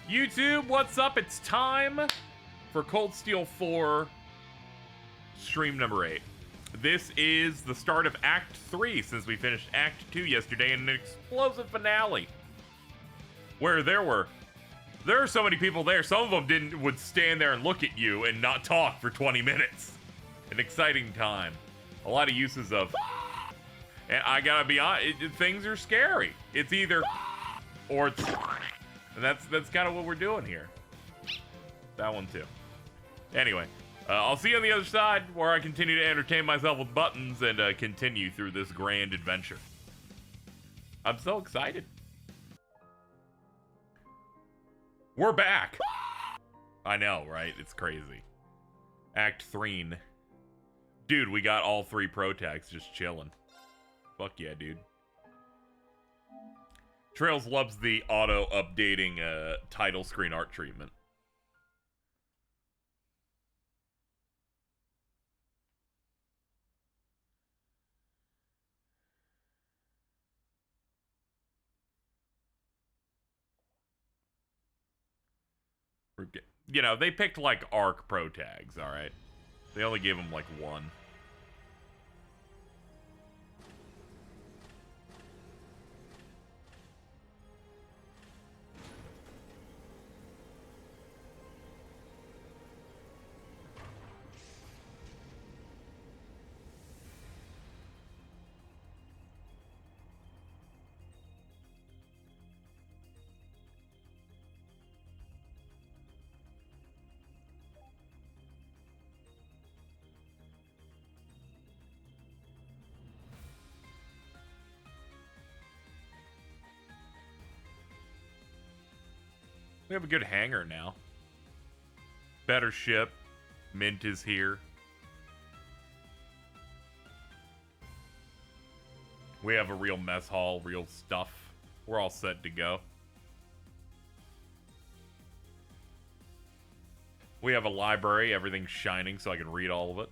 YouTube, what's up? It's time for Cold Steel 4 stream number 8. This is the start of Act 3 since we finished Act 2 yesterday in an explosive finale. Where there are so many people there, some of them would stand there and look at you and not talk for 20 minutes. An exciting time. A lot of uses of... And I gotta be honest, things are scary. It's either... or it's... And that's kind of what we're doing here. That one too. Anyway, I'll see you on the other side where I continue to entertain myself with buttons and continue through this grand adventure. I'm so excited. We're back. I know, right? It's crazy. Act 3. Dude, we got all 3 pro tags just chilling. Fuck yeah, dude. Trails loves the auto-updating title screen art treatment. You know, they picked, like, ARC pro tags, alright? They only gave them, like, 1. We have a good hangar now. Better ship. Mint is here. We have a real mess hall, real stuff. We're all set to go. We have a library, everything's shining so I can read all of it.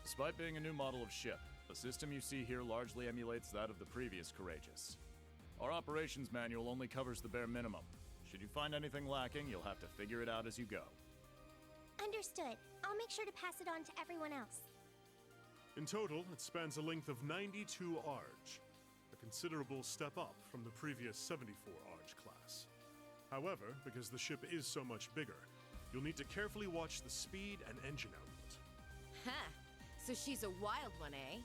Despite being a new model of ship, the system you see here largely emulates that of the previous Courageous. Our operations manual only covers the bare minimum. Should you find anything lacking, you'll have to figure it out as you go. Understood. I'll make sure to pass it on to everyone else. In total, it spans a length of 92 Arj, a considerable step up from the previous 74 Arj class. However, because the ship is so much bigger, you'll need to carefully watch the speed and engine output. Huh. So she's a wild one, eh?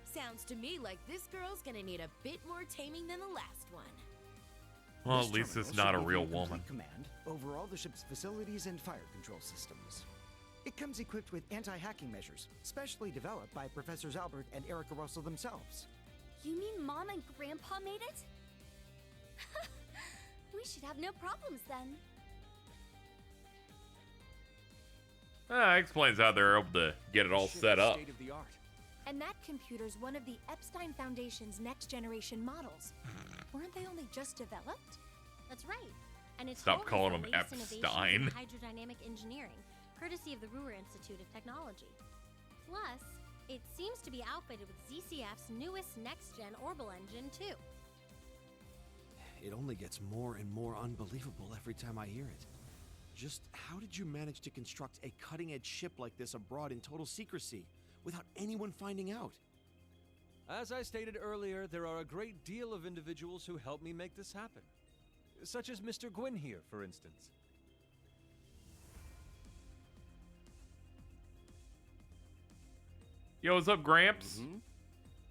Sounds to me like this girl's gonna need a bit more taming than the last one. Well, at least it's not a real woman. Command over all the ship's facilities and fire control systems. It comes equipped with anti-hacking measures, specially developed by Professors Albert and Erica Russell themselves. You mean Mom and Grandpa made it? We should have no problems then. That explains how they're able to get it all set up. State of the art. And that computer's one of the Epstein Foundation's next-generation models. Weren't they only just developed? That's right. And it's Stop calling him Epstein. Hydrodynamic engineering, courtesy of the Ruhr Institute of Technology. Plus, it seems to be outfitted with ZCF's newest next-gen orbital engine, too. It only gets more and more unbelievable every time I hear it. Just how did you manage to construct a cutting-edge ship like this abroad in total secrecy, without anyone finding out? As I stated earlier, there are a great deal of individuals who helped me make this happen. Such as Mr. Gwyn here, for instance. Yo, what's up, Gramps?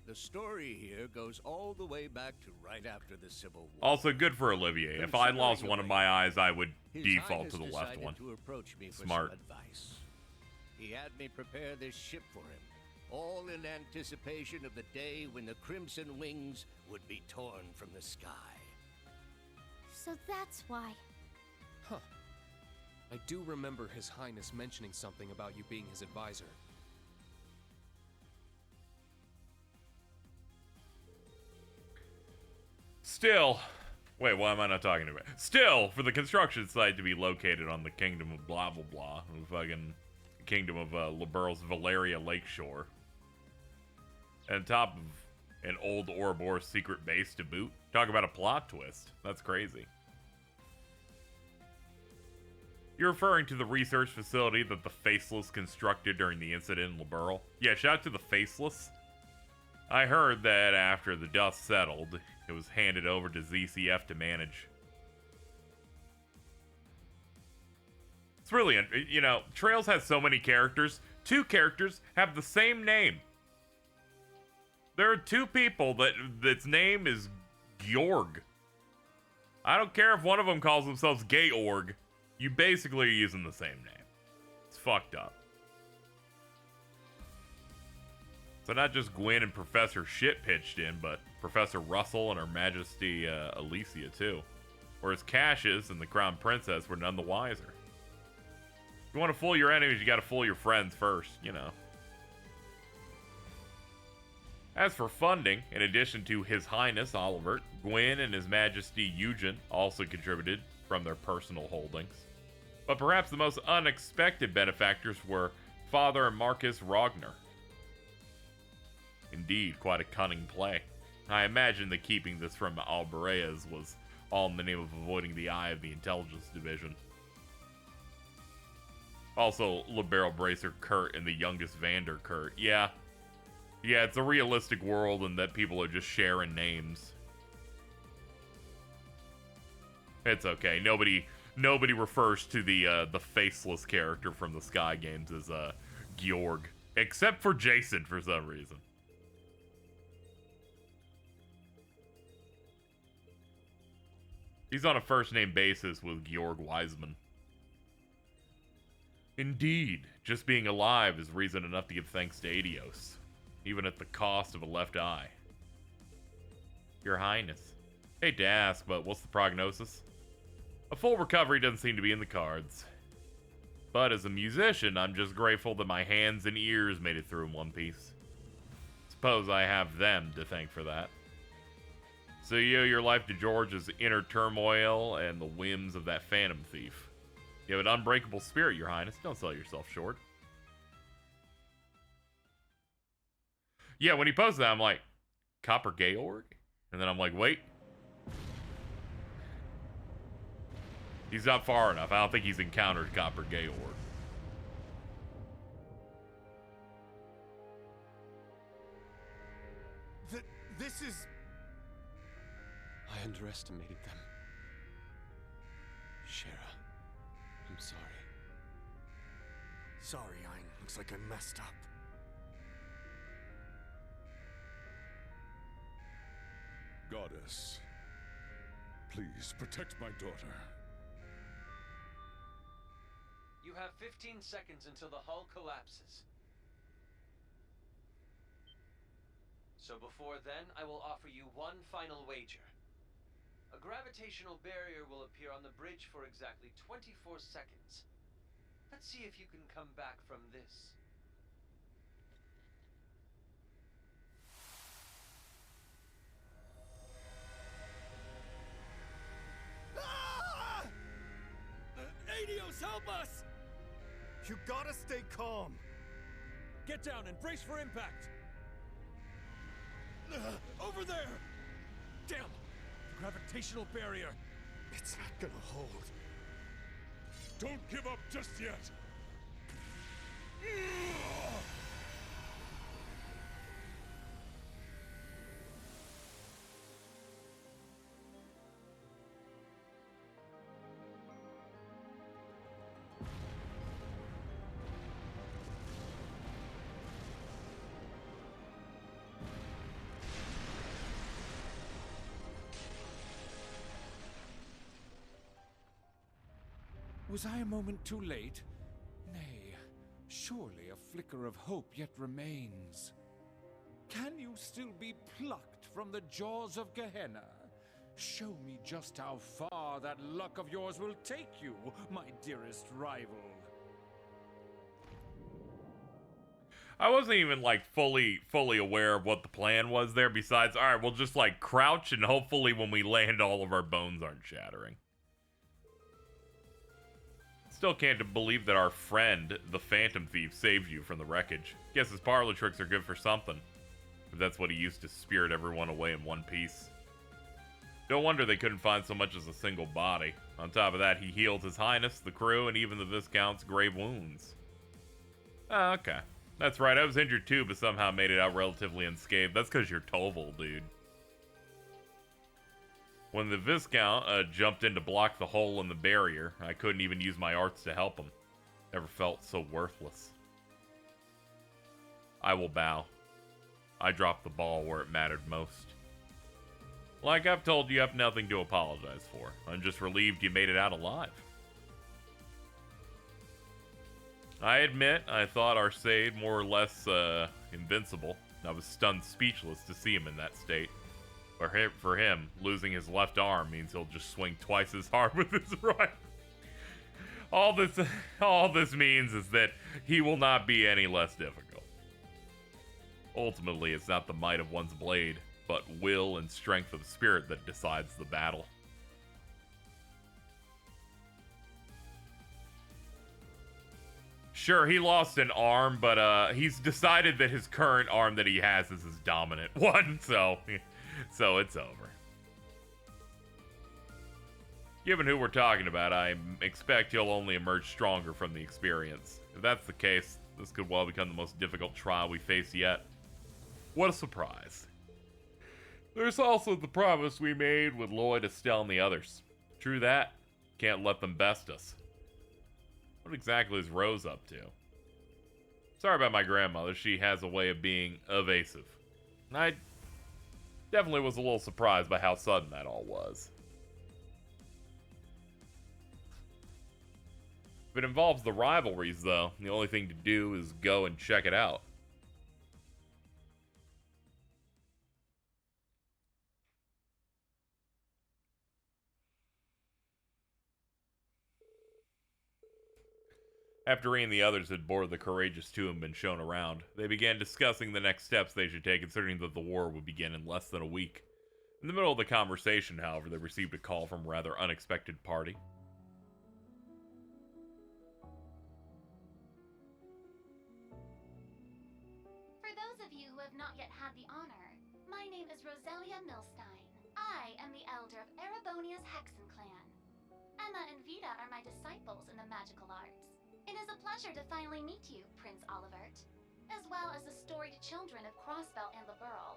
The story here goes all the way back to right after the Civil War. Also good for Olivier. If I lost one of my eyes, I would His default to the Highness left decided one. to approach me for Smart. some advice. He had me prepare this ship for him, all in anticipation of the day when the Crimson Wings would be torn from the sky. So that's why. Huh. I do remember His Highness mentioning something about you being his advisor. Still, wait, why am I not talking about it? Still, for the construction site to be located on the kingdom of blah blah blah, the fucking kingdom of Liberal's Valeria Lakeshore, and top of an old Ouroboros secret base to boot. Talk about a plot twist. That's crazy. You're referring to the research facility that the Faceless constructed during the incident in Liberal? Yeah, shout out to the Faceless. I heard that after the dust settled, it was handed over to ZCF to manage. It's really, you know, Trails has so many characters. 2 characters have the same name. There are 2 people that's name is Georg. I don't care if one of them calls themselves Georg. You basically are using the same name. It's fucked up. So not just Gwen and Professor Shit pitched in, but Professor Russell and Her Majesty Alicia too. Whereas Cassius and the Crown Princess were none the wiser. If you want to fool your enemies, you gotta fool your friends first, you know. As for funding, in addition to His Highness Olivert, Gwen and His Majesty Eugen also contributed from their personal holdings. But perhaps the most unexpected benefactors were Father Marcus Rogner. Indeed, quite a cunning play. I imagine that keeping this from Albareas was all in the name of avoiding the eye of the intelligence division. Also, Libero Bracer Kurt and the youngest Vander Kurt. Yeah, it's a realistic world and that people are just sharing names. It's okay. Nobody refers to the faceless character from the Sky Games as Georg, except for Jason for some reason. He's on a first-name basis with Georg Wiseman. Indeed, just being alive is reason enough to give thanks to Adios, even at the cost of a left eye. Your Highness. Hate to ask, but what's the prognosis? A full recovery doesn't seem to be in the cards. But as a musician, I'm just grateful that my hands and ears made it through in one piece. Suppose I have them to thank for that. So you owe your life to George's inner turmoil and the whims of that phantom thief. You have an unbreakable spirit, Your Highness. Don't sell yourself short. Yeah, when he posted that, I'm like, Copper Georg? And then I'm like, wait. He's not far enough. I don't think he's encountered Copper Georg. This is... I underestimated them. Shara, I'm sorry. Sorry, Ein. Looks like I messed up. Goddess, please protect my daughter. You have 15 seconds until the hull collapses. So before then, I will offer you one final wager. A gravitational barrier will appear on the bridge for exactly 24 seconds. Let's see if you can come back from this. Ah! Adios, help us! You gotta stay calm. Get down and brace for impact! Over there! Damn! The gravitational barrier! It's not gonna hold. Don't give up just yet! Was I a moment too late? Nay, surely a flicker of hope yet remains. Can you still be plucked from the jaws of Gehenna? Show me just how far that luck of yours will take you, my dearest rival. I wasn't even like fully aware of what the plan was there. Besides, all right, we'll just like crouch and hopefully when we land, all of our bones aren't shattering. Still can't believe that our friend, the Phantom Thief, saved you from the wreckage. Guess his parlor tricks are good for something. If that's what he used to spirit everyone away in one piece. No wonder they couldn't find so much as a single body. On top of that, he healed His Highness, the crew, and even the Viscount's grave wounds. Oh, okay. That's right, I was injured too, but somehow made it out relatively unscathed. That's because you're Toval, dude. When the Viscount jumped in to block the hole in the barrier, I couldn't even use my arts to help him. Never felt so worthless. I will bow. I dropped the ball where it mattered most. Like I've told you, you have nothing to apologize for. I'm just relieved you made it out alive. I admit, I thought Arcade more or less invincible. I was stunned speechless to see him in that state. For him, losing his left arm means he'll just swing twice as hard with his right. All this means is that he will not be any less difficult. Ultimately, it's not the might of one's blade, but will and strength of spirit that decides the battle. Sure, he lost an arm, but he's decided that his current arm that he has is his dominant one, so it's over. Given who we're talking about, I expect he'll only emerge stronger from the experience. If that's the case, this could well become the most difficult trial we face yet. What a surprise. There's also the promise we made with Lloyd, Estelle, and the others. True that. Can't let them best us. What exactly is Rose up to? Sorry about my grandmother. She has a way of being evasive. I definitely was a little surprised by how sudden that all was. If it involves the rivalries, though, the only thing to do is go and check it out. After he and the others had boarded the Courageous 2 and been shown around, they began discussing the next steps they should take, considering that the war would begin in less than a week. In the middle of the conversation, however, they received a call from a rather unexpected party. For those of you who have not yet had the honor, my name is Roselia Milstein. I am the elder of Erebonia's Hexen clan. Emma and Vita are my disciples in the magical arts. It is a pleasure to finally meet you, Prince Olivert, as well as the storied children of Crossbell and Laburl.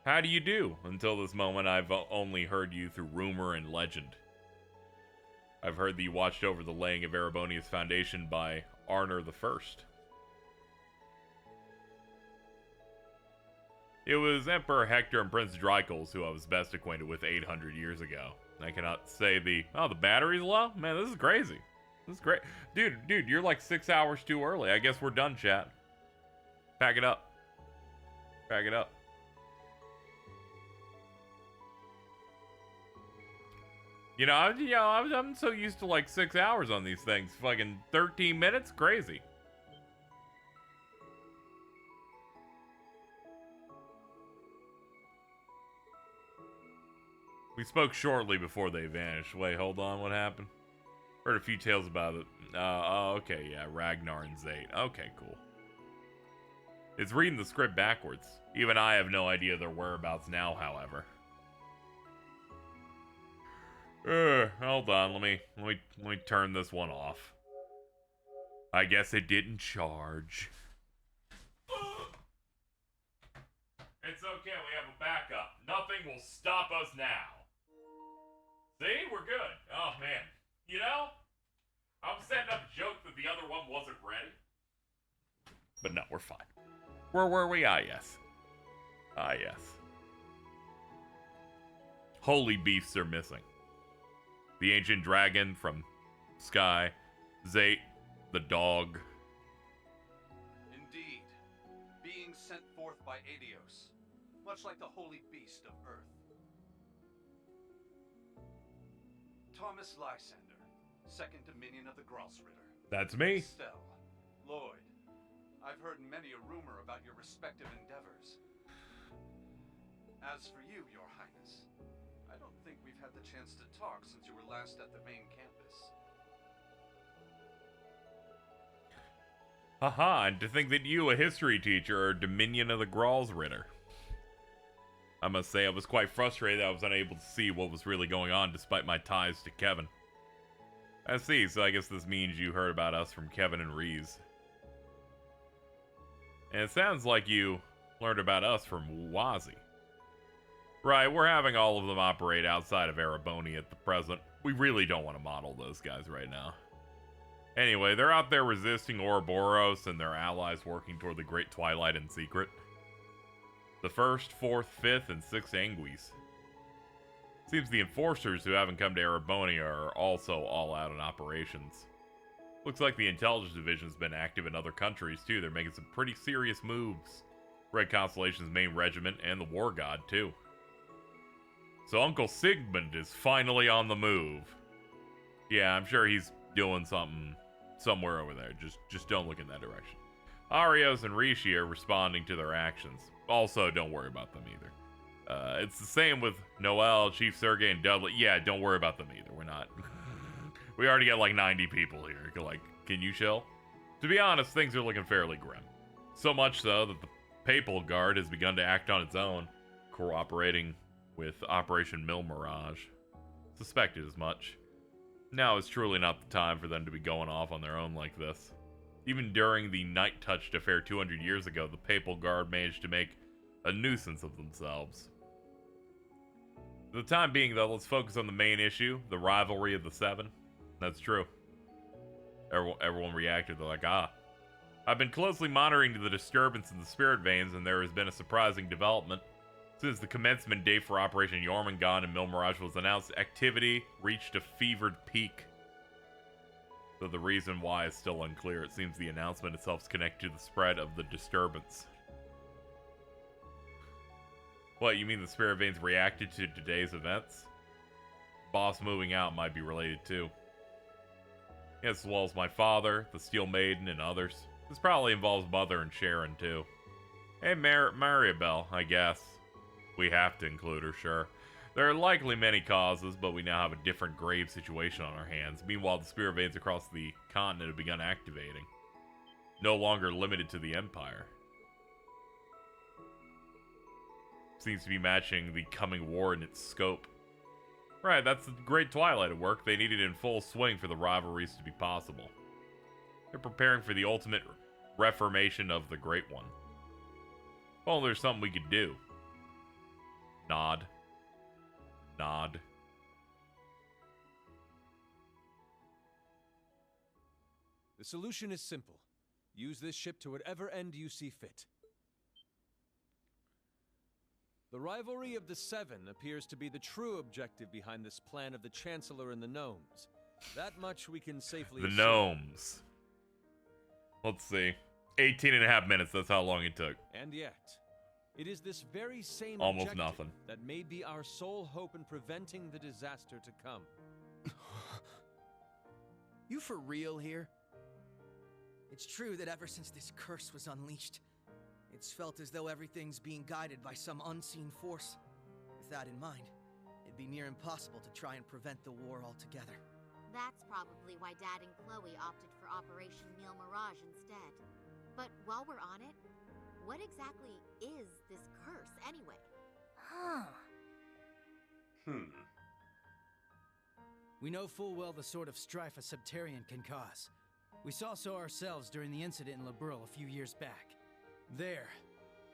How do you do? Until this moment, I've only heard you through rumor and legend. I've heard that you watched over the laying of Erebonia's foundation by Arnor I. It was Emperor Hector and Prince Drycles who I was best acquainted with 800 years ago. I cannot say the battery's low? Man, this is crazy. This is great. Dude, you're like 6 hours too early. I guess we're done, chat. Pack it up. Pack it up. I'm so used to like 6 hours on these things. Fucking 13 minutes? Crazy. We spoke shortly before they vanished. Wait, hold on, what happened? Heard a few tales about it. Okay, yeah, Ragnar and Zate. Okay, cool. It's reading the script backwards. Even I have no idea their whereabouts now, however. Hold on, let me turn this one off. I guess it didn't charge. It's okay, we have a backup. Nothing will stop us now. See, we're good. Oh, man. You know, I'm setting up a joke that the other one wasn't ready. But no, we're fine. Where were we? Ah, yes. Ah, yes. Holy beasts are missing. The ancient dragon from Sky, Zate, the dog. Indeed, being sent forth by Adios, much like the holy beast of Earth. Thomas Lysander, second dominion of the Grossritter. That's me. Estelle, Lloyd, I've heard many a rumor about your respective endeavors. As for you, Your Highness, I don't think we've had the chance to talk since you were last at the main campus. Haha, and to think that you, a history teacher, are Dominion of the Gralsritter. I must say I was quite frustrated that I was unable to see what was really going on despite my ties to Kevin. I see, so I guess this means you heard about us from Kevin and Reese. And it sounds like you learned about us from Wazi. Right, we're having all of them operate outside of Ereboni at the present. We really don't want to model those guys right now. Anyway, they're out there resisting Ouroboros and their allies working toward the Great Twilight in secret. The 1st, 4th, 5th, and 6th Anguis. Seems the enforcers who haven't come to Ereboni are also all out in operations. Looks like the intelligence division's been active in other countries too. They're making some pretty serious moves. Red Constellation's main regiment and the War God too. So Uncle Sigmund is finally on the move. Yeah, I'm sure he's doing something somewhere over there. Just don't look in that direction. Arios and Rishi are responding to their actions. Also, don't worry about them either. It's the same with Noel, Chief Sergey, and Dudley. Yeah, don't worry about them either. We're not. We already got like 90 people here. Like, can you chill? To be honest, things are looking fairly grim. So much so that the Papal Guard has begun to act on its own, cooperating with Operation Mil Mirage. Suspected as much. Now is truly not the time for them to be going off on their own like this. Even during the Night Touched affair 200 years ago, the Papal Guard managed to make a nuisance of themselves. For the time being, though, let's focus on the main issue, the rivalry of the Seven. That's true. Everyone reacted. They're like, ah. I've been closely monitoring the disturbance in the spirit veins, and there has been a surprising development. Since the commencement date for Operation Jormungand and Mil Mirage was announced, activity reached a fevered peak. Though the reason why is still unclear. It seems the announcement itself is connected to the spread of the disturbance. What, you mean the spirit veins reacted to today's events? Boss moving out might be related too. Yes, as well as my father, the Steel Maiden, and others. This probably involves Mother and Sharon too. And Maribel, I guess. We have to include her, sure. There are likely many causes, but we now have a different grave situation on our hands. Meanwhile, the spirit veins across the continent have begun activating. No longer limited to the Empire. Seems to be matching the coming war in its scope. Right, that's the Great Twilight at work. They need it in full swing for the rivalries to be possible. They're preparing for the ultimate reformation of the Great One. Well, there's something we could do. Nod. Nod. The solution is simple. Use this ship to whatever end you see fit. The rivalry of the Seven appears to be the true objective behind this plan of the Chancellor and the Gnomes. That much we can safely The assume. Gnomes. Let's see. 18 and a half minutes, that's how long it took. And yet, it is this very same Almost objective nothing. that may be our sole hope in preventing the disaster to come. You for real here? It's true that ever since this curse was unleashed, it's felt as though everything's being guided by some unseen force. With that in mind, it'd be near impossible to try and prevent the war altogether. That's probably why Dad and Chloe opted for Operation Mil Mirage instead. But while we're on it, what exactly is this curse anyway? We know full well the sort of strife a Septarian can cause. We saw so ourselves during the incident in Liberl a few years back. There,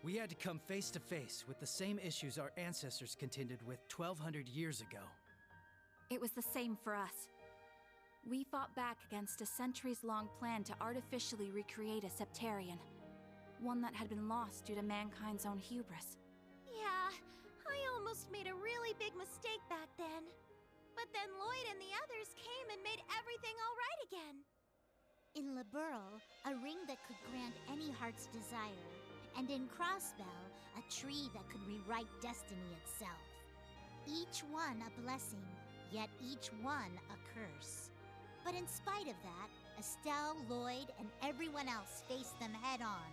we had to come face to face with the same issues our ancestors contended with 1,200 years ago. It was the same for us. We fought back against a centuries-long plan to artificially recreate a Septarian. One that had been lost due to mankind's own hubris. Yeah, I almost made a really big mistake back then. But then Lloyd and the others came and made everything all right again. In Liberl, a ring that could grant any heart's desire, and in Crossbell, a tree that could rewrite destiny itself. Each one a blessing, yet each one a curse. But in spite of that, Estelle, Lloyd, and everyone else faced them head on.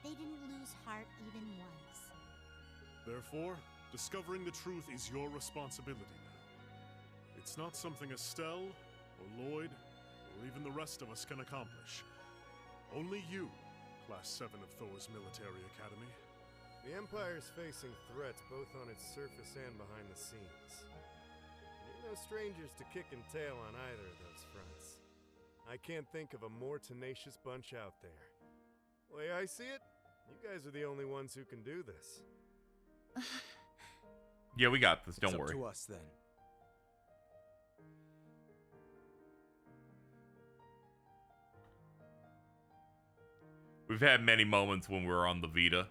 They didn't lose heart even once. Therefore, discovering the truth is your responsibility now. It's not something Estelle, or Lloyd, or even the rest of us can accomplish. Only you, Class 7 of Thor's Military Academy. The Empire's facing threats both on its surface and behind the scenes. You're no strangers to kicking tail on either of those fronts. I can't think of a more tenacious bunch out there. The way I see it, you guys are the only ones who can do this. Yeah, we got this. Don't It's up worry. to us then. We've had many moments when we were on the Vita.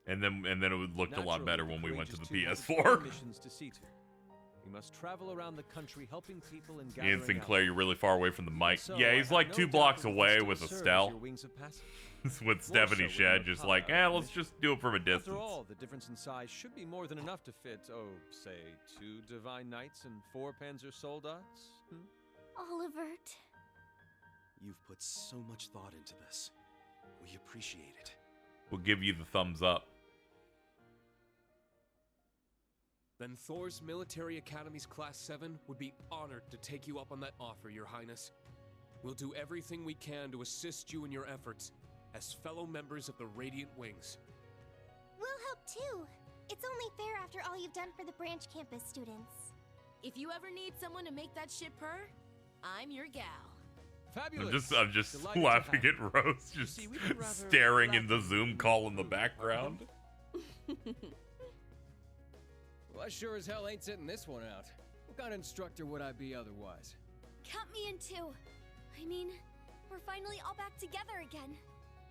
And then it would look a lot better when we went to the PS4. Missions to see to. We must travel around the country helping people and Ian gathering Sinclair, you're really far away from the mic. So, Yeah, I he's have like no 2 doubt blocks that we can away still with serve as Estelle. your wings of passage. With Stephanie More so Shed, when just we're like, caught let's just do it from a distance. After all, the difference in size should be more than enough to fit, say, 2 Divine Knights and 4 Panzer Soldats. Olivert. You've put so much thought into this. We appreciate it. We'll give you the thumbs up. Then Thor's Military Academy's Class 7 would be honored to take you up on that offer, Your Highness. We'll do everything we can to assist you in your efforts as fellow members of the Radiant Wings. We'll help too. It's only fair after all you've done for the branch campus students. If you ever need someone to make that ship purr, I'm your gal. Fabulous. I'm just Delighted to laughing have at Rose, just see, we've been rather staring in the Zoom call in the background. Well, I sure as hell ain't sitting this one out. What kind of instructor would I be otherwise? Count me in too. I mean, we're finally all back together again.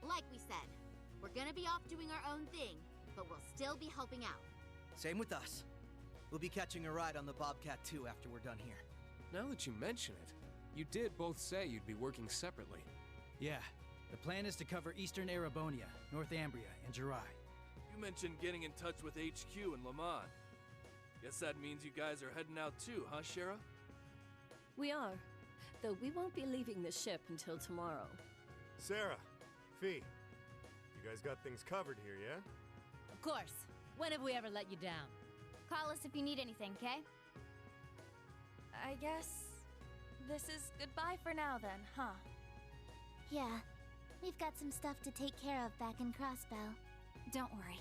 Like we said, we're gonna be off doing our own thing, but we'll still be helping out. Same with us. We'll be catching a ride on the Bobcat too after we're done here. Now that you mention it, you did both say you'd be working separately. Yeah, the plan is to cover Eastern Erebonia, North Ambria, and Jirai. You mentioned getting in touch with HQ in Lamont. Guess that means you guys are heading out too, huh, Shara? We are, though we won't be leaving the ship until tomorrow. Sarah, Fee, you guys got things covered here, yeah? Of course. When have we ever let you down? Call us if you need anything, okay? I guess this is goodbye for now then, huh? Yeah. We've got some stuff to take care of back in Crossbow. Don't worry.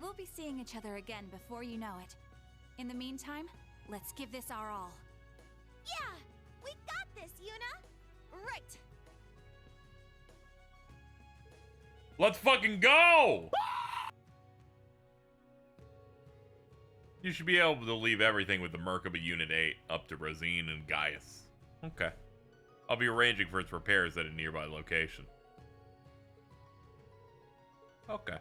We'll be seeing each other again before you know it. In the meantime, let's give this our all. Yeah! We got this, Yuna! Right! Let's fucking go! You should be able to leave everything with the Merkaba Unit 8 up to Rosine and Gaius. Okay. I'll be arranging for its repairs at a nearby location. Okay.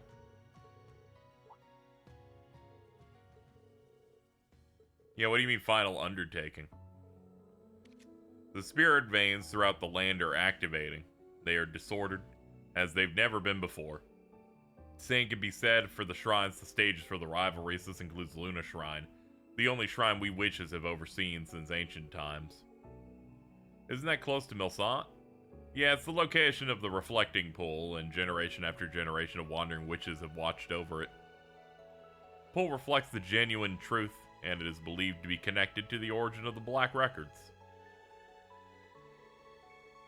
Yeah, what do you mean final undertaking? The spirit veins throughout the land are activating. They are disordered, as they've never been before. Same can be said for the shrines, the stages for the rivalries. This includes Luna Shrine, the only shrine we witches have overseen since ancient times. Isn't that close to Milsant? Yeah, it's the location of the reflecting pool, and generation after generation of wandering witches have watched over it. Pool reflects the genuine truth, and it is believed to be connected to the origin of the Black Records.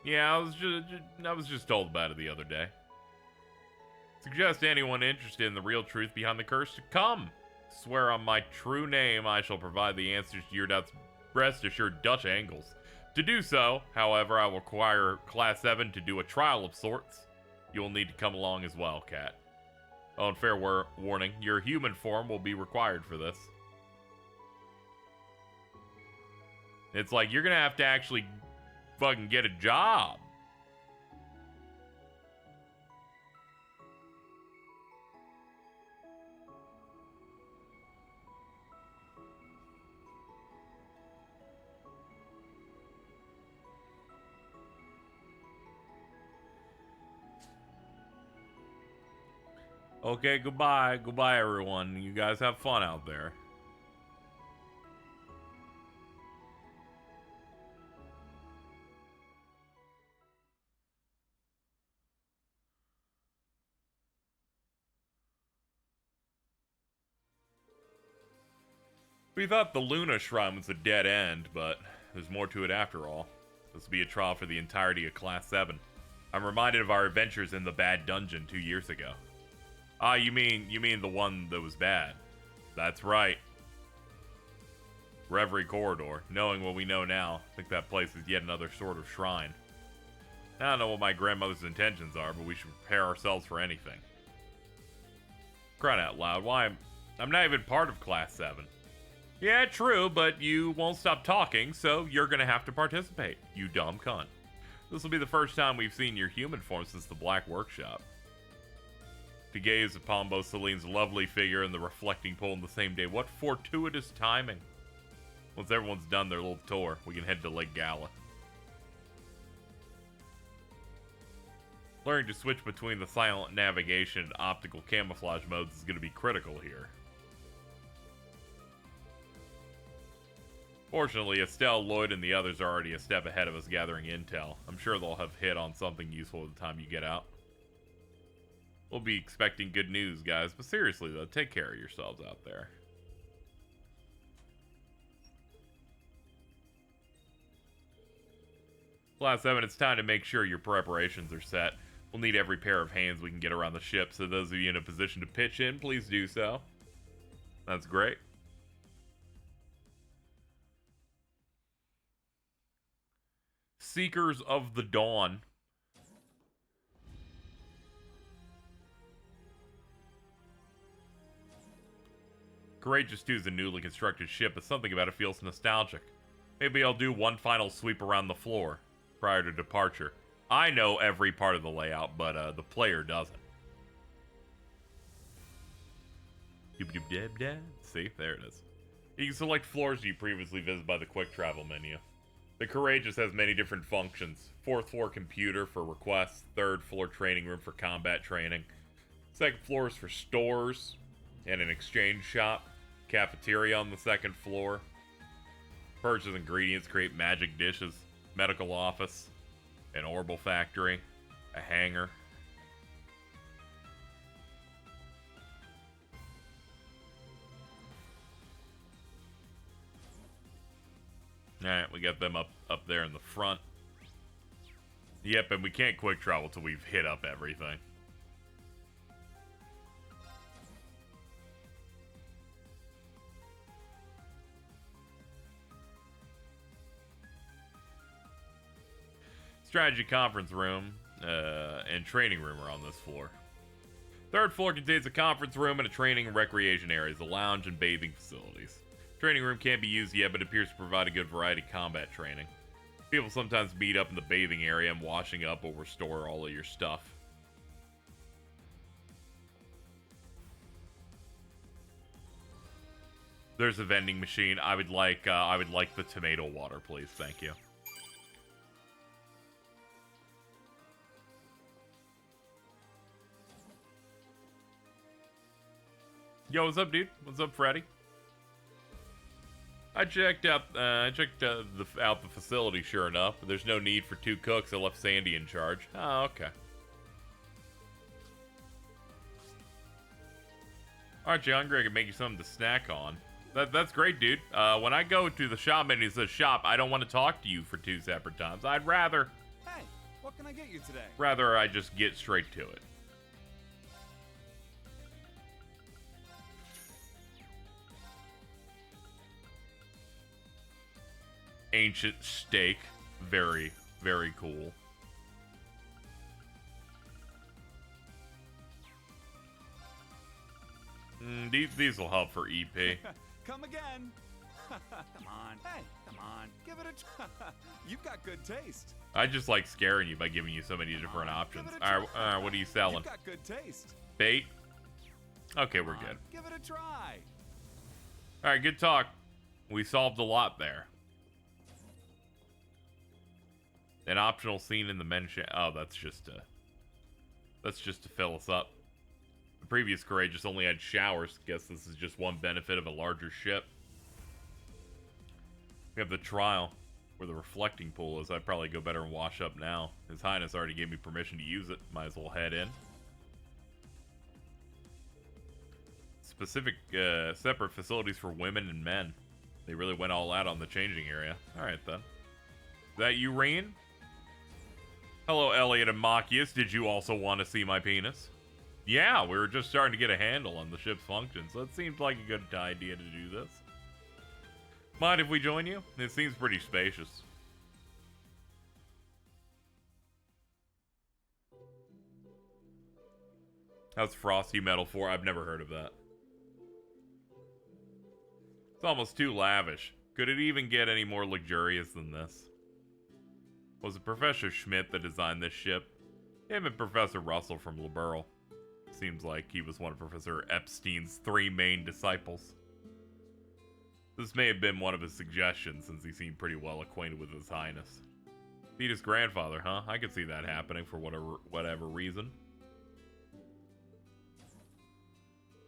Yeah, I was just told about it the other day. Suggest anyone interested in the real truth behind the curse to come. Swear on my true name I shall provide the answers to your doubts. Rest assured, Dutch angles. To do so, however, I will require Class 7 to do a trial of sorts. You will need to come along as well, Cat. Oh, and fair warning, your human form will be required for this. It's like, you're gonna have to actually fucking get a job. Okay, goodbye. Goodbye, everyone. You guys have fun out there. We thought the Luna Shrine was a dead end, but there's more to it after all. This will be a trial for the entirety of Class 7. I'm reminded of our adventures in the bad dungeon 2 years ago. Ah, you mean the one that was bad? That's right. Reverie Corridor. Knowing what we know now, I think that place is yet another sort of shrine. I don't know what my grandmother's intentions are, but we should prepare ourselves for anything. Crying out loud, why, I'm not even part of Class 7. Yeah, true, but you won't stop talking, so you're gonna have to participate, you dumb cunt. This will be the first time we've seen your human form since the Black Workshop. To gaze upon both Celine's lovely figure and the reflecting pool in the same day, what fortuitous timing. Once everyone's done their little tour, we can head to Lake Gala. Learning to switch between the silent navigation and optical camouflage modes is going to be critical here. Fortunately, Estelle, Lloyd, and the others are already a step ahead of us gathering intel. I'm sure they'll have hit on something useful by the time you get out. We'll be expecting good news, guys, but seriously though, take care of yourselves out there. Class 7, it's time to make sure your preparations are set. We'll need every pair of hands we can get around the ship, so those of you in a position to pitch in, please do so. That's great. Seekers of the Dawn. Courageous 2 is a newly constructed ship, but something about it feels nostalgic. Maybe I'll do one final sweep around the floor prior to departure. I know every part of the layout, but the player doesn't. See, there it is. You can select floors you previously visited by the quick travel menu. The Courageous has many different functions. 4th floor computer for requests, 3rd floor training room for combat training, 2nd floor is for stores and an exchange shop, cafeteria on the 2nd floor, purchase ingredients, create magic dishes, medical office, an orbital factory, a hangar. Alright, we got them up there in the front. Yep, and we can't quick travel till we've hit up everything. Strategy conference room and training room are on this floor. 3rd floor contains a conference room and a training and recreation areas, a lounge and bathing facilities. Training room can't be used yet, but appears to provide a good variety of combat training. People sometimes meet up in the bathing area and washing up or restore all of your stuff. There's a vending machine. I would like the tomato water, please. Thank you. Yo, what's up, dude? What's up, Freddy? I checked out the facility. Sure enough, there's no need for 2 cooks. I left Sandy in charge. Oh, okay. All right, you hungry? I can make you something to snack on. That's great, dude. When I go to the shop menu that says shop, I don't want to talk to you for 2 separate times. I'd rather. Hey, what can I get you today? Rather, I just get straight to it. Ancient steak. Very, very cool. These will help for EP. Come again. Come on. Hey, come on. Give it a try. You've got good taste. I just like scaring you by giving you so many different options. All right, what are you selling? You've got good taste. Bait? Okay, we're good. Give it a try. All right, good talk. We solved a lot there. An optional scene in the men's oh, that's just to fill us up. The previous Courageous only had showers. Guess this is just one benefit of a larger ship. We have the trial where the reflecting pool is. I'd probably go better and wash up now. His Highness already gave me permission to use it. Might as well head in. Specific separate facilities for women and men. They really went all out on the changing area. Alright then. Is that you, Rain? Hello, Elliot and Machias. Did you also want to see my penis? Yeah, we were just starting to get a handle on the ship's function, so it seemed like a good idea to do this. Mind if we join you? It seems pretty spacious. How's Frosty Metal 4? I've never heard of that. It's almost too lavish. Could it even get any more luxurious than this? Was it Professor Schmidt that designed this ship? Him and Professor Russell from Liberl. Seems like he was one of Professor Epstein's 3 main disciples. This may have been one of his suggestions, since he seemed pretty well acquainted with His Highness. Beat his grandfather, huh? I could see that happening for whatever reason.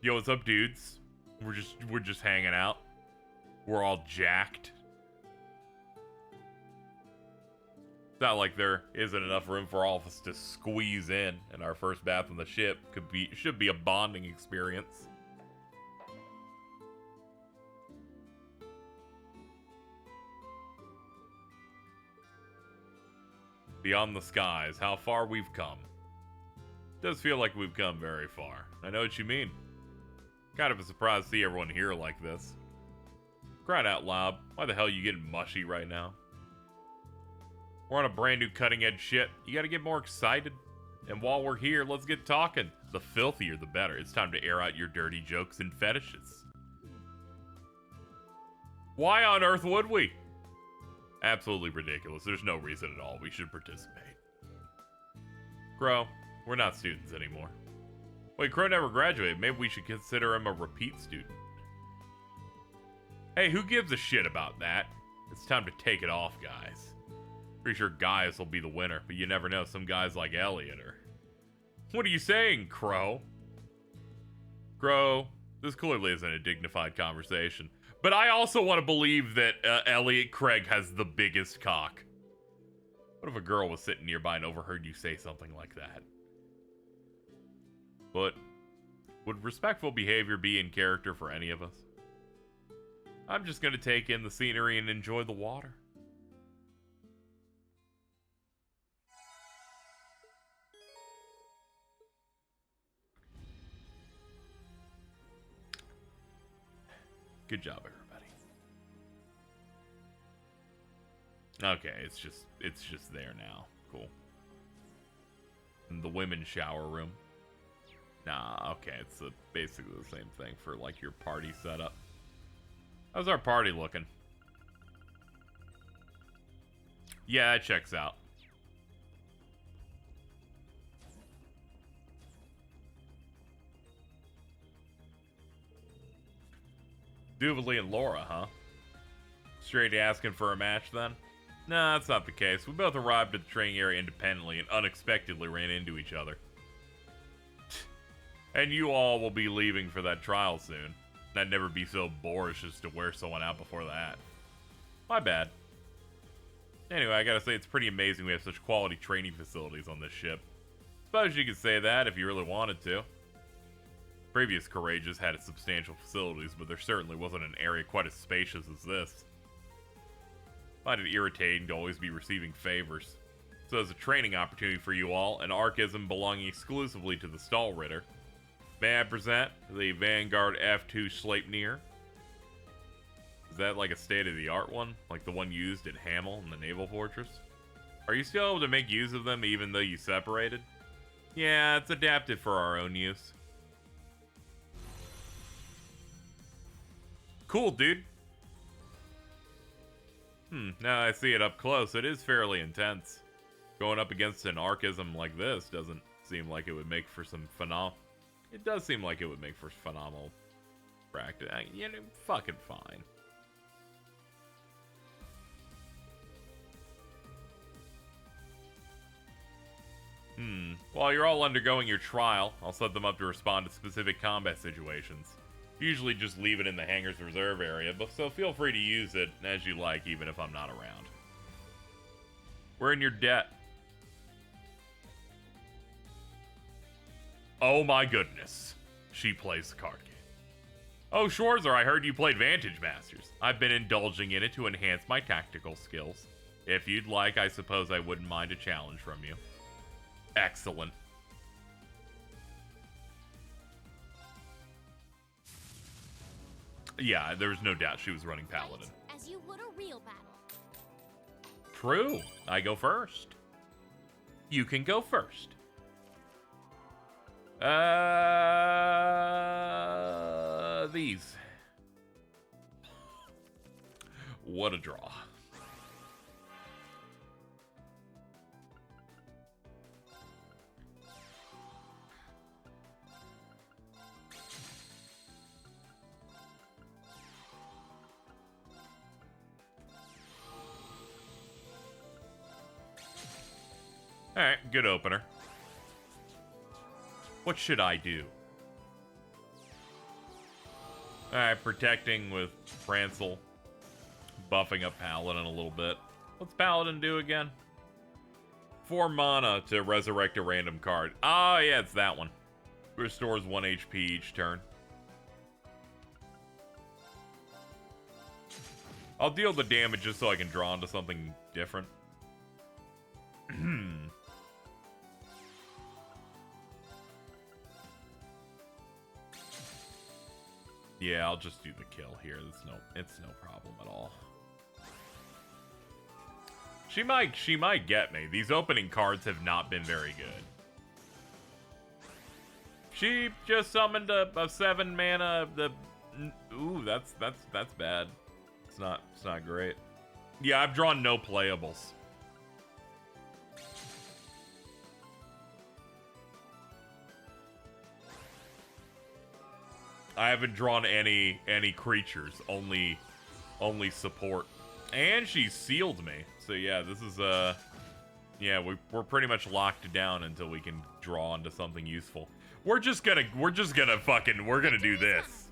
Yo, what's up, dudes? We're just hanging out. We're all jacked. It's not like there isn't enough room for all of us to squeeze in, and our first bath on the ship should be a bonding experience. Beyond the skies, how far we've come. Does feel like we've come very far. I know what you mean. Kind of a surprise to see everyone here like this. Crying out loud, why the hell are you getting mushy right now? We're on a brand new cutting edge ship. You gotta get more excited. And while we're here, let's get talking. The filthier the better. It's time to air out your dirty jokes and fetishes. Why on earth would we? Absolutely ridiculous. There's no reason at all we should participate. Crow, we're not students anymore. Wait, Crow never graduated. Maybe we should consider him a repeat student. Hey, who gives a shit about that? It's time to take it off, guys. Pretty sure Gaius will be the winner, but you never know. Some guys like Elliot are... What are you saying, Crow? Crow, this clearly isn't a dignified conversation. But I also want to believe that Elliot Craig has the biggest cock. What if a girl was sitting nearby and overheard you say something like that? But would respectful behavior be in character for any of us? I'm just going to take in the scenery and enjoy the water. Good job, everybody. Okay, it's just there now. Cool. And the women's shower room. Nah, okay, it's basically the same thing for like your party setup. How's our party looking? Yeah, it checks out. Duvalli and Laura, huh? Straight asking for a match, then? Nah, that's not the case. We both arrived at the training area independently and unexpectedly ran into each other. And you all will be leaving for that trial soon. I'd never be so boorish as to wear someone out before that. My bad. Anyway, I gotta say, it's pretty amazing we have such quality training facilities on this ship. Suppose you could say that if you really wanted to. Previous Courageous had substantial facilities, but there certainly wasn't an area quite as spacious as this. I find it irritating to always be receiving favors. So as a training opportunity for you all, an archism belonging exclusively to the Stall Ritter. May I present the Vanguard F2 Sleipnir? Is that like a state-of-the-art one? Like the one used at Hamel in the Naval Fortress? Are you still able to make use of them even though you separated? Yeah, it's adapted for our own use. Cool, dude. Now I see it up close. It is fairly intense. Going up against an archism like this doesn't seem like it would make for some phenomenal... It does seem like it would make for phenomenal practice. You know, fucking fine. While you're all undergoing your trial, I'll set them up to respond to specific combat situations. Usually just leave it in the hangar's reserve area, but so feel free to use it as you like, even if I'm not around. We're in your debt. Oh my goodness. She plays the card game. Oh, Schwarzer, I heard you played Vantage Masters. I've been indulging in it to enhance my tactical skills. If you'd like, I suppose I wouldn't mind a challenge from you. Excellent. Yeah, there was no doubt she was running Paladin. As you would a real battle. True. I go first. You can go first. These. What a draw. Alright, good opener. What should I do? Alright, protecting with Prancel. Buffing up Paladin a little bit. What's Paladin do again? 4 mana to resurrect a random card. Oh, yeah, it's that one. Restores 1 HP each turn. I'll deal the damage just so I can draw into something different. Yeah, I'll just do the kill here. It's no problem at all. She might get me. These opening cards have not been very good. She just summoned a 7 mana. Ooh, that's bad. It's not great. Yeah, I've drawn no playables. I haven't drawn any creatures, only support. And she sealed me. So yeah, this is yeah, we're pretty much locked down until we can draw into something useful. We're gonna do this.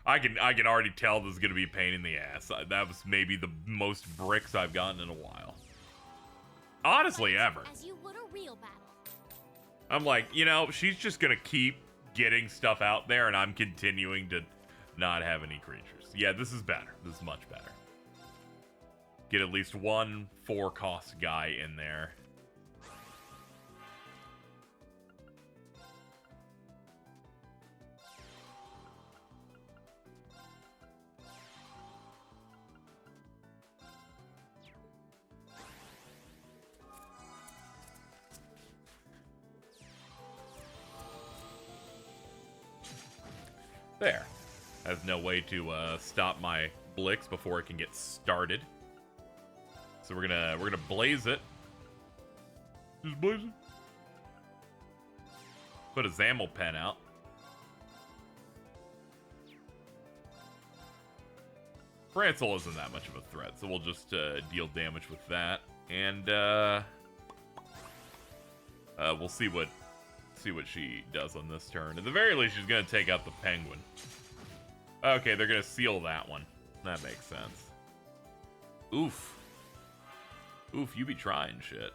I can already tell this is gonna be a pain in the ass. That was maybe the most bricks I've gotten in a while. Honestly, ever. As you would a real battle. I'm like, you know, she's just gonna keep getting stuff out there, and I'm continuing to not have any creatures. Yeah, this is better. This is much better. Get at least one 4-cost guy in there. There. Has no way to stop my Blix before it can get started. So we're gonna blaze it. Just blaze it. Put a Zamel pen out. Prancel isn't that much of a threat, so we'll just deal damage with that, and we'll see what she does on this turn. At the very least, she's gonna take out the penguin. Okay, they're gonna seal that one. That makes sense. Oof. Oof, you be trying shit.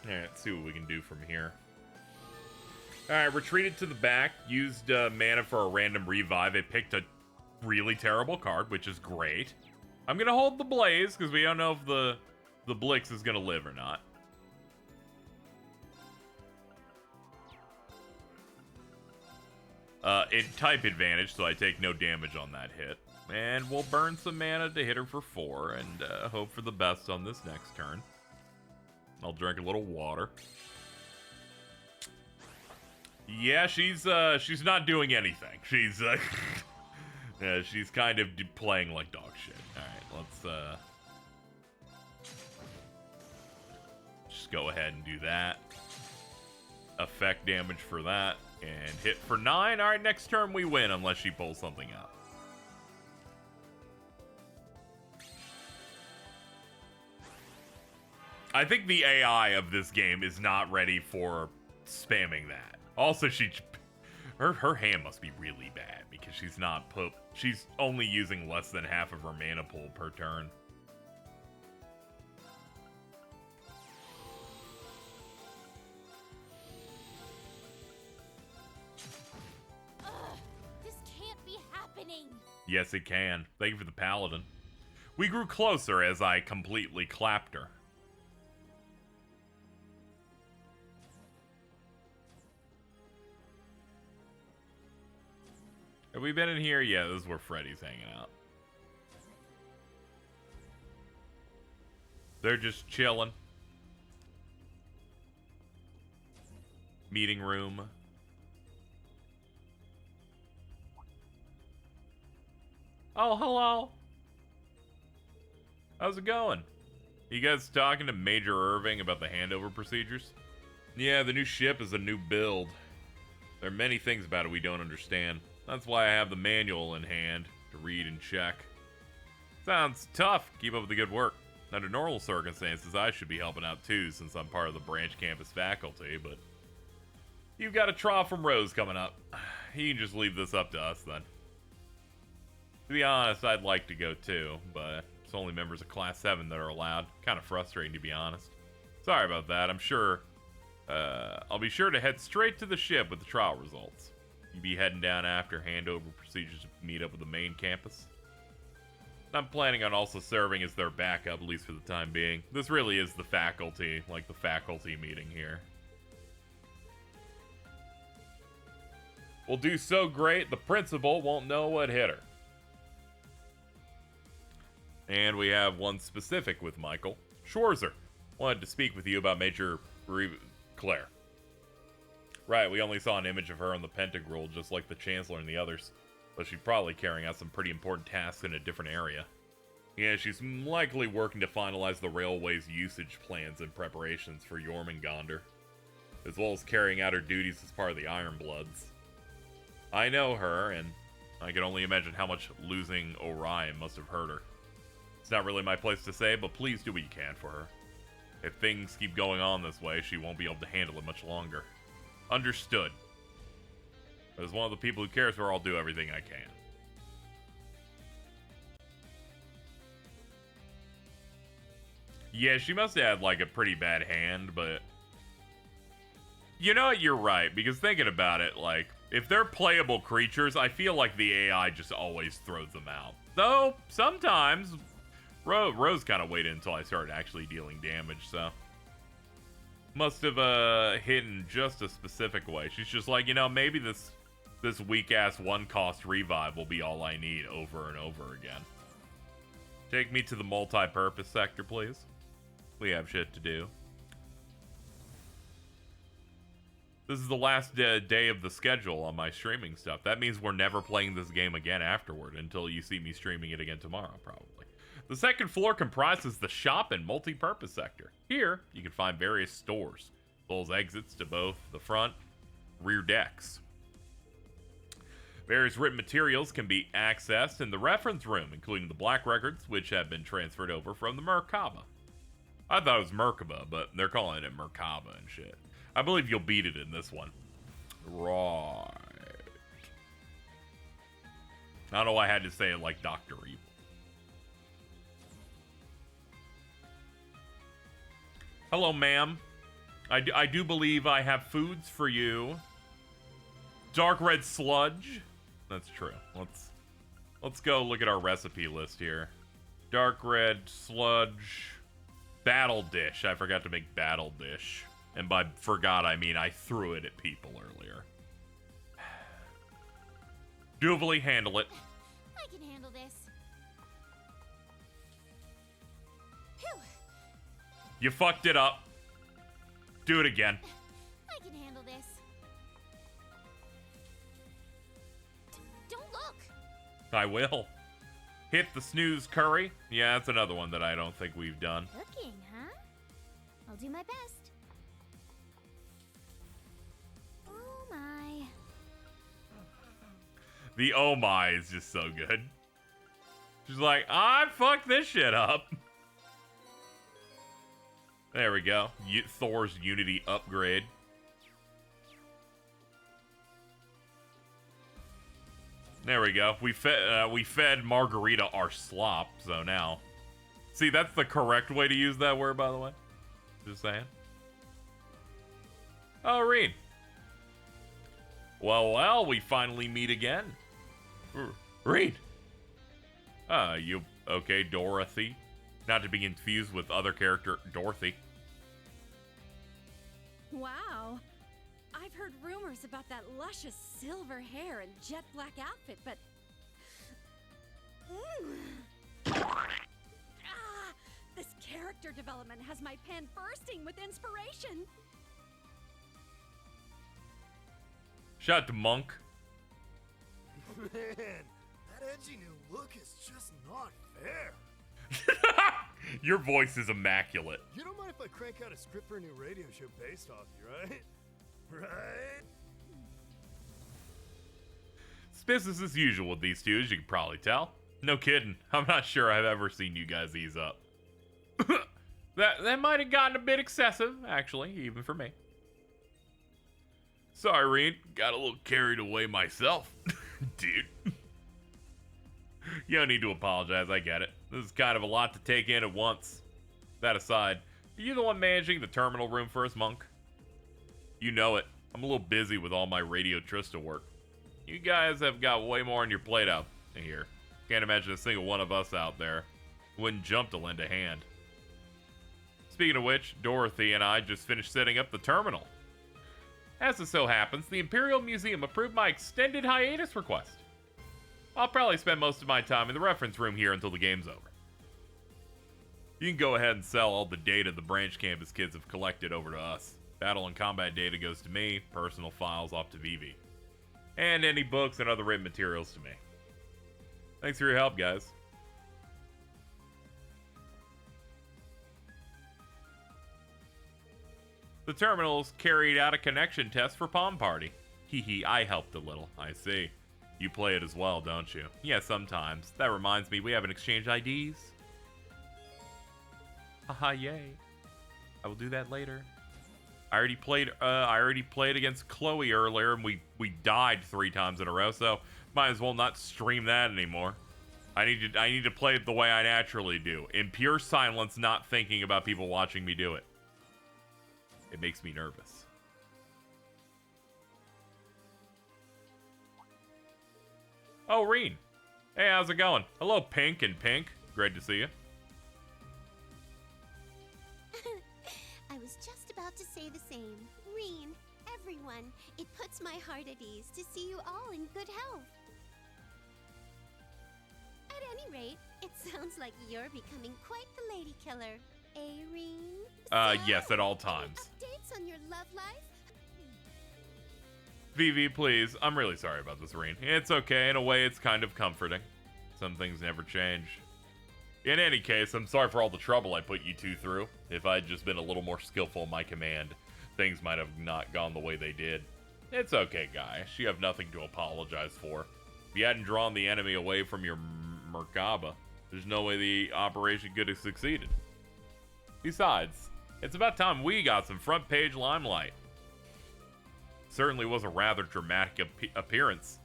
Alright, let's see what we can do from here. Alright, retreated to the back, used mana for a random revive. It picked a really terrible card, which is great. I'm gonna hold the Blaze, because we don't know if the Blix is gonna live or not. It type advantage, so I take no damage on that hit. And we'll burn some mana to hit her for 4, and hope for the best on this next turn. I'll drink a little water. Yeah, she's not doing anything. She's yeah, she's kind of playing like dog shit. All right, let's just go ahead and do that. Effect damage for that and hit for 9. All right, next turn we win unless she pulls something out. I think the AI of this game is not ready for spamming that. Also, her hand must be really bad because she's only using less than half of her mana pool per turn. This can't be happening. Yes, it can. Thank you for the paladin. We grew closer as I completely clapped her. Have we been in here? Yeah, this is where Freddy's hanging out. They're just chilling. Meeting room. Oh, hello. How's it going? You guys talking to Major Irving about the handover procedures? Yeah, the new ship is a new build. There are many things about it we don't understand. That's why I have the manual in hand to read and check. Sounds tough. Keep up with the good work. Under normal circumstances, I should be helping out too, since I'm part of the branch campus faculty, but you've got a trial from Rose coming up. You can just leave this up to us then. To be honest, I'd like to go too, but it's only members of Class 7 that are allowed. Kind of frustrating, to be honest. Sorry about that. I'll be sure to head straight to the ship with the trial results. You be heading down after handover procedures to meet up with the main campus? I'm planning on also serving as their backup, at least for the time being. This really is the faculty, like the faculty meeting here. We'll do so great, the principal won't know what hit her. And we have one specific with Michael. Schwarzer, wanted to speak with you about Major Claire. Right, we only saw an image of her on the Pentagril, just like the Chancellor and the others. But she's probably carrying out some pretty important tasks in a different area. Yeah, she's likely working to finalize the railway's usage plans and preparations for Jormungandr, as well as carrying out her duties as part of the Iron Bloods. I know her, and I can only imagine how much losing Orion must have hurt her. It's not really my place to say, but please do what you can for her. If things keep going on this way, she won't be able to handle it much longer. Understood. As one of the people who cares for her, I'll do everything I can. Yeah, she must have had, like, a pretty bad hand, but... You know what? You're right, because thinking about it, like, if they're playable creatures, I feel like the AI just always throws them out. Though, sometimes, Rose kind of waited until I started actually dealing damage, so... Must have hit in just a specific way. She's just like, you know, maybe this weak-ass one-cost revive will be all I need over and over again. Take me to the multi-purpose sector, please. We have shit to do. This is the last day of the schedule on my streaming stuff. That means we're never playing this game again afterward until you see me streaming it again tomorrow, probably. The second floor comprises the shop and multi-purpose sector. Here, you can find various stores, as well as exits to both the front, rear decks. Various written materials can be accessed in the reference room, including the black records, which have been transferred over from the Merkaba. I thought it was Merkaba, but they're calling it Merkaba and shit. I believe you'll beat it in this one. Right. I don't know why I had to say it like Dr. Evil. Hello, ma'am. I do believe I have foods for you. Dark red sludge. That's true. Let's go look at our recipe list here. Dark red sludge. Battle dish. I forgot to make battle dish. And by forgot, I mean I threw it at people earlier. Dutifully handle it. I can handle this. Phew. You fucked it up. Do it again. I can handle this. Don't look. I will. Hit the snooze curry. Yeah, that's another one that I don't think we've done. Cooking, huh? I'll do my best. Oh my. The oh my is just so good. She's like, I fucked this shit up. There we go. Thor's Unity upgrade. There we go. We fed Margarita our slop, so now. See, that's the correct way to use that word, by the way. Just saying. Oh, Reed. Well, we finally meet again. Reed. You okay, Dorothy? Not to be confused with other character Dorothy. Wow. I've heard rumors about that luscious silver hair and jet black outfit, but... this character development has my pen bursting with inspiration. Shout out to Monk. Man, that edgy new look is just not fair. Your voice is immaculate. You don't mind if I crank out a script for a new radio show based off you, right? Right? It's business as usual with these two, as you can probably tell. No kidding. I'm not sure I've ever seen you guys ease up. that might have gotten a bit excessive, actually, even for me. Sorry, Reed. Got a little carried away myself. Dude. You don't need to apologize, I get it. This is kind of a lot to take in at once. That aside, are you the one managing the terminal room for us, Monk? You know it. I'm a little busy with all my Radio Trista work. You guys have got way more on your plate out here. Can't imagine a single one of us out there wouldn't jump to lend a hand. Speaking of which, Dorothy and I just finished setting up the terminal. As it so happens, the Imperial Museum approved my extended hiatus request. I'll probably spend most of my time in the reference room here until the game's over. You can go ahead and sell all the data the branch campus kids have collected over to us. Battle and combat data goes to me, personal files off to Vivi. And any books and other written materials to me. Thanks for your help, guys. The terminals carried out a connection test for Palm Party. Hee, I helped a little, I see. You play it as well, don't you? Yeah, sometimes. That reminds me, we haven't exchanged IDs. Haha, yay. I will do that later. I already played against Chloe earlier, and we died 3 times in a row, so might as well not stream that anymore. I need to play it the way I naturally do, in pure silence, not thinking about people watching me do it. It makes me nervous. Oh, Reen. Hey, how's it going? Hello, Pink and Pink. Great to see you. I was just about to say the same. Reen, everyone, it puts my heart at ease to see you all in good health. At any rate, it sounds like you're becoming quite the lady killer. Eh, Reen? Yes, at all times. Updates on your love life? Vivi, please. I'm really sorry about this, Reen. It's okay. In a way, it's kind of comforting. Some things never change. In any case, I'm sorry for all the trouble I put you two through. If I'd just been a little more skillful in my command, things might have not gone the way they did. It's okay, guys. You have nothing to apologize for. If you hadn't drawn the enemy away from your Merkaba, there's no way the operation could have succeeded. Besides, it's about time we got some front page limelight. Certainly was a rather dramatic appearance.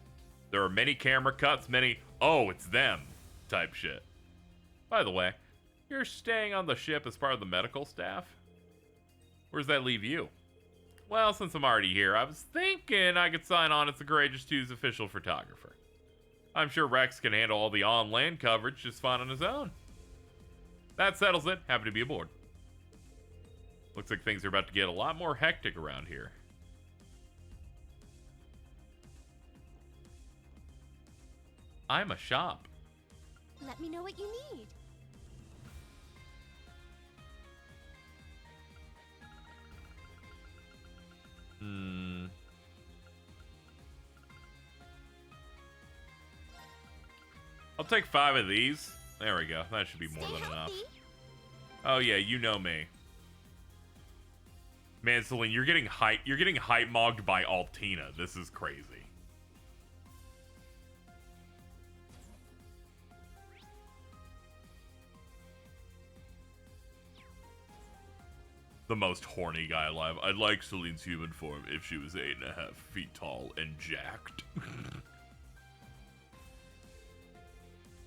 There are many camera cuts, many, oh, it's them type shit. By the way, you're staying on the ship as part of the medical staff? Where does that leave you? Well, since I'm already here, I was thinking I could sign on as the Courageous 2's official photographer. I'm sure Rex can handle all the on-land coverage just fine on his own. That settles it. Happy to be aboard. Looks like things are about to get a lot more hectic around here. I'm a shop. Let me know what you need. I'll take 5 of these. There we go. That should be more than enough. Oh yeah, you know me. Man, Celine, you're getting hype mogged by Altina. This is crazy. The most horny guy alive. I'd like Celine's human form if she was 8.5 feet tall and jacked.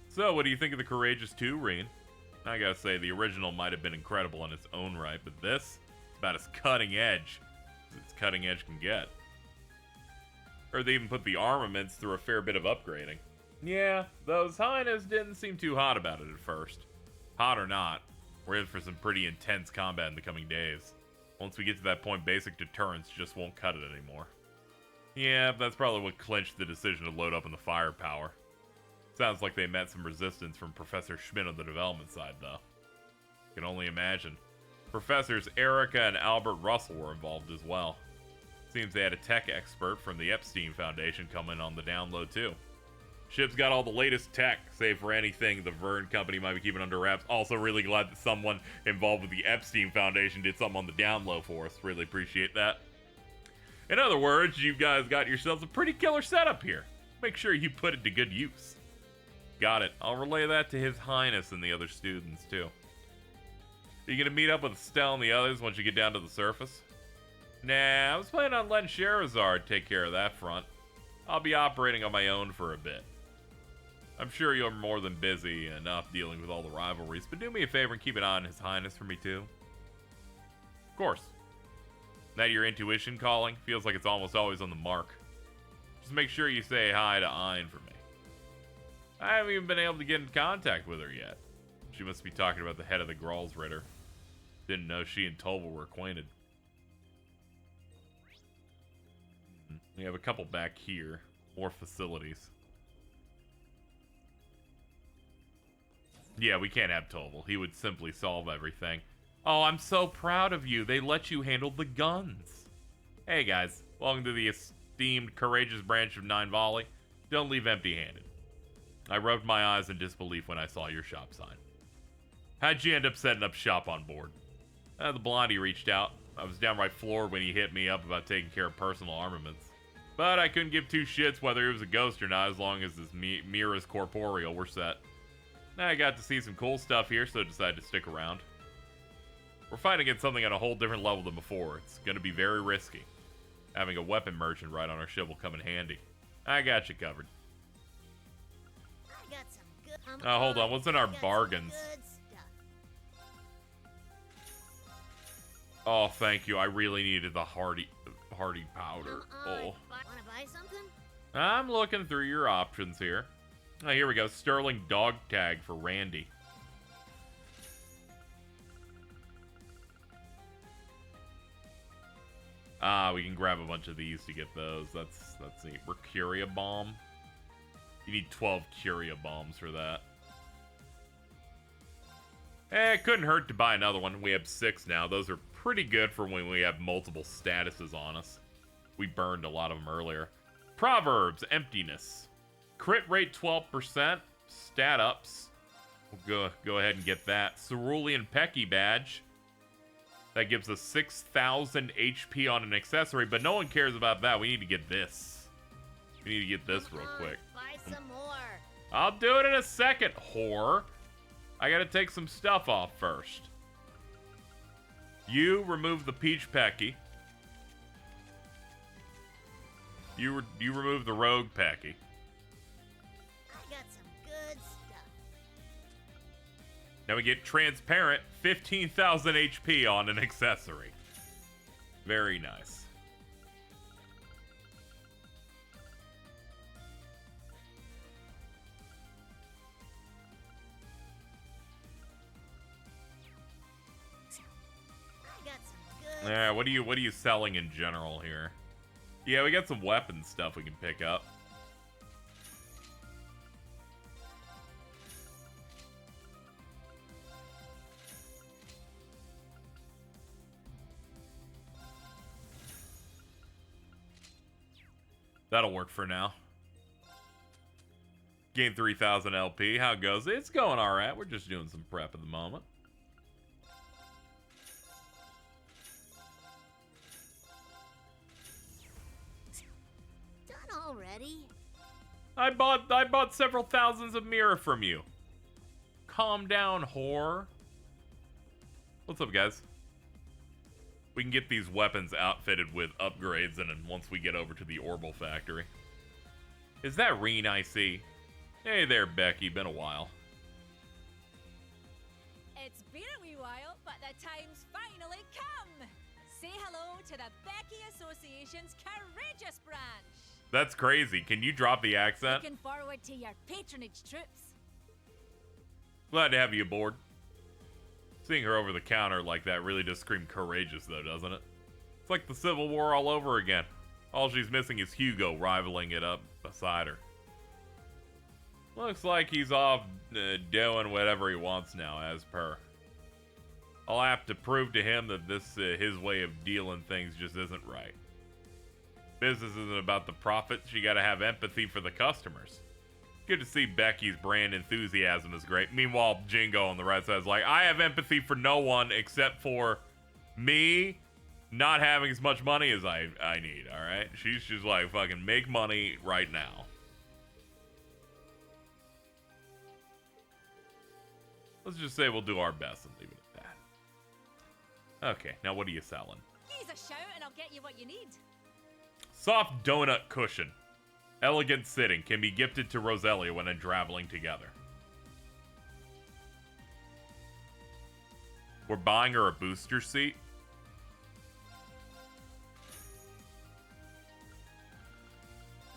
So, what do you think of the Courageous 2, Reen? I gotta say, the original might have been incredible in its own right, but this is about as cutting edge as its cutting edge can get. Or they even put the armaments through a fair bit of upgrading. Yeah, those Highness didn't seem too hot about it at first. Hot or not, we're in for some pretty intense combat in the coming days. Once we get to that point, basic deterrence just won't cut it anymore. Yeah, that's probably what clinched the decision to load up on the firepower. Sounds like they met some resistance from Professor Schmidt on the development side, though. Can only imagine. Professors Erica and Albert Russell were involved as well. Seems they had a tech expert from the Epstein Foundation coming on the download, too. Ship's got all the latest tech, save for anything the Verne Company might be keeping under wraps. Also really glad that someone involved with the Epstein Foundation did something on the down low for us. Really appreciate that. In other words, you guys got yourselves a pretty killer setup here. Make sure you put it to good use. Got it. I'll relay that to His Highness and the other students, too. Are you going to meet up with Estelle and the others once you get down to the surface? Nah, I was planning on letting Sherazard take care of that front. I'll be operating on my own for a bit. I'm sure you're more than busy enough dealing with all the rivalries, but do me a favor and keep an eye on His Highness for me too. Of course. That your intuition calling? Feels like it's almost always on the mark. Just make sure you say hi to Ein for me. I haven't even been able to get in contact with her yet. She must be talking about the head of the Gralsritter. Didn't know she and Tolva were acquainted. We have a couple back here. More facilities. Yeah, we can't have Tolva. He would simply solve everything. Oh, I'm so proud of you. They let you handle the guns. Hey, guys. Welcome to the esteemed, courageous branch of Nine Volley. Don't leave empty-handed. I rubbed my eyes in disbelief when I saw your shop sign. How'd you end up setting up shop on board? The blondie reached out. I was downright floored when he hit me up about taking care of personal armaments. But I couldn't give two shits whether he was a ghost or not as long as his Mira's corporeal were set. I got to see some cool stuff here, so I decided to stick around. We're fighting against something on a whole different level than before. It's going to be very risky. Having a weapon merchant right on our ship will come in handy. I got you covered. I got some good. Hold on. What's in our bargains? Oh, thank you. I really needed the hardy powder. Oh. Wanna buy something? I'm looking through your options here. Oh, here we go. Sterling dog tag for Randy. We can grab a bunch of these to get those. That's neat. Mercuria bomb. You need 12 Curia bombs for that. It couldn't hurt to buy another one. We have 6 now. Those are pretty good for when we have multiple statuses on us. We burned a lot of them earlier. Proverbs, emptiness. Crit rate 12%. Stat ups. We'll go ahead and get that. Cerulean Pecky badge. That gives us 6,000 HP on an accessory, but no one cares about that. We need to get this. We need to get this real quick. Buy some more. I'll do it in a second, whore. I gotta take some stuff off first. You remove the Peach Pecky. You remove the Rogue Pecky. I got some good stuff. Now we get Transparent, 15,000 HP on an accessory. Very nice. I got some good. Yeah, what are you selling in general here? Yeah, we got some weapon stuff we can pick up. That'll work for now. Gain 3,000 LP. How it goes? It's going alright. We're just doing some prep at the moment. Done already? I bought several thousands of mirror from you. Calm down, whore. What's up, guys? We can get these weapons outfitted with upgrades, and then once we get over to the Orbital Factory. Is that Reen I see? Hey there, Becky. Been a while. It's been a wee while, but the time's finally come. Say hello to the Becky Association's Courageous branch. That's crazy. Can you drop the accent? Looking forward to your patronage troops. Glad to have you aboard. Seeing her over the counter like that really does scream courageous, though, doesn't it? It's like the Civil War all over again. All she's missing is Hugo rivaling it up beside her. Looks like he's off doing whatever he wants now, as per. I'll have to prove to him that this his way of dealing things just isn't right. Business isn't about the profits. You gotta have empathy for the customers. Good to see Becky's brand enthusiasm is great. Meanwhile, Jingo on the right side is like, I have empathy for no one except for me not having as much money as I need, alright? She's just like, fucking make money right now. Let's just say we'll do our best and leave it at that. Okay, now what are you selling? Give us a shout and I'll get you what you need. Soft donut cushion. Elegant sitting. Can be gifted to Roselia when traveling together. We're buying her a booster seat.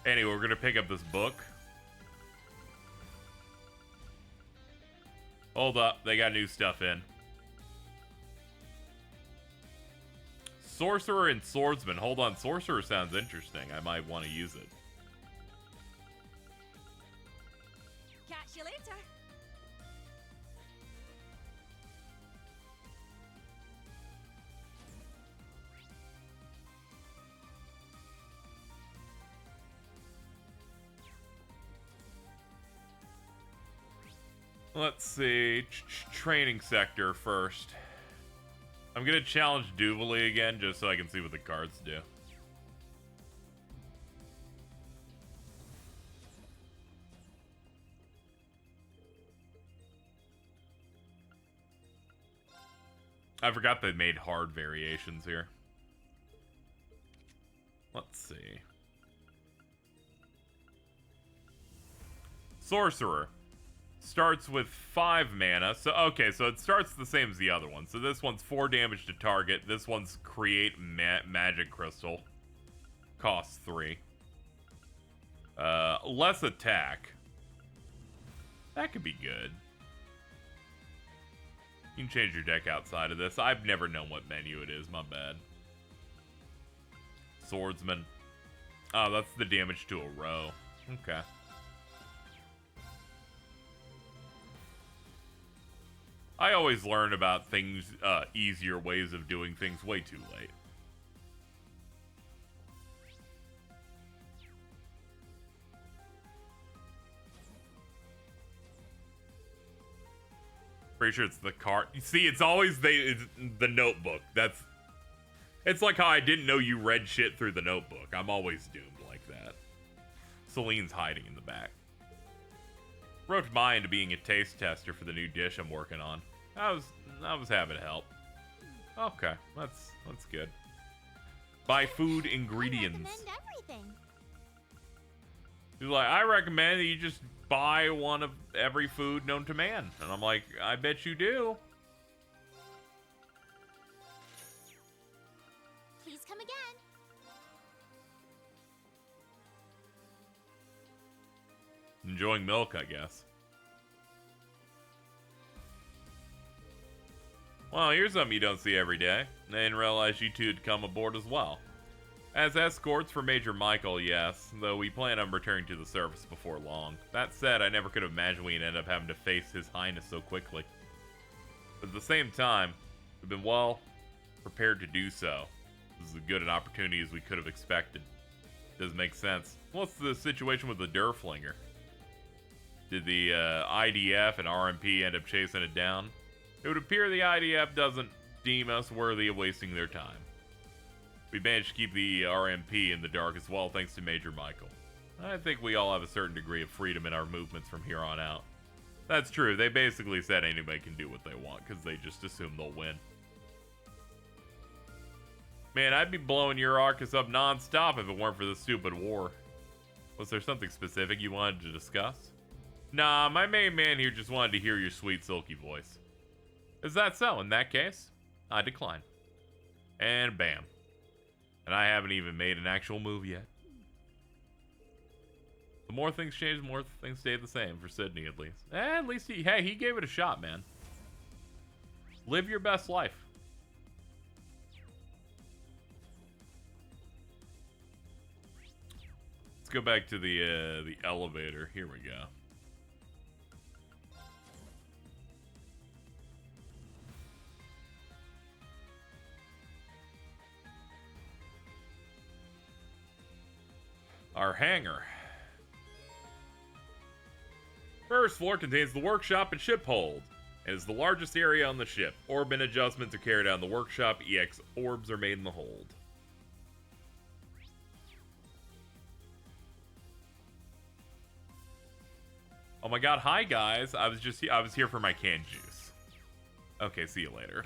Anyway, we're going to pick up this book. Hold up. They got new stuff in. Sorcerer and Swordsman. Hold on. Sorcerer sounds interesting. I might want to use it. Catch you later. Let's see. Training sector first. I'm going to challenge Duvalie again just so I can see what the cards do. I forgot they made hard variations here. Let's see. Sorcerer. Starts with 5 mana. So, okay, so it starts the same as the other one. So this one's 4 damage to target. This one's create magic crystal. Costs 3. Less attack. That could be good. You can change your deck outside of this. I've never known what menu it is. My bad. Swordsman. Oh, that's the damage to a row. Okay. I always learn about things, easier ways of doing things way too late. Pretty sure it's the card. You see, it's always the notebook. It's like how I didn't know you read shit through the notebook. I'm always doomed like that. Celine's hiding in the back. Roped Maya into being a taste tester for the new dish I'm working on. I was having help. Okay, that's good. Buy food ingredients. I recommend everything. He's like, I recommend that you just buy one of every food known to man. And I'm like, I bet you do. Please come again. Enjoying milk, I guess. Well, here's something you don't see every day. I didn't realize you two had come aboard as well. As escorts for Major Michael, yes, though we plan on returning to the surface before long. That said, I never could have imagined we'd end up having to face His Highness so quickly. But at the same time, we've been well prepared to do so. This is as good an opportunity as we could have expected. Does make sense. What's the situation with the Durflinger? Did the IDF and RMP end up chasing it down? It would appear the IDF doesn't deem us worthy of wasting their time. We managed to keep the RMP in the dark as well thanks to Major Michael. I think we all have a certain degree of freedom in our movements from here on out. That's true, they basically said anybody can do what they want because they just assume they'll win. Man, I'd be blowing your Arcus up non-stop if it weren't for this stupid war. Was there something specific you wanted to discuss? Nah, my main man here just wanted to hear your sweet, silky voice. Is that so? In that case, I decline. And bam. And I haven't even made an actual move yet. The more things change, the more things stay the same for Sydney, at least. At least he gave it a shot, man. Live your best life. Let's go back to the elevator. Here we go. Our hangar. First floor contains the workshop and ship hold, and is the largest area on the ship. Orbit adjustments are carried out in the workshop. EX orbs are made in the hold. Oh my god, hi guys. I was here for my canned juice. Okay, see you later.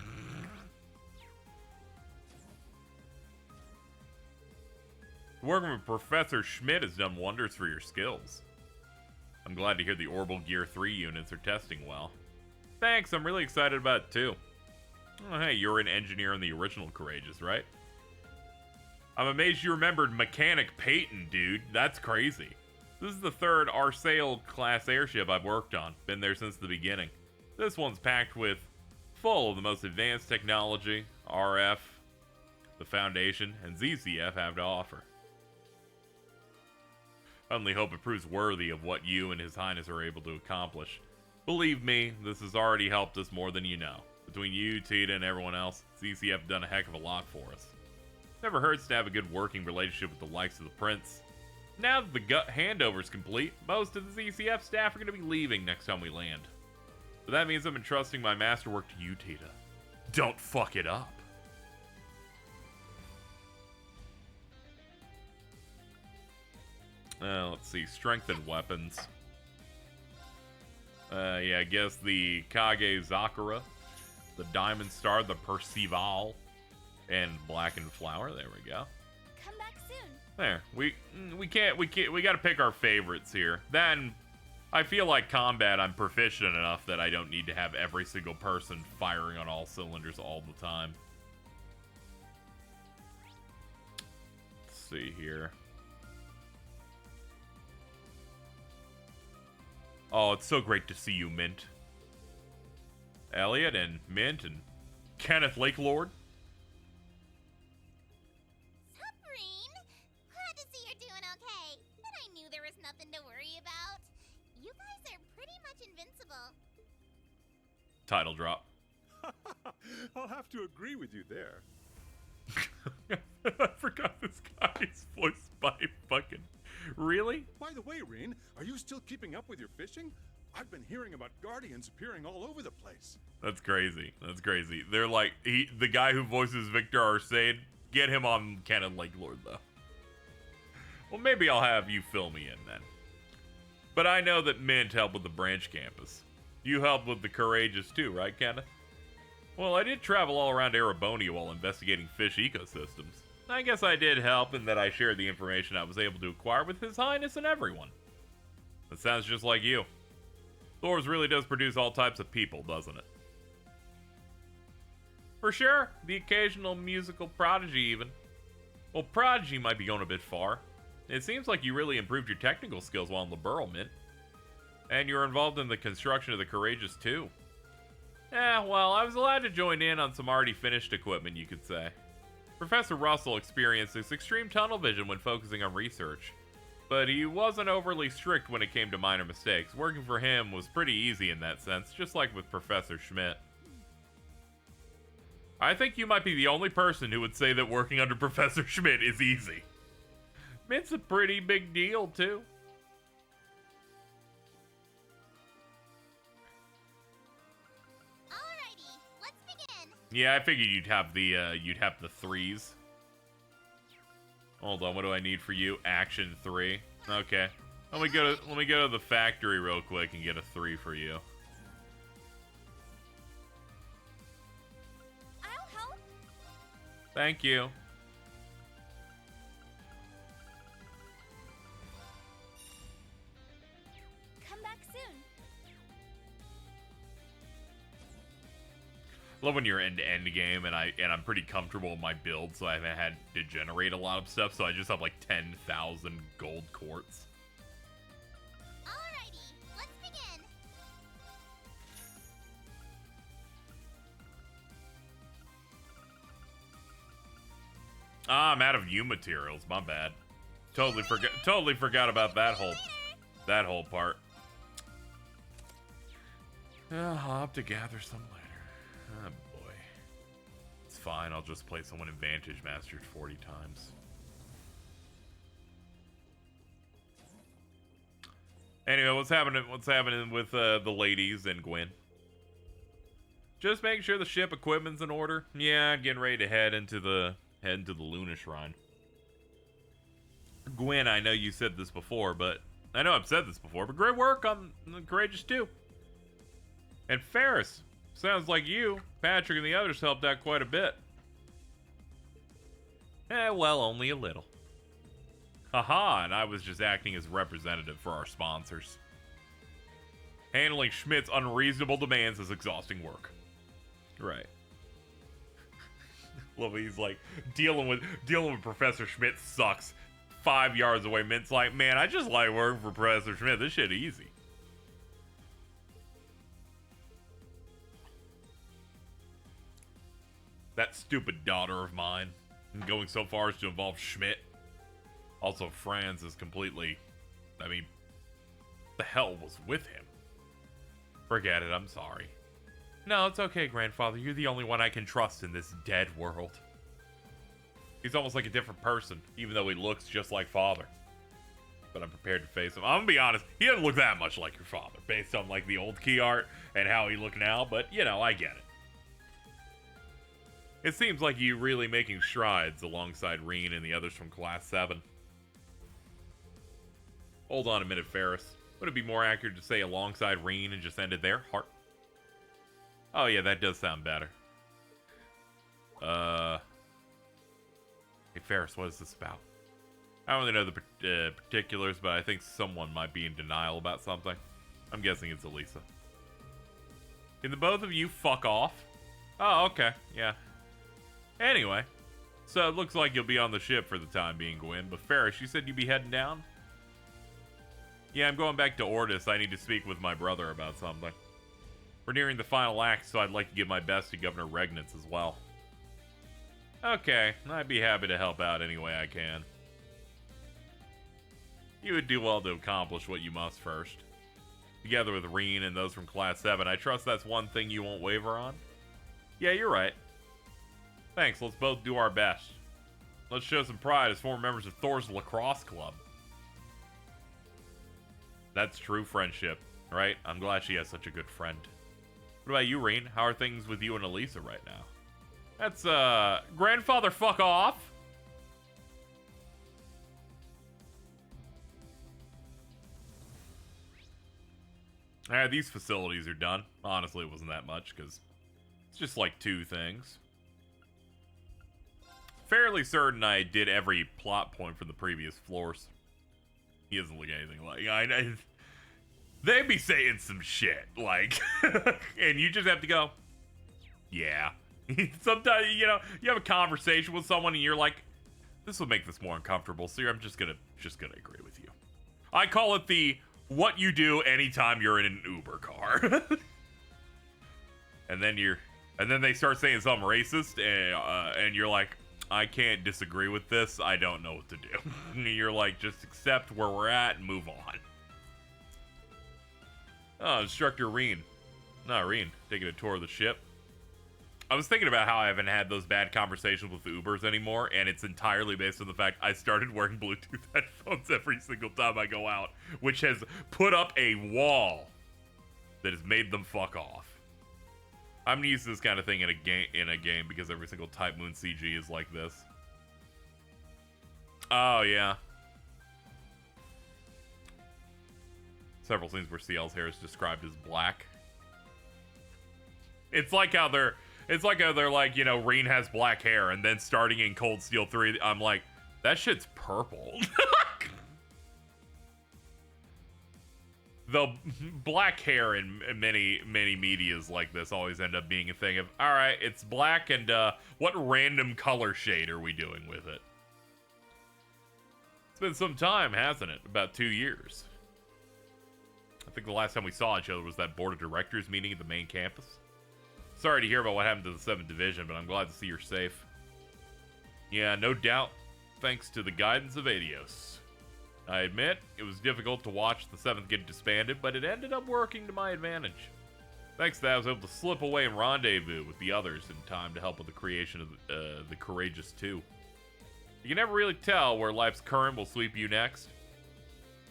Working with Professor Schmidt has done wonders for your skills. I'm glad to hear the Orbital Gear 3 units are testing well. Thanks, I'm really excited about it too. Oh, hey, you're an engineer in the original Courageous, right? I'm amazed you remembered Mechanic Peyton, dude. That's crazy. This is the third Arsail class airship I've worked on. Been there since the beginning. This one's packed with full of the most advanced technology RF, the Foundation, and ZCF have to offer. I only hope it proves worthy of what you and His Highness are able to accomplish. Believe me, this has already helped us more than you know. Between you, Tita, and everyone else, ZCF have done a heck of a lot for us. Never hurts to have a good working relationship with the likes of the Prince. Now that the gut handover's complete, most of the ZCF staff are going to be leaving next time we land. But that means I'm entrusting my masterwork to you, Tita. Don't fuck it up. Let's see, strengthened weapons. Yeah, I guess the Kage Zakura, the Diamond Star, the Percival, and Blackened Flower. There we go. Come back soon. There, we gotta pick our favorites here. Then, I feel like combat, I'm proficient enough that I don't need to have every single person firing on all cylinders all the time. Let's see here. Oh, it's so great to see you, Mint. Elliot and Mint and Kenneth Lakelord. Sabrine, glad to see you're doing okay. And I knew there was nothing to worry about. You guys are pretty much invincible. Title drop. I'll have to agree with you there. I forgot this guy's voiced by fucking... Really? By the way, Reen, are you still keeping up with your fishing? I've been hearing about guardians appearing all over the place. That's crazy. That's crazy. They're like, the guy who voices Victor Arcade, get him on Canon Lakelord, though. Well, maybe I'll have you fill me in then. But I know that Mint helped with the branch campus. You helped with the Courageous too, right, Kenneth? Well, I did travel all around Ereboni while investigating fish ecosystems. I guess I did help in that I shared the information I was able to acquire with His Highness and everyone. That sounds just like you. Thor's really does produce all types of people, doesn't it? For sure, the occasional musical prodigy even. Well, prodigy might be going a bit far. It seems like you really improved your technical skills while in Liberl, Mint. And you're involved in the construction of the Courageous too. Well, I was allowed to join in on some already finished equipment, you could say. Professor Russell experienced this extreme tunnel vision when focusing on research, but he wasn't overly strict when it came to minor mistakes. Working for him was pretty easy in that sense, just like with Professor Schmidt. I think you might be the only person who would say that working under Professor Schmidt is easy. It's a pretty big deal, too. Yeah, I figured you'd have the threes. Hold on, what do I need for you? Action 3. Okay. Let me go to the factory real quick and get a 3 for you. I'll help. Thank you. Love when you're end-to-end game, and I'm pretty comfortable in my build, so I haven't had to generate a lot of stuff, so I just have like 10,000 gold quartz. Alrighty, let's begin. Ah, I'm out of U materials. My bad. Totally forgot about that whole part. I'll have to gather some later. Oh boy. It's fine. I'll just play someone Advantage Mastered 40 times. Anyway, what's happening with the ladies and Gwen? Just making sure the ship equipment's in order. Yeah, getting ready to head into the Luna Shrine. Gwen, I know you said this before, but I know I've said this before, but great work on Courageous 2. And Ferris, sounds like you, Patrick, and the others helped out quite a bit. Well, only a little. Haha, and I was just acting as representative for our sponsors. Handling Schmidt's unreasonable demands is exhausting work. Right. Well, he's like, dealing with Professor Schmidt sucks. 5 yards away, Mint's like, man, I just like working for Professor Schmidt. This shit easy. That stupid daughter of mine. And going so far as to involve Schmidt. Also, Franz is completely... I mean, the hell was with him? Forget it, I'm sorry. No, it's okay, Grandfather. You're the only one I can trust in this dead world. He's almost like a different person, even though he looks just like Father. But I'm prepared to face him. I'm gonna be honest, he doesn't look that much like your father, based on like the old key art and how he look now, but you know, I get it. It seems like you're really making strides alongside Reen and the others from Class 7. Hold on a minute, Ferris. Would it be more accurate to say alongside Reen and just end it there? Heart. Oh yeah, that does sound better. Hey Ferris, what is this about? I don't really know the particulars, but I think someone might be in denial about something. I'm guessing it's Elisa. Can the both of you fuck off? Oh, okay, yeah. Anyway, so it looks like you'll be on the ship for the time being, Gwen. But Ferris, you said you'd be heading down? Yeah, I'm going back to Ordis. I need to speak with my brother about something. We're nearing the final act, so I'd like to give my best to Governor Regnitz as well. Okay, I'd be happy to help out any way I can. You would do well to accomplish what you must first. Together with Reen and those from Class 7, I trust that's one thing you won't waver on? Yeah, you're right. Thanks, let's both do our best. Let's show some pride as former members of Thor's lacrosse club. That's true friendship, right? I'm glad she has such a good friend. What about you, Reen? How are things with you and Elisa right now? That's, grandfather fuck off! These facilities are done. Honestly, it wasn't that much, because it's just like 2 things. Fairly certain I did every plot point from the previous floors. He doesn't look anything like... They'd be saying some shit, like... and you just have to go... Yeah. Sometimes, you know, you have a conversation with someone and you're like, this will make this more uncomfortable, so I'm just gonna agree with you. I call it the what you do anytime you're in an Uber car. and then they start saying something racist, and you're like, I can't disagree with this. I don't know what to do. And you're like, just accept where we're at and move on. Oh, Instructor Reen. No, Reen, taking a tour of the ship. I was thinking about how I haven't had those bad conversations with Ubers anymore, and it's entirely based on the fact I started wearing Bluetooth headphones every single time I go out, which has put up a wall that has made them fuck off. I'm gonna use this kind of thing in a game because every single Type Moon CG is like this. Oh yeah. Several scenes where CL's hair is described as black. It's like how they're like, you know, Reen has black hair, and then starting in Cold Steel 3, I'm like, that shit's purple. Though black hair in many medias like this always end up being a thing of, all right, it's black, and what random color shade are we doing with it? It's been some time, hasn't it? About 2 years. I think the last time we saw each other was that board of directors meeting at the main campus. Sorry to hear about what happened to the 7th Division, but I'm glad to see you're safe. Yeah, no doubt, thanks to the guidance of Adios. I admit, it was difficult to watch the 7th get disbanded, but it ended up working to my advantage. Thanks to that, I was able to slip away and rendezvous with the others in time to help with the creation of the Courageous 2. You can never really tell where life's current will sweep you next.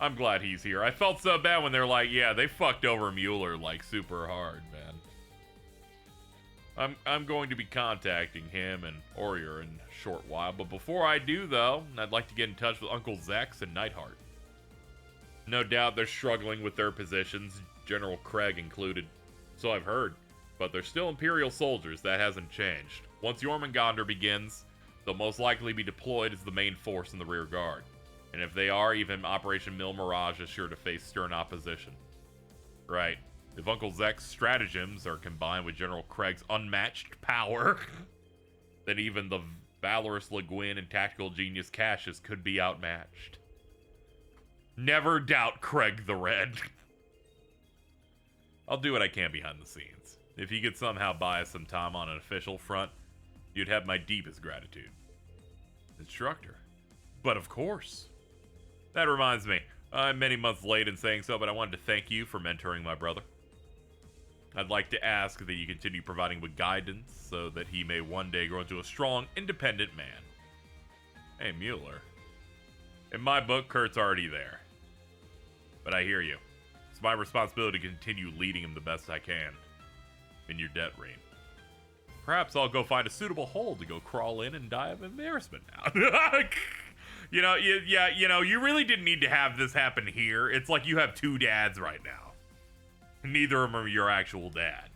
I'm glad he's here. I felt so bad when they're like, yeah, they fucked over Mueller, like, super hard, man. I'm going to be contacting him and Aurier in a short while, but before I do, though, I'd like to get in touch with Uncle Zex and Neidhart. No doubt they're struggling with their positions, General Craig included. So I've heard, but they're still Imperial soldiers, that hasn't changed. Once Jormungandr begins, they'll most likely be deployed as the main force in the rear guard. And if they are, even Operation Mil Mirage is sure to face stern opposition. Right. If Uncle Zek's stratagems are combined with General Craig's unmatched power, then even the valorous Le Guin and tactical genius Cassius could be outmatched. Never doubt Craig the Red. I'll do what I can behind the scenes. If he could somehow buy us some time on an official front, you'd have my deepest gratitude. Instructor. But of course. That reminds me, I'm many months late in saying so, but I wanted to thank you for mentoring my brother. I'd like to ask that you continue providing with guidance so that he may one day grow into a strong, independent man. Hey, Mueller. In my book, Kurt's already there. But I hear you. It's my responsibility to continue leading him the best I can. In your debt, Rean. Perhaps I'll go find a suitable hole to go crawl in and die of embarrassment now. You know, you really didn't need to have this happen here. It's like you have two dads right now. Neither of them are your actual dad.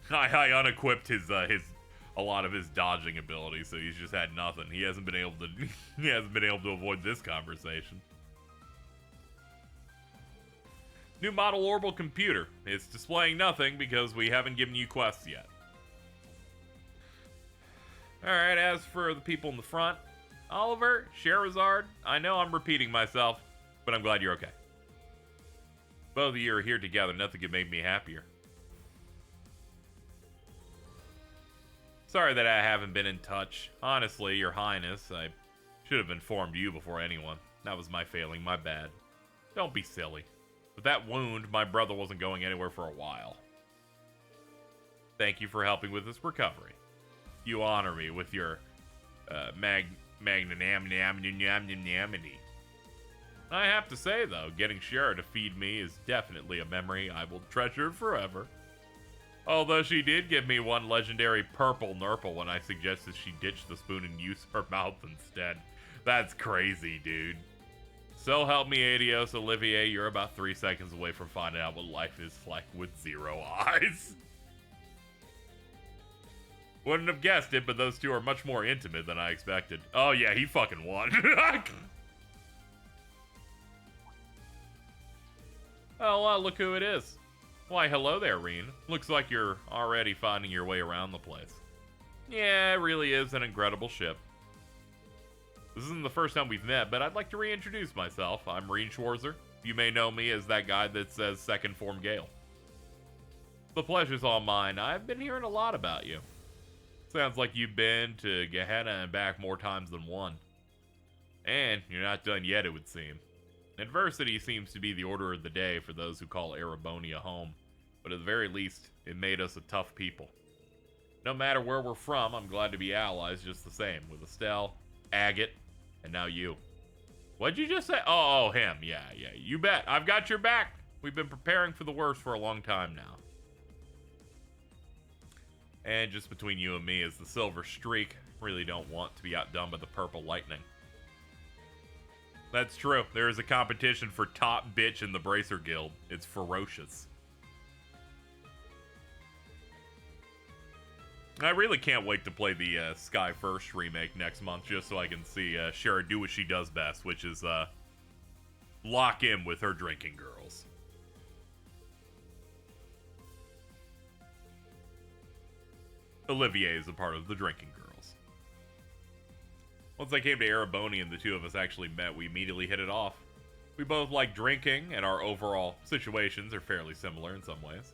I unequipped a lot of his dodging ability, so he's just had nothing. He hasn't been able to avoid this conversation. New model orbital computer. It's displaying nothing because we haven't given you quests yet. Alright, as for the people in the front, Oliver, Sherazard, I know I'm repeating myself, but I'm glad you're okay. Both of you are here together, nothing could make me happier. Sorry that I haven't been in touch. Honestly, Your Highness, I should have informed you before anyone. That was my failing, my bad. Don't be silly. With that wound, my brother wasn't going anywhere for a while. Thank you for helping with his recovery. You honor me with your magnanimity. I have to say, though, getting Shara to feed me is definitely a memory I will treasure forever. Although she did give me one legendary purple nurple when I suggested she ditch the spoon and use her mouth instead. That's crazy, dude. So help me, Adios, Olivier, you're about 3 seconds away from finding out what life is like with 0 eyes. Wouldn't have guessed it, but those two are much more intimate than I expected. Oh yeah, he fucking won. Oh, look who it is. Why, hello there, Reen. Looks like you're already finding your way around the place. Yeah, it really is an incredible ship. This isn't the first time we've met, but I'd like to reintroduce myself. I'm Reen Schwarzer. You may know me as that guy that says Second Form Gale. The pleasure's all mine. I've been hearing a lot about you. Sounds like you've been to Gehenna and back more times than one. And you're not done yet, it would seem. Adversity seems to be the order of the day for those who call Erebonia home, but at the very least, it made us a tough people. No matter where we're from, I'm glad to be allies just the same, with Estelle, Agate, and now you. What'd you just say? Oh, him. Yeah, you bet. I've got your back. We've been preparing for the worst for a long time now. And just between you and me is the Silver Streak. Really don't want to be outdone by the Purple Lightning. That's true. There is a competition for top bitch in the Bracer Guild. It's ferocious. I really can't wait to play the Sky First remake next month just so I can see Shara do what she does best, which is lock in with her drinking girls. Olivier is a part of the drinking girls. Once I came to Ereboni and the two of us actually met, we immediately hit it off. We both like drinking, and our overall situations are fairly similar in some ways.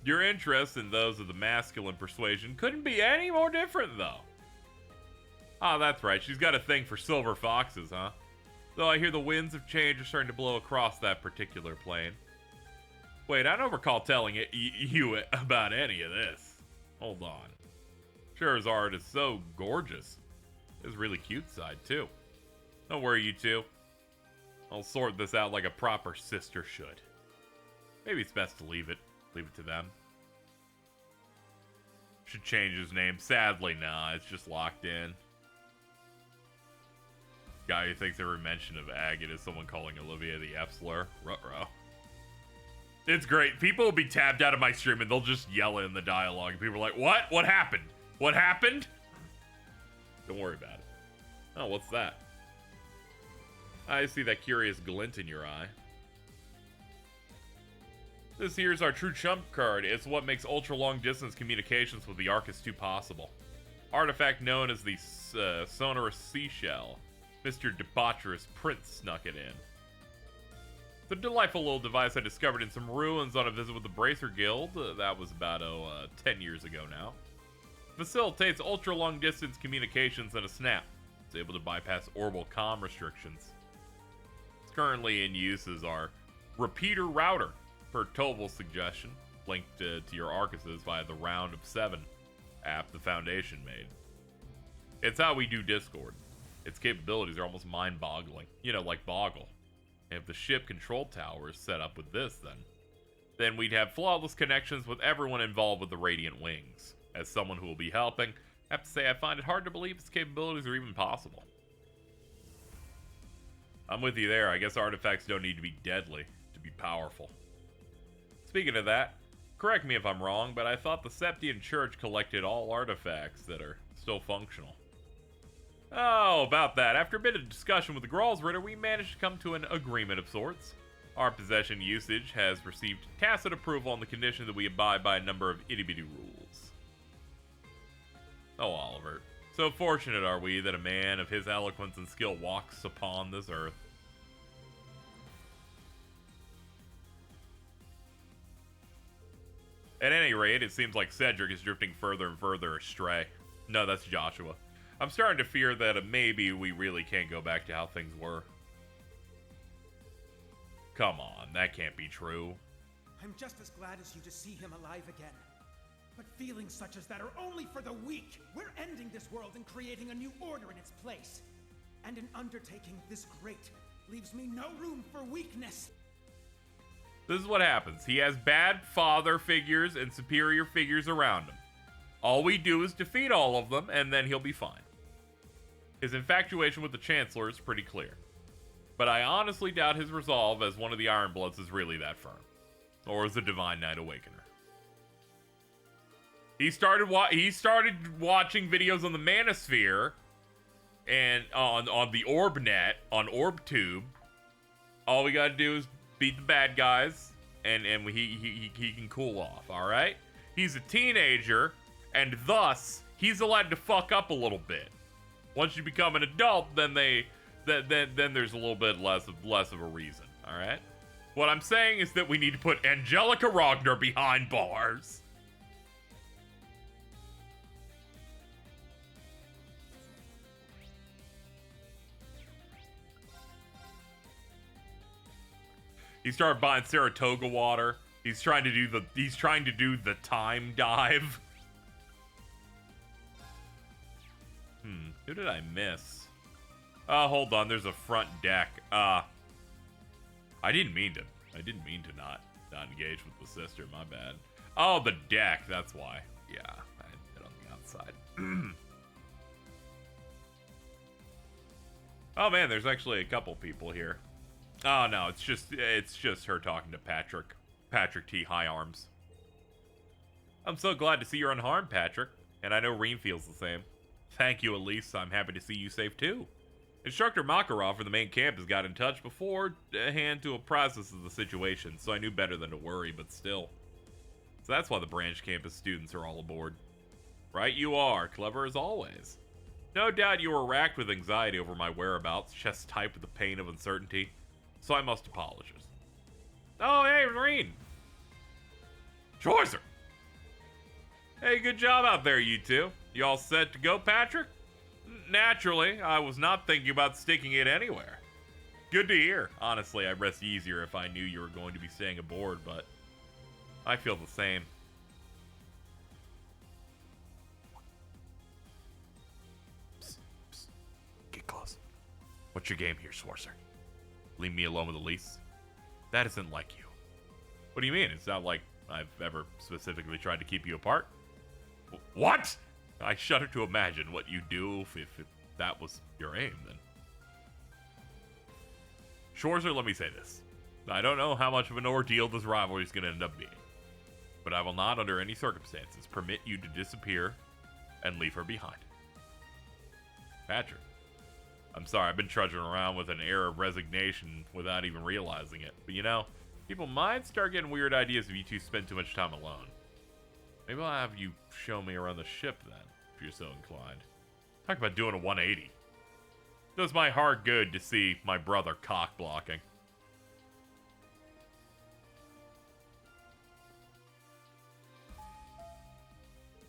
Your interests and those of the masculine persuasion couldn't be any more different, though. Ah, that's right, she's got a thing for silver foxes, huh? Though I hear the winds of change are starting to blow across that particular plane. Wait, I don't recall telling you about any of this. Hold on. Charizard is so gorgeous. His really cute side, too. Don't worry, you two. I'll sort this out like a proper sister should. Maybe it's best to leave it. Leave it to them. Should change his name. Sadly, nah. It's just locked in. Guy who thinks every mention of agate is someone calling Olivia the F-slur. Ruh-roh. It's great. People will be tabbed out of my stream and they'll just yell in the dialogue. And people are like, what? What happened? What happened? Don't worry about it. Oh, what's that? I see that curious glint in your eye. This here's our true trump card. It's what makes ultra-long distance communications with the Arcus 2 possible. Artifact known as the sonorous seashell. Mr. Debaucherous Prince snuck it in. The delightful little device I discovered in some ruins on a visit with the Bracer Guild. That was about, 10 years ago now. Facilitates ultra-long distance communications in a snap. It's able to bypass orbital comm restrictions. It's currently in use as our repeater router, per Toval's suggestion, linked to your Arcuses via the Round of 7 app the Foundation made. It's how we do Discord. Its capabilities are almost mind-boggling. You know, like Boggle. And if the ship control tower is set up with this, then we'd have flawless connections with everyone involved with the Radiant Wings. As someone who will be helping, I have to say I find it hard to believe its capabilities are even possible. I'm with you there. I guess artifacts don't need to be deadly to be powerful. Speaking of that, correct me if I'm wrong, but I thought the Septian Church collected all artifacts that are still functional. Oh, about that. After a bit of discussion with the Gralsritter, we managed to come to an agreement of sorts. Our possession usage has received tacit approval on the condition that we abide by a number of itty-bitty rules. Oh, Oliver. So fortunate are we that a man of his eloquence and skill walks upon this earth. At any rate, it seems like Cedric is drifting further and further astray. No, that's Joshua. I'm starting to fear that maybe we really can't go back to how things were. Come on, that can't be true. I'm just as glad as you to see him alive again. But feelings such as that are only for the weak. We're ending this world and creating a new order in its place. And an undertaking this great leaves me no room for weakness. This is what happens. He has bad father figures and superior figures around him. All we do is defeat all of them, and then he'll be fine. His infatuation with the Chancellor is pretty clear. But I honestly doubt his resolve as one of the Ironbloods is really that firm. Or as a Divine Knight Awakener. He started watching videos on the Manosphere and on the OrbNet, on OrbTube. All we gotta do is beat the bad guys, and he can cool off, alright? He's a teenager, and thus, he's allowed to fuck up a little bit. Once you become an adult, then there's a little bit less of a reason, alright? What I'm saying is that we need to put Angelica Rogner behind bars. He started buying Saratoga water. He's trying to do the time dive. Who did I miss? Hold on, there's a front deck. I didn't mean to not engage with the sister, my bad. Oh, the deck, that's why. Yeah, I had it on the outside. Oh man, there's actually a couple people here. Oh no, it's just her talking to Patrick T. High Arms. I'm so glad to see you're unharmed, Patrick. And I know Reem feels the same. Thank you, Elise. I'm happy to see you safe too. Instructor Makarov from the main campus got in touch beforehand to apprise us of the situation, so I knew better than to worry, but still. So that's why the branch campus students are all aboard. Right you are, clever as always. No doubt you were racked with anxiety over my whereabouts, chest tight with the pain of uncertainty, so I must apologize. Oh, hey, Marine! Schwarzer! Hey, good job out there, you two. You all set to go, Patrick? Naturally, I was not thinking about sticking it anywhere. Good to hear. Honestly, I'd rest easier if I knew you were going to be staying aboard, but I feel the same. Psst, psst. Get close. What's your game here, Schwarzer? Leave me alone with Elise? That isn't like you. What do you mean? It's not like I've ever specifically tried to keep you apart. What? I shudder to imagine what you'd do if that was your aim, then. Schwarzer, let me say this. I don't know how much of an ordeal this rivalry is going to end up being, but I will not, under any circumstances, permit you to disappear and leave her behind. Patrick, I'm sorry, I've been trudging around with an air of resignation without even realizing it, but you know, people might start getting weird ideas if you two spend too much time alone. Maybe I'll have you show me around the ship then, if you're so inclined. Talk about doing a 180. Does my heart good to see my brother cock blocking.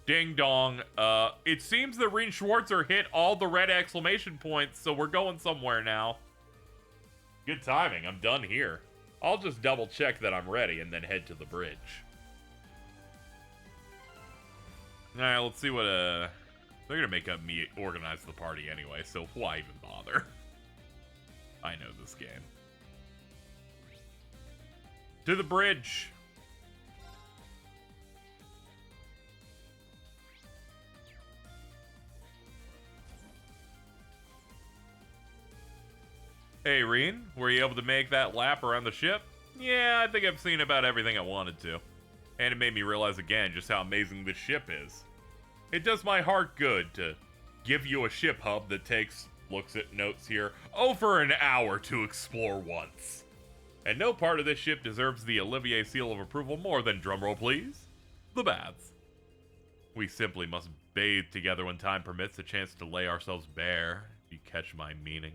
Ding dong. It seems that Reen Schwarzer hit all the red exclamation points, so we're going somewhere now. Good timing. I'm done here. I'll just double check that I'm ready and then head to the bridge. Alright, let's see what, they're gonna make up me organize the party anyway, so why even bother? I know this game. To the bridge! Hey, Reen, were you able to make that lap around the ship? Yeah, I think I've seen about everything I wanted to. And it made me realize again just how amazing this ship is. It does my heart good to give you a ship hub that takes, looks at notes here, over an hour to explore once. And no part of this ship deserves the Olivier seal of approval more than, drumroll please, the baths. We simply must bathe together when time permits, a chance to lay ourselves bare, if you catch my meaning.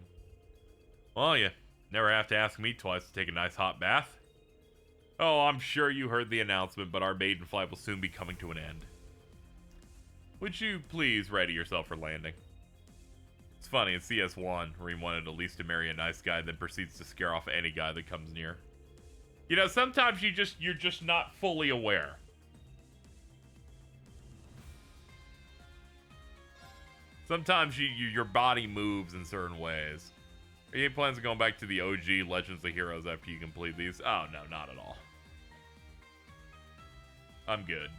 Well, you never have to ask me twice to take a nice hot bath. Oh, I'm sure you heard the announcement, but our maiden flight will soon be coming to an end. Would you please ready yourself for landing? It's funny, in CS1, Reem wanted Elise to marry a nice guy, then proceeds to scare off any guy that comes near. You know, sometimes you're just not fully aware. Sometimes your body moves in certain ways. Are you plans on going back to the OG Legends of Heroes after you complete these? Oh, no, not at all. I'm good.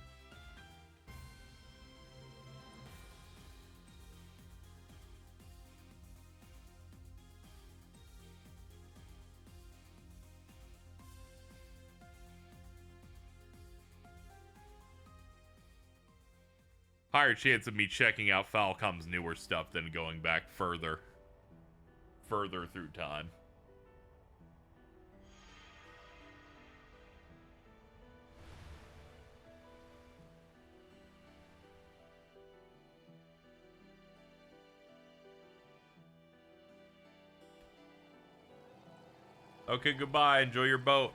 Higher chance of me checking out Falcom's newer stuff than going back further through time. Okay, goodbye. Enjoy your boat.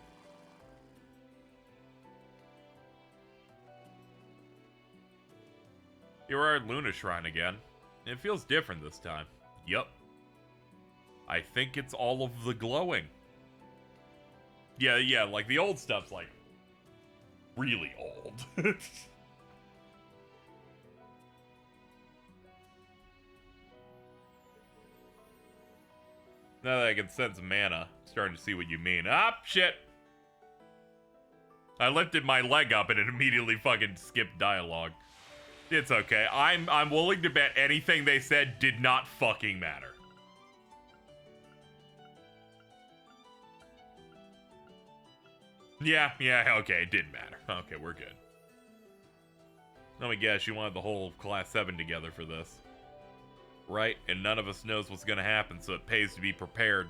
You're at Luna Shrine again. It feels different this time. Yup. I think it's all of the glowing. Yeah, like the old stuff's like really old. Now that I can sense mana, I'm starting to see what you mean. Ah, shit! I lifted my leg up and it immediately fucking skipped dialogue. It's okay. I'm willing to bet anything they said did not fucking matter. Yeah, okay, it didn't matter. Okay, we're good. Let me guess, you wanted the whole Class 7 together for this. right? And none of us knows what's gonna happen, so it pays to be prepared.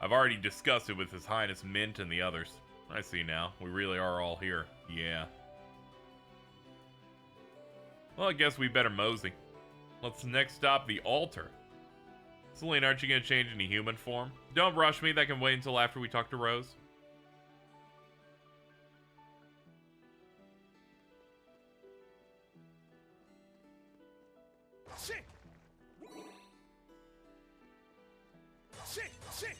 I've already discussed it with His Highness Mint and the others. I see now. We really are all here. Yeah. Well, I guess we better mosey. Let's next stop the altar. Celine, aren't you gonna change into human form? Don't rush me. That can wait until after we talk to Rose. Shit! Shit! Shit!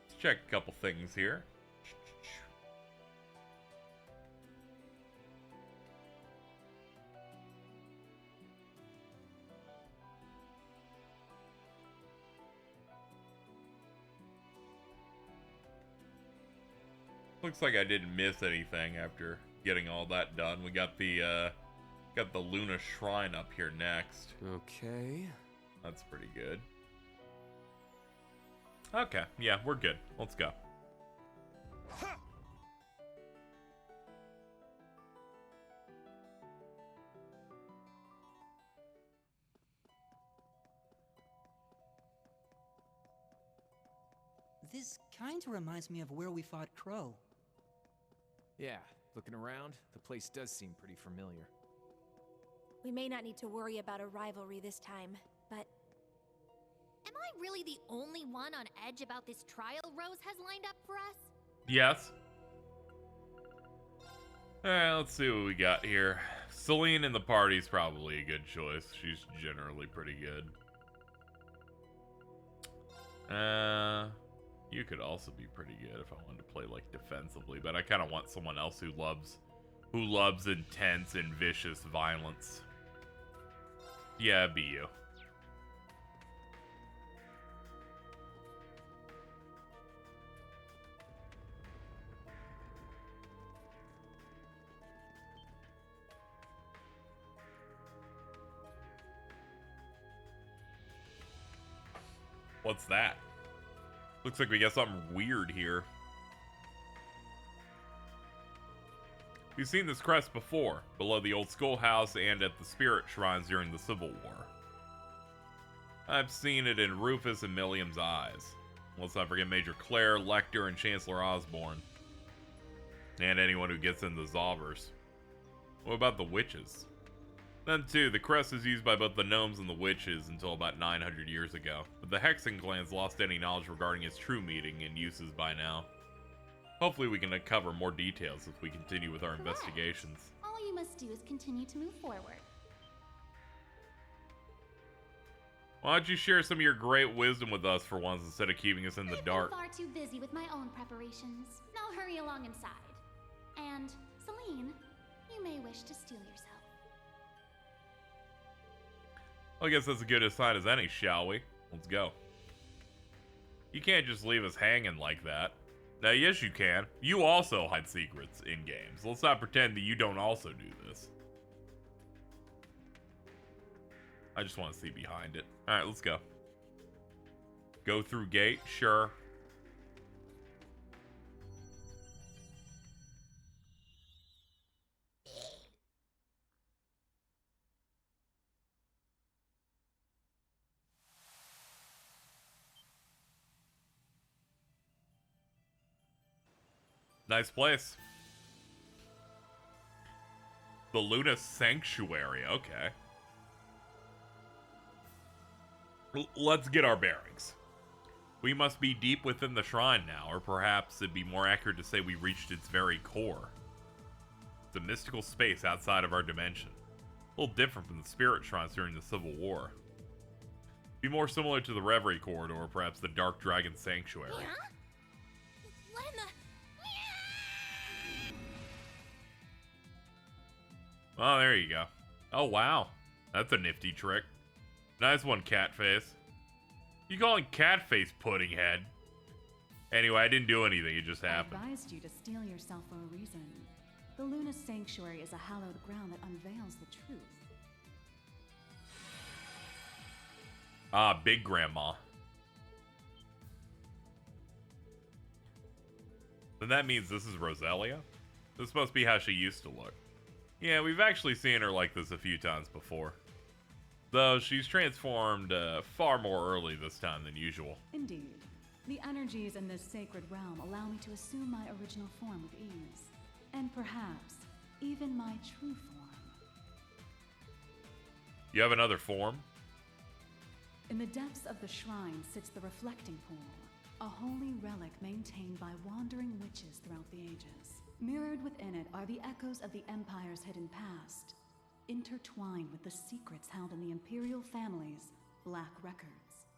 Let's check a couple things here. Looks like I didn't miss anything after getting all that done. We got the Luna Shrine up here next. Okay. That's pretty good. Okay, yeah, we're good. Let's go. This kinda reminds me of where we fought Crow. Yeah, looking around, the place does seem pretty familiar. We may not need to worry about a rivalry this time, but... Am I really the only one on edge about this trial Rose has lined up for us? Yes. Alright, let's see what we got here. Celine in the party's probably a good choice. She's generally pretty good. You could also be pretty good if I wanted to play like defensively, but I kind of want someone else who loves intense and vicious violence. Yeah, it'd be you. What's that? Looks like we got something weird here. We've seen this crest before, below the old schoolhouse and at the spirit shrines during the Civil War. I've seen it in Rufus and Milliam's eyes. Let's not forget Major Claire, Lecter, and Chancellor Osborne. And anyone who gets in the Zobbers. What about the witches? Then too, the crest is used by both the gnomes and the witches until about 900 years ago, but the Hexen clan's lost any knowledge regarding its true meaning and uses by now. Hopefully we can uncover more details if we continue with our investigations. All you must do is continue to move forward. Why don't you share some of your great wisdom with us for once instead of keeping us in the dark? I'm far too busy with my own preparations. Now hurry along inside. And, Celine, you may wish to steel yourself. Well, I guess that's as good a sign as any, shall we? Let's go. You can't just leave us hanging like that. Now, yes, you can. You also hide secrets in games. Let's not pretend that you don't also do this. I just want to see behind it. Alright, let's go. Go through gate? Sure. Nice place. The Luna Sanctuary, okay. Let's get our bearings. We must be deep within the shrine now, or perhaps it'd be more accurate to say we reached its very core. It's a mystical space outside of our dimension. A little different from the spirit shrines during the Civil War. Be more similar to the Reverie Corridor, or perhaps the Dark Dragon Sanctuary. Yeah? Oh, there you go. Oh, wow. That's a nifty trick. Nice one, Catface. You calling Catface Pudding Head? Anyway, I didn't do anything. It just happened. I advised you to steel yourself for a reason. The Luna Sanctuary is a hallowed ground that unveils the truth. Ah, Big Grandma. Then that means this is Roselia? This must be how she used to look. Yeah, we've actually seen her like this a few times before. Though she's transformed far more early this time than usual. Indeed. The energies in this sacred realm allow me to assume my original form with ease. And perhaps, even my true form. You have another form? In the depths of the shrine sits the reflecting pool, a holy relic maintained by wandering witches throughout the ages. Mirrored within it are the echoes of the Empire's hidden past, intertwined with the secrets held in the Imperial family's black records.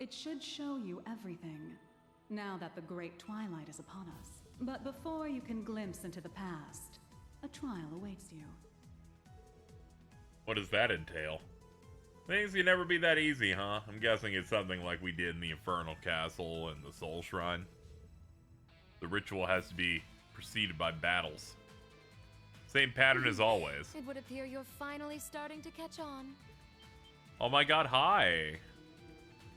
It should show you everything, now that the Great Twilight is upon us. But before you can glimpse into the past, a trial awaits you. What does that entail? Things can never be that easy, huh? I'm guessing it's something like we did in the Infernal Castle and the Soul Shrine. The ritual has to be preceded by battles. Same pattern as always. It would appear you're finally starting to catch on. Oh my god, hi!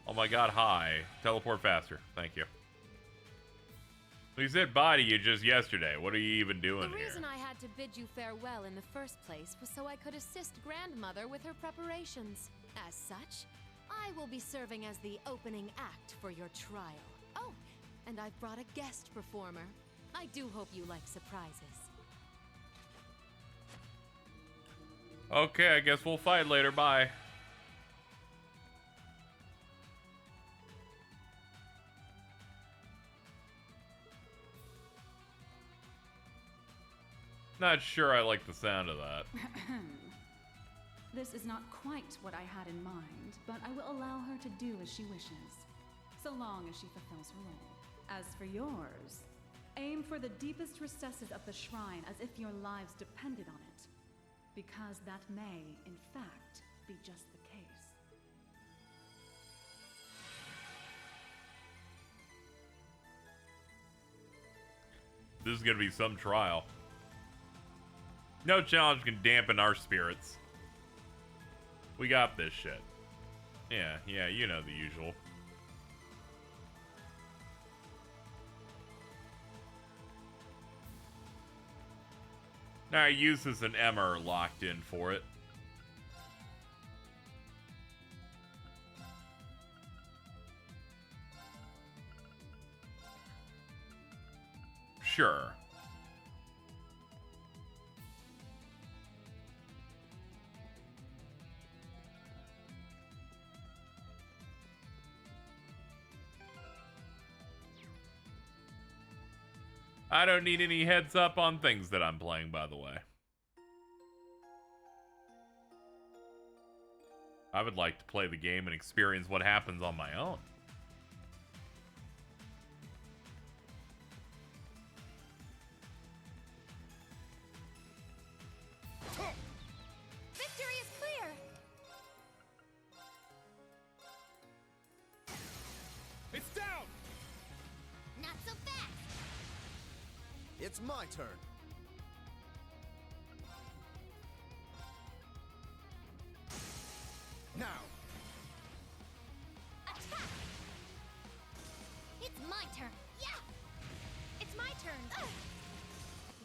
Oh my god, hi. Teleport faster. Thank you. We said bye to you just yesterday. What are you even doing The here? reason I had to bid you farewell in the first place was so I could assist Grandmother with her preparations. As such, I will be serving as the opening act for your trial. Oh, and I've brought a guest performer. I do hope you like surprises. Okay, I guess we'll fight later. Bye. Not sure I like the sound of that. This is not quite what I had in mind, but I will allow her to do as she wishes, so long as she fulfills her role. As for yours, aim for the deepest recesses of the shrine as if your lives depended on it, because that may, in fact, be just the case. This is gonna be some trial. No challenge can dampen our spirits. We got this shit. Yeah, you know the usual. Now, Eustace and Emma are locked in for it. Sure. I don't need any heads up on things that I'm playing, by the way. I would like to play the game and experience what happens on my own. Victory is clear! It's down! Not so fast! It's my turn. Now. Attack! It's my turn. Yeah! It's my turn.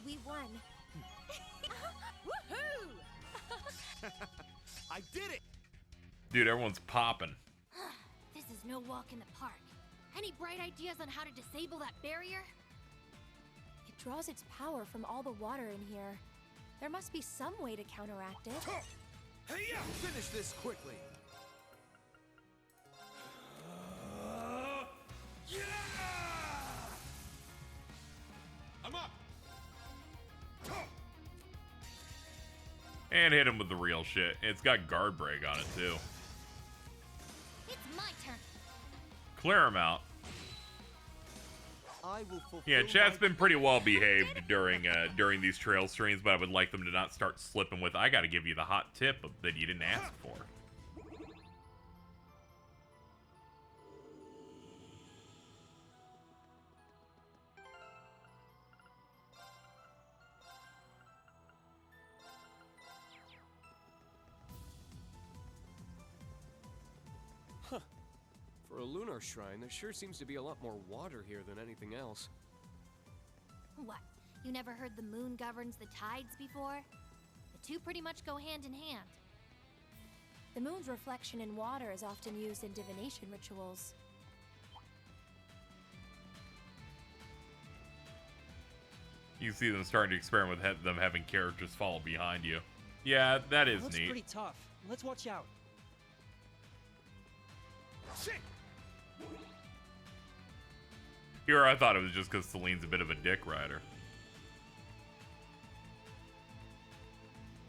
We won. Woohoo! I did it! Dude, everyone's popping. This is no walk in the park. Any bright ideas on how to disable that barrier? It draws its power from all the water in here. There must be some way to counteract it. Hey, yeah! Finish this quickly. Yeah! I'm up. And hit him with the real shit. It's got guard break on it, too. It's my turn. Clear him out. I will fulfill Yeah, chat's my been pretty well behaved during these trail streams, but I would like them to not start slipping with, I gotta give you the hot tip that you didn't ask for. Huh. For a lunar shrine, there sure seems to be a lot more water here than anything else. What? You never heard the moon governs the tides before? The two pretty much go hand in hand. The moon's reflection in water is often used in divination rituals. You see them starting to experiment with them having characters follow behind you. Yeah, that is Looks neat. pretty tough. Let's watch out. Here, I thought it was just because Celine's a bit of a dick rider.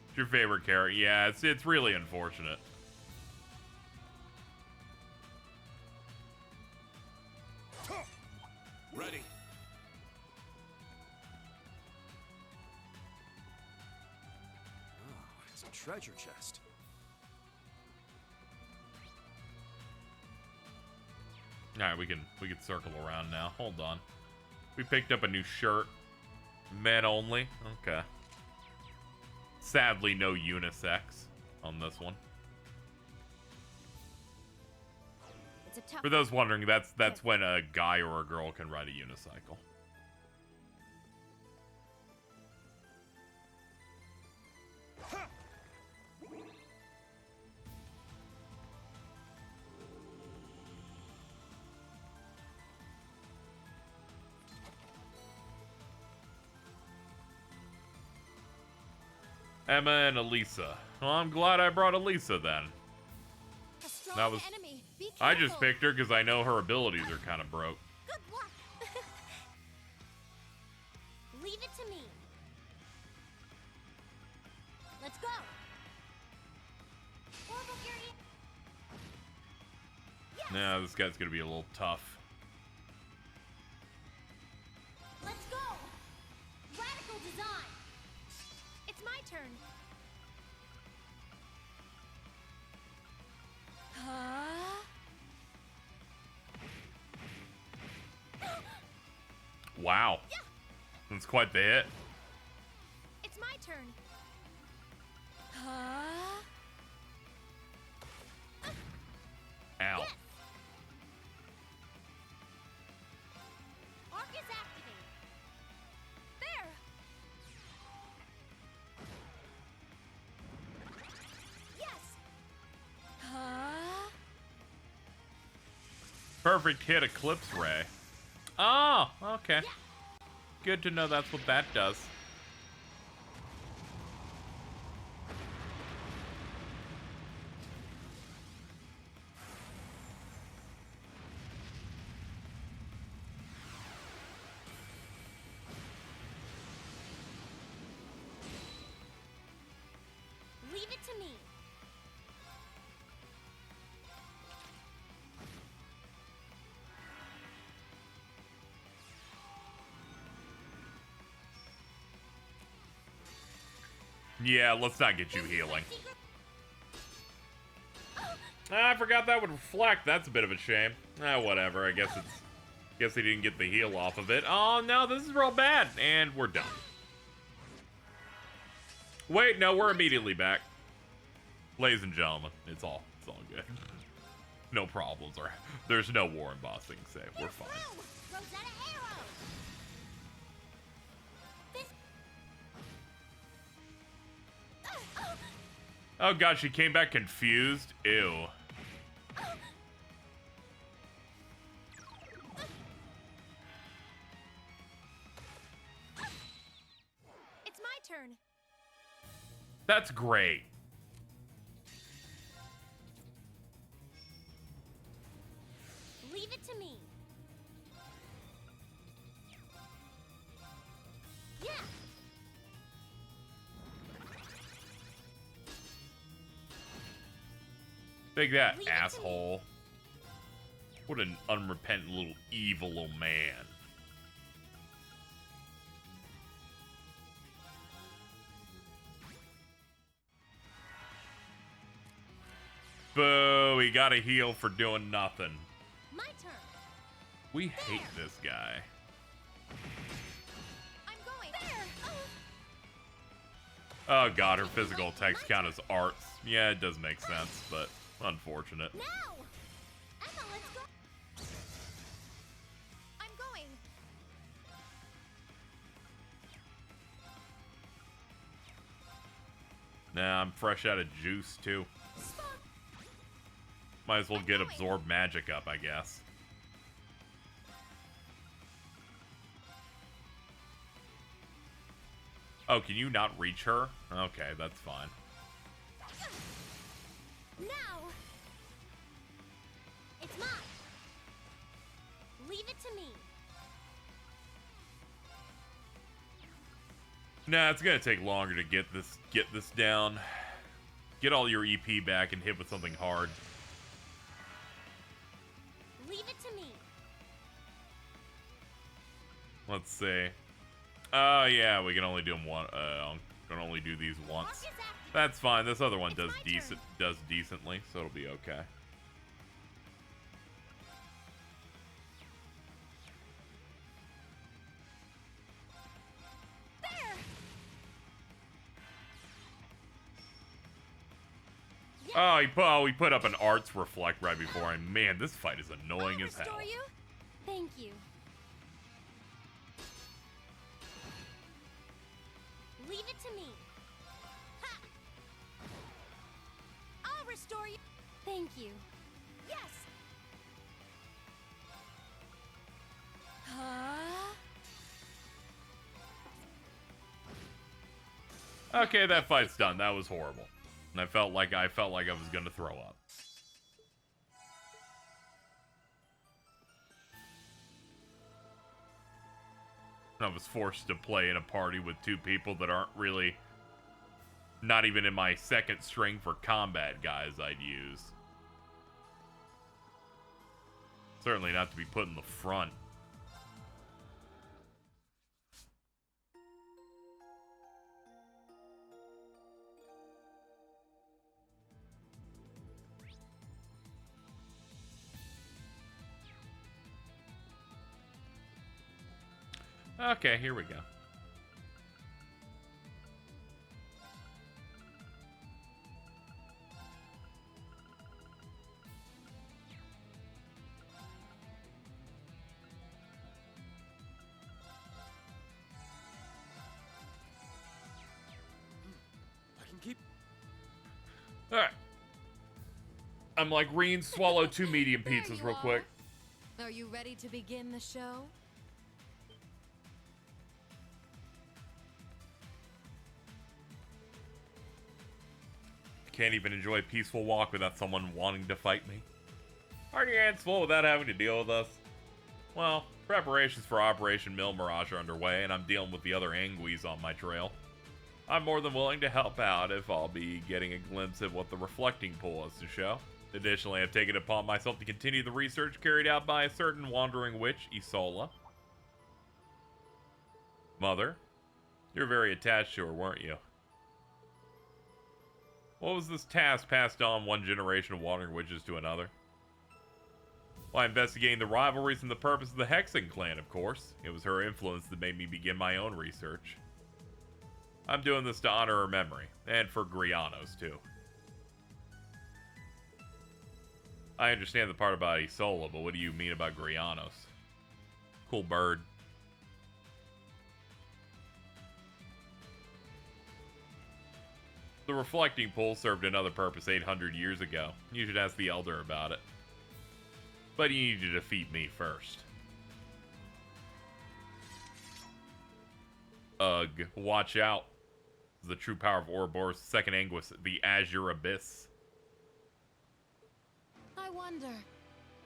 It's your favorite character? Yeah, it's really unfortunate. Ready. Oh, it's a treasure chest. Alright, we can circle around now. Hold on. We picked up a new shirt. Men only. Okay. Sadly, no unisex on this one. It's a tough For those wondering, that's when a guy or a girl can ride a unicycle. Emma and Elisa. Well, I'm glad I brought Elisa then. A strong That was. enemy. Be I just careful. picked her because I know her abilities are kind of broke. Good luck. Leave it to me. Let's go. Horrible Fury. Nah, this guy's gonna be a little tough. Let's go. Radical design. It's my turn. Wow. That's quite the hit. It's my turn. Ow. Yes. Arc is activated. There. Yes. Perfect hit, Eclipse Ray. Oh, okay. Good to know that's what that does. Leave it to me. Yeah, let's not get you healing. I forgot that would reflect. That's a bit of a shame. Whatever. I guess he didn't get the heal off of it. Oh no, this is real bad, and we're done. Wait, no, we're immediately back. Ladies and gentlemen, it's all good. No problems, or there's no war in Bossing Save. We're fine. Rosetta arrow. Oh god, she came back confused. Ew. It's my turn. That's great. Leave it to me. Yeah. Take that, asshole. What an unrepentant little evil little man. Boo, he got a heal for doing nothing. My turn. We hate this guy. I'm going. There. Oh god, her physical attacks count as arts. Yeah, it does make sense, but unfortunate. Now. Emma, let's go. I'm going. Nah, I'm fresh out of juice, too. Might as well get absorb magic up, I guess. Oh, can you not reach her? Okay, that's fine. Now! It's mine! Leave it to me! Nah, it's gonna take longer to get this down. Get all your EP back and hit with something hard. Leave it to me! Let's see. Oh, yeah, we can only do them one. Can only do these once. That's fine. This other one does decently, so it'll be okay. Oh, he put up an arts reflect right before him. Man, this fight is annoying as hell. You? Thank you. Leave it to me. Ha! I'll restore you. Thank you. Yes. Okay, that fight's done. That was horrible. And I felt like I was gonna throw up. I was forced to play in a party with two people that aren't really, not even in my second string for combat guys I'd use. Certainly not to be put in the front. Okay, here we go. I can keep. All right. I'm like, Reen, swallow 2 medium pizzas real quick. Are you ready to begin the show? Can't even enjoy a peaceful walk without someone wanting to fight me. Are your hands full without having to deal with us? Well, preparations for Operation Mill Mirage are underway, and I'm dealing with the other Anguis on my trail. I'm more than willing to help out if I'll be getting a glimpse at what the reflecting pool has to show. Additionally, I've taken it upon myself to continue the research carried out by a certain wandering witch, Isola. Mother, you're very attached to her, weren't you? What was this task passed on one generation of wandering witches to another? Why, investigating the rivalries and the purpose of the Hexen clan, of course. It was her influence that made me begin my own research. I'm doing this to honor her memory, and for Grianos, too. I understand the part about Isola, but what do you mean about Grianos? Cool bird. The reflecting pool served another purpose 800 years ago. You should ask the Elder about it. But you need to defeat me first. Ugh, watch out. The true power of Ourobor's second anguish, the Azure Abyss. I wonder,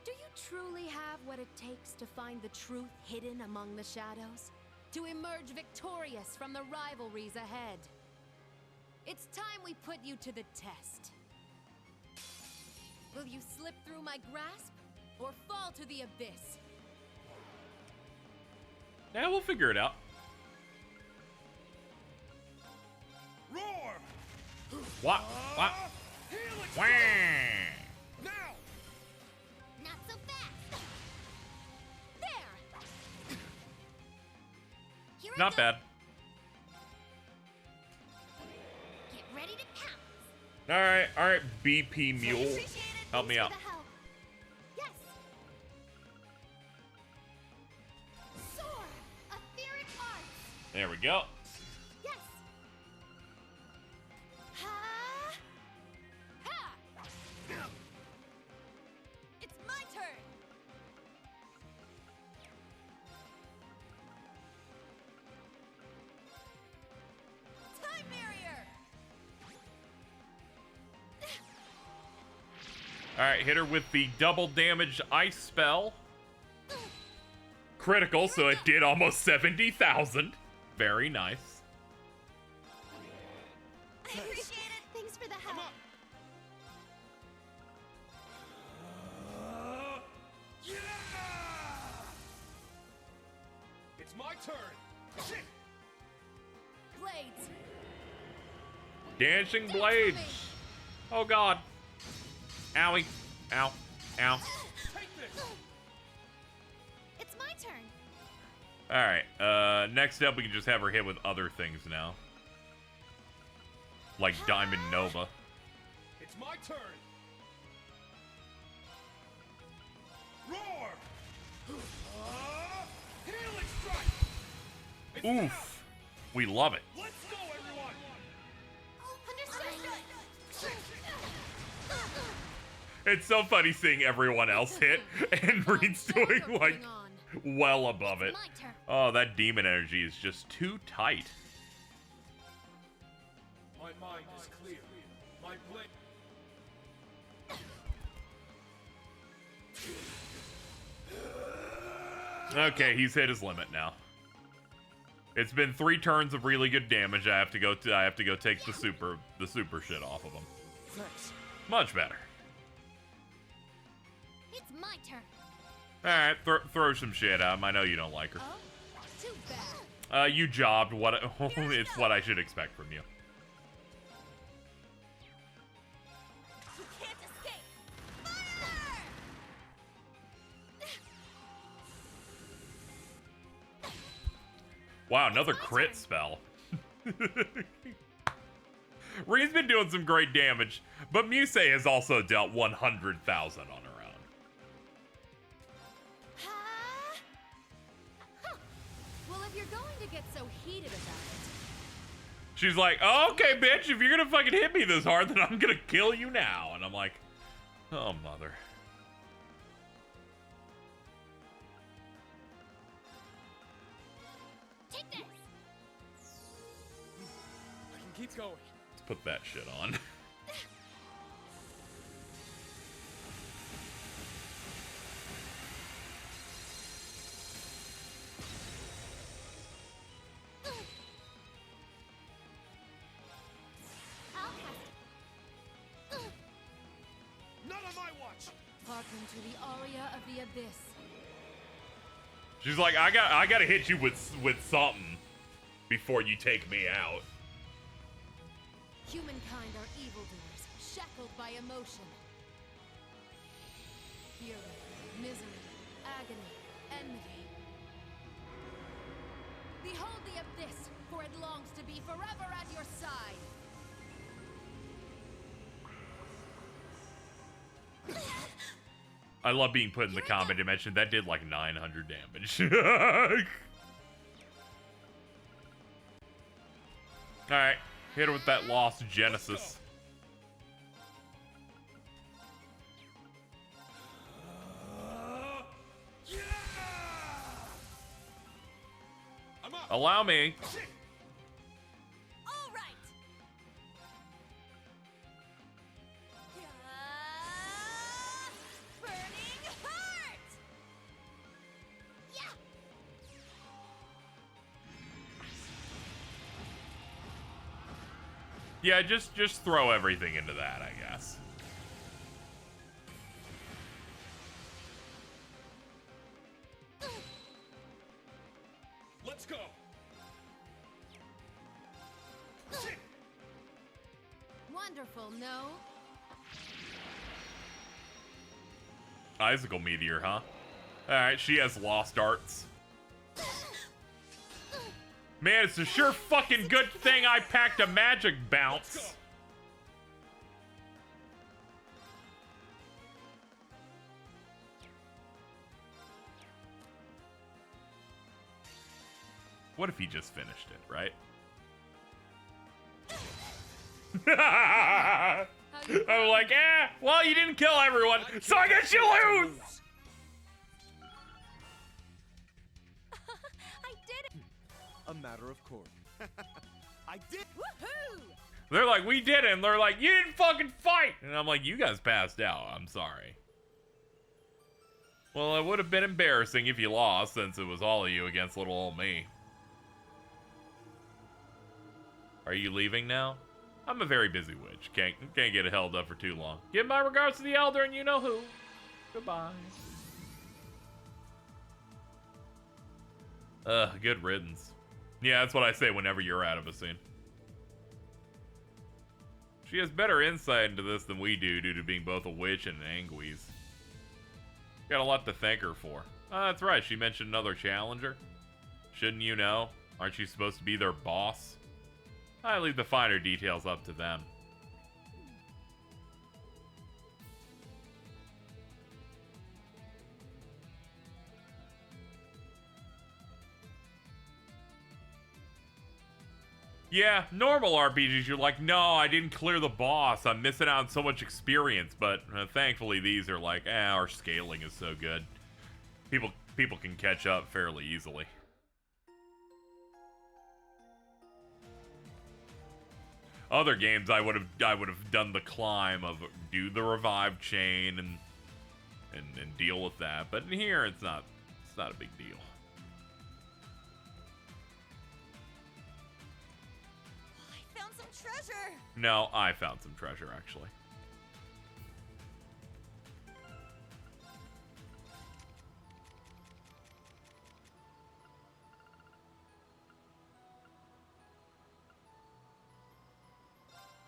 do you truly have what it takes to find the truth hidden among the shadows? To emerge victorious from the rivalries ahead? It's time we put you to the test. Will you slip through my grasp, or fall to the abyss? Yeah, we'll figure it out. Roar! What? What? Wah! Now! Not so fast! There! Here I Not go. bad. Get ready to pounce! Alright, BP Mule. Help me out. Yes! Soar! Etheric arts! There we go. Yes! Ha! Alright, hit her with the double damage ice spell. Critical, so it did almost 70,000. Very nice. I appreciate it. Thanks for the help. It's my turn. Shit. Blades. Dancing blades. Oh god. Owie. Ow. Ow. It's my turn. Alright, next up we can just have her hit with other things now. Like Diamond Nova. It's my turn. Roar. Healing strike. Oof. We love it. Let's go, everyone. It's so funny seeing everyone else hit and Reed's doing like well above it. Oh, that demon energy is just too tight. My mind is clear. My blade. Okay, he's hit his limit now. It's been 3 turns of really good damage. I have to go take the super shit off of him. Thanks. Much better. It's my turn. All right, throw some shit at him. I know you don't like her. Too bad. You jobbed. What? It's what I should expect from you. You can't escape. Fire! Wow, another crit spell. Reed's been doing some great damage, but Musei has also dealt 100,000 on her own. Well, if you're going to get so heated about it, She's like, oh, okay, bitch, if you're gonna fucking hit me this hard, then I'm gonna kill you now. And I'm like, oh, mother. Take this. I can keep going. Let's put that shit on. Not on my watch. hearken to the aria of the abyss. She's like, I gotta hit you with something before you take me out. Humankind are evildoers, shackled by emotion. Fury, misery, agony, enmity. Behold the abyss, for it longs to be forever at your side. I love being put in the combat dimension. That did like 900 damage. Alright, hit her with that Lost Genesis. Allow me. All right. Burning heart. Yeah. Yeah, just throw everything into that, I guess. Let's go. Wonderful, no? Icicle Meteor, huh? Alright, she has Lost Arts. Man, it's a sure fucking good thing I packed a magic bounce. What if he just finished it, right? I'm like, well, you didn't kill everyone, so I guess you lose! I did it. A matter of course. I did. Woohoo! They're like, we did it. And they're like, you didn't fucking fight. And I'm like, you guys passed out. I'm sorry. Well, it would have been embarrassing if you lost, since it was all of you against little old me. Are you leaving now? I'm a very busy witch. Can't get it held up for too long. Give my regards to the elder and you know who. Goodbye. Good riddance. Yeah, that's what I say whenever you're out of a scene. She has better insight into this than we do due to being both a witch and an anguise. Got a lot to thank her for. Oh, that's right, she mentioned another challenger. Shouldn't you know? Aren't you supposed to be their boss? I leave the finer details up to them. Yeah, normal RPGs, you're like, no, I didn't clear the boss. I'm missing out on so much experience. But thankfully, these are like, our scaling is so good. People can catch up fairly easily. Other games, I would have done the climb of do the revive chain and deal with that. But in here, it's not a big deal. Treasure. No, I found some treasure, actually.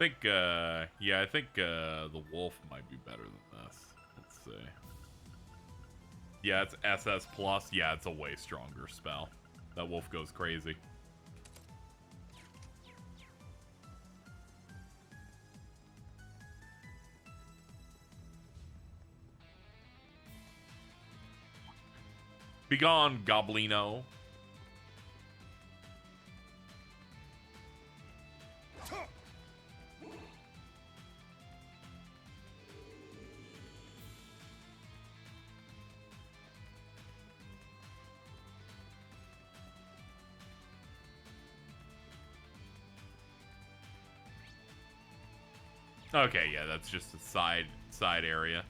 I think the wolf might be better than this. Let's see. Yeah, it's SS+. Yeah, it's a way stronger spell. That wolf goes crazy. Begone, Goblino. Okay, yeah, that's just a side area.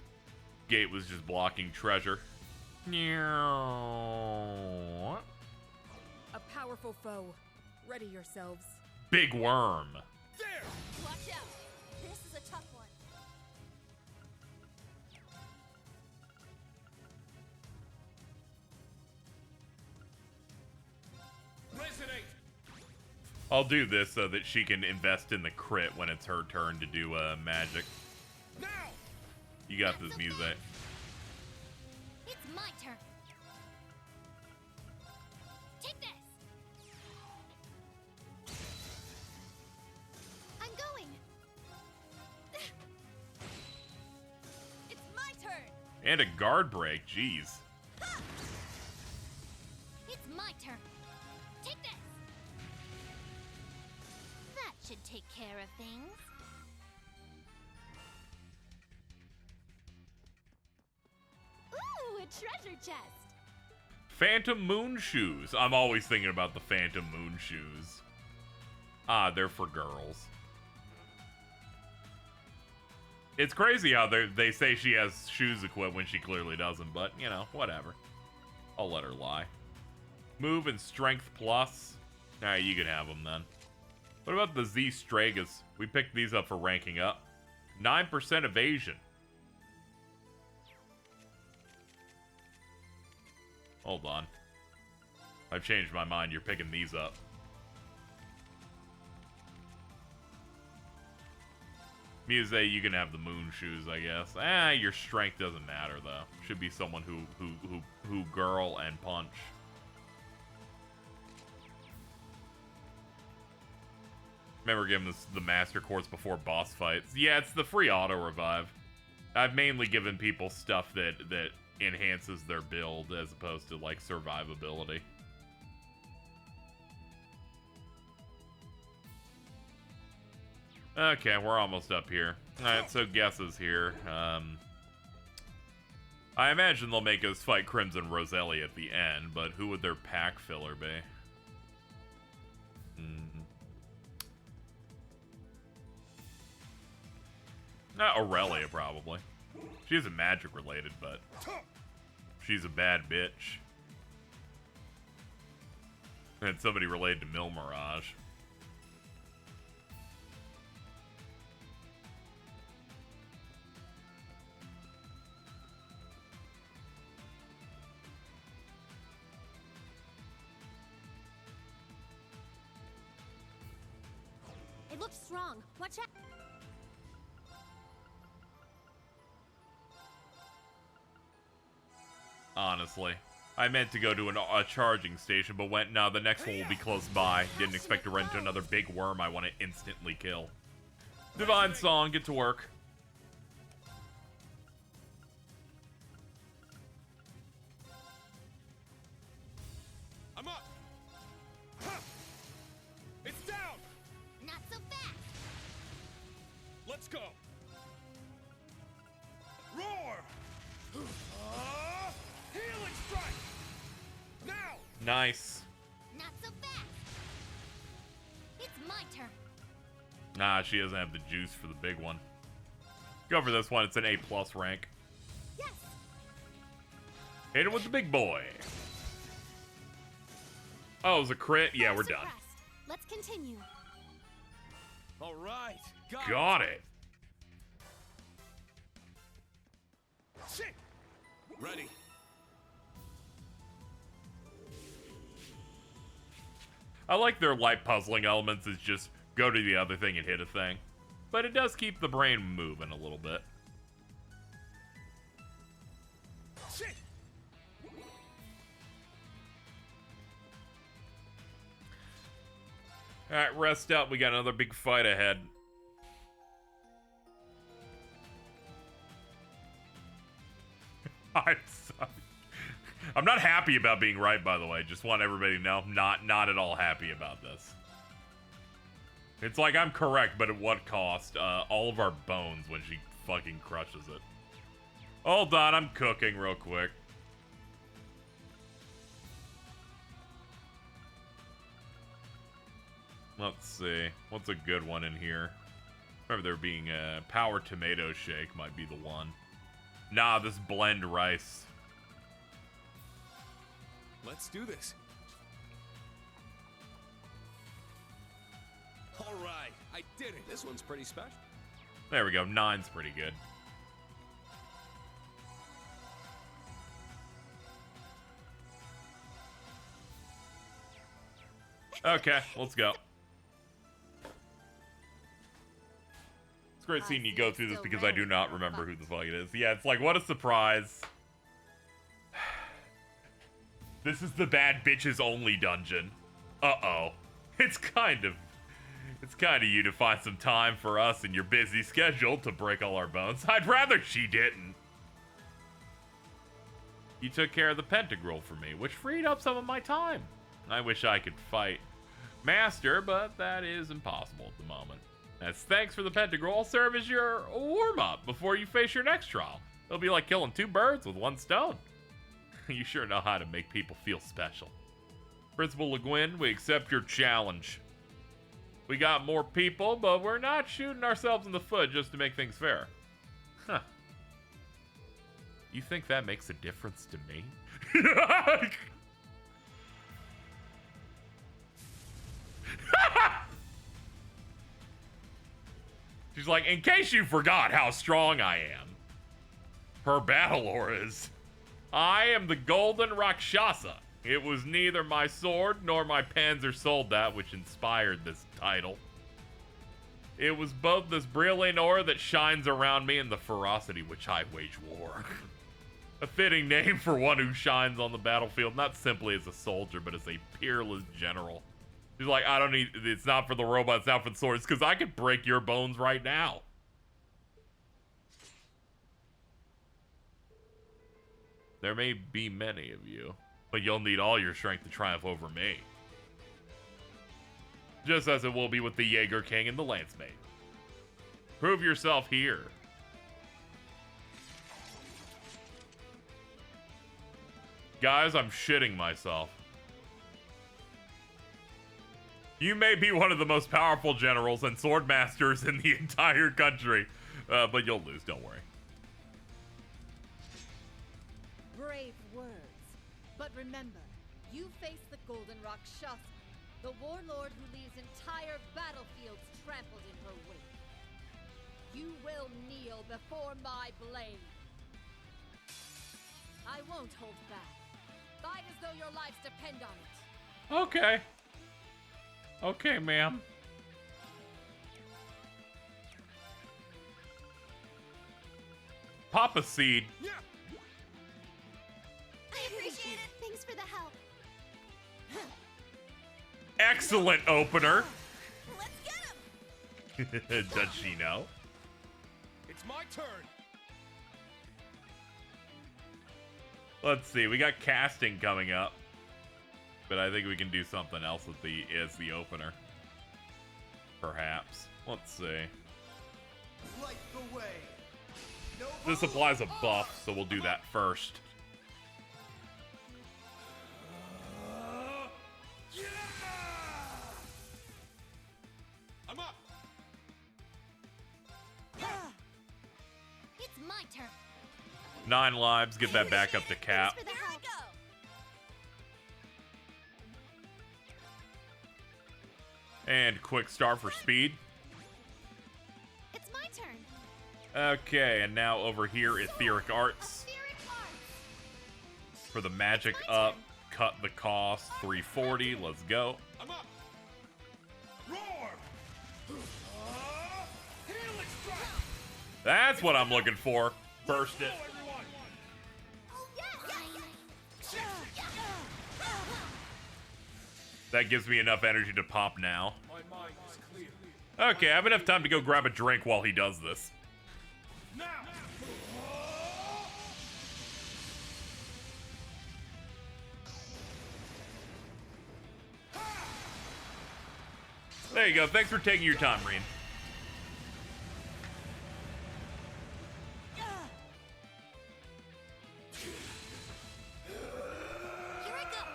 Gate was just blocking treasure. A powerful foe. Ready yourselves. Big worm. There! Watch out! This is a tough one. Resonate! I'll do this so that she can invest in the crit when it's her turn to do magic. Now! You got this, music. It's my turn. Take this. I'm going. It's my turn. And a guard break, jeez. Ha! It's my turn. Take this. That should take care of things. Ooh, a treasure chest. Phantom Moon Shoes. I'm always thinking about the Phantom Moon Shoes. Ah, they're for girls. It's crazy how they say she has shoes equipped when she clearly doesn't, but, you know, whatever. I'll let her lie. Move and Strength Plus. Alright, you can have them then. What about the Z Stragas? We picked these up for ranking up. 9% evasion. Hold on. I've changed my mind. You're picking these up. Muse, you can have the moon shoes, I guess. Your strength doesn't matter though. Should be someone who girl and punch. Remember giving this the master quartz before boss fights. Yeah, it's the free auto revive. I've mainly given people stuff that enhances their build as opposed to like survivability. Okay, we're almost up here. Alright, so guesses here. I imagine they'll make us fight Crimson Roselli at the end, but who would their pack filler be? Not Aurelia, probably. She isn't magic related, but she's a bad bitch. And somebody related to Mil Mirage. It looks strong. Watch out. Honestly. I meant to go to a charging station, but went, no, the next one will be close by. Didn't expect to run into another big worm I want to instantly kill. Divine Song, get to work. I'm up. Huh. It's down. Not so fast. Let's go. Roar. Healing strike. Now. Nice. Not so fast. It's my turn. Nah, she doesn't have the juice for the big one. Go for this one. It's an A+ rank. Yes. Hit him with the big boy. Oh, it was a crit? Yeah, we're done. Let's continue. All right. Got it. Shit. Ready. I like their light puzzling elements is just go to the other thing and hit a thing. But it does keep the brain moving a little bit. Shit. Alright, rest up. We got another big fight ahead. I'm sorry. I'm not happy about being right, by the way. Just want everybody to know I'm not at all happy about this. It's like I'm correct, but at what cost? All of our bones when she fucking crushes it. Hold on, I'm cooking real quick. Let's see. What's a good one in here? Remember there being a power tomato shake might be the one. Nah, this blend rice. Let's do this. All right, I did it. This one's pretty special. There we go. 9's pretty good. Okay, let's go. It's great seeing you go through this because I do not remember who the fuck it is. Yeah, it's like, what a surprise. This is the bad bitches only dungeon. Uh-oh. It's kind of you to find some time for us in your busy schedule to break all our bones. I'd rather she didn't. You took care of the pentagram for me, which freed up some of my time. I wish I could fight Master, but that is impossible at the moment. As thanks for the pentagram, I'll serve as your warm-up before you face your next trial. It'll be like killing 2 birds with 1 stone. You sure know how to make people feel special. Principal Le Guin, we accept your challenge. We got more people, but we're not shooting ourselves in the foot just to make things fair. Huh. You think that makes a difference to me? She's like, in case you forgot how strong I am. Her battle aura is, I am the Golden Rakshasa. It was neither my sword nor my Panzer Soldat which inspired this title. It was both this brilliant aura that shines around me and the ferocity which I wage war. A fitting name for one who shines on the battlefield, not simply as a soldier, but as a peerless general. He's like, I don't need, it's not for the robots, it's not for the swords, because I could break your bones right now. There may be many of you, but you'll need all your strength to triumph over me. Just as it will be with the Jaeger King and the Lance Mate. Prove yourself here. Guys, I'm shitting myself. You may be one of the most powerful generals and sword masters in the entire country, But you'll lose, don't worry. Brave words. But remember, you face the Golden Rakshasa, the warlord who leaves entire battlefields trampled in her wake. You will kneel before my blade. I won't hold back. Fight as though your lives depend on it. Okay. Okay, ma'am. Pop a seed. I appreciate it. Thanks for the help. Excellent opener. Let's get him. Does she know? It's my turn. Let's see. We got casting coming up, but I think we can do something else with as the opener. Perhaps. Let's see. Light the way. This applies a buff, so we'll do that first. I'm up. It's my turn. 9 lives. Get that back up to cap. Here I go. And quick star for speed. It's my turn. Okay, and now over here, Etheric Arts. For the magic up, cut the cost, 340. Let's go. I'm up. Roar. Helix strike. That's what I'm looking for. Burst it. That gives me enough energy to pop now. My mind is clear. Okay, I have enough time to go grab a drink while he does this. Now. There you go. Thanks for taking your time, Reen. Here I go.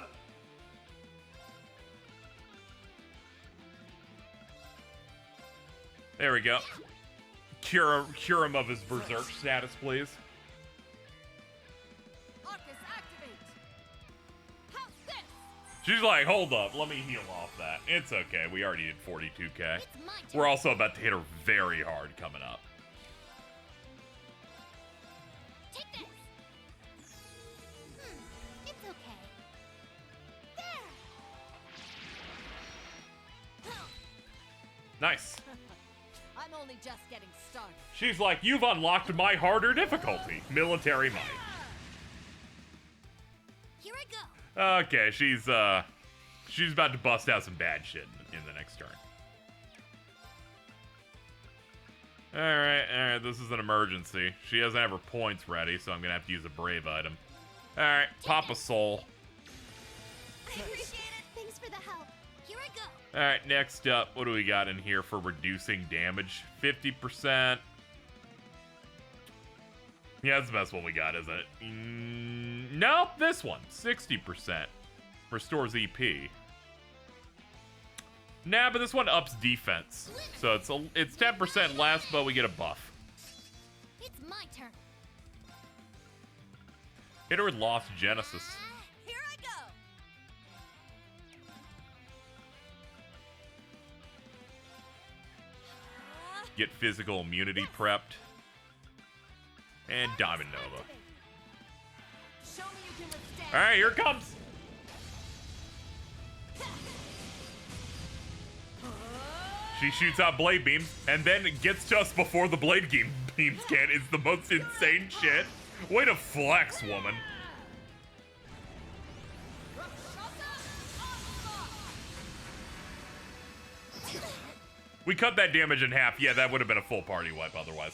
There we go. Cure him of his berserk status, please. Arcus, activate. How's this? She's like, hold up, let me heal off that. It's okay, we already did 42k. It's my turn. We're also about to hit her very hard coming up. Take this. It's okay. There. Nice. I'm only just getting started. She's like, you've unlocked my harder difficulty. Military might. Here I go. Okay, she's about to bust out some bad shit in the next turn. Alright, this is an emergency. She doesn't have her points ready, so I'm gonna have to use a brave item. Alright, pop a soul. I appreciate it. Thanks for the help. Here I go. Alright, next up, what do we got in here for reducing damage? 50%. Yeah, that's the best one we got, isn't it? Nope, this one. 60%. Restores EP. Nah, but this one ups defense. So it's 10% less, but we get a buff. It's my turn. Hit her with Lost Genesis. Here I go. Get physical immunity prepped. And Diamond Nova. Show me you can withstand. Alright, here it comes. She shoots out blade beams, and then it gets to us before the blade beams can. It's the most insane shit. Way to flex, woman. We cut that damage in half. Yeah, that would have been a full party wipe otherwise.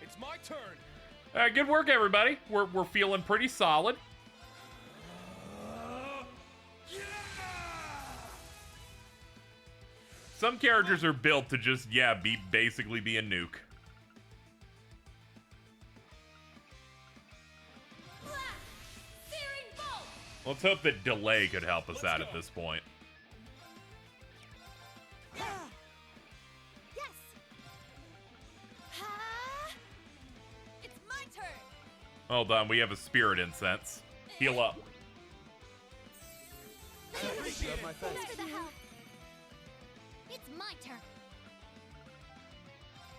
It's my turn. Good work, everybody. We're feeling pretty solid. Some characters are built to just, basically be a nuke. Let's hope that delay could help us out at this point. Yes! It's my turn! Hold on, we have a spirit incense. Heal up. Thanks for the help. It's my turn.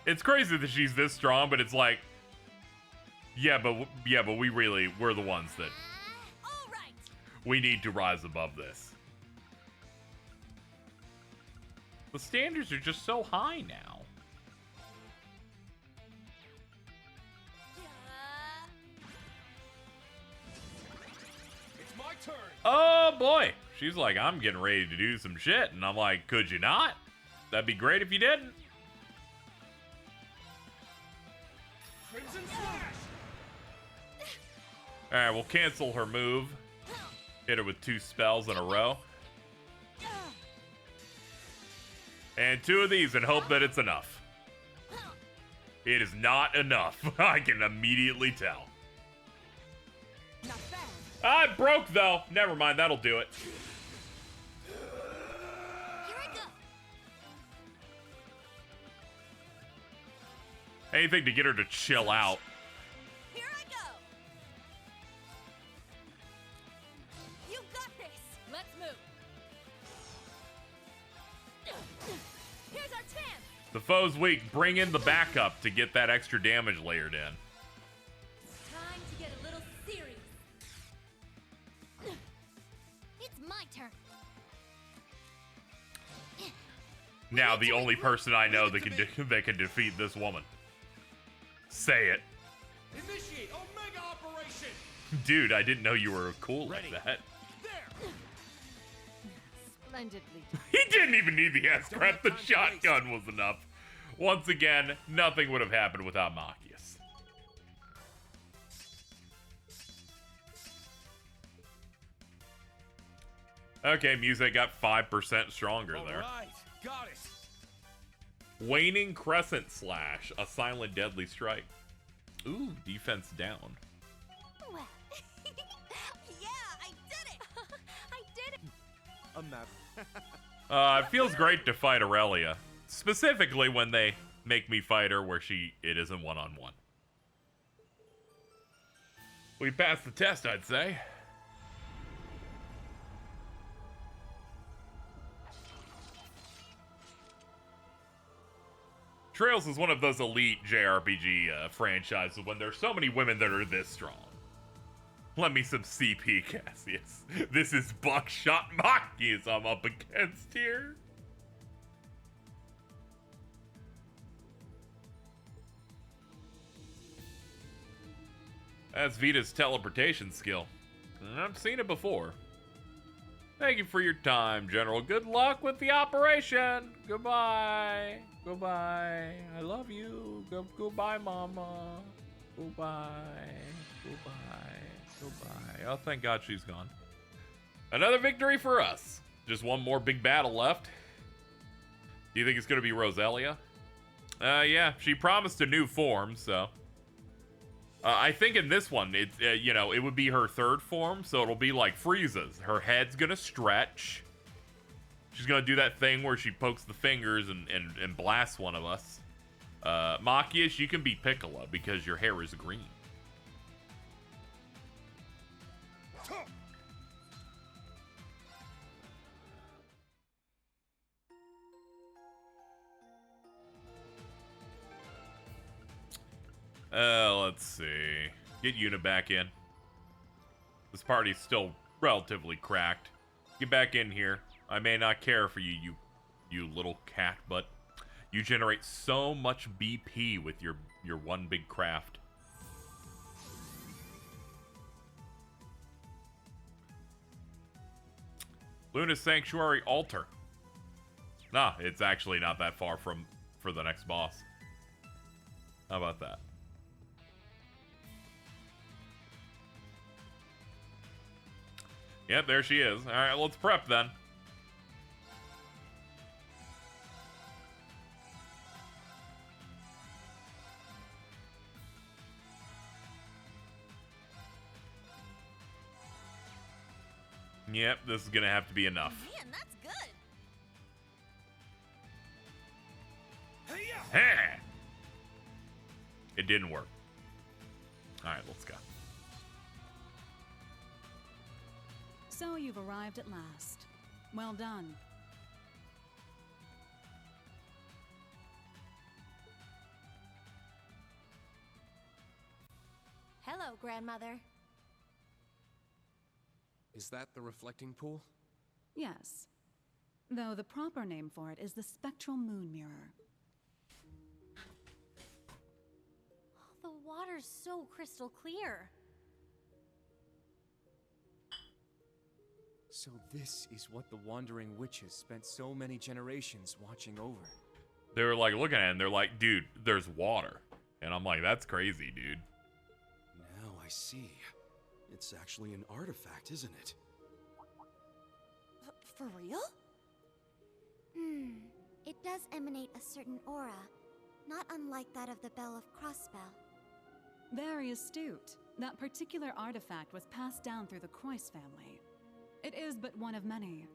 It's crazy that she's this strong, but it's like, yeah, but we're the ones that we need to rise above this. The standards are just so high now. It's my turn. Oh boy, she's like, I'm getting ready to do some shit, and I'm like, could you not? That'd be great if you didn't. Crimson Slash. All right, we'll cancel her move. Hit her with 2 spells in a row. And 2 of these and hope that it's enough. It is not enough. I can immediately tell. Ah, it broke though. Never mind, that'll do it. Anything to get her to chill out. Here I go! You got this! Let's move! Here's our chance! The foe's weak. Bring in the backup to get that extra damage layered in. Time to get a little serious. It's my turn. Now the only person I know that can defeat this woman. Say it. Initiate Omega Operation. Dude, I didn't know you were cool like that. Splendidly. He didn't even need the S-Crap. The shotgun was enough. Once again, nothing would have happened without Machias. Okay, music got 5% stronger there. Right, got it. Waning Crescent Slash, a silent deadly strike. Ooh, defense down. Well, yeah, I did it! I did it! I'm not. It feels great to fight Aurelia. Specifically when they make me fight her where it isn't one-on-one. We passed the test, I'd say. Trails is one of those elite JRPG franchises when there's so many women that are this strong. Let me some CP, Cassius. This is Buckshot Machias I'm up against here. That's Vita's teleportation skill. I've seen it before. Thank you for your time, General. Good luck with the operation. Goodbye. Goodbye. I love you. Goodbye, Mama. Goodbye. Goodbye. Goodbye. Oh, thank God she's gone. Another victory for us. Just one more big battle left. Do you think it's going to be Roselia? Yeah, she promised a new form, so. I think in this one, it's it would be her 3rd form, so it'll be like Frieza's. Her head's gonna stretch. She's gonna do that thing where she pokes the fingers and blasts one of us. Machias, you can be Piccolo because your hair is green. Let's see. Get Yuna back in. This party's still relatively cracked. Get back in here. I may not care for you little cat, but you generate so much BP with your one big craft. Luna's Sanctuary Altar. Nah, it's actually not that far for the next boss. How about that? Yep, there she is. All right, let's prep then. Yep, this is gonna have to be enough. Man, that's good. Hey! It didn't work. Alright, let's go. So you've arrived at last. Well done. Hello, Grandmother. Is that the reflecting pool? Yes. Though the proper name for it is the spectral moon mirror. The water's so crystal clear. So this is what the Wandering Witches spent so many generations watching over. They were like looking at it and they're like, dude, there's water. And I'm like, that's crazy, dude. Now I see. It's actually an artifact, isn't it? For real? It does emanate a certain aura, not unlike that of the Bell of Crossbell. Very astute. That particular artifact was passed down through the Croyce family. It is but one of many.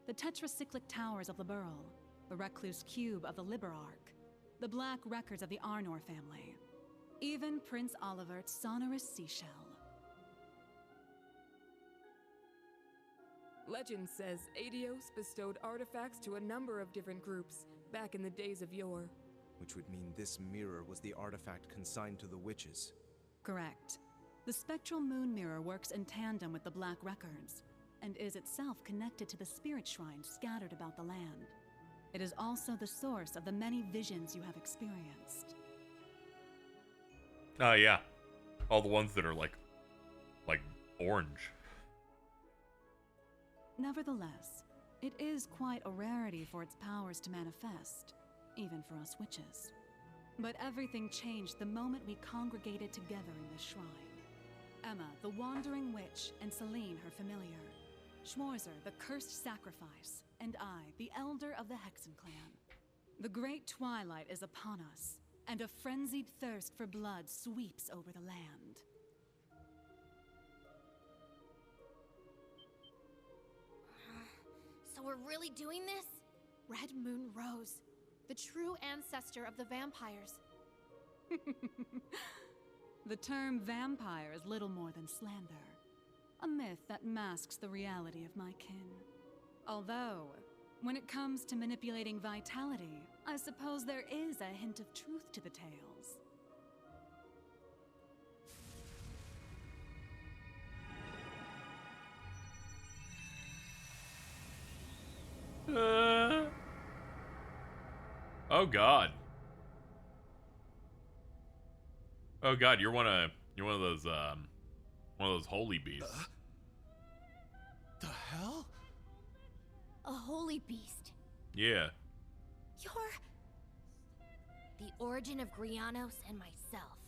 The tetracyclic towers of Liberl, the recluse cube of the Liberarch, the black records of the Arnor family, even Prince Olivert's sonorous seashell. Legend says Adios bestowed artifacts to a number of different groups back in the days of yore. Which would mean this mirror was the artifact consigned to the witches. Correct. The spectral moon mirror works in tandem with the black records, and is itself connected to the spirit shrines scattered about the land. It is also the source of the many visions you have experienced. Oh, yeah. All the ones that are like orange. Nevertheless, it is quite a rarity for its powers to manifest, even for us witches. But everything changed the moment we congregated together in this shrine. Emma, the wandering witch, and Celine, her familiar. Schwarzer, the cursed sacrifice, and I, the elder of the Hexen clan. The great twilight is upon us, and a frenzied thirst for blood sweeps over the land. So we're really doing this? Red Moon Rose, the true ancestor of the vampires. The term vampire is little more than slander. A myth that masks the reality of my kin. Although, when it comes to manipulating vitality, I suppose there is a hint of truth to the tales. Oh God. Oh God, you're one of those holy beasts. The hell? A holy beast. Yeah. You're the origin of Grianos and myself.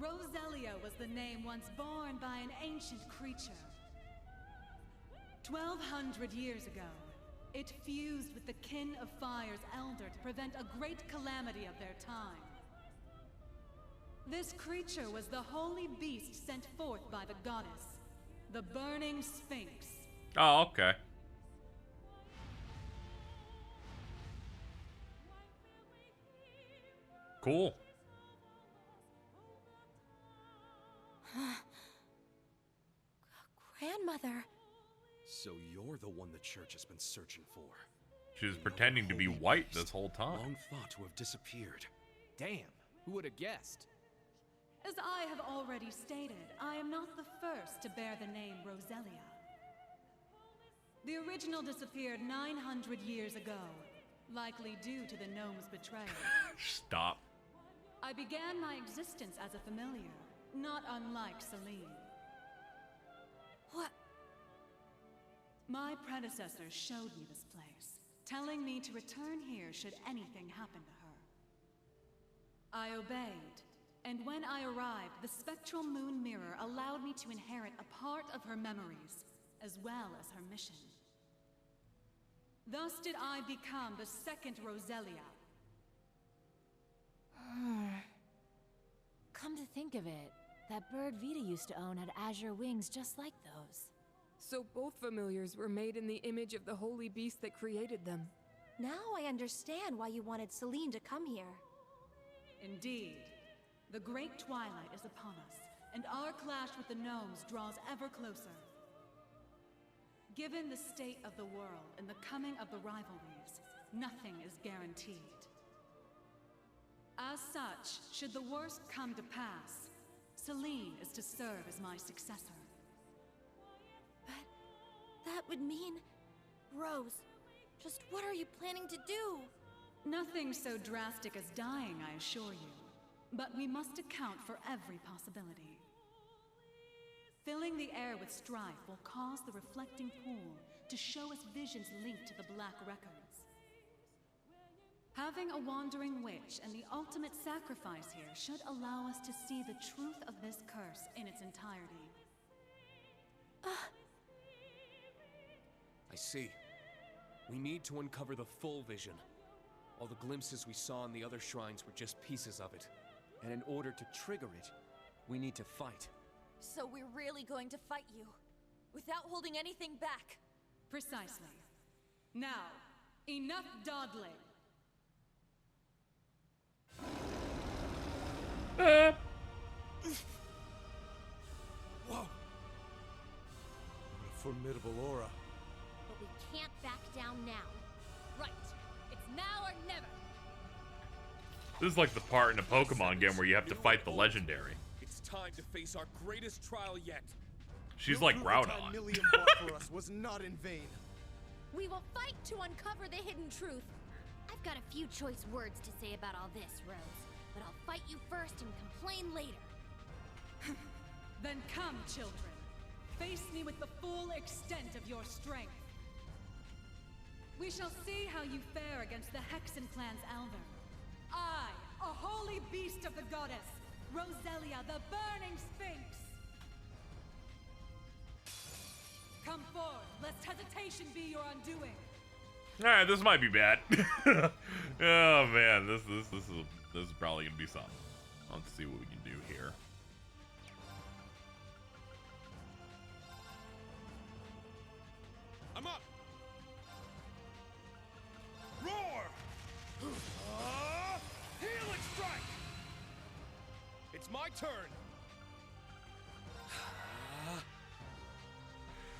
Roselia was the name once borne by an ancient creature. 1,200 years ago, it fused with the Kin of Fire's elder to prevent a great calamity of their time. This creature was the holy beast sent forth by the goddess, the Burning Sphinx. Oh, okay. Cool. Grandmother. So you're the one the church has been searching for. She was pretending to be white this whole time. Long thought to have disappeared. Damn, who would have guessed? As I have already stated, I am not the first to bear the name Roselia. The original disappeared 900 years ago, likely due to the gnome's betrayal. Stop. I began my existence as a familiar, not unlike Celine. What? My predecessors showed me this place, telling me to return here should anything happen to her. I obeyed, and when I arrived, the spectral moon mirror allowed me to inherit a part of her memories, as well as her mission. Thus did I become the second Roselia. Come to think of it, that bird Vita used to own had azure wings just like those. So both familiars were made in the image of the holy beast that created them. Now I understand why you wanted Celine to come here. Indeed. The great twilight is upon us, and our clash with the gnomes draws ever closer. Given the state of the world and the coming of the rivalries, nothing is guaranteed. As such, should the worst come to pass, Celine is to serve as my successor. That would mean... Rose, just what are you planning to do? Nothing so drastic as dying, I assure you. But we must account for every possibility. Filling the air with strife will cause the reflecting pool to show us visions linked to the Black Records. Having a wandering witch and the ultimate sacrifice here should allow us to see the truth of this curse in its entirety. I see. We need to uncover the full vision. All the glimpses we saw in the other shrines were just pieces of it. And in order to trigger it, we need to fight. So we're really going to fight you, without holding anything back? Precisely. Now, enough dawdling. Whoa! What a formidable aura. But we can't back down now. Right. It's now or never. This is like the part in a Pokemon game where you have to fight the legendary. It's time to face our greatest trial yet. She's like Groudon. Million bought for us was not in vain. We will fight to uncover the hidden truth. I've got a few choice words to say about all this, Rose. But I'll fight you first and complain later. Then come, children. Face me with the full extent of your strength. We shall see how you fare against the Hexen clan's Elder. I, a holy beast of the goddess, Roselia, the Burning Sphinx. Come forth, lest hesitation be your undoing. All right, this might be bad. Oh man, this is probably gonna be something. Let's see what we can do here. I'm up. Roar! Healing strike. It's my turn.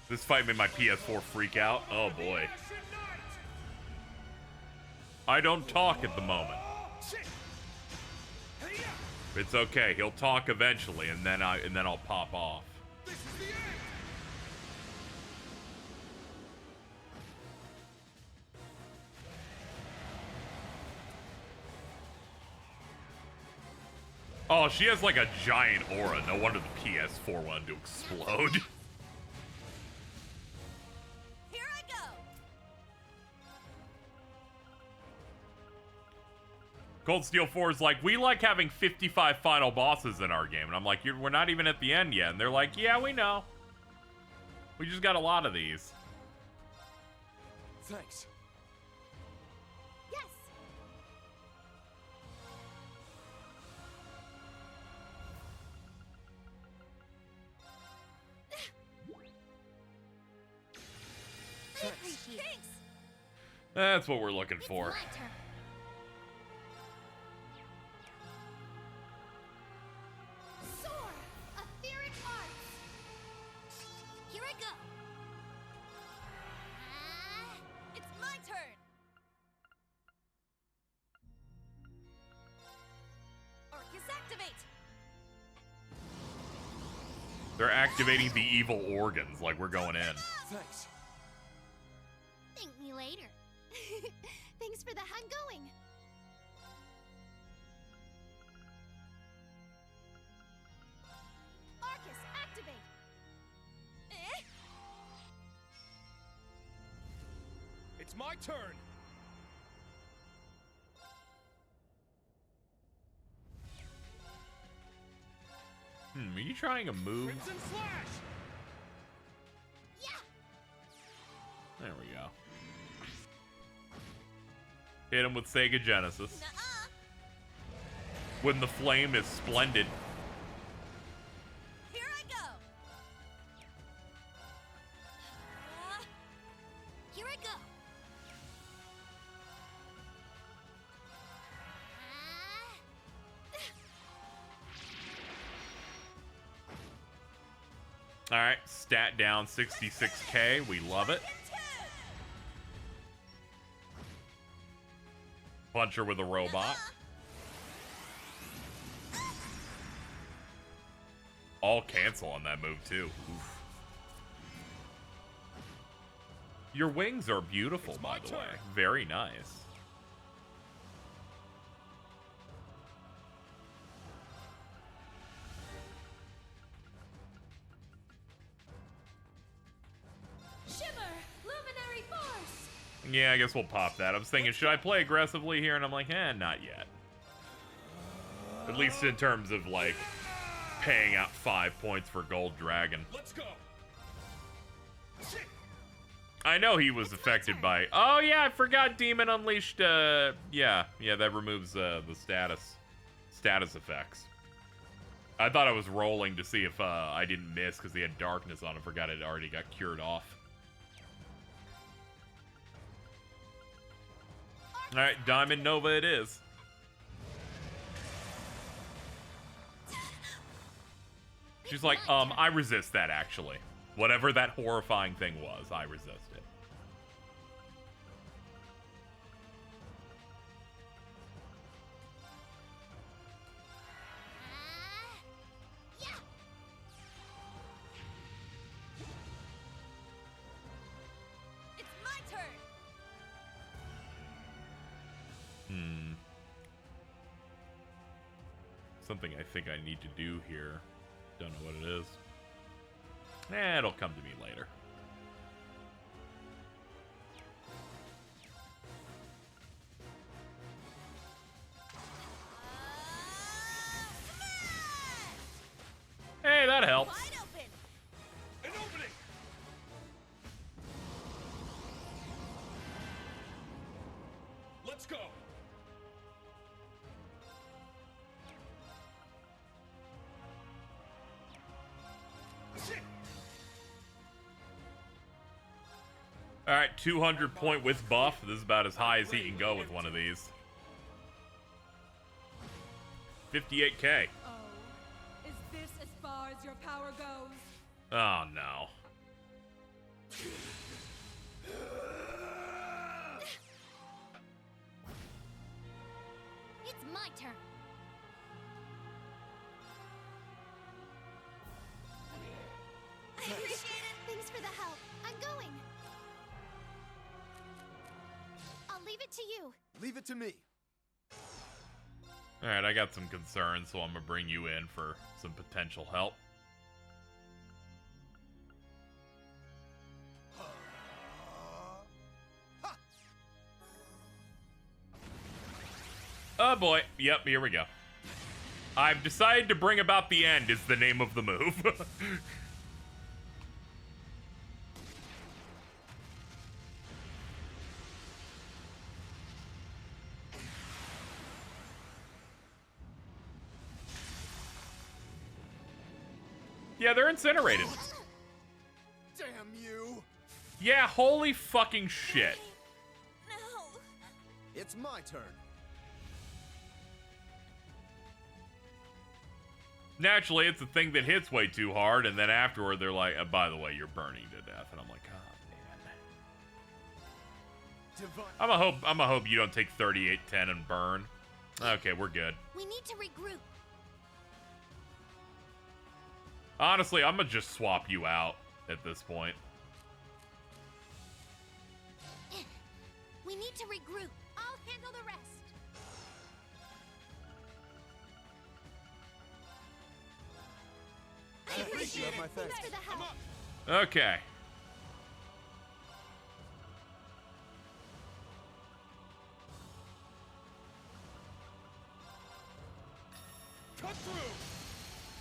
This fight made my PS4 freak out. Oh boy. I don't talk at the moment. It's okay. He'll talk eventually, and then I'll pop off. Oh, she has like a giant aura. No wonder the PS4 wanted to explode. Here I go. Cold Steel 4 is like, we like having 55 final bosses in our game. And I'm like, we're not even at the end yet. And they're like, yeah, we know. We just got a lot of these. Thanks. Yes. Thanks. That's what we're looking for. My turn. Soar! Etheric arts! Here I go. It's my turn. Arcus activate. They're activating the evil organs like we're going in. Thanks. Thank me later. Thanks for the hug going. Arcus, activate! It's my turn. Are you trying a move? Crimson Slash. Yeah! There we go. Hit him with Sega Genesis. When the flame is splendid. Here I go. All right, stat down 66k. We love it. Puncher with a robot. All cancel on that move too. Oof. Your wings are beautiful, by the way. Very nice. Shimmer! Luminary Force! Yeah, I guess we'll pop that. I was thinking, should I play aggressively here? And I'm like, not yet. At least in terms of, like, paying out 5 points for Gold Dragon. Let's go. I know he was affected by... Oh, yeah, I forgot Demon Unleashed, yeah, that removes, the status effects. I thought I was rolling to see if, I didn't miss because he had Darkness on. I forgot it already got cured off. Alright, Diamond Nova it is. She's like, I resist that, actually. Whatever that horrifying thing was, I resist it. It's my turn! Something I think I need to do here. Don't know what it is. It'll come to me later. Hey, that helps. An opening. Let's go. All right, 200 point with buff. This is about as high as he can go with one of these. 58k. Oh, is this as far as your power goes? Oh, no. It's my turn. I appreciate it. Thanks for the help. I'm going. I'll leave it to you. Leave it to me. All right, I got some concerns, so I'm gonna bring you in for some potential help. Oh boy, yep, here we go. I've decided to bring about the end is the name of the move. Yeah, they're incinerated. Damn you! Yeah, holy fucking shit. No! It's my turn. Naturally, it's a thing that hits way too hard, and then afterward they're like, by the way, you're burning to death. And I'm like, oh, man. I'm a hope you don't take 38-10 and burn. Okay, we're good. We need to regroup. Honestly, I'm gonna just swap you out at this point. We need to regroup. I'll handle the rest. I appreciate it. Thanks for the help. Okay. Cut through.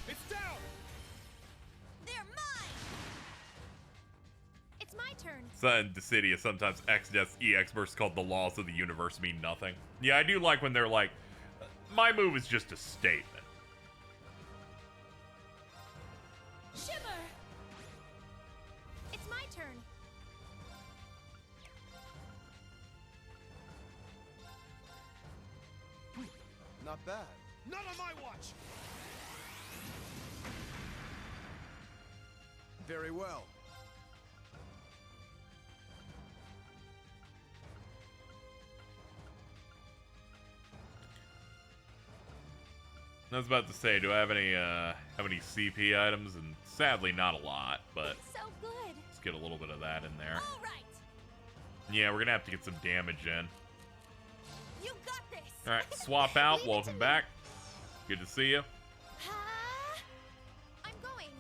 It's down. They're mine. It's my turn. In Dissidia, sometimes X deaths EX bursts called the laws of the universe mean nothing. Yeah, I do like when they're like, my move is just a statement. Shimmer. It's my turn. Not bad. Not on my watch. Very well. I was about to say, do I have any CP items? And sadly, not a lot, but So good. let's get a little bit of that in there. All right. Yeah, we're gonna have to get some damage in. You got this. All right, swap out. Welcome back. Good to see you. I'm going.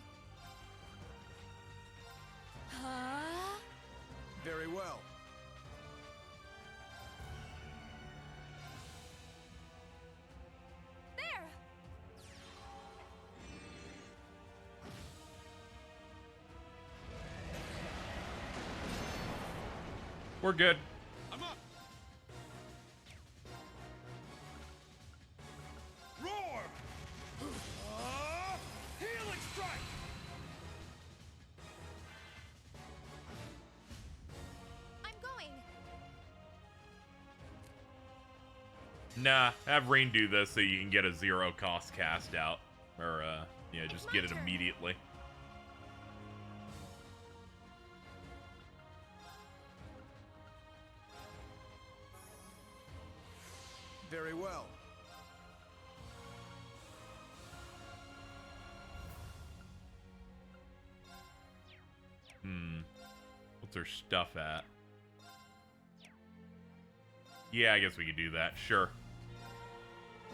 Very well. There. We're good. I'm up. Roar! Healing strike! I'm going. Nah, have Rain do this so you can get a 0 cost cast out. Or, yeah, just get it immediately. Very well. What's her stuff at? Yeah, I guess we could do that. Sure.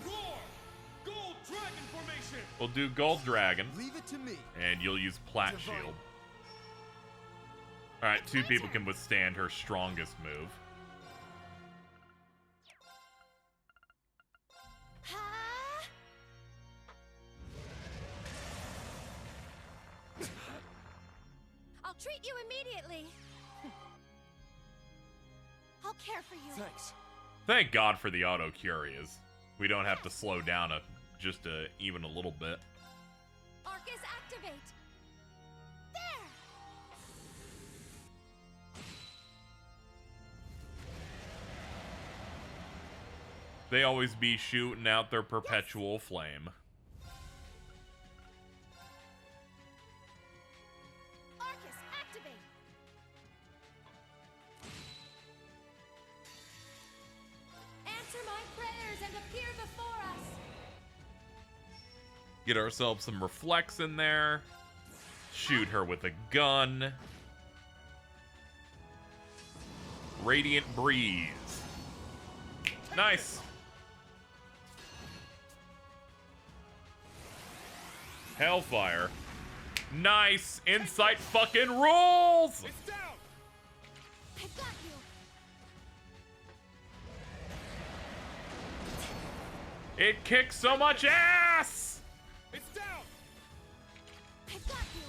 Roar! Gold dragon formation! We'll do Gold Dragon. Leave it to me. And you'll use Plat Divine. Shield. Alright, 2 people can withstand her strongest move. I'll treat you immediately. I'll care for you. Thanks. Thank God for the auto curious. We don't have to slow down even a little bit. Arcus, activate. There. They always be shooting out their perpetual flame. Arcus, activate. Answer my prayers and appear before us. Get ourselves some reflex in there. Shoot her with a gun. Radiant Breeze. Nice. Hellfire. Nice. Insight fucking rules. It's down! I got you. It kicks so much ass. It's down! I got you.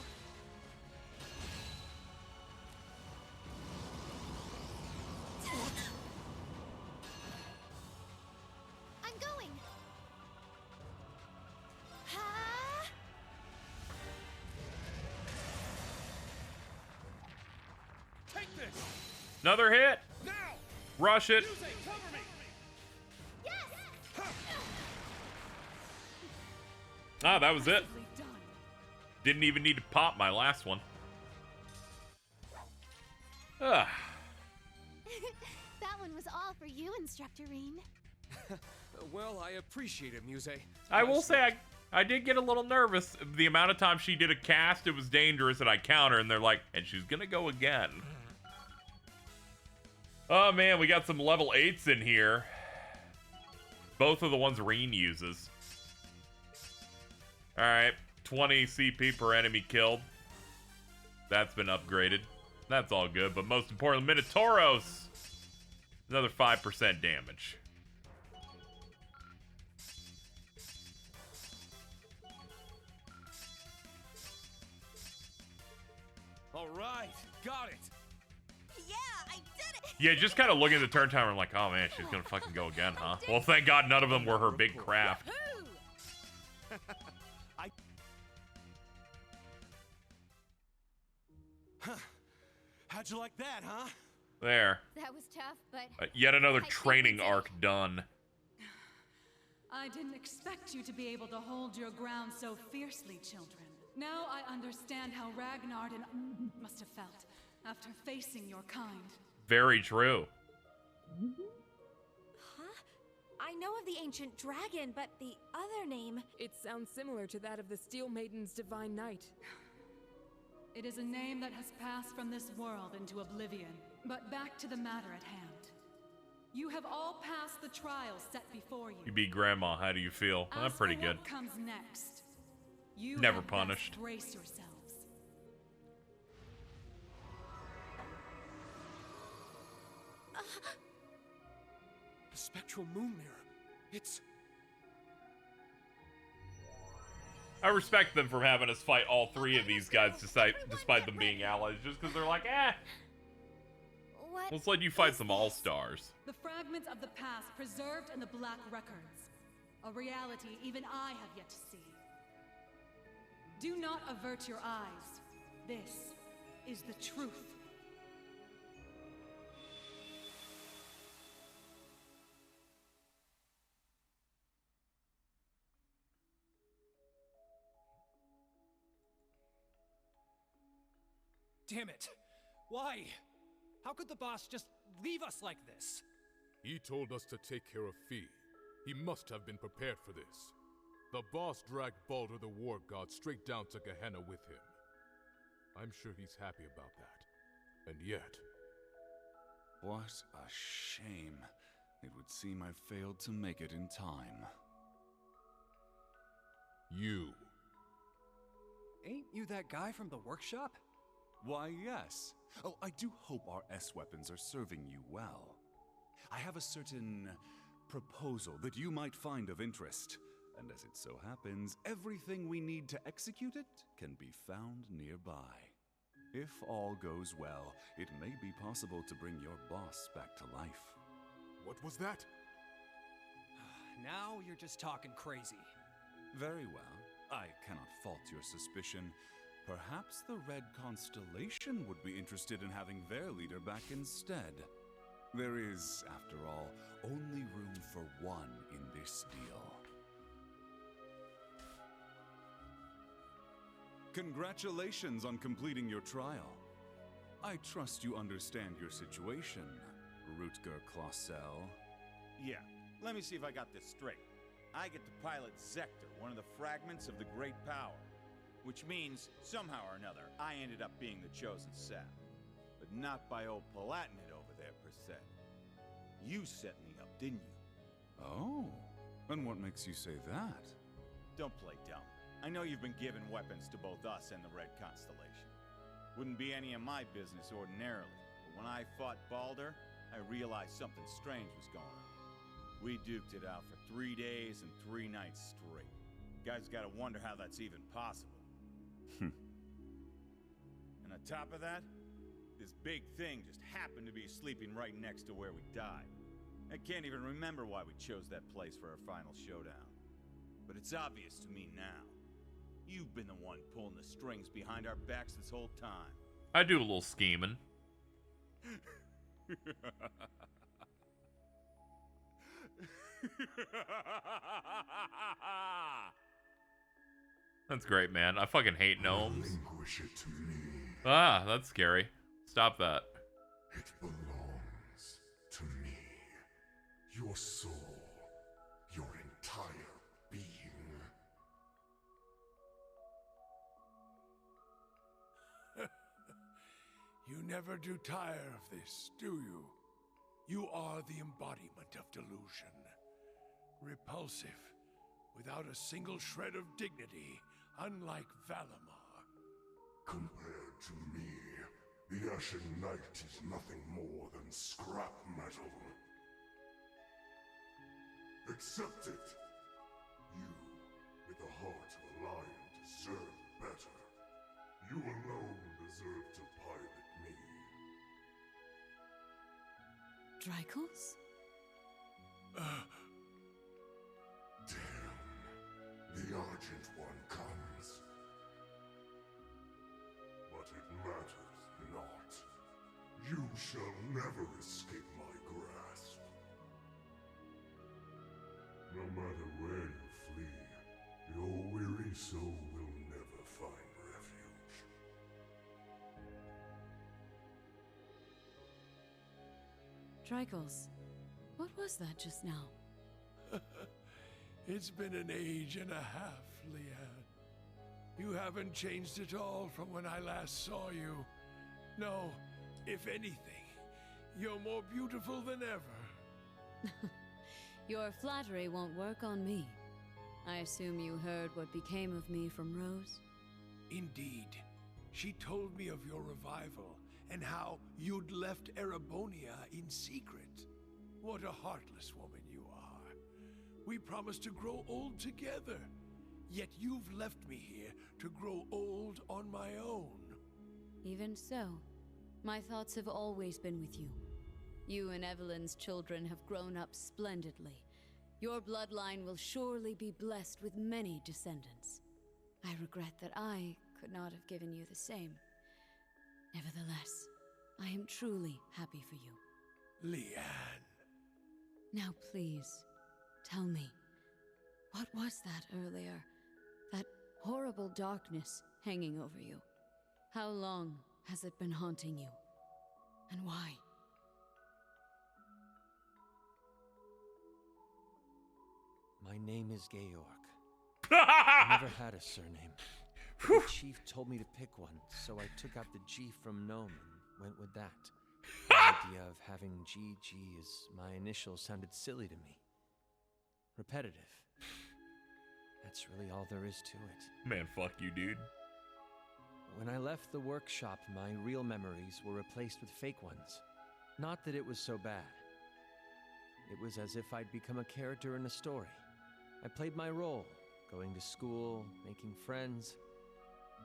I'm going. Take this! Another hit. Now! Rush it. Use it! Cover me! Ah, that was it. Didn't even need to pop my last one. Ah. That one was all for you, Instructor Reen. Well, I appreciate it, Muse. I will say I did get a little nervous. The amount of time she did a cast, it was dangerous, and I counter, and they're like, and she's gonna go again. Oh man, we got some level 8s in here. Both of the ones Reen uses. Alright, 20 CP per enemy killed. That's been upgraded. That's all good, but most importantly, Minotauros. Another 5% damage. All right, got it. Yeah, I did it. Yeah, just kind of looking at the turn timer, I'm like, oh man, she's gonna fucking go again, huh? Well, thank God none of them were her big craft. How'd you like that, huh? There. That was tough, but Yet another training arc done. I didn't expect you to be able to hold your ground so fiercely, children. Now I understand how Ragnar must have felt after facing your kind. Very true. Huh? I know of the ancient dragon, but the other name... It sounds similar to that of the Steel Maiden's divine knight. It is a name that has passed from this world into oblivion. But back to the matter at hand. You have all passed the trials set before you. You beat Grandma. How do you feel? As Pretty for good. What comes next? You Never had punished. best brace yourselves. The spectral moon mirror. It's... I respect them for having us fight all three of these guys despite them being allies, just because they're like, let's let you fight some all-stars. The fragments of the past preserved in the Black Records. A reality even I have yet to see. Do not avert your eyes. This is the truth. Damn it! Why? How could the boss just leave us like this? He told us to take care of Fee. He must have been prepared for this. The boss dragged Baldur the War God straight down to Gehenna with him. I'm sure he's happy about that. And yet... What a shame. It would seem I failed to make it in time. You. Ain't you that guy from the workshop? Why, yes. Oh, I do hope our S-weapons are serving you well. I have a certain proposal that you might find of interest. And as it so happens, everything we need to execute it can be found nearby. If all goes well, it may be possible to bring your boss back to life. What was that? Now you're just talking crazy. Very well. I cannot fault your suspicion. Perhaps the Red Constellation would be interested in having their leader back instead. There is, after all, only room for one in this deal. Congratulations on completing your trial. I trust you understand your situation, Rutger Clausel. Yeah, let me see if I got this straight. I get to pilot Zector, one of the fragments of the Great Power. Which means, somehow or another, I ended up being the chosen sap. But not by old Palatinate over there, per se. You set me up, didn't you? Oh, and what makes you say that? Don't play dumb. I know you've been giving weapons to both us and the Red Constellation. Wouldn't be any of my business ordinarily, but when I fought Baldur, I realized something strange was going on. We duked it out for 3 days and 3 nights straight. Guys gotta wonder how that's even possible. And on top of that, this big thing just happened to be sleeping right next to where we died. I can't even remember why we chose that place for our final showdown. But it's obvious to me now. You've been the one pulling the strings behind our backs this whole time. I do a little scheming. That's great, man. I fucking hate gnomes. Relinquish it to me. Ah, that's scary. Stop that. It belongs to me. Your soul. Your entire being. You never do tire of this, do you? You are the embodiment of delusion. Repulsive, without a single shred of dignity, unlike Valimar. Compared to me, the Ashen Knight is nothing more than scrap metal. Accept it. You, with the heart of a lion, deserve better. You alone deserve to pilot me. Drykos? Damn. The Argent One comes. But it matters not. You shall never escape my grasp. No matter where you flee, your weary soul will never find Tricles, what was that just now? It's been an age and a half, Leanne. You haven't changed at all from when I last saw you. No, if anything, you're more beautiful than ever. Your flattery won't work on me. I assume you heard what became of me from Rose? Indeed. She told me of your revival and how you'd left Erebonia in secret. What a heartless woman you are. We promised to grow old together, yet you've left me here to grow old on my own. Even so, my thoughts have always been with you. You and Evelyn's children have grown up splendidly. Your bloodline will surely be blessed with many descendants. I regret that I could not have given you the same. Nevertheless, I am truly happy for you. Leanne. Now please, tell me, what was that earlier? That horrible darkness hanging over you? How long has it been haunting you? And why? My name is Georg. I never had a surname. The chief told me to pick one, so I took out the G from Gnome and went with that. The idea of having GG as my initials sounded silly to me. Repetitive. That's really all there is to it. Man, fuck you, dude. When I left the workshop, my real memories were replaced with fake ones. Not that it was so bad. It was as if I'd become a character in a story. I played my role, going to school, making friends,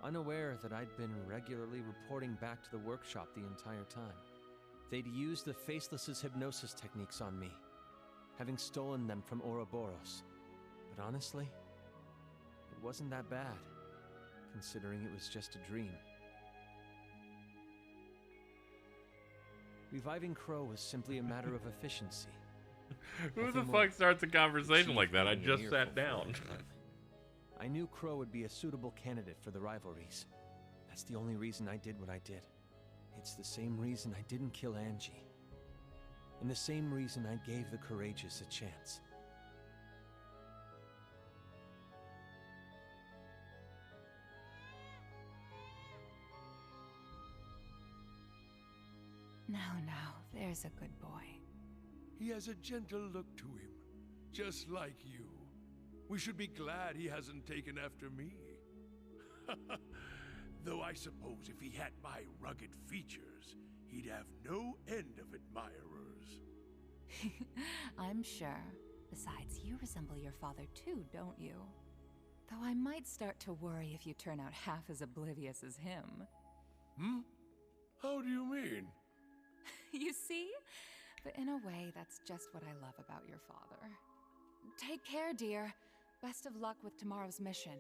unaware that I'd been regularly reporting back to the workshop the entire time. They'd used the Faceless's hypnosis techniques on me, having stolen them from Ouroboros. But honestly, it wasn't that bad, considering it was just a dream. Reviving Crow was simply a matter of efficiency. Who the fuck starts a conversation like that? I just sat down. I knew Crow would be a suitable candidate for the rivalries. That's the only reason I did what I did. It's the same reason I didn't kill Angie. And the same reason I gave the courageous a chance. Now, there's a good boy. He has a gentle look to him, just like you. We should be glad he hasn't taken after me. Though I suppose if he had my rugged features, he'd have no end of admirers. I'm sure. Besides, you resemble your father too, don't you? Though I might start to worry if you turn out half as oblivious as him. Hmm? How do you mean? You see? But in a way, that's just what I love about your father. Take care, dear. Best of luck with tomorrow's mission.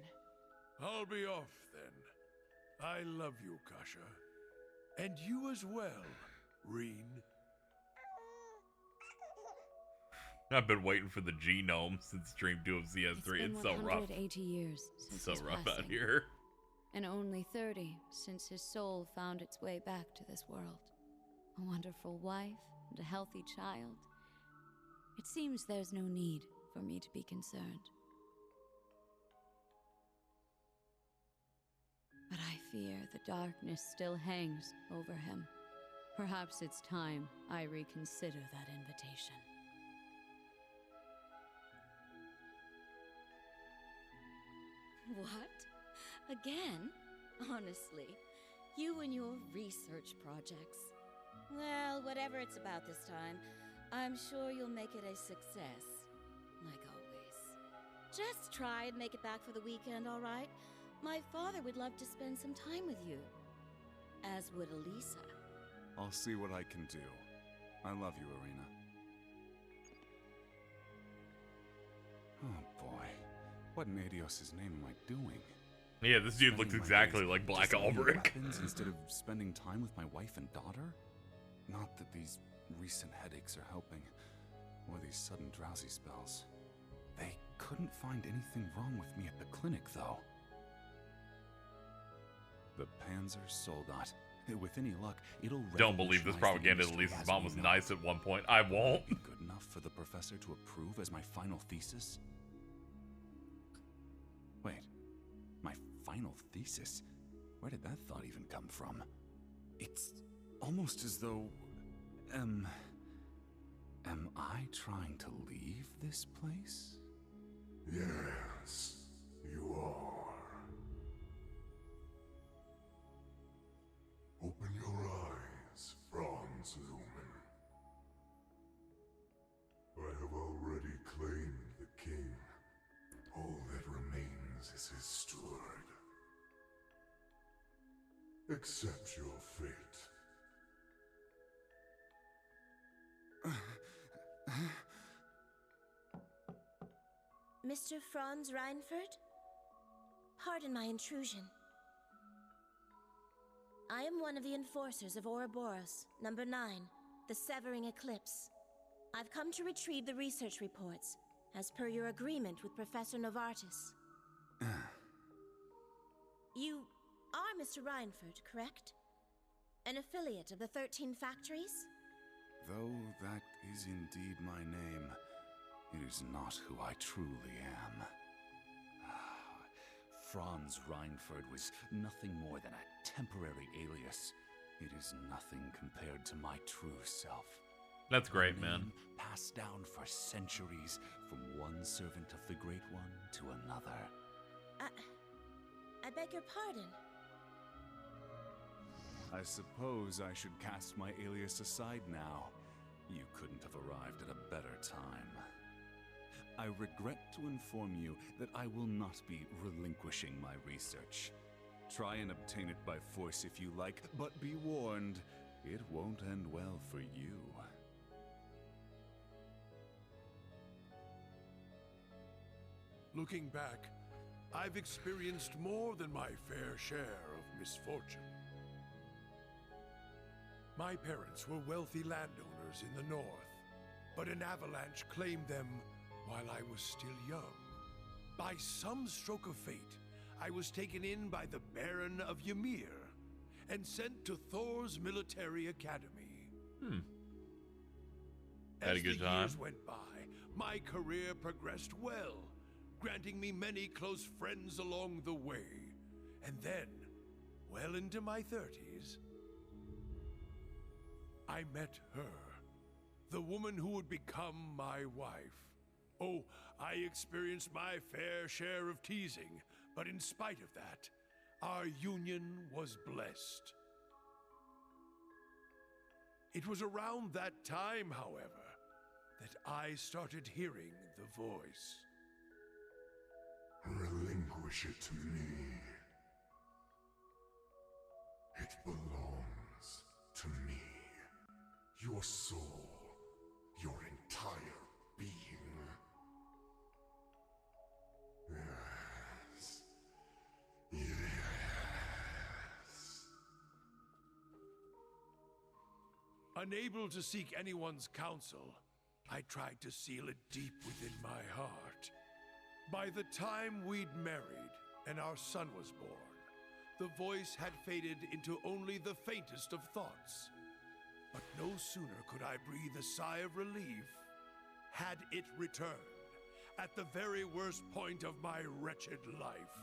I'll be off then. I love you, Kasha. And you as well, Reen. I've been waiting for the genome since Stream 2 of CS3. It's so rough. 180 years since So his rough passing, out here. and only 30 since his soul found its way back to this world. A wonderful wife and a healthy child. It seems there's no need for me to be concerned. But I fear the darkness still hangs over him. Perhaps it's time I reconsider that invitation. What? Again? Honestly, you and your research projects. Well, whatever it's about this time, I'm sure you'll make it a success. Like always. Just try and make it back for the weekend, all right? My father would love to spend some time with you. As would Elisa. I'll see what I can do. I love you, Arena. Oh boy. What in Adios' name am I doing? Yeah, this dude looks Spending my exactly days like Black designing Albrecht. weapons instead of spending time with my wife and daughter? Not that these recent headaches are helping, or these sudden drowsy spells. They couldn't find anything wrong with me at the clinic, though. The Panzer Soldat. With any luck, it'll Don't believe this propaganda that Lisa's mom was nice at one point. I won't. Good enough for the professor to approve as my final thesis? Wait, my final thesis? Where did that thought even come from? It's almost as though... Am I trying to leave this place? Yes, you are. Open your eyes, Franz Lumen. I have already claimed the king. All that remains is his steward. Accept your fate. Mr. Franz Reinfurt? Pardon my intrusion. I am one of the enforcers of Ouroboros, number 9, the Severing Eclipse. I've come to retrieve the research reports, as per your agreement with Professor Novartis. You are Mr. Reinfurt, correct? An affiliate of the 13 factories? Though that is indeed my name, it is not who I truly am. Franz Reinfurt was nothing more than a temporary alias. It is nothing compared to my true self. That's great, man. Passed down for centuries from one servant of the Great One to another. I beg your pardon. I suppose I should cast my alias aside now. You couldn't have arrived at a better time. I regret to inform you that I will not be relinquishing my research. Try and obtain it by force if you like, but be warned, it won't end well for you. Looking back, I've experienced more than my fair share of misfortune. My parents were wealthy landowners in the north, but an avalanche claimed them while I was still young. By some stroke of fate, I was taken in by the Baron of Ymir and sent to Thor's military academy. Had a good time. As the years went by, my career progressed well, granting me many close friends along the way. And then, well into my 30s, I met her, the woman who would become my wife. Oh, I experienced my fair share of teasing, but in spite of that, our union was blessed. It was around that time, however, that I started hearing the voice. Relinquish it to me. It belongs to me. Your soul, your entire being. Yes. Yes. Unable to seek anyone's counsel, I tried to seal it deep within my heart. By the time we'd married and our son was born, the voice had faded into only the faintest of thoughts. But no sooner could I breathe a sigh of relief, had it returned, at the very worst point of my wretched life.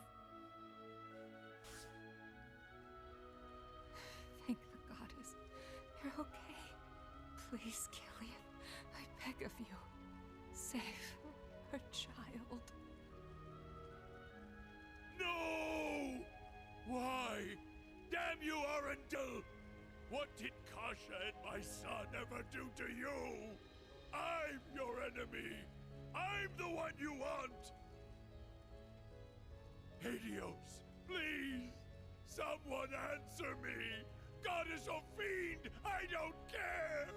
Thank the goddess. You're okay. Please, Killian, I beg of you. Save her child. No! Why? Damn you, Arundel! What did Kasha and my son ever do to you? I'm your enemy! I'm the one you want! Helios, please! Someone answer me! Goddess or fiend, I don't care!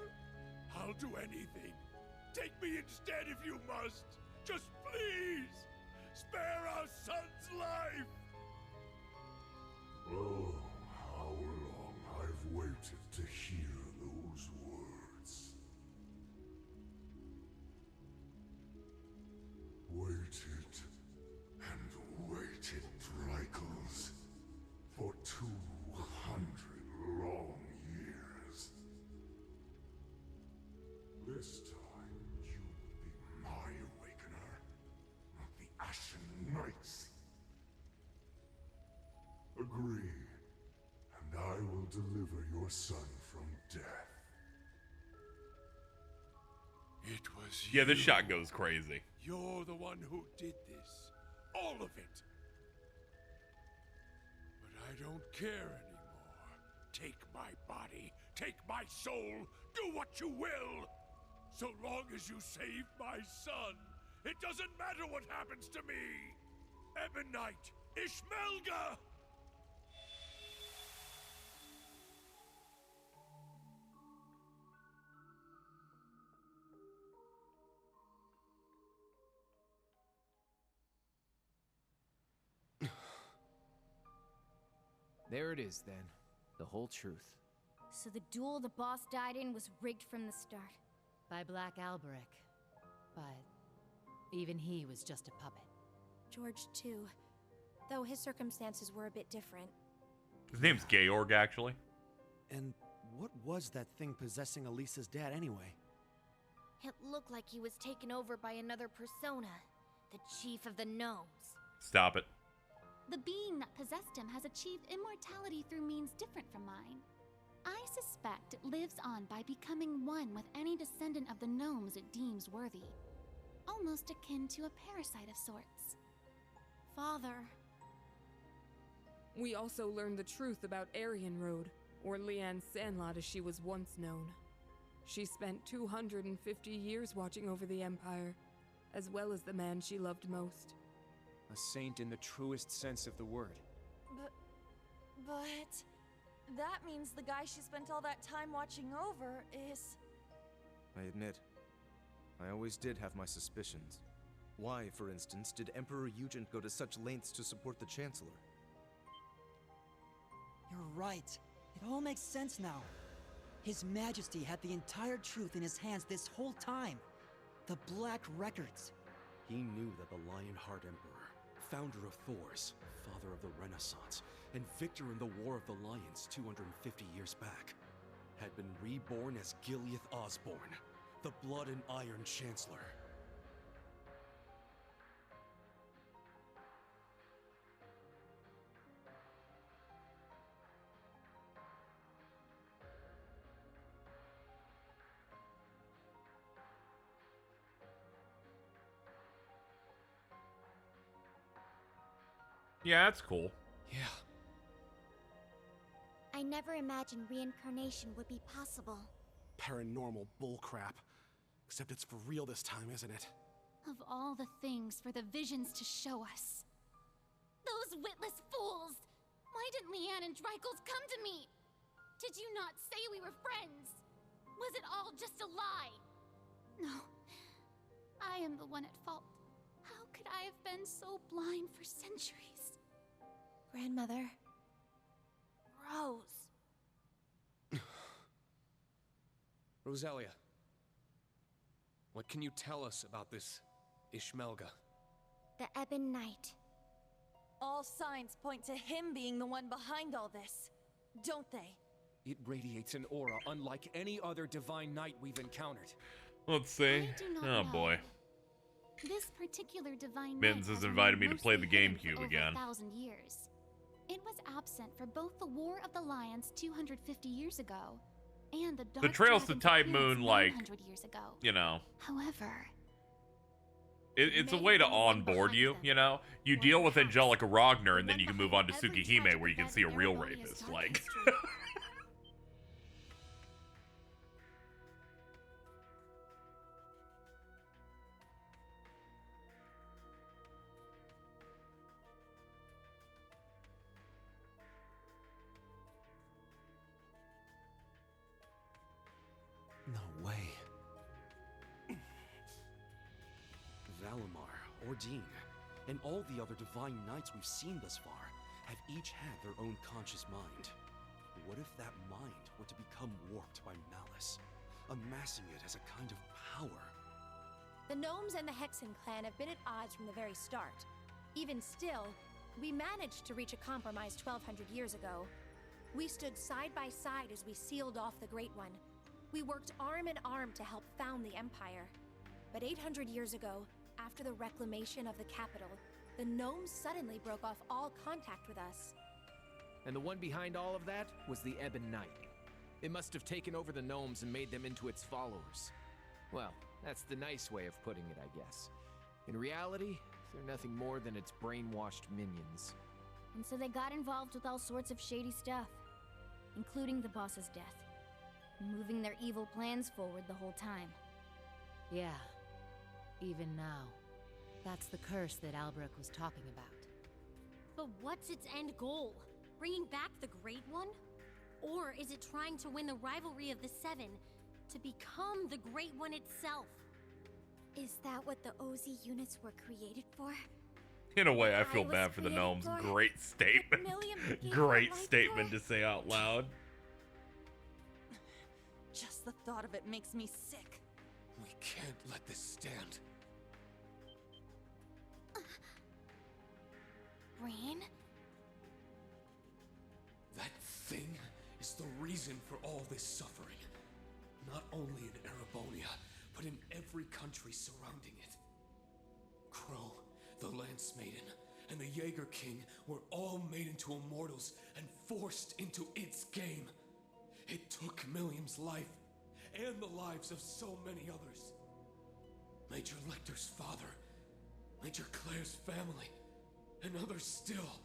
I'll do anything. Take me instead if you must. Just please! Spare our son's life! Oh, how long I've waited to hear those words. Waited and waited, Drycles, for 200 long agree, and I will deliver your son from death. It was Yeah, this you. shot goes crazy. You're the one who did this. All of it. But I don't care anymore. Take my body. Take my soul. Do what you will. So long as you save my son, it doesn't matter what happens to me. Ebonite, Ishmelga! There it is, then. The whole truth. So the duel the boss died in was rigged from the start. By Black Alberic. But even he was just a puppet. George, too. Though his circumstances were a bit different. His name's Georg, actually. And what was that thing possessing Elisa's dad anyway? It looked like he was taken over by another persona. The Chief of the Gnomes. Stop it. The being that possessed him has achieved immortality through means different from mine. I suspect it lives on by becoming one with any descendant of the gnomes it deems worthy. Almost akin to a parasite of sorts. Father. We also learned the truth about Aryan Road, or Leanne Sandlot as she was once known. She spent 250 years watching over the Empire, as well as the man she loved most. A saint in the truest sense of the word. But that means the guy she spent all that time watching over is... I admit, I always did have my suspicions. Why, for instance, did Emperor Eugen go to such lengths to support the Chancellor? You're right. It all makes sense now. His Majesty had the entire truth in his hands this whole time. The Black Records. He knew that the Lionheart Emperor, founder of Thors, father of the Renaissance, and victor in the War of the Lions 250 years back, had been reborn as Gileath Osborne, the Blood and Iron Chancellor. Yeah, that's cool. Yeah. I never imagined reincarnation would be possible. Paranormal bullcrap. Except it's for real this time, isn't it? Of all the things for the visions to show us. Those witless fools! Why didn't Leanne and Dreichels come to me? Did you not say we were friends? Was it all just a lie? No. I am the one at fault. How could I have been so blind for centuries? Grandmother. Rose. Rosalia, what can you tell us about this Ishmelga? The Ebon Knight. All signs point to him being the one behind all this, don't they? It radiates an aura unlike any other divine knight we've encountered. Let's see. I do not Oh know. boy. This particular divine Mittens knight has has invited remained me to play the mostly hidden for GameCube over again. 1,000 years. It was absent for both the War of the Lions 250 years ago and the Dark Trails to Dragon's Type appearance Moon, like, 900 years ago. You know, However, it's a way to onboard you, you know? You deal with Angelica Ragnar, and then you can move on to Tsukihime, where you can see a real rapist. Like, No way. Valimar, Ordine, and all the other divine knights we've seen thus far have each had their own conscious mind. What if that mind were to become warped by malice, amassing it as a kind of power? The Gnomes and the Hexen clan have been at odds from the very start. Even still, we managed to reach a compromise 1,200 years ago. We stood side by side as we sealed off the Great One. We worked arm in arm to help found the Empire. But 800 years ago, after the reclamation of the capital, the Gnomes suddenly broke off all contact with us. And the one behind all of that was the Ebon Knight. It must have taken over the gnomes and made them into its followers. Well, that's the nice way of putting it, I guess. In reality, they're nothing more than its brainwashed minions. And so they got involved with all sorts of shady stuff, including the boss's death, moving their evil plans forward the whole time. Yeah, even now. That's the curse that Albrecht was talking about. But what's its end goal? Bringing back the Great One? Or is it trying to win the rivalry of the Seven to become the Great One itself? Is that what the OZ units were created for? In a way, I feel bad for the gnomes. Great statement. Great statement to say out loud. Just the thought of it makes me sick. We can't let this stand. Rain? That thing is the reason for all this suffering. Not only in Erebonia, but in every country surrounding it. Crow, the Lance Maiden, and the Jaeger King were all made into immortals and forced into its game. It took Milliam's life, and the lives of so many others. Major Lecter's father, Major Claire's family, and others still.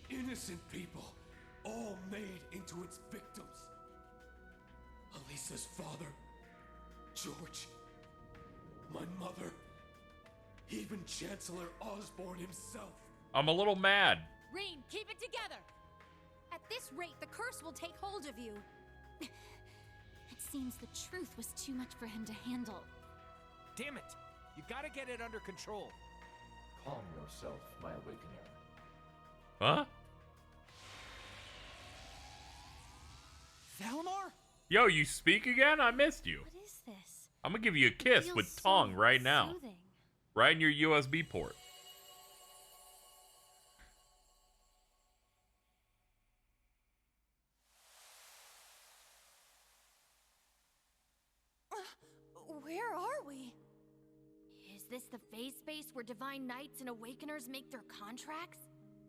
Innocent people, all made into its victims. Elisa's father, George, my mother, even Chancellor Osborne himself. I'm a little mad. Rain, keep it together! At this rate, the curse will take hold of you. It seems the truth was too much for him to handle. Damn it! You gotta get it under control. Calm yourself, my awakener. Huh? Valimar? Yo, you speak again? I missed you. What is this? I'm gonna give you a kiss Feels with so tongue right now. soothing. Right in your USB port. Where are we? Is this the phase space where Divine Knights and Awakeners make their contracts?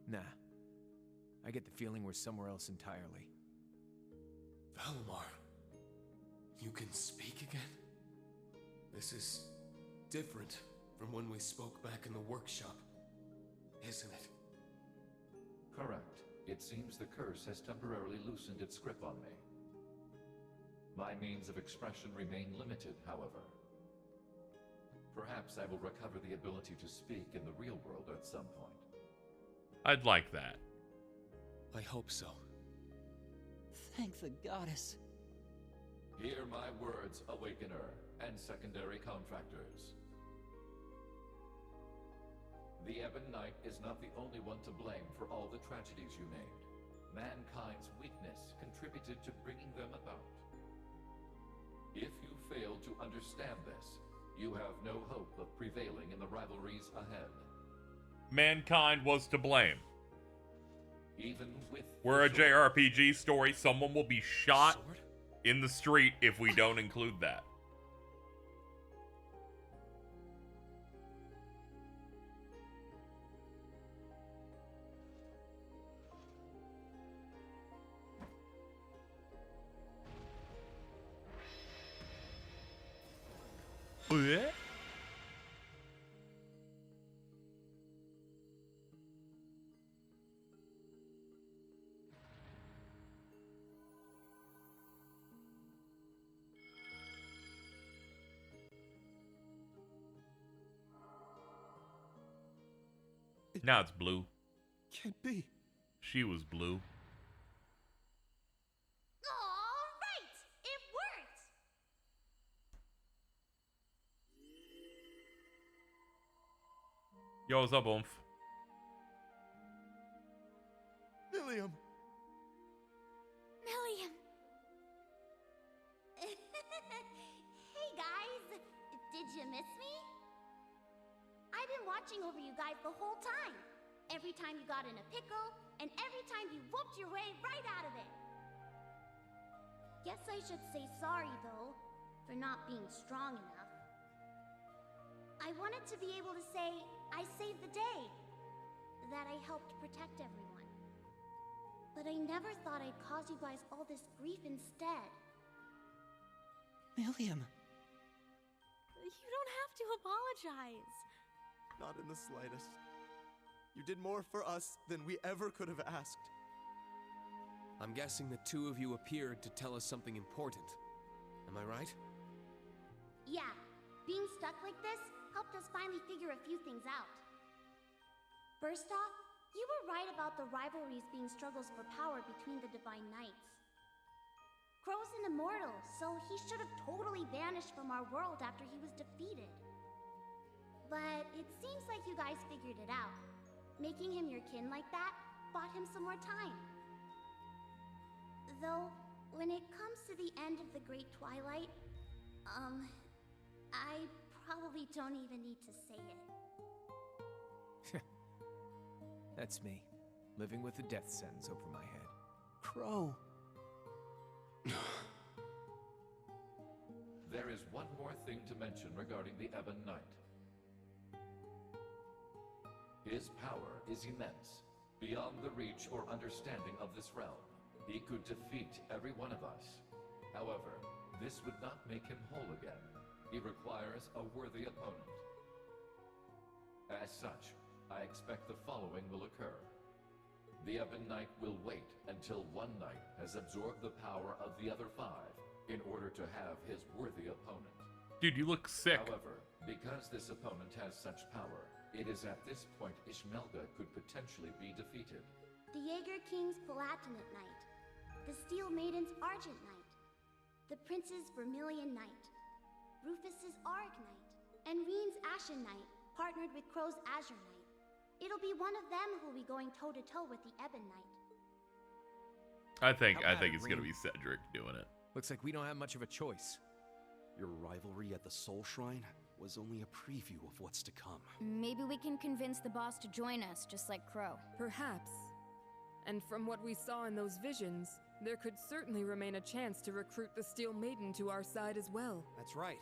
Nah. I get the feeling we're somewhere else entirely. Valimar, you can speak again? This is different from when we spoke back in the workshop, isn't it? Correct. It seems the curse has temporarily loosened its grip on me. My means of expression remain limited, however. Perhaps I will recover the ability to speak in the real world at some point. I'd like that. I hope so. Thank the goddess. Hear my words, Awakener and secondary contractors. The Ebon Knight is not the only one to blame for all the tragedies you named. Mankind's weakness contributed to bringing them about. If you fail to understand this, you have no hope of prevailing in the rivalries ahead. Mankind was to blame. Even with We're a JRPG story. Someone will be shot in the street if we don't include that. Blech. Now it's blue. Can't be. She was blue. All right! It worked! Yo, what's up, Oomph? Milliam. Milliam! Hey guys! Did you miss me? I've been watching over you guys the whole time. Every time you got in a pickle, and every time you whooped your way right out of it. Guess I should say sorry, though, for not being strong enough. I wanted to be able to say, I saved the day. That I helped protect everyone. But I never thought I'd cause you guys all this grief instead. William. You don't have to apologize. Not in the slightest. You did more for us than we ever could have asked. I'm guessing the two of you appeared to tell us something important. Am I right? Yeah, being stuck like this helped us finally figure a few things out. First off, you were right about the rivalries being struggles for power between the Divine Knights. Crow's an immortal, so he should have totally vanished from our world after he was defeated. But it seems like you guys figured it out. Making him your kin like that bought him some more time. Though, when it comes to the end of the Great Twilight, I probably don't even need to say it. That's me, living with a death sentence over my head. Crow. There is one more thing to mention regarding the Ebon Knight. His power is immense, beyond the reach or understanding of this realm. He could defeat every one of us. However, this would not make him whole again. He requires a worthy opponent. As such, I expect the following will occur. The Ebon Knight will wait until one knight has absorbed the power of the other 5 in order to have his worthy opponent. Dude, you look sick. However, because this opponent has such power, it is at this point Ishmelga could potentially be defeated. The Jaeger King's Palatinate Knight, the Steel Maiden's Argent Knight, the Prince's Vermilion Knight, Rufus's Arg Knight, and Reen's Ashen Knight, partnered with Crow's Azure Knight. It'll be one of them who'll be going toe-to-toe with the Ebon Knight. I think it's gonna be Cedric doing it. Looks like we don't have much of a choice. Your rivalry at the Soul Shrine was only a preview of what's to come. Maybe we can convince the boss to join us, just like Crow. Perhaps. And from what we saw in those visions, there could certainly remain a chance to recruit the Steel Maiden to our side as well. That's right.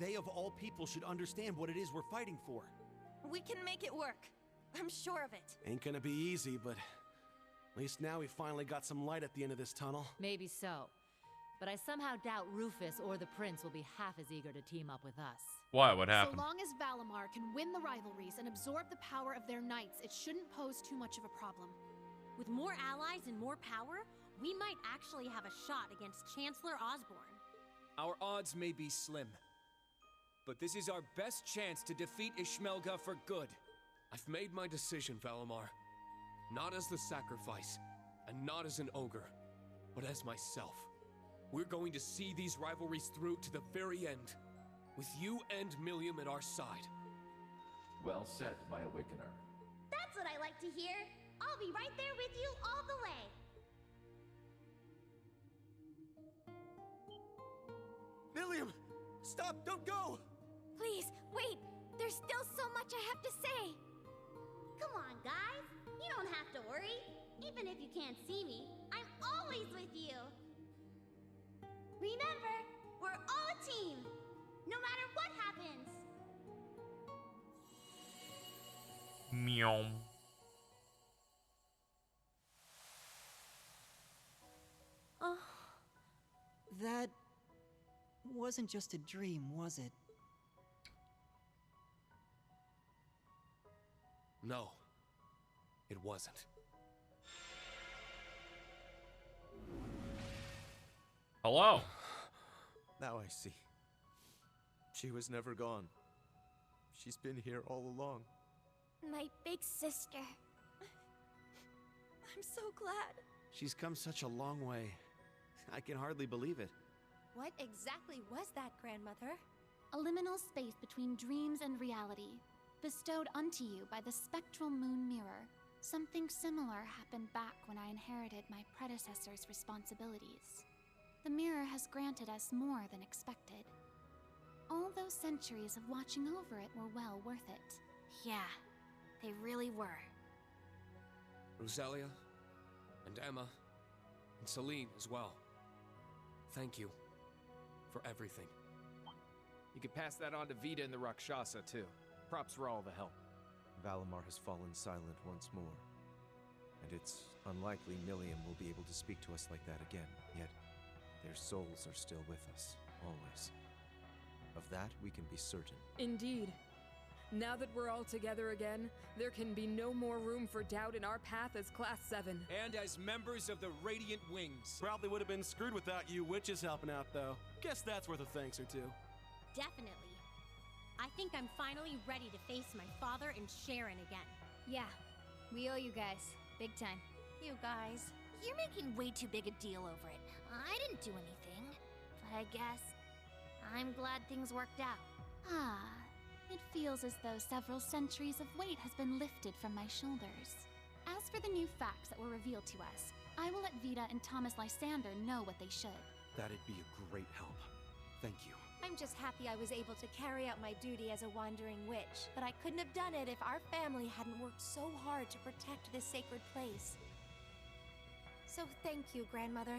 They of all people should understand what it is we're fighting for. We can make it work. I'm sure of it. Ain't gonna be easy, but at least now we finally got some light at the end of this tunnel. Maybe so. But I somehow doubt Rufus or the Prince will be half as eager to team up with us. Why? What happened? So long as Valimar can win the rivalries and absorb the power of their knights, it shouldn't pose too much of a problem. With more allies and more power, we might actually have a shot against Chancellor Osborne. Our odds may be slim, but this is our best chance to defeat Ishmelga for good. I've made my decision, Valimar. Not as the sacrifice, and not as an ogre, but as myself. We're going to see these rivalries through to the very end, with you and Milliam at our side. Well said, my Awakener. That's what I like to hear. I'll be right there with you all the way. Milliam! Stop! Don't go! Please, wait! There's still so much I have to say! Come on, guys! You don't have to worry. Even if you can't see me, I'm always with you! Remember, we're all a team! No matter what happens! Meow. Oh. That wasn't just a dream, was it? No, it wasn't. Hello. Now I see. She was never gone. She's been here all along. My big sister. I'm so glad. She's come such a long way. I can hardly believe it. What exactly was that, Grandmother? A liminal space between dreams and reality, bestowed unto you by the spectral moon mirror. Something similar happened back when I inherited my predecessor's responsibilities. The mirror has granted us more than expected. All those centuries of watching over it were well worth it. Yeah, they really were. Rosalia, and Emma, and Celine as well. Thank you for everything. You could pass that on to Vita and the Rakshasa, too. Props for all the help. Valimar has fallen silent once more. and it's unlikely Millium will be able to speak to us like that again, yet their souls are still with us, always. Of that, we can be certain. Indeed. Now that we're all together again, there can be no more room for doubt in our path as Class 7. And as members of the Radiant Wings. Probably would have been screwed without you witches helping out, though. Guess that's worth a thanks or two. Definitely. I think I'm finally ready to face my father and Sharon again. Yeah, we owe you guys. Big time. You guys, you're making way too big a deal over it. I didn't do anything. But I guess I'm glad things worked out. Ah, it feels as though several centuries of weight has been lifted from my shoulders. As for the new facts that were revealed to us, I will let Vita and Thomas Lysander know what they should. That'd be a great help. Thank you. I'm just happy I was able to carry out my duty as a wandering witch, but I couldn't have done it if our family hadn't worked so hard to protect this sacred place. So thank you, Grandmother,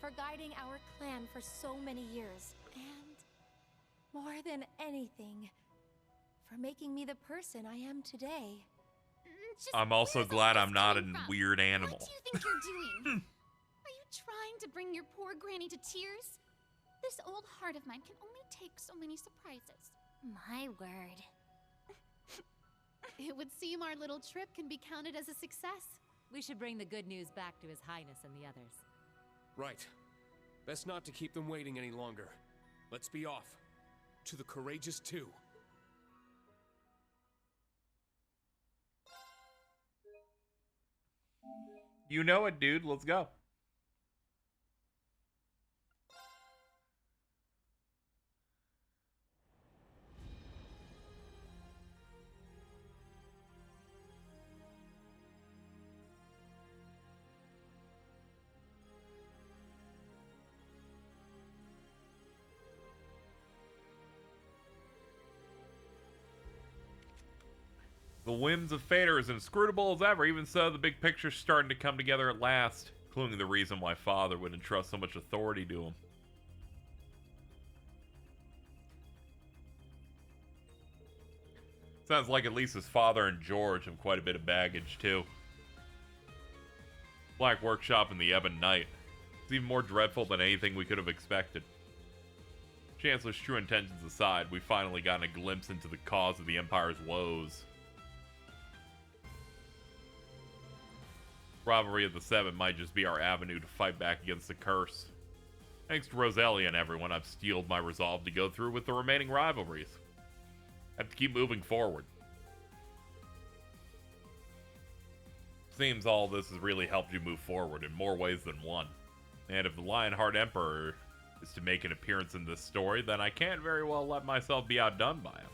for guiding our clan for so many years, and more than anything, for making me the person I am today. I'm also glad I'm not a weird animal. What do you think you're doing? Are you trying to bring your poor granny to tears? This old heart of mine can only take so many surprises. My word. It would seem our little trip can be counted as a success. We should bring the good news back to His Highness and the others. Right. Best not to keep them waiting any longer. Let's be off. To the Courageous 2. You know it, dude. Let's go. The whims of fate are as inscrutable as ever. Even so, the big picture's starting to come together at last, including the reason why Father would entrust so much authority to him. Sounds like at least his father and George have quite a bit of baggage, too. Black Workshop and the Ebon Knight. It's even more dreadful than anything we could have expected. Chancellor's true intentions aside, we finally gotten a glimpse into the cause of the Empire's woes. Rivalry of the Seven might just be our avenue to fight back against the curse. Thanks to Roselia and everyone, I've steeled my resolve to go through with the remaining rivalries. I have to keep moving forward. Seems all this has really helped you move forward in more ways than one. And if the Lionheart Emperor is to make an appearance in this story, then I can't very well let myself be outdone by him.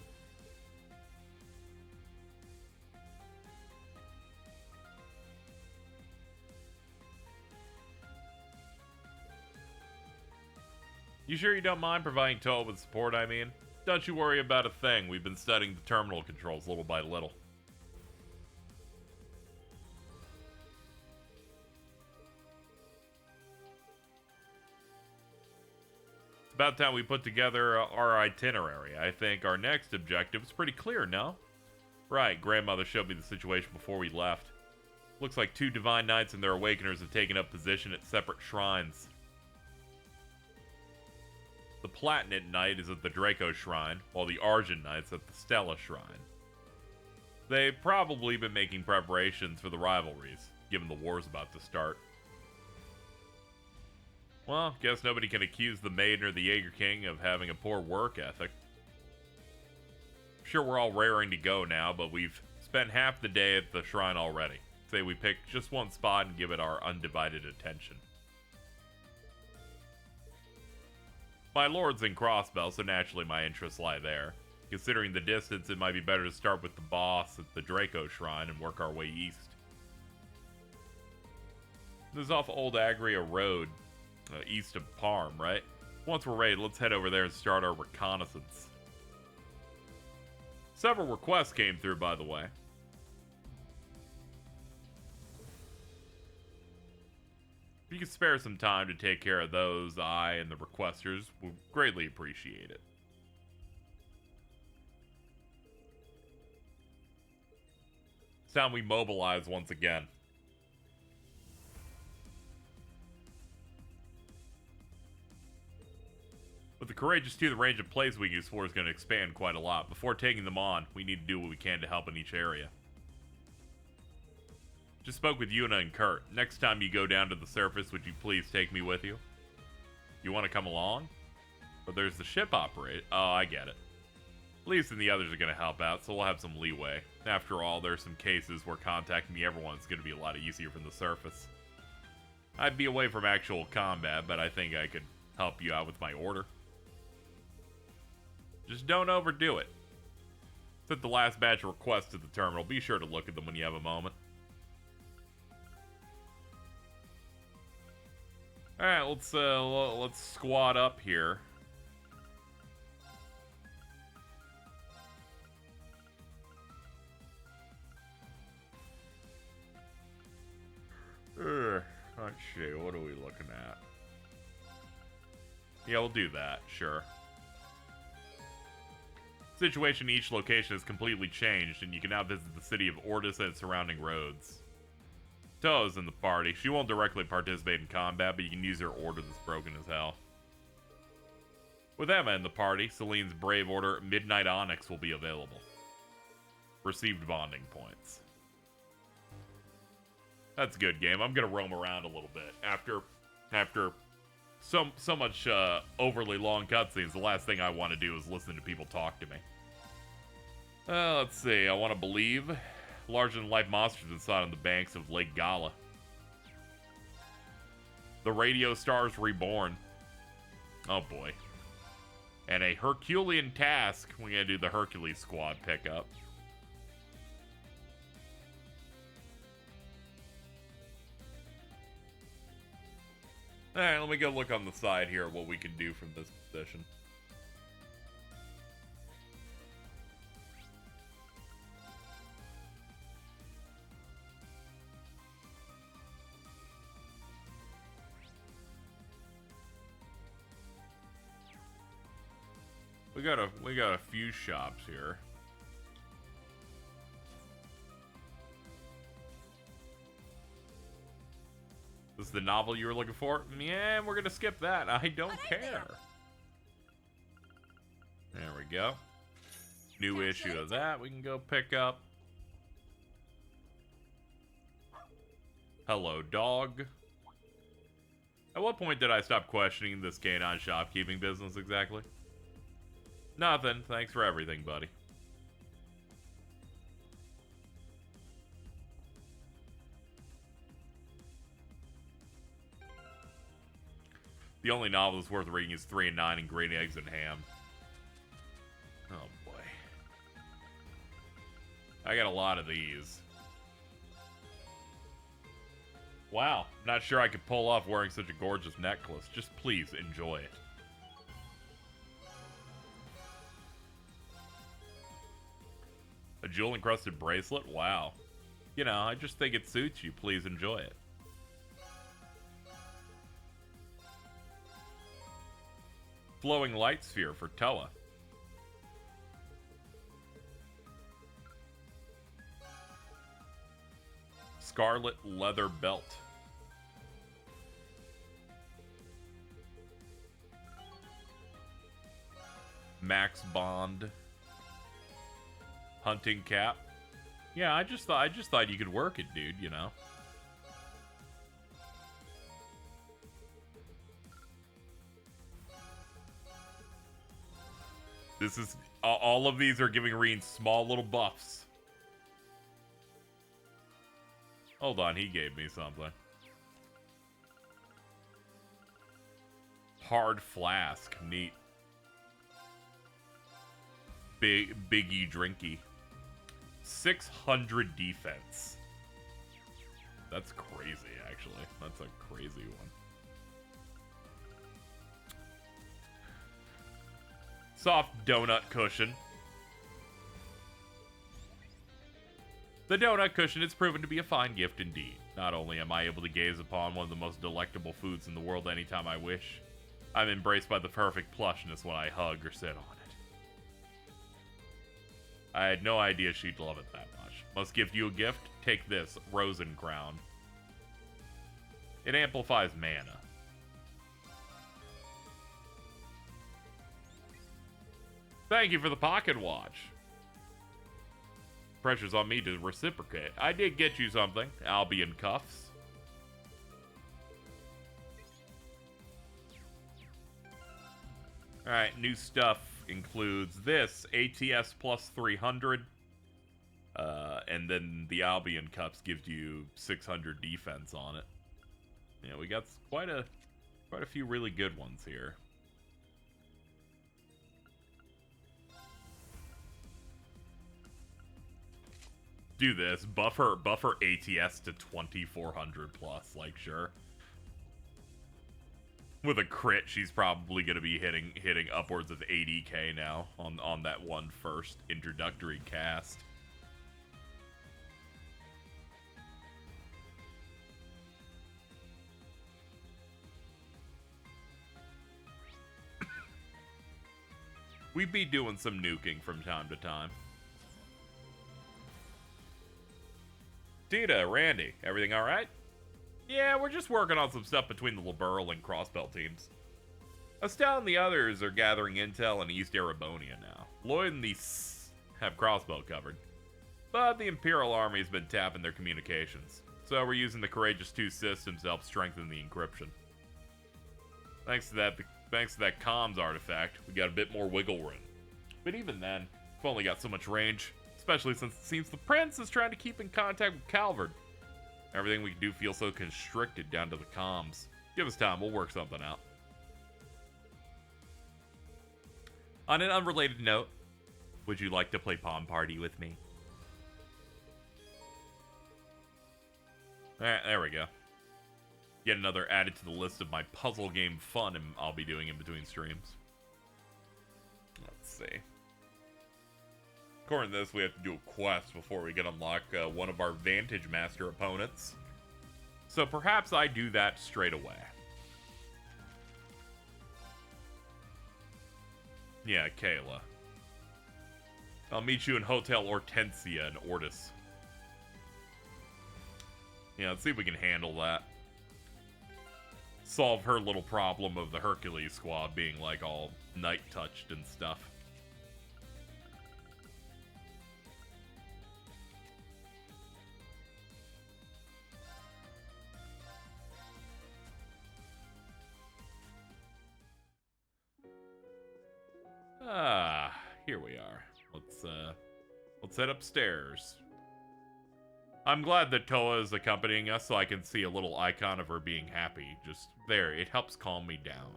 You sure you don't mind providing Toa with support, I mean? Don't you worry about a thing. We've been studying the terminal controls little by little. It's about time we put together our itinerary. I think our next objective is pretty clear, no? Right, Grandmother showed me the situation before we left. Looks like 2 Divine Knights and their Awakeners have taken up position at separate shrines. The Platinate Knight is at the Draco Shrine, while the Argent Knight's at the Stella Shrine. They've probably been making preparations for the rivalries, given the war's about to start. Well, guess nobody can accuse the Maiden or the Jaeger King of having a poor work ethic. Sure, we're all raring to go now, but we've spent half the day at the shrine already. Say we pick just one spot and give it our undivided attention. My lord's in Crossbell, so naturally my interests lie there. Considering the distance, it might be better to start with the boss at the Draco Shrine and work our way east. This is off Old Agria Road, east of Parm, right? Once we're ready, let's head over there and start our reconnaissance. Several requests came through, by the way. If you could spare some time to take care of those, I and the requesters would greatly appreciate it. It's time we mobilize once again. Courageous 2, the range of plays we can use for is going to expand quite a lot. Before taking them on, we need to do what we can to help in each area. Just spoke with Yuna and Kurt. Next time you go down to the surface, would you please take me with you? You want to come along? But there's the ship operate. Oh, I get it. Leafs and the others are going to help out, so we'll have some leeway. After all, there's some cases where contacting everyone's going to be a lot easier from the surface. I'd be away from actual combat, but I think I could help you out with my order. Just don't overdo it. Sent the last batch of requests to the terminal. Be sure to look at them when you have a moment. Alright, let's squat up here. Let's see, what are we looking at? Yeah, we'll do that, sure. Situation in each location has completely changed, and you can now visit the city of Ordis and its surrounding roads. Toa's in the party. She won't directly participate in combat, but you can use her order that's broken as hell. With Emma in the party, Celine's brave order, Midnight Onyx, will be available. Received bonding points. That's a good game. I'm gonna roam around a little bit. After so much overly long cutscenes, the last thing I want to do is listen to people talk to me. Let's see. I want to believe larger-than-life monsters inside on the banks of Lake Gala. The Radio Stars Reborn. Oh boy. And a Herculean task. We're gonna do the Hercules Squad pickup. Alright, let me go look on the side here at what we can do from this position. We got a few shops here. This is the novel you were looking for? Yeah, we're gonna skip that. I don't care. There we go. New issue of that we can go pick up. Hello, dog. At what point did I stop questioning this canine shopkeeping business exactly? Nothing. Thanks for everything, buddy. The only novel that's worth reading is 3 and 9 and Green Eggs and Ham. Oh boy. I got a lot of these. Wow. Not sure I could pull off wearing such a gorgeous necklace. Just please enjoy it. A jewel-encrusted bracelet? Wow. You know, I just think it suits you. Please enjoy it. Flowing light sphere for Tella. Scarlet leather belt. Max Bond. Hunting cap. Yeah, I just thought you could work it, dude, you know. This is all of these are giving Reen small little buffs. Hold on, he gave me something. Hard flask, neat. Biggie drinky. 600 defense. That's crazy, actually. That's a crazy one. Soft donut cushion. The donut cushion is proven to be a fine gift indeed. Not only am I able to gaze upon one of the most delectable foods in the world anytime I wish, I'm embraced by the perfect plushness when I hug or sit on it. I had no idea she'd love it that much. Must give you a gift? Take this, Rosen Crown. It amplifies mana. Thank you for the pocket watch. Pressure's on me to reciprocate. I did get you something. Albion cuffs. Alright, new stuff includes this. ATS plus 300. And then the Albion cuffs gives you 600 defense on it. Yeah, we got quite a few really good ones here. Do this. Buffer ATS to 2400 plus, like, sure. With a crit, she's probably going to be hitting upwards of 80k now on that one first introductory cast. We'd be doing some nuking from time to time. Tita, Randy, everything alright? Yeah, we're just working on some stuff between the Liberl and Crossbelt teams. Estelle and the others are gathering intel in East Erebonia now. Lloyd and the S have Crossbelt covered. But the Imperial Army has been tapping their communications, so we're using the Courageous 2 systems to help strengthen the encryption. Thanks to that comms artifact, we got a bit more wiggle room. But even then, we've only got so much range, especially since it seems the Prince is trying to keep in contact with Calvard. Everything we can do feels so constricted down to the comms. Give us time, we'll work something out. On an unrelated note, would you like to play Pom Party with me? Alright, there we go. Yet another added to the list of my puzzle game fun I'll be doing in between streams. Let's see. According to this, we have to do a quest before we can unlock one of our Vantage Master opponents. So perhaps I do that straight away. Yeah, Kayla. I'll meet you in Hotel Hortensia in Ortis. Yeah, let's see if we can handle that. Solve her little problem of the Hercules squad being like all night-touched and stuff. Here we are. Let's head upstairs. I'm glad that Toa is accompanying us so I can see a little icon of her being happy. Just there, it helps calm me down.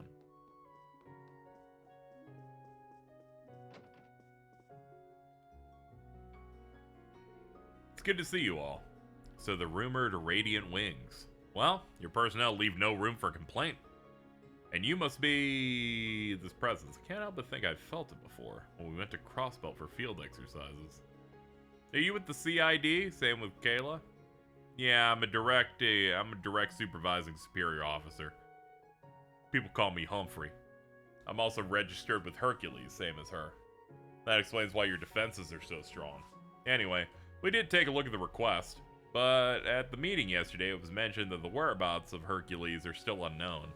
It's good to see you all. So the rumored Radiant Wings. Well, your personnel leave no room for complaint. And you must be this presence. Can't help but think I've felt it before when we went to Crossbelt for field exercises. Are you with the CID? Same with Kayla? Yeah, I'm a direct supervising superior officer. People call me Humphrey. I'm also registered with Hercules, same as her. That explains why your defenses are so strong. Anyway, we did take a look at the request, but at the meeting yesterday it was mentioned that the whereabouts of Hercules are still unknown.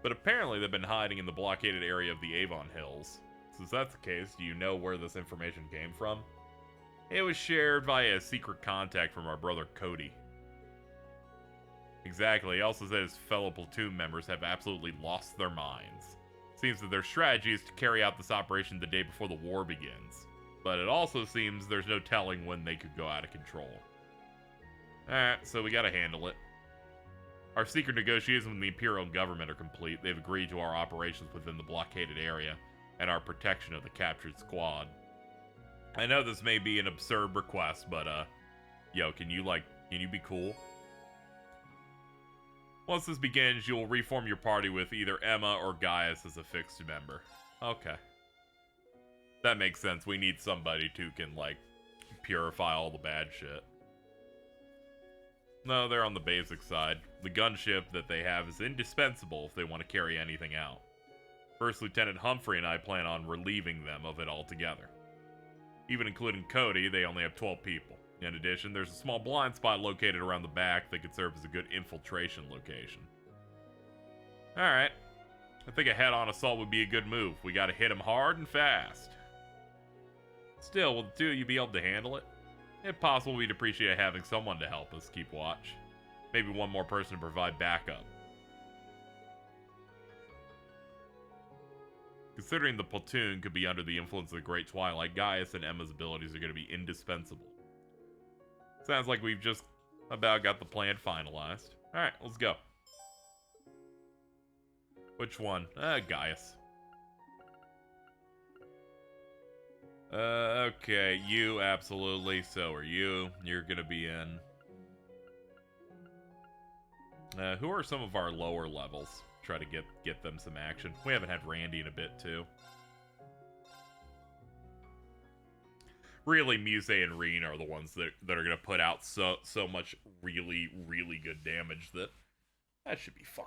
But apparently they've been hiding in the blockaded area of the Avon Hills. Since that's the case, do you know where this information came from? It was shared via a secret contact from our brother Cody. Exactly, he also said his fellow platoon members have absolutely lost their minds. Seems that their strategy is to carry out this operation the day before the war begins. But it also seems there's no telling when they could go out of control. Alright, so we gotta handle it. Our secret negotiations with the Imperial government are complete. They've agreed to our operations within the blockaded area and our protection of the captured squad. I know this may be an absurd request, but, yo, can you be cool? Once this begins, you will reform your party with either Emma or Gaius as a fixed member. Okay. That makes sense. We need somebody who can, like, purify all the bad shit. No, they're on the basic side. The gunship that they have is indispensable if they want to carry anything out. First Lieutenant Humphrey and I plan on relieving them of it altogether. Even including Cody, they only have 12 people. In addition, there's a small blind spot located around the back that could serve as a good infiltration location. Alright. I think a head-on assault would be a good move. We gotta hit them hard and fast. Still, will the two of you be able to handle it? If possible, we'd appreciate having someone to help us keep watch. Maybe one more person to provide backup. Considering the platoon could be under the influence of the Great Twilight, Gaius and Emma's abilities are going to be indispensable. Sounds like we've just about got the plan finalized. Alright, let's go. Which one? Gaius. Okay, you absolutely. So are you. You're gonna be in. Who are some of our lower levels? Try to get them some action. We haven't had Randy in a bit, too. Really, Muse and Reen are the ones that are gonna put out so much really, really good damage that should be fine.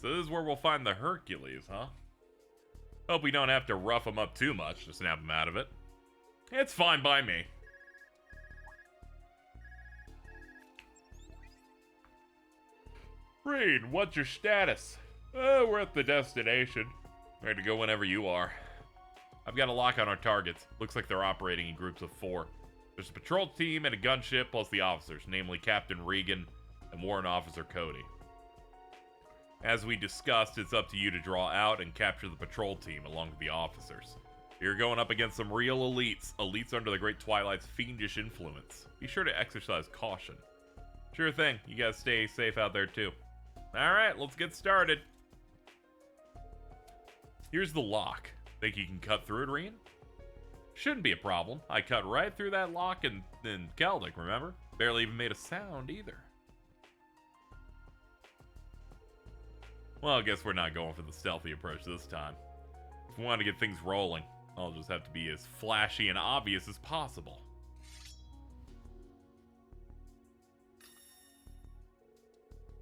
So this is where we'll find the Hercules, huh? Hope we don't have to rough him up too much to snap him out of it. It's fine by me. Reed, what's your status? Oh, we're at the destination. Ready to go whenever you are. I've got a lock on our targets. Looks like they're operating in groups of 4. There's a patrol team and a gunship plus the officers, namely Captain Regan and Warrant Officer Cody. As we discussed, it's up to you to draw out and capture the patrol team along with the officers. You're going up against some real elites under the Great Twilight's fiendish influence. Be sure to exercise caution. Sure thing, you guys stay safe out there too. Alright, let's get started. Here's the lock. Think you can cut through it, Reen? Shouldn't be a problem. I cut right through that lock in Celtic, remember? Barely even made a sound either. Well, I guess we're not going for the stealthy approach this time. If we want to get things rolling, I'll just have to be as flashy and obvious as possible.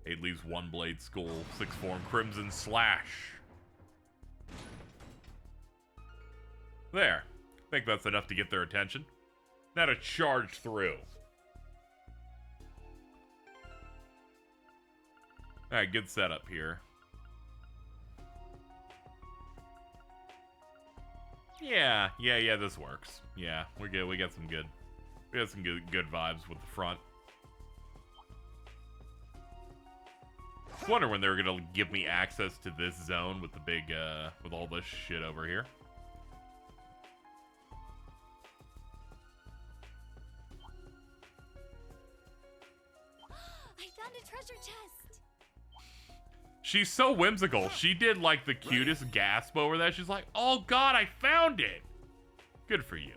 Eight leaves one blade school, 6th form Crimson Slash. There. Think that's enough to get their attention. Now to charge through. Alright, good setup here. Yeah, this works. Yeah, we're good. We got some good vibes with the front. I wonder when they're gonna give me access to this zone with the big, with all this shit over here. I found a treasure chest. She's so whimsical. She did like the cutest gasp over that. She's like, "Oh God, I found it!" Good for you.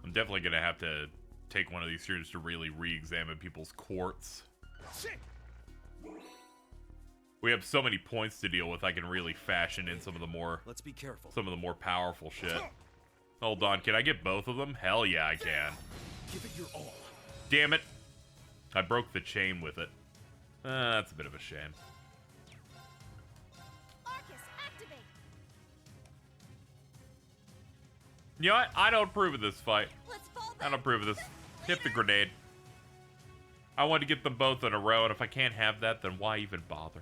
I'm definitely gonna have to take one of these streams to really re-examine people's quartz. We have so many points to deal with. I can really fashion in some of the more powerful shit. Hold on, can I get both of them? Hell yeah, I can. Give it your all. Damn it. I broke the chain with it. That's a bit of a shame. Arcus, activate. You know what? I don't approve of this fight. Let's fall back. I don't approve of this. Hit the grenade. I want to get them both in a row, and if I can't have that, then why even bother?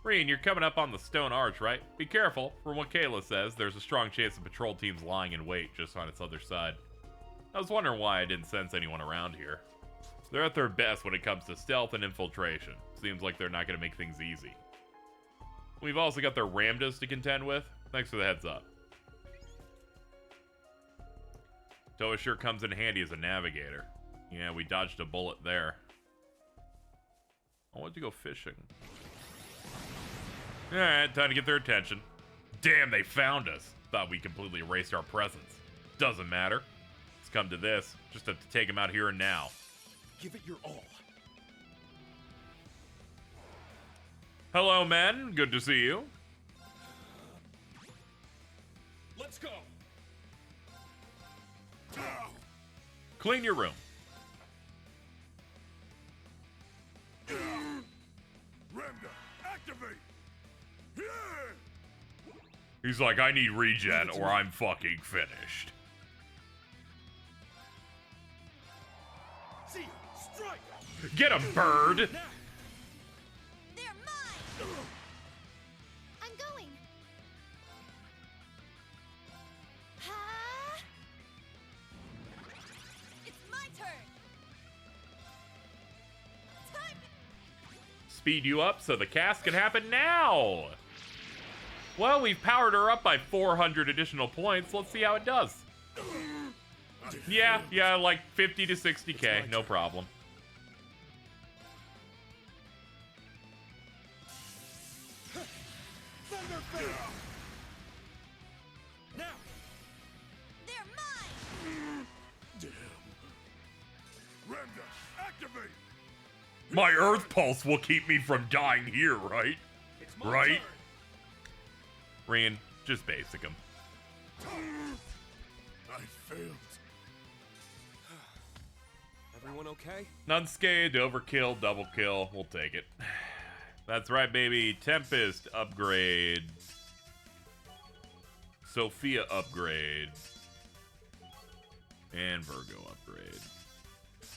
Reen, you're coming up on the stone arch, right? Be careful. From what Kayla says, there's a strong chance the patrol team's lying in wait just on its other side. I was wondering why I didn't sense anyone around here. They're at their best when it comes to stealth and infiltration. Seems like they're not going to make things easy. We've also got their Ramdas to contend with. Thanks for the heads up. Toa sure comes in handy as a navigator. Yeah, we dodged a bullet there. I want to go fishing. Alright, time to get their attention. Damn, they found us. Thought we completely erased our presence. Doesn't matter. Let's come to this. Just have to take him out here and now. Give it your all. Hello, men. Good to see you. Let's go. Clean your room. Remda, activate! He's like, I need regen or I'm fucking finished. See, strike! Get him, bird! They're mine! I'm going. Ha! It's my turn. Time. Speed you up so the cast can happen now. Well, we've powered her up by 400 additional points. Let's see how it does. Yeah, like 50 to 60k, no problem. Now! They're mine! Damn. Remda, activate! My Earth Pulse will keep me from dying here, right? Right? Rian, just basic him. I failed. Everyone okay? Unscathed, overkill, double kill. We'll take it. That's right, baby. Tempest upgrade. Sophia upgrade. And Virgo upgrade.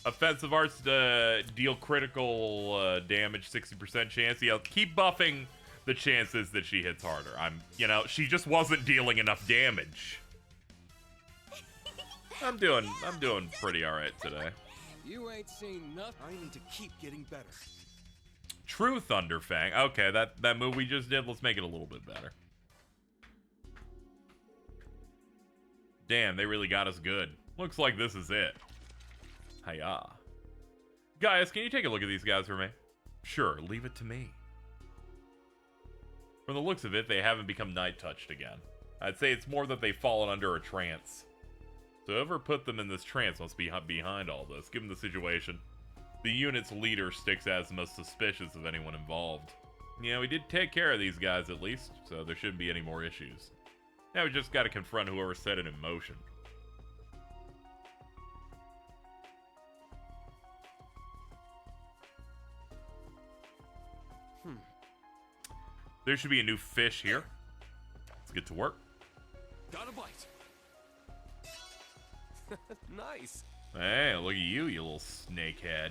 Offensive arts deal critical damage, 60% chance. Yeah, keep buffing the chances that she hits harder. She just wasn't dealing enough damage. I'm doing pretty alright today. You ain't seen nothing. I need to keep getting better. True Thunderfang. Okay, that move we just did, let's make it a little bit better. Damn, they really got us good. Looks like this is it. Hiya. Guys, can you take a look at these guys for me? Sure, leave it to me. From the looks of it, they haven't become night touched again. I'd say it's more that they've fallen under a trance. So whoever put them in this trance must be behind all this, given the situation. The unit's leader sticks as the most suspicious of anyone involved. Yeah, we did take care of these guys at least, so there shouldn't be any more issues. Now we just gotta confront whoever set it in motion. There should be a new fish here. Let's get to work. Got a bite. Nice. Hey, look at you, you little snakehead.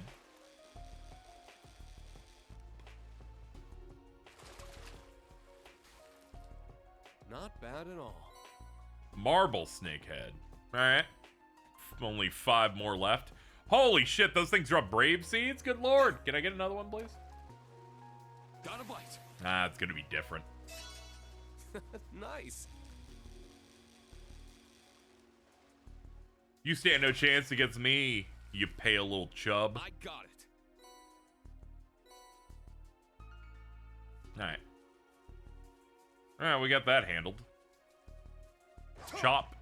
Not bad at all. Marble snakehead. Alright. Only 5 more left. Holy shit, those things drop brave seeds? Good lord. Can I get another one, please? Got a bite. Ah, it's gonna be different. Nice. You stand no chance against me, you pale little chub. I got it. Alright. Alright, we got that handled. Chop.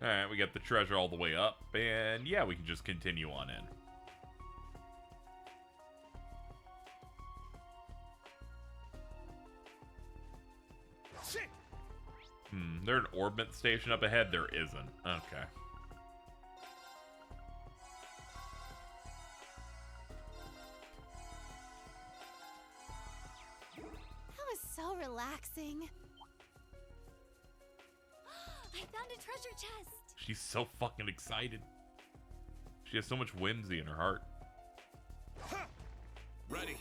Alright, we got the treasure all the way up. And yeah, we can just continue on in. There an orbit station up ahead? There isn't. Okay. That was so relaxing. I found a treasure chest. She's so fucking excited. She has so much whimsy in her heart. Ready.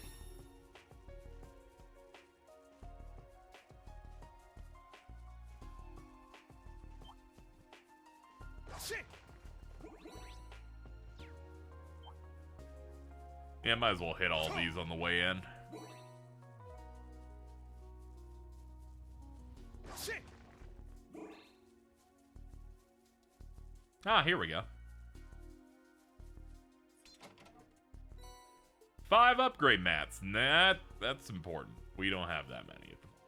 Yeah, might as well hit all these on the way in. Ah, here we go. 5 upgrade mats. That's important. We don't have that many at the moment.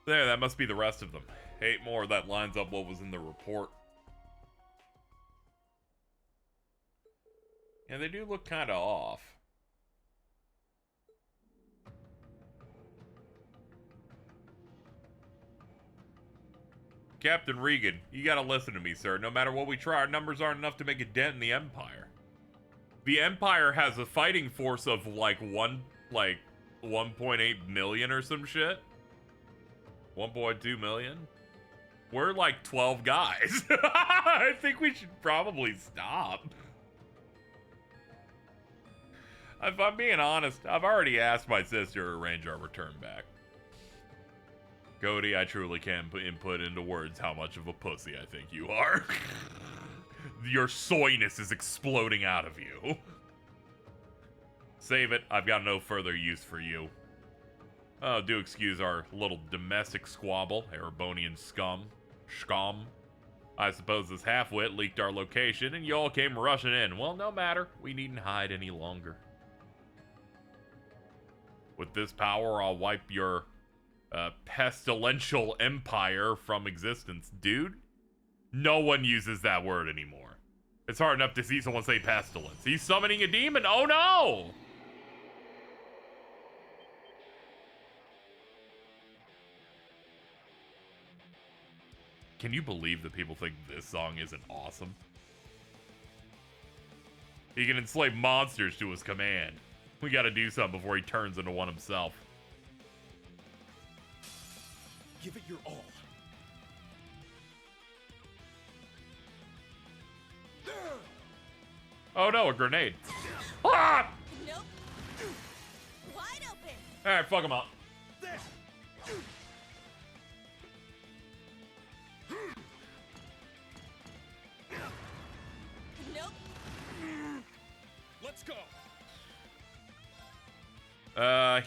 There, that must be the rest of them. 8 more. That lines up what was in the report. Yeah, they do look kind of off. Captain Regan, you gotta listen to me, sir. No matter what we try, our numbers aren't enough to make a dent in the Empire. The Empire has a fighting force of like 1.8 million or some shit. 1.2 million. We're like 12 guys. I think we should probably stop. If I'm being honest, I've already asked my sister to arrange our return back. Cody, I truly can't put into words how much of a pussy I think you are. Your soyness is exploding out of you. Save it. I've got no further use for you. Oh, do excuse our little domestic squabble, Erebonian scum. I suppose this half-wit leaked our location and you all came rushing in. Well, no matter. We needn't hide any longer. With this power, I'll wipe your pestilential empire from existence. Dude, no one uses that word anymore. It's hard enough to see someone say pestilence. He's summoning a demon. Oh no! Can you believe that people think this song isn't awesome? He can enslave monsters to his command. We gotta do something before he turns into one himself. Give it your all. Oh no, a grenade. Ah! Nope. Wide open. Alright, fuck him up. Nope. Let's go.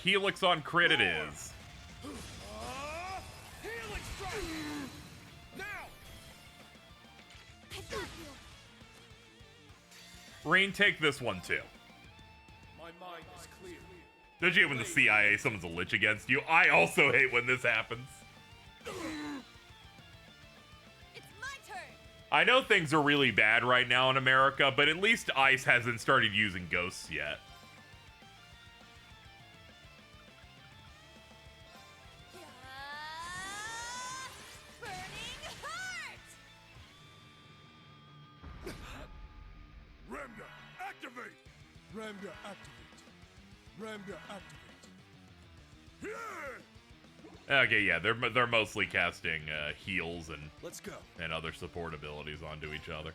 Helix on crit it is. Healing strike. Now. I got you. Rain, take this one too. My mind is clear. Don't you hate when the CIA summons a lich against you? I also hate when this happens. It's my turn. I know things are really bad right now in America, but at least ICE hasn't started using ghosts yet. Burning heart. Ramda, activate! Ramda, activate. Ramda, activate. Yeah! Okay, yeah, they're mostly casting heals and Let's go. and other support abilities onto each other.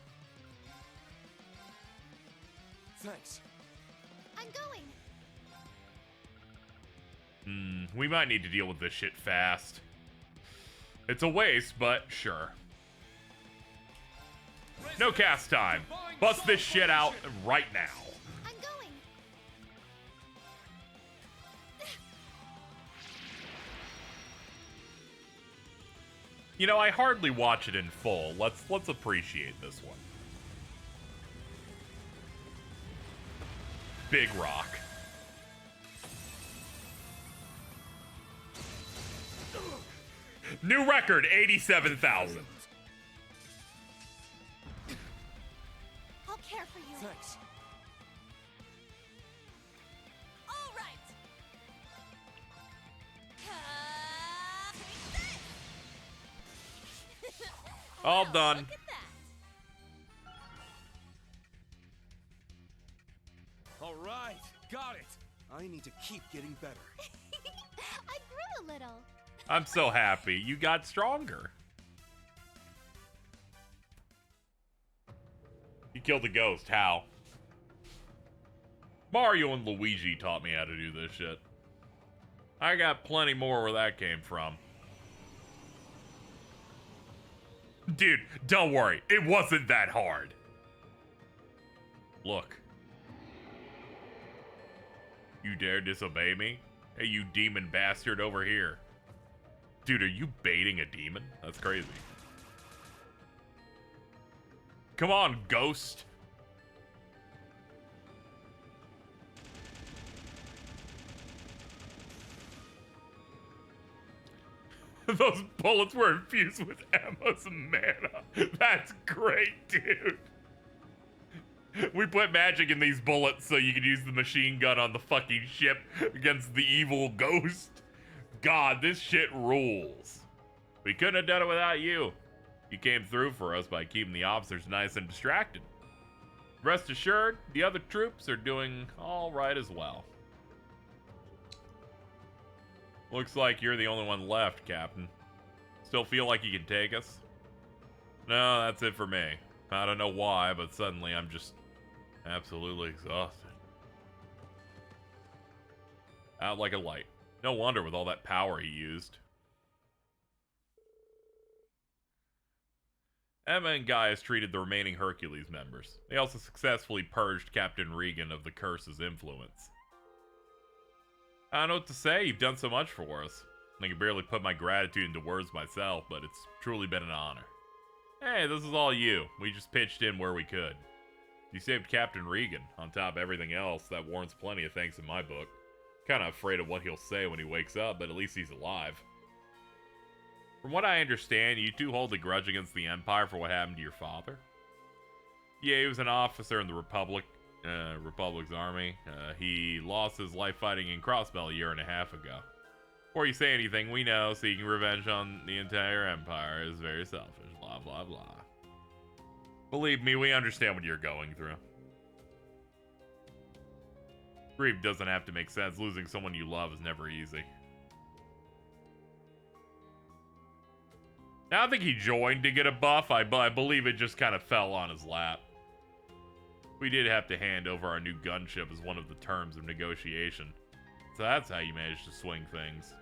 Thanks. I'm going. We might need to deal with this shit fast. It's a waste, but sure. No cast time. Bust this shit out right now. I'm going. You know, I hardly watch it in full. Let's appreciate this one. Big rock. New record, 87,000. I'll care for you. Thanks. All right. All Well, done. Look at that. All right, got it. I need to keep getting better. I grew a little. I'm so happy. You got stronger. You killed a ghost. How? Mario and Luigi taught me how to do this shit. I got plenty more where that came from. Dude, don't worry. It wasn't that hard. Look. You dare disobey me? Hey, you demon bastard over here. Dude, are you baiting a demon? That's crazy. Come on, ghost. Those bullets were infused with Emma's mana. That's great, dude. We put magic in these bullets so you could use the machine gun on the fucking ship against the evil ghost. God, this shit rules. We couldn't have done it without you. You came through for us by keeping the officers nice and distracted. Rest assured, the other troops are doing all right as well. Looks like you're the only one left, Captain. Still feel like you can take us? No, that's it for me. I don't know why, but suddenly I'm just absolutely exhausted. Out like a light. No wonder with all that power he used. Emma and Gaius treated the remaining Hercules members. They also successfully purged Captain Regan of the curse's influence. I don't know what to say, you've done so much for us. I can barely put my gratitude into words myself, but it's truly been an honor. Hey, this is all you. We just pitched in where we could. You saved Captain Regan. On top of everything else, that warrants plenty of thanks in my book. Kinda afraid of what he'll say when he wakes up, but at least he's alive. From what I understand, you two hold a grudge against the Empire for what happened to your father? Yeah, he was an officer in the Republic's army. He lost his life fighting in Crossbell a year and a half ago. Before you say anything, we know seeking revenge on the entire Empire is very selfish. Blah, blah, blah. Believe me, we understand what you're going through. Grief doesn't have to make sense. Losing someone you love is never easy. Now, I think he joined to get a buff. I believe it just kind of fell on his lap. We did have to hand over our new gunship as one of the terms of negotiation. So that's how you managed to swing things.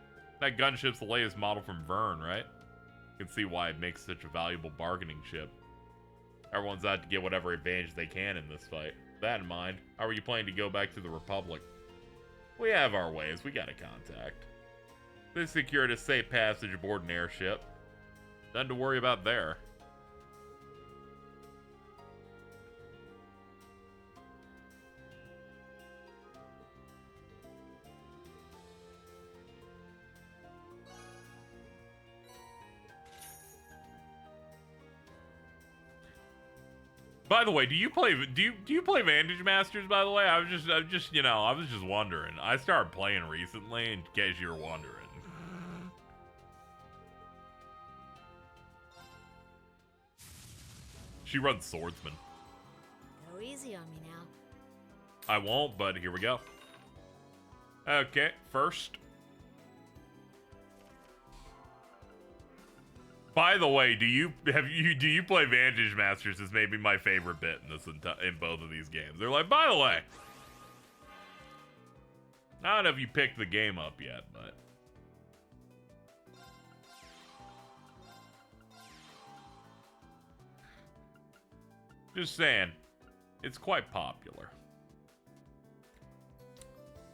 That gunship's the latest model from Vern, right? You can see why it makes such a valuable bargaining ship. Everyone's out to get whatever advantage they can in this fight. With that in mind, how are you planning to go back to the Republic? We have our ways. We got a contact. They secured a safe passage aboard an airship. Nothing to worry about there. By the way, do you play Vantage Masters, by the way? I was just wondering. I started playing recently, in case you were wondering. She runs Swordsman. Go easy on me now. I won't, but here we go. Okay, first. By the way, do you play Vantage Masters? Is maybe my favorite bit in both of these games. They're like, by the way, I don't know if you picked the game up yet, but just saying, it's quite popular.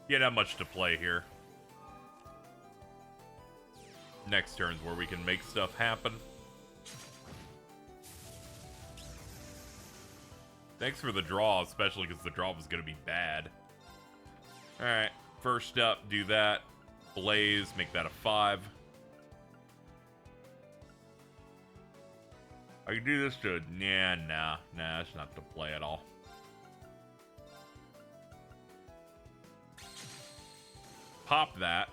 You don't have much to play here. Next turn's where we can make stuff happen. Thanks for the draw, especially because the draw was going to be bad. Alright, first up, do that. Blaze, make that a 5. I can do this to... Nah, it's not the play at all. Pop that.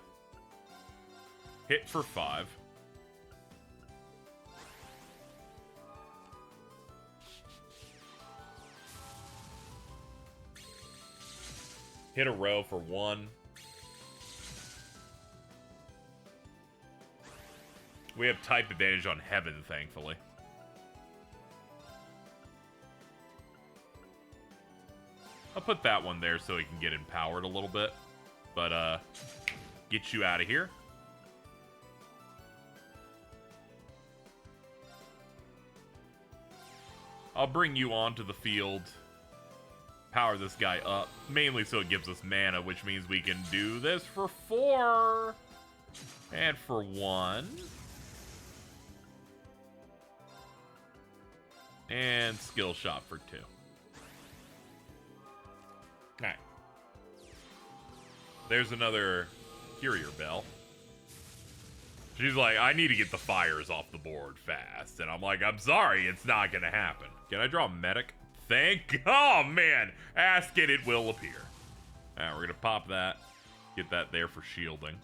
Hit for 5. Hit a row for 1. We have type advantage on Heaven, thankfully. I'll put that one there so he can get empowered a little bit. But, get you out of here. I'll bring you onto the field. Power this guy up. Mainly so it gives us mana, which means we can do this for 4. And for 1. And skill shot for 2. Alright. There's another Courier Bell. She's like, I need to get the fires off the board fast. And I'm like, I'm sorry, it's not gonna happen. Can I draw a medic? Oh man, ask it, it will appear. Alright, we're gonna pop that. Get that there for shielding.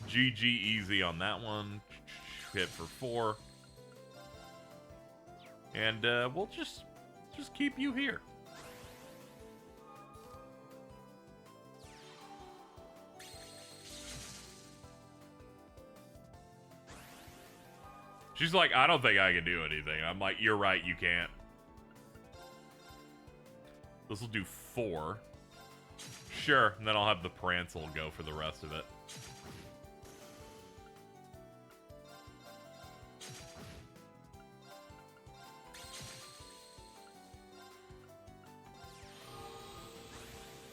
GG easy on that one. Hit for 4. And we'll just keep you here. She's like, I don't think I can do anything. I'm like, you're right, you can't. This will do 4. Sure, and then I'll have the Prancel go for the rest of it.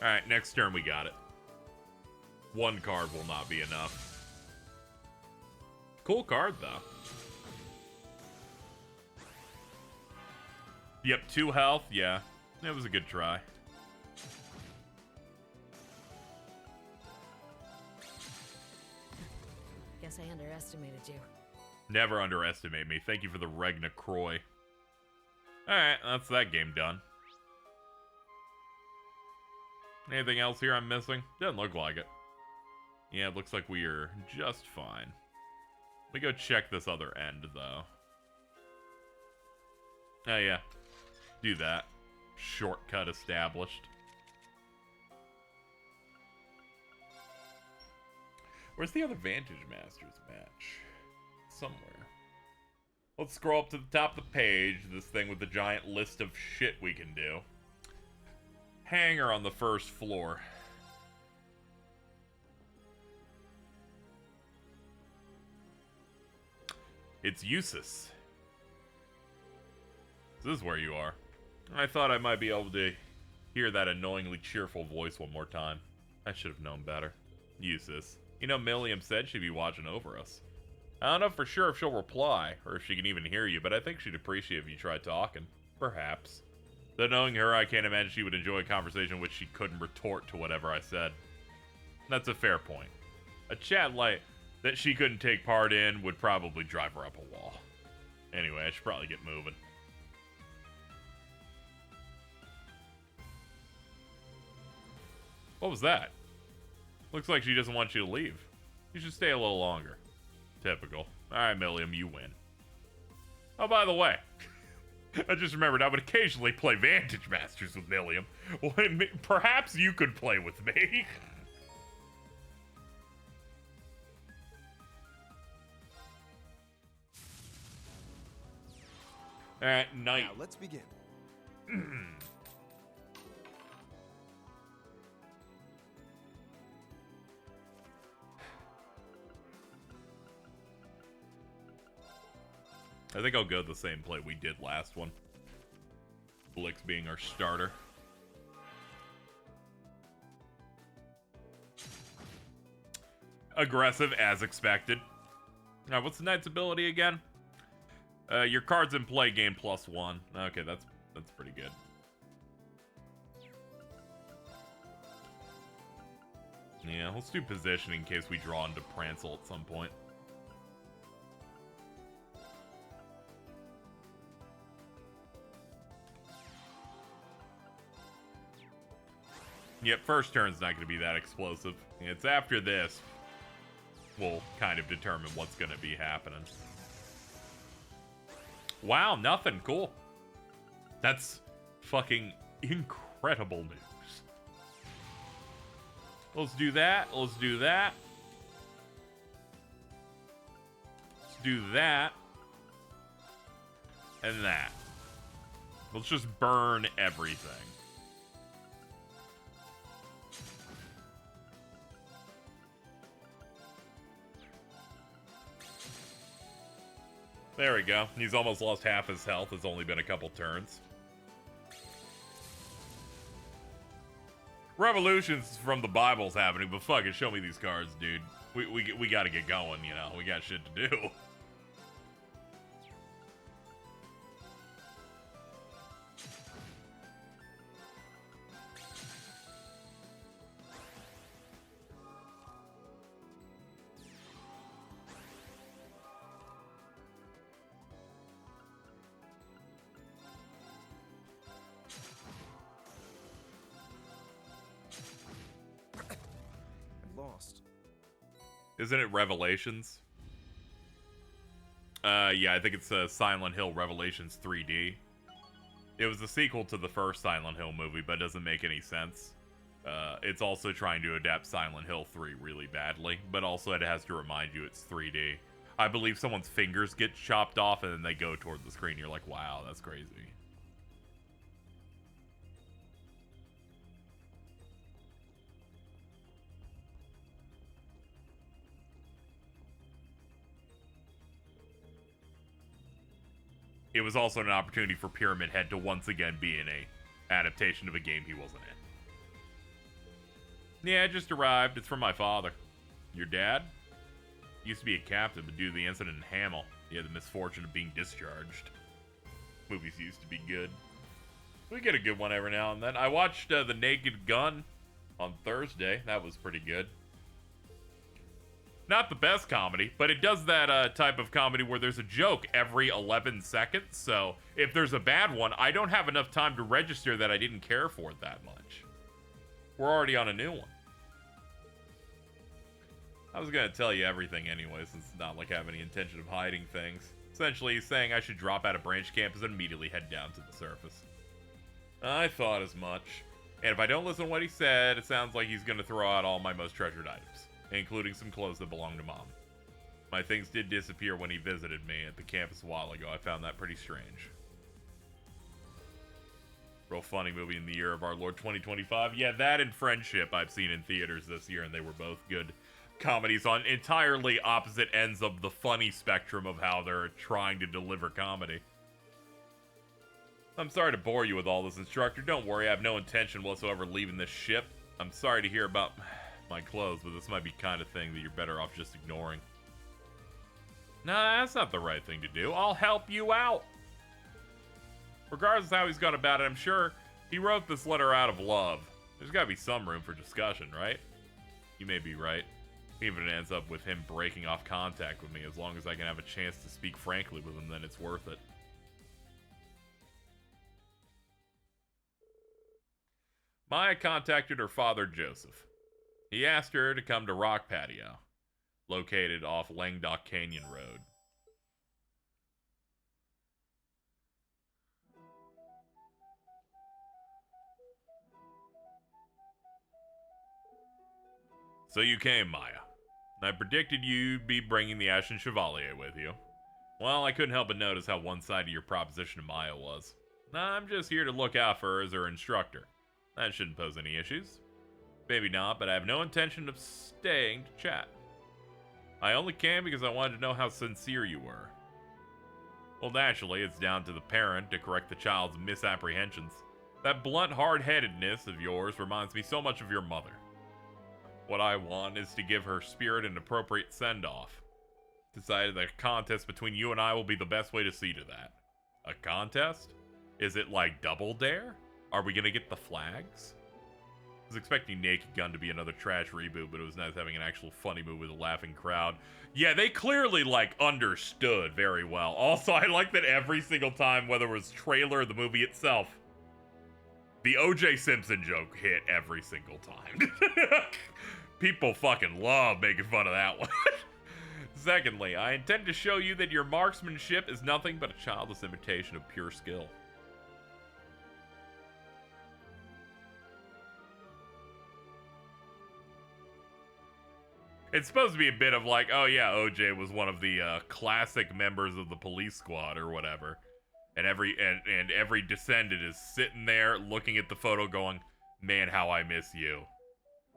Alright, next turn we got it. 1 card will not be enough. Cool card, though. Yep, 2 health, yeah. It was a good try. Guess I underestimated you. Never underestimate me. Thank you for the Regna Croy. Alright, that's that game done. Anything else here I'm missing? Doesn't look like it. Yeah, it looks like we are just fine. Let me go check this other end, though. Oh, yeah. Do that. Shortcut established. Where's the other Vantage Masters match? Somewhere. Let's scroll up to the top of the page. This thing with the giant list of shit we can do. Hangar on the first floor. It's Usus. This is where you are. I thought I might be able to hear that annoyingly cheerful voice one more time. I should have known better. Usus. You know, Milliam said she'd be watching over us. I don't know for sure if she'll reply, or if she can even hear you, but I think she'd appreciate if you tried talking. Perhaps. Though knowing her, I can't imagine she would enjoy a conversation in which she couldn't retort to whatever I said. That's a fair point. A chat like that she couldn't take part in would probably drive her up a wall. Anyway, I should probably get moving. What was that? Looks like she doesn't want you to leave. You should stay a little longer. Typical. Alright, Milliam, you win. Oh, by the way, I just remembered I would occasionally play Vantage Masters with Milliam. Well, perhaps you could play with me. Alright, night. Now, let's begin. I think I'll go the same play we did last one. Blix being our starter. Aggressive, as expected. Now, what's the Knight's ability again? Your cards in play gain +1. Okay, that's pretty good. Yeah, let's do position in case we draw into Prancel at some point. Yep, first turn's not going to be that explosive. It's after this we'll kind of determine what's going to be happening. Wow, nothing. Cool. That's fucking incredible news. Let's do that. Let's do that. Let's do that. And that. Let's just burn everything. There we go. He's almost lost half his health. It's only been a couple turns. Revolutions from the Bible's happening, but fucking show me these cards, dude. We gotta get going, you know. We got shit to do. lost. Isn't it Revelations? Yeah, I think it's Silent Hill Revelations 3D. It was the sequel to the first Silent Hill movie, but it doesn't make any sense. It's also trying to adapt Silent Hill 3 really badly, but also it has to remind you it's 3D. I believe someone's fingers get chopped off and then they go toward the screen. You're like, wow, that's crazy. It was also an opportunity for Pyramid Head to once again be in a adaptation of a game he wasn't in. Yeah, it just arrived. It's from my father. Your dad? Used to be a captain, but due to the incident in Hamel, he had the misfortune of being discharged. Movies used to be good. We get a good one every now and then. I watched The Naked Gun on Thursday. That was pretty good. Not the best comedy, but it does that type of comedy where there's a joke every 11 seconds. So if there's a bad one, I don't have enough time to register that I didn't care for it that much. We're already on a new one. I was going to tell you everything anyway, since it's not like I have any intention of hiding things. Essentially, he's saying I should drop out of branch campus and immediately head down to the surface. I thought as much. And if I don't listen to what he said, it sounds like he's going to throw out all my most treasured items, including some clothes that belong to Mom. My things did disappear when he visited me at the campus a while ago. I found that pretty strange. Real funny movie in the year of our Lord 2025. Yeah, that and Friendship I've seen in theaters this year, and they were both good comedies on entirely opposite ends of the funny spectrum of how they're trying to deliver comedy. I'm sorry to bore you with all this, instructor. Don't worry, I have no intention whatsoever leaving this ship. I'm sorry to hear about my clothes, but this might be kind of thing that you're better off just ignoring. Nah, that's not the right thing to do. I'll help you out. Regardless of how he's gone about it, I'm sure he wrote this letter out of love. There's got to be some room for discussion, right? You may be right. Even if it ends up with him breaking off contact with me, as long as I can have a chance to speak frankly with him, then it's worth it. Maya contacted her father, Joseph. He asked her to come to Rock Patio, located off Languedoc Canyon Road. So you came, Maya. I predicted you'd be bringing the Ashen Chevalier with you. Well, I couldn't help but notice how one-sided your proposition to Maya was. I'm just here to look out for her as her instructor. That shouldn't pose any issues. Maybe not, but I have no intention of staying to chat. I only came because I wanted to know how sincere you were. Well, naturally, it's down to the parent to correct the child's misapprehensions. That blunt hard-headedness of yours reminds me so much of your mother. What I want is to give her spirit an appropriate send-off. Decided that a contest between you and I will be the best way to see to that. A contest? Is it like Double Dare? Are we gonna get the flags? I was expecting Naked Gun to be another trash reboot, but it was nice having an actual funny movie with a laughing crowd. Yeah, they clearly, like, understood very well. Also, I like that every single time, whether it was trailer or the movie itself, the O.J. Simpson joke hit every single time. People fucking love making fun of that one. Secondly, I intend to show you that your marksmanship is nothing but a childless imitation of pure skill. It's supposed to be a bit of like, oh yeah, OJ was one of the classic members of the police squad or whatever. And every descendant is sitting there looking at the photo going, man, how I miss you.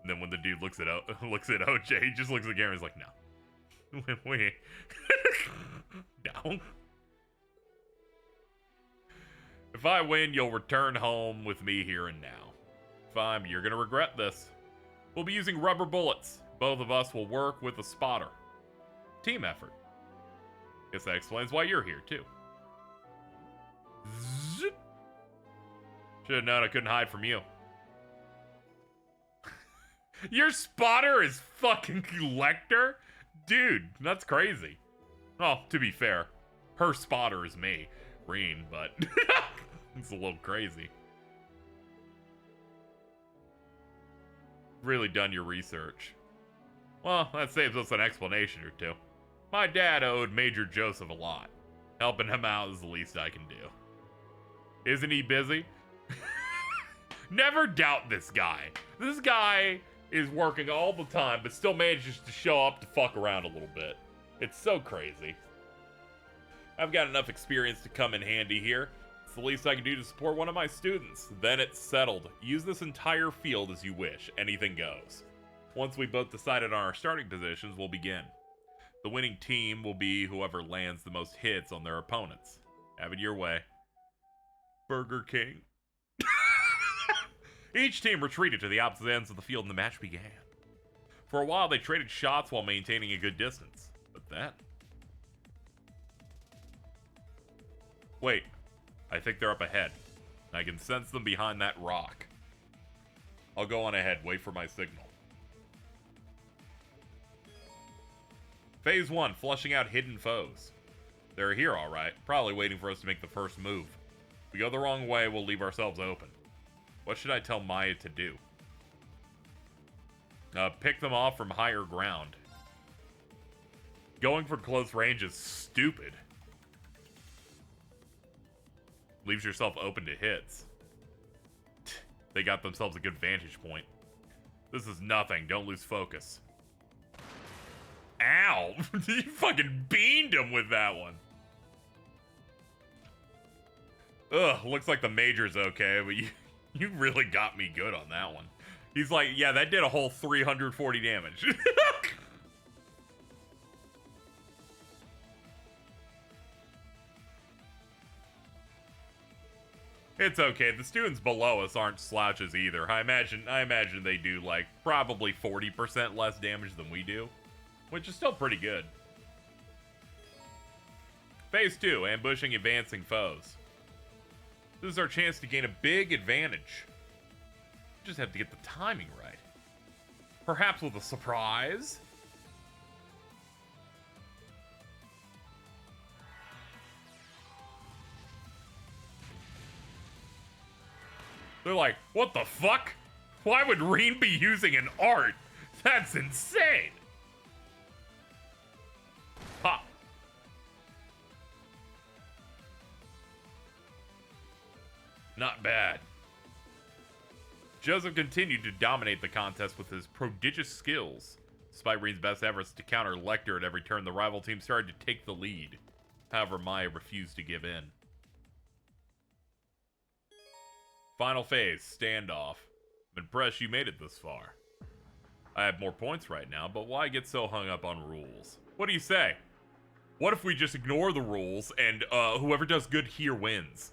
And then when the dude looks at OJ, he just looks at the camera and is like, no. Wait. No. If I win, you'll return home with me here and now. If I'm, you're gonna regret this. We'll be using rubber bullets. Both of us will work with a spotter. Team effort. Guess that explains why you're here, too. Zip. Should have known I couldn't hide from you. Your spotter is fucking Lecter? Dude, that's crazy. Oh, to be fair, her spotter is me, Reen, but it's a little crazy. Really done your research. Well, that saves us an explanation or two. My dad owed Major Joseph a lot. Helping him out is the least I can do. Isn't he busy? Never doubt this guy. This guy is working all the time, but still manages to show up to fuck around a little bit. It's so crazy. I've got enough experience to come in handy here. It's the least I can do to support one of my students. Then it's settled. Use this entire field as you wish. Anything goes. Once we both decided on our starting positions, we'll begin. The winning team will be whoever lands the most hits on their opponents. Have it your way. Burger King. Each team retreated to the opposite ends of the field and the match began. For a while, they traded shots while maintaining a good distance. But then... Wait. I think they're up ahead. I can sense them behind that rock. I'll go on ahead. Wait for my signal. Phase 1. Flushing out hidden foes. They're here, alright. Probably waiting for us to make the first move. If we go the wrong way, we'll leave ourselves open. What should I tell Maya to do? Pick them off from higher ground. Going for close range is stupid. Leaves yourself open to hits. They got themselves a good vantage point. This is nothing. Don't lose focus. Ow! You fucking beamed him with that one. Ugh, looks like the Major's okay, but you really got me good on that one. He's like, yeah, that did a whole 340 damage. It's okay. The students below us aren't slouches either. I imagine they do like probably 40% less damage than we do, which is still pretty good. Phase 2, ambushing advancing foes. This is our chance to gain a big advantage. Just have to get the timing right. Perhaps with a surprise. They're like, what the fuck? Why would Reen be using an art? That's insane. Pop. Not bad. Joseph continued to dominate the contest with his prodigious skills. Despite Reen's best efforts to counter Lecter at every turn, the rival team started to take the lead. However, Maya refused to give in. Final phase, standoff. I'm impressed you made it this far. I have more points right now, but why get so hung up on rules? What do you say? What if we just ignore the rules and whoever does good here wins?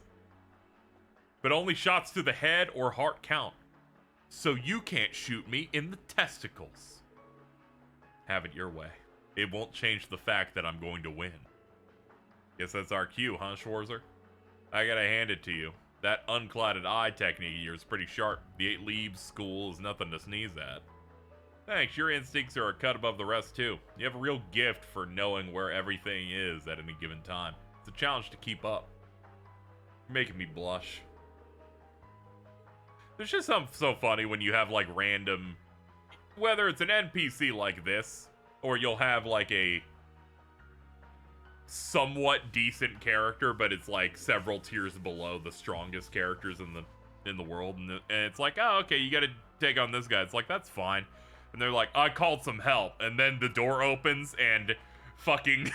But only shots to the head or heart count. So you can't shoot me in the testicles. Have it your way. It won't change the fact that I'm going to win. Guess that's our cue, huh, Schwarzer? I gotta hand it to you. That unclouded eye technique of yours is pretty sharp. The 8 Leaves school is nothing to sneeze at. Thanks, your instincts are a cut above the rest too. You have a real gift for knowing where everything is at any given time. It's a challenge to keep up. You're making me blush. There's just something so funny when you have like random, whether it's an NPC like this, or you'll have like a somewhat decent character, but it's like several tiers below the strongest characters in the world, and it's like, oh, okay, you gotta take on this guy. It's like, that's fine. And they're like, I called some help, and then the door opens and fucking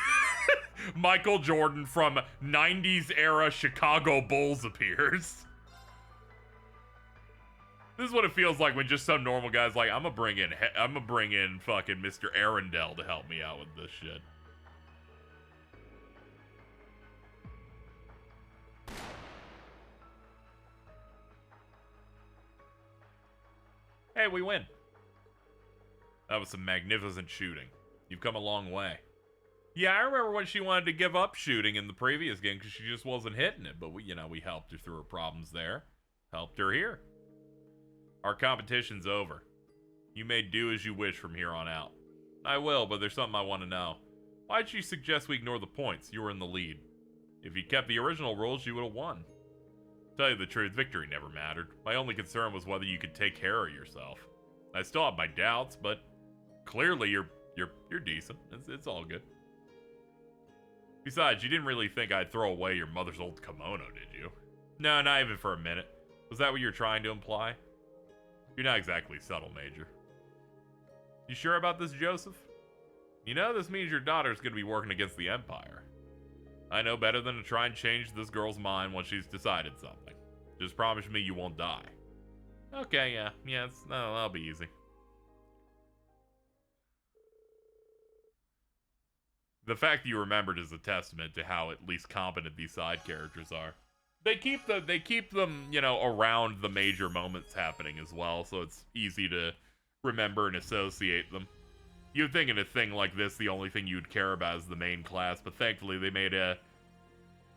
Michael Jordan from 90s era Chicago Bulls appears. This is what it feels like when just some normal guy's like, I'm gonna bring in fucking Mr. Arundel to help me out with this shit. Hey, we win. That was some magnificent shooting. You've come a long way. Yeah, I remember when she wanted to give up shooting in the previous game because she just wasn't hitting it, but we helped her through her problems there. Helped her here. Our competition's over. You may do as you wish from here on out. I will, but there's something I want to know. Why'd you suggest we ignore the points? You were in the lead. If you kept the original rules, you would have won. Tell you the truth, victory never mattered. My only concern was whether you could take care of yourself. I still have my doubts, but Clearly, you're decent. It's all good. Besides, you didn't really think I'd throw away your mother's old kimono, did you? No, not even for a minute. Was that what you're trying to imply? You're not exactly subtle, Major. You sure about this, Joseph? You know this means your daughter's gonna be working against the Empire. I know better than to try and change this girl's mind once she's decided something. Just promise me you won't die. Okay, yeah, that'll be easy. The fact that you remembered is a testament to how at least competent these side characters are. They keep them, you know, around the major moments happening as well, so it's easy to remember and associate them. You'd think in a thing like this, the only thing you'd care about is the main class, but thankfully they made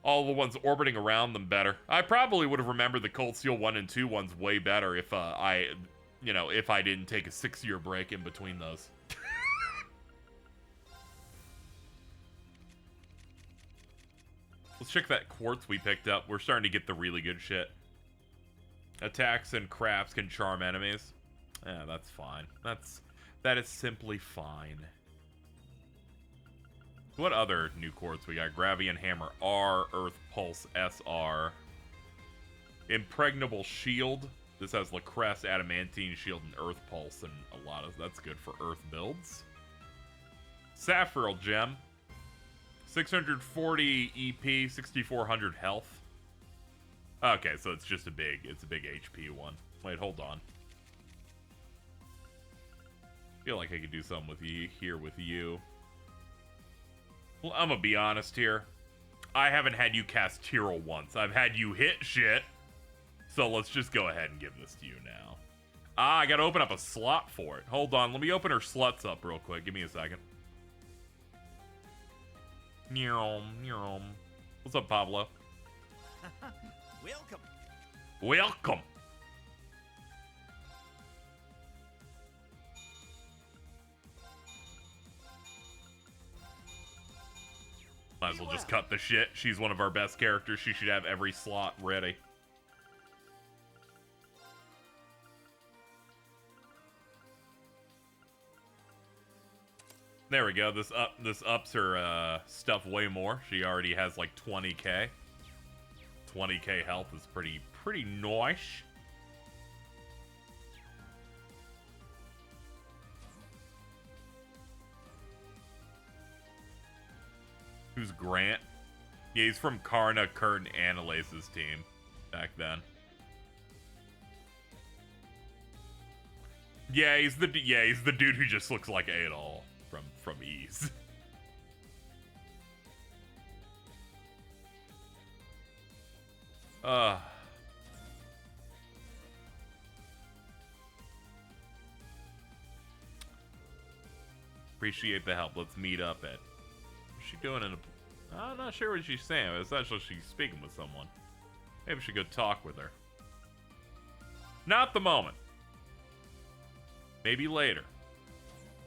all the ones orbiting around them better. I probably would have remembered the Cold Steel 1 and 2 ones way better if I didn't take a 6-year break in between those. Let's check that quartz we picked up. We're starting to get the really good shit. Attacks and crafts can charm enemies. Yeah, that's fine. That is simply fine. What other new quartz we got? Gravian Hammer R, Earth Pulse SR. Impregnable Shield. This has Lacrest, Adamantine Shield, and Earth Pulse, and a lot of that's good for Earth builds. Saphiril Gem. 640 EP, 6400 health. Okay, so it's just a big HP one. Wait, hold on. Feel like I could do something with you here with you. Well, I'm gonna be honest here. I haven't had you cast Tyrell once. I've had you hit shit. So let's just go ahead and give this to you now. I gotta open up a slot for it. Hold on, let me open her slots up real quick. Give me a second. What's up, Pablo? Welcome. Welcome. Might as well just cut the shit. She's one of our best characters. She should have every slot ready. There we go. This ups her stuff way more. She already has like 20k. 20k health is pretty nice. Who's Grant? Yeah, he's from Karna, Kurt, and Annalace's team back then. Yeah, he's the dude who just looks like Adol from Ease. Appreciate the help. Let's meet up at... What's she doing in a... I'm not sure what she's saying, but essentially she's speaking with someone. Maybe we should go talk with her. Not the moment. Maybe later.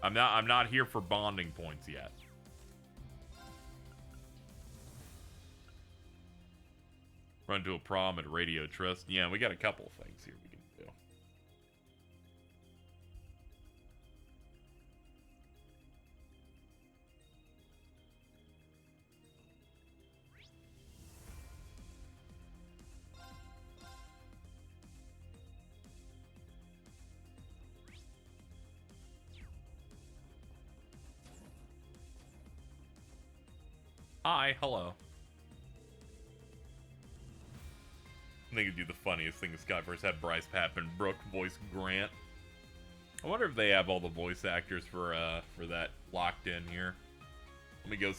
I'm not here for bonding points yet. Run to a prom at Radio Trust. Yeah, we got a couple of things here we can do. Hi, hello. I think it'd be the funniest thing if Skyverse had Bryce Pappen, Brooke voice Grant. I wonder if they have all the voice actors for that locked in here. Let me go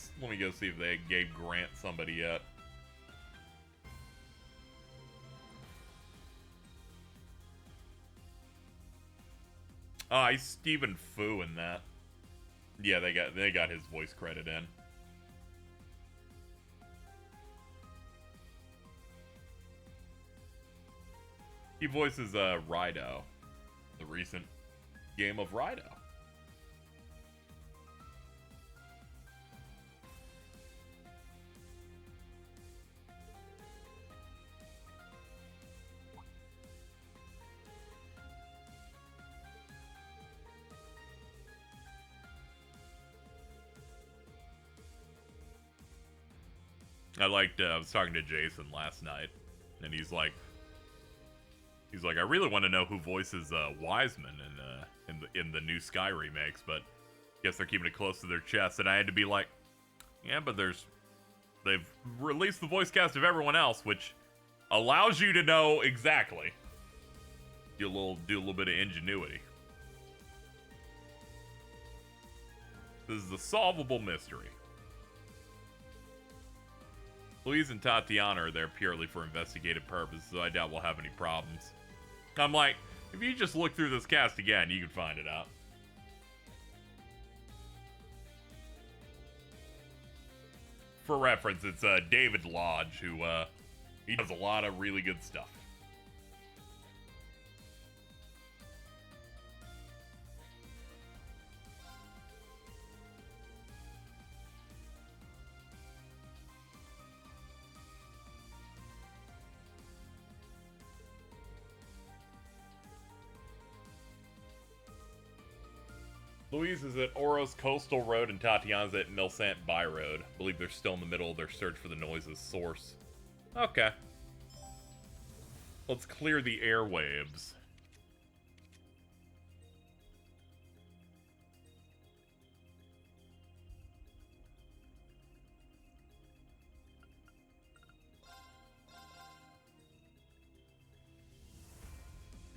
see if they gave Grant somebody yet. Oh, he's Stephen Fu in that. Yeah, they got his voice credit in. He voices Rido, the recent game of Rido. I was talking to Jason last night, and he's like, I really want to know who voices Wiseman in the new Sky remakes, but guess they're keeping it close to their chest. And I had to be like, yeah, but they've released the voice cast of everyone else, which allows you to know exactly. Do a little bit of ingenuity. This is a solvable mystery. Louise and Tatiana are there purely for investigative purposes, so I doubt we'll have any problems. I'm like, if you just look through this cast again, you can find it out. For reference, it's David Lodge, who he does a lot of really good stuff. Louise is at Oros Coastal Road and Tatiana's at Milsant By Road. I believe they're still in the middle of their search for the noise's source. Okay. Let's clear the airwaves.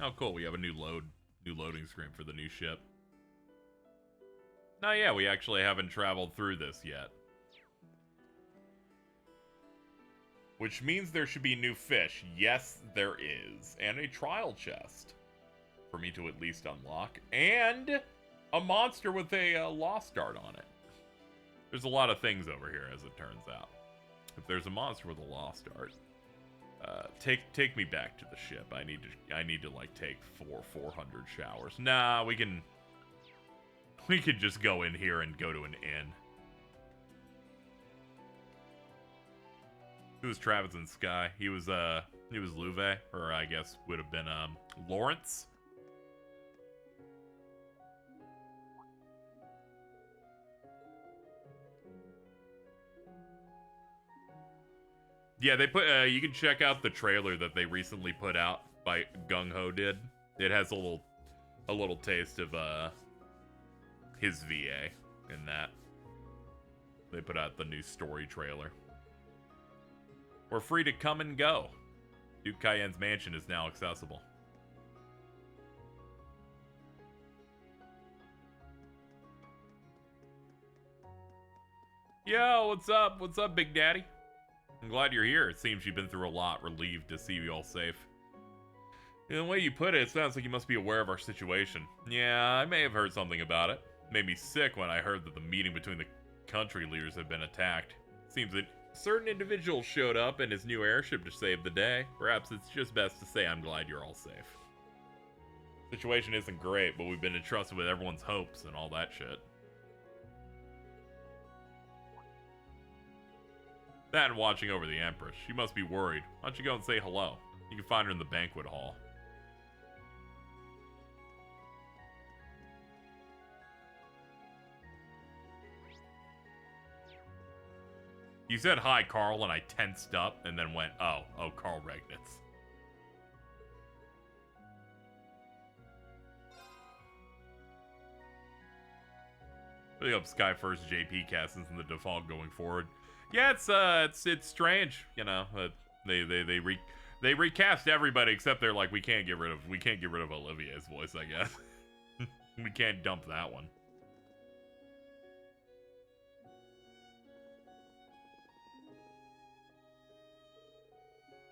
Oh, cool. We have a new loading screen for the new ship. Oh yeah, we actually haven't traveled through this yet. Which means there should be new fish. Yes, there is. And a trial chest. For me to at least unlock. And a monster with a lost art on it. There's a lot of things over here, as it turns out. If there's a monster with a lost art, take me back to the ship. I need to like take 400 showers. Nah, we could just go in here and go to an inn. Who was Travis and Sky? He was Louve, or I guess would have been Lawrence. Yeah, they put you can check out the trailer that they recently put out by Gung Ho did. It has a little taste of his VA in that. They put out the new story trailer. We're free to come and go. Duke Cayenne's mansion is now accessible. Yo, what's up? What's up, Big Daddy? I'm glad you're here. It seems you've been through a lot. Relieved to see you all safe. In the way you put it, it sounds like you must be aware of our situation. Yeah, I may have heard something about it. Made me sick when I heard that the meeting between the country leaders had been attacked. Seems that certain individuals showed up in his new airship to save the day. Perhaps it's just best to say I'm glad you're all safe. Situation isn't great, but we've been entrusted with everyone's hopes and all that shit. That and watching over the Empress. She must be worried. Why don't you go and say hello? You can find her in the banquet hall. You said hi, Carl, and I tensed up and then went, oh, Carl Regnitz. Big up Sky First JP cast since the default going forward. Yeah, it's strange, you know. They recast everybody except they're like we can't get rid of Olivier's voice, I guess. We can't dump that one.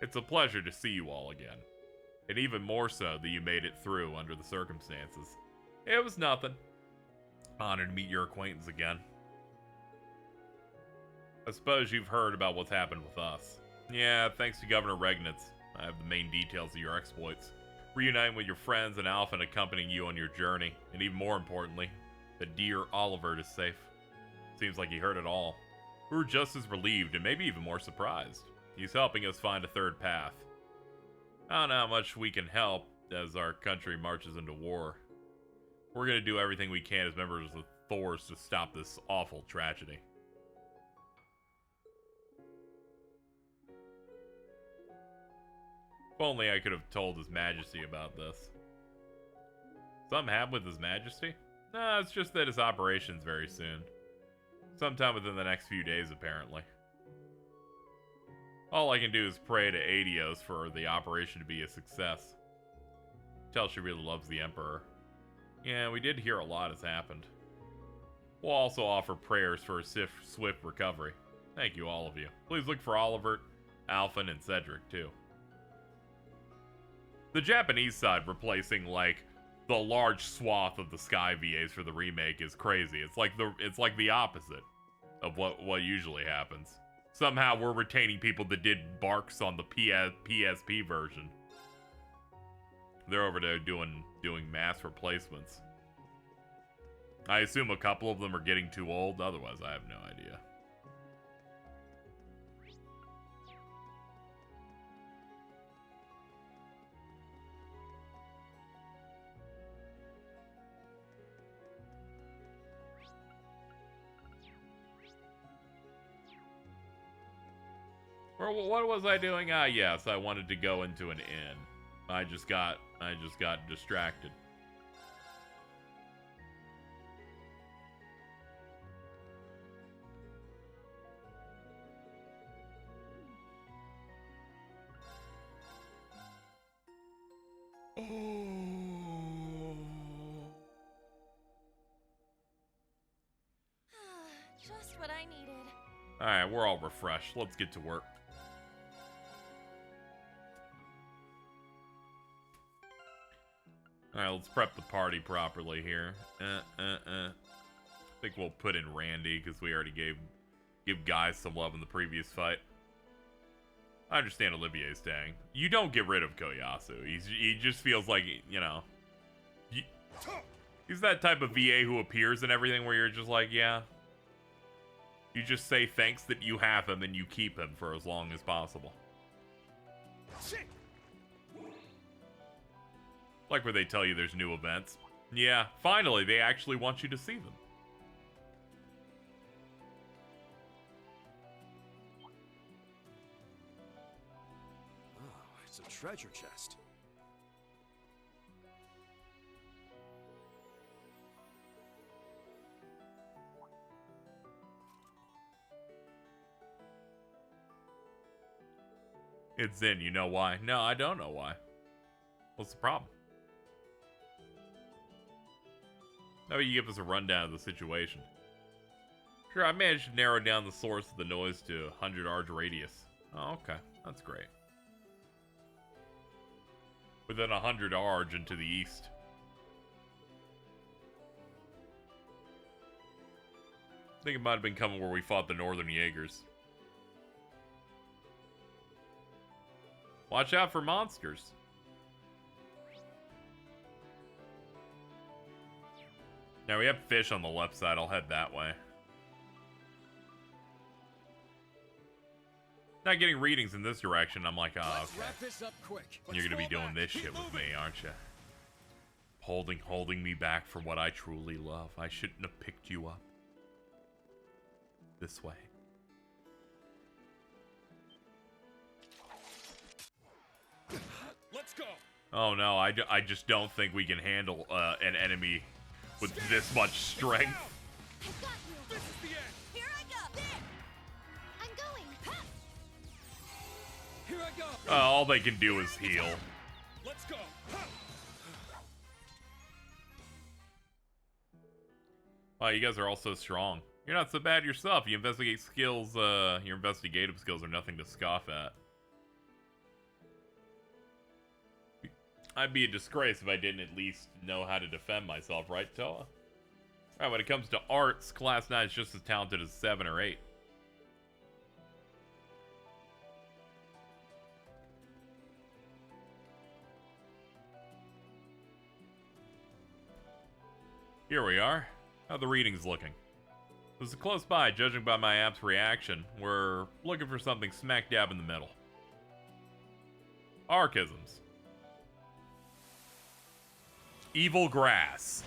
It's a pleasure to see you all again. And even more so that you made it through under the circumstances. It was nothing. Honored to meet your acquaintance again. I suppose you've heard about what's happened with us. Yeah, thanks to Governor Regnitz. I have the main details of your exploits. Reuniting with your friends and Alpha and accompanying you on your journey. And even more importantly, the dear Oliver is safe. Seems like he heard it all. We were just as relieved and maybe even more surprised. He's helping us find a third path. I don't know how much we can help as our country marches into war. We're going to do everything we can as members of Thors to stop this awful tragedy. If only I could have told His Majesty about this. Something happened with His Majesty? No, it's just that his operation's very soon. Sometime within the next few days, apparently. All I can do is pray to Adios for the operation to be a success. Tell she really loves the Emperor. Yeah, we did hear a lot has happened. We'll also offer prayers for a swift recovery. Thank you, all of you. Please look for Oliver, Alphen, and Cedric, too. The Japanese side replacing, like, the large swath of the Sky VAs for the remake is crazy. It's like the opposite of what usually happens. Somehow we're retaining people that did Barks on the PSP version. They're over there doing mass replacements. I assume a couple of them are getting too old, otherwise I have no idea. Or what was I doing? Yes, I wanted to go into an inn. I just got distracted. Just what I needed. Alright, we're all refreshed. Let's get to work. Alright, let's prep the party properly here. I think we'll put in Randy, because we already give guys some love in the previous fight. I understand Olivier's staying. You don't get rid of Koyasu. He just feels like, you know... He's that type of VA who appears and everything where you're just like, yeah. You just say thanks that you have him and you keep him for as long as possible. Like where they tell you there's new events. Yeah, finally, they actually want you to see them. Oh, it's a treasure chest. It's in, you know why? No, I don't know why. What's the problem? How about you give us a rundown of the situation? Sure, I managed to narrow down the source of the noise to 100 arc radius. Oh, okay. That's great. Within 100 arc and to the east. I think it might have been coming where we fought the Northern Jaegers. Watch out for monsters. Now we have fish on the left side. I'll head that way. Not getting readings in this direction. I'm like, oh, okay. Wrap this up quick. You're gonna be doing this shit with me, aren't you? Holding me back from what I truly love. I shouldn't have picked you up. This way. Let's go. Oh no, I just don't think we can handle an enemy with this much strength. I've got you. This is the end. Here I go. There. I'm going. Ha! Here I go. All they can do is heal. Let's go. Wow, you guys are all so strong. You're not so bad yourself. Your investigative skills are nothing to scoff at. I'd be a disgrace if I didn't at least know how to defend myself, right, Toa? Alright, when it comes to arts, Class 9 is just as talented as 7 or 8. Here we are. How are the readings looking? This is close by, judging by my app's reaction. We're looking for something smack dab in the middle. Archisms. Evil grass.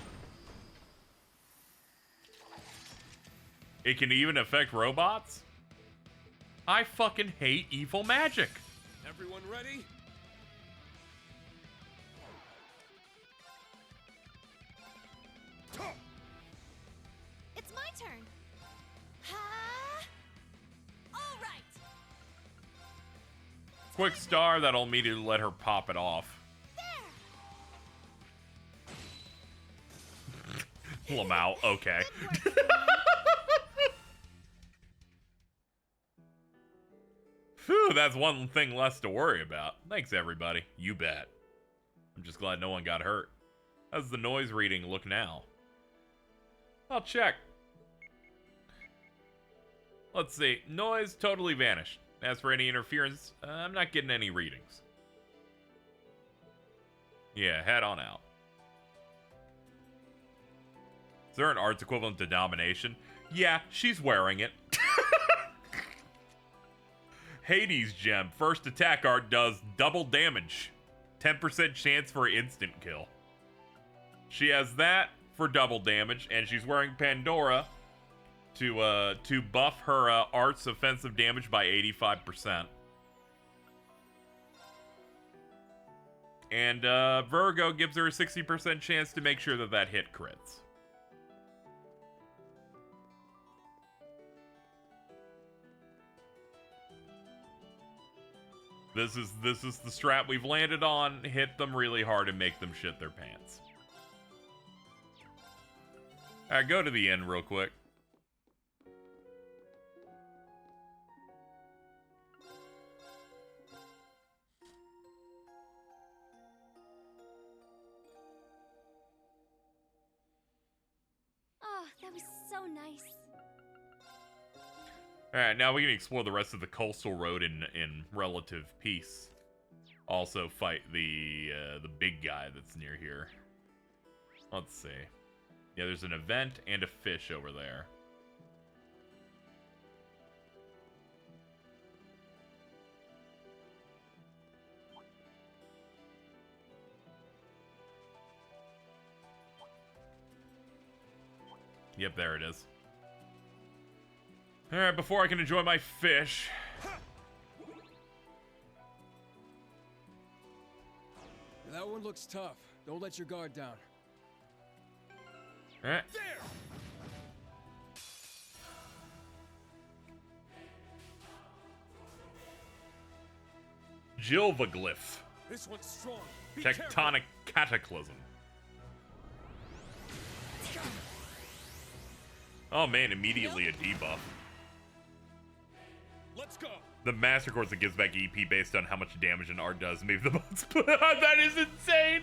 It can even affect robots? I fucking hate evil magic. Everyone ready? Quick star, that'll immediately let her pop it off. Lamau, okay. Phew, that's one thing less to worry about. Thanks, everybody. You bet. I'm just glad no one got hurt. How's the noise reading look now? I'll check. Let's see. Noise totally vanished. As for any interference, I'm not getting any readings. Yeah, head on out. Is there an arts equivalent to domination? Yeah, she's wearing it. Hades gem. First attack art does double damage. 10% chance for instant kill. She has that for double damage, and she's wearing Pandora to buff her art's offensive damage by 85%. And Virgo gives her a 60% chance to make sure that that hit crits. This is the strat we've landed on. Hit them really hard and make them shit their pants. Alright, go to the end real quick. Oh, that was so nice. Alright, now we can explore the rest of the coastal road in relative peace. Also fight the big guy that's near here. Let's see. Yeah, there's an event and a fish over there. Yep, there it is. Alright, before I can enjoy my fish. That one looks tough. Don't let your guard down. Alright. Jilvaglyph. This one's strong. Tectonic cataclysm. Oh man, immediately a debuff. Let's go. The Master Course that gives back EP based on how much damage an art does. Maybe the most. That is insane.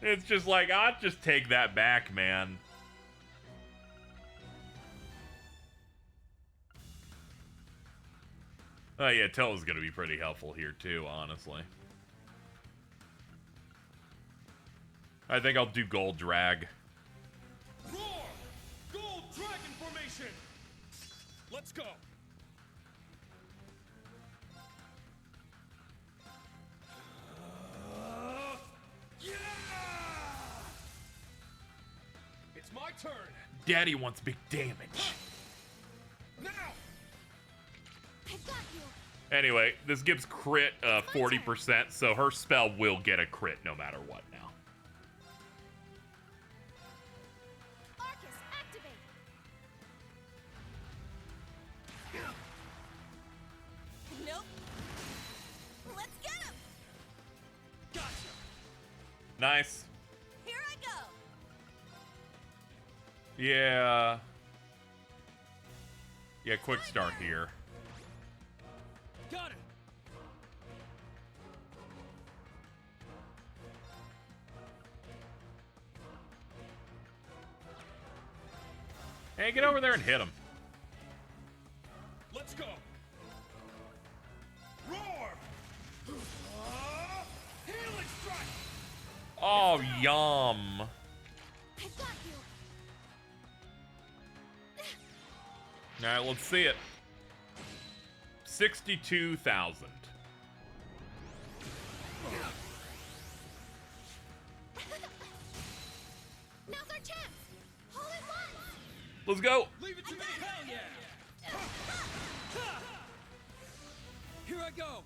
It's just like, I'll just take that back, man. Oh yeah, Tell's gonna be pretty helpful here too, honestly. I think I'll do Gold Drag. Roar! Gold Dragon Formation! Let's go! Yeah! It's my turn! Daddy wants big damage. Now! I got you. Anyway, this gives crit 40%, so her spell will get a crit no matter what now. Arcus, activate. Nope. Let's get him. Gotcha. Nice. Here I go. Yeah. Yeah, quick start here. Got it. Hey, get over there and hit him. Let's go. Roar! Healing strike! Oh, yum. I got you. All right, let's see it. 62,000. Now's our chance. All at once. Let's go. Leave it to me. Hell yeah! Here I go.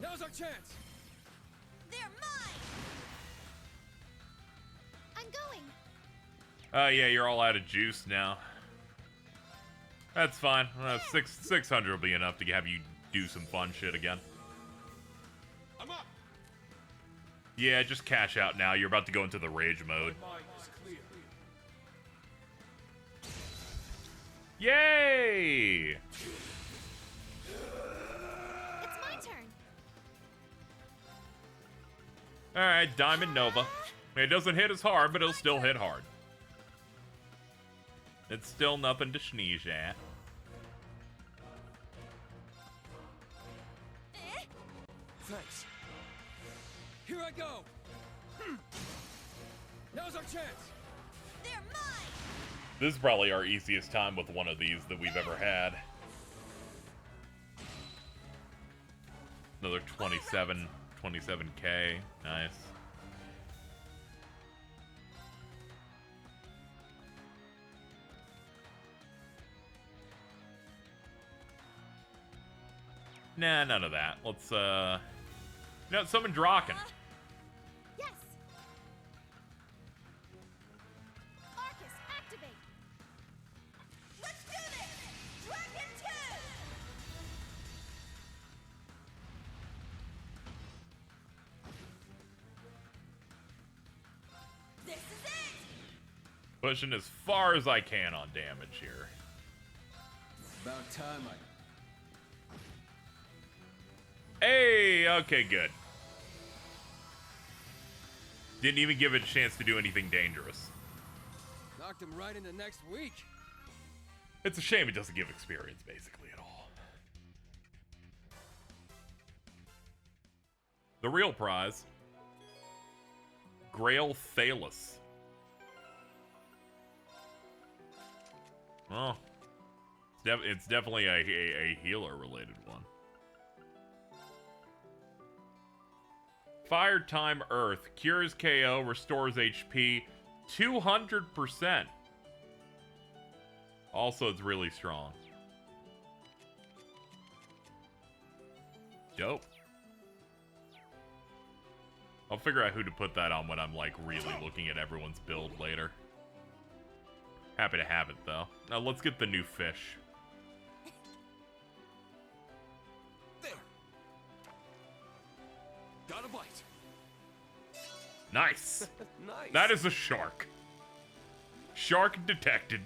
Now's our chance. They're mine. I'm going. Yeah, you're all out of juice now. That's fine. 600 will be enough to have you do some fun shit again. I'm up. Yeah, just cash out now. You're about to go into the rage mode. Mind is clear. Yay! It's my turn. Alright, Diamond Nova. It doesn't hit as hard, but it'll still hit hard. It's still nothing to sneeze at. Thanks. Here I go. Now's our chance. They're mine. This is probably our easiest time with one of these that we've ever had. Another 27k. Nice. Nah, none of that. Let's, no, summon Draken. Yes. Arcus, activate. Let's do this. Dragon 2. This is it. Pushing as far as I can on damage here. About time I... Hey, okay, good. Didn't even give it a chance to do anything dangerous. knocked him right into next week. It's a shame it doesn't give experience, basically, at all. The real prize. Grail Thalus. Oh. It's definitely a healer-related one. Fire Time Earth. Cures KO, restores HP 200%. Also, it's really strong. Dope. I'll figure out who to put that on when I'm, like, really looking at everyone's build later. Happy to have it, though. Now, let's get the new fish. There. Got a bite. Nice. Nice. That is a shark. Shark detected.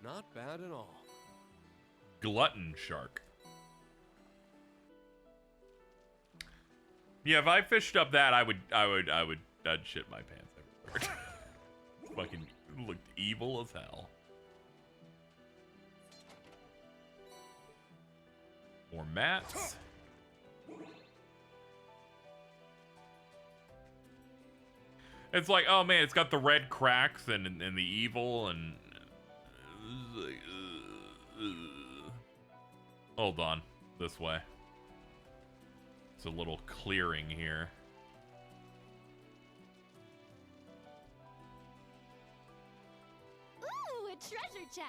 Not bad at all. Glutton shark. Yeah, if I fished up that, I'd shit my pants everywhere. Fucking looked evil as hell. More mats. It's like, oh man, it's got the red cracks and the evil and. Hold on, this way. It's a little clearing here. Ooh, a treasure chest.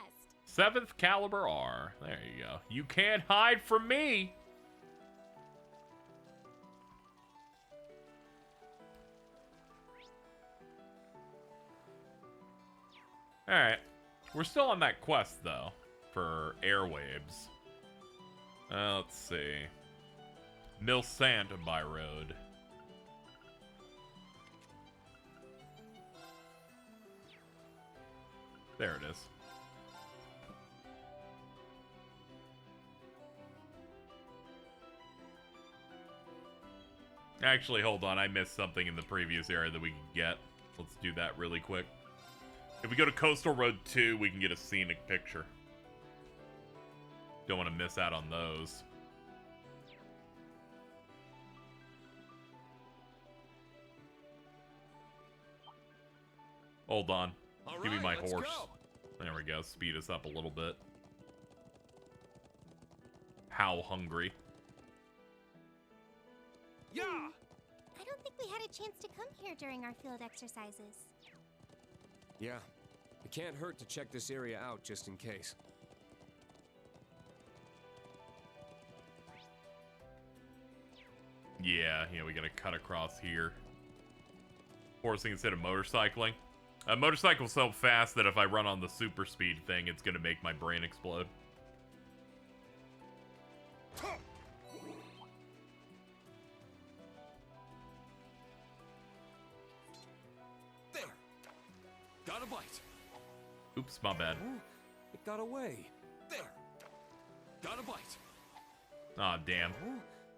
7th caliber R. There you go. You can't hide from me. All right. We're still on that quest, though, for airwaves. Let's see. Milsant by road. There it is. Actually, hold on. I missed something in the previous area that we can get. Let's do that really quick. If we go to Coastal Road 2, we can get a scenic picture. Don't want to miss out on those. Hold on. Give me my horse. Go. There we go. Speed us up a little bit. How hungry. Yeah! I don't think we had a chance to come here during our field exercises. Yeah, it can't hurt to check this area out just in case. Yeah, we gotta cut across here. Horsing instead of motorcycling. Motorcycle's so fast that if I run on the super speed thing, it's gonna make my brain explode. There. Got a bite. Oops, my bad. It got away. There. Got a bite. Aw, damn.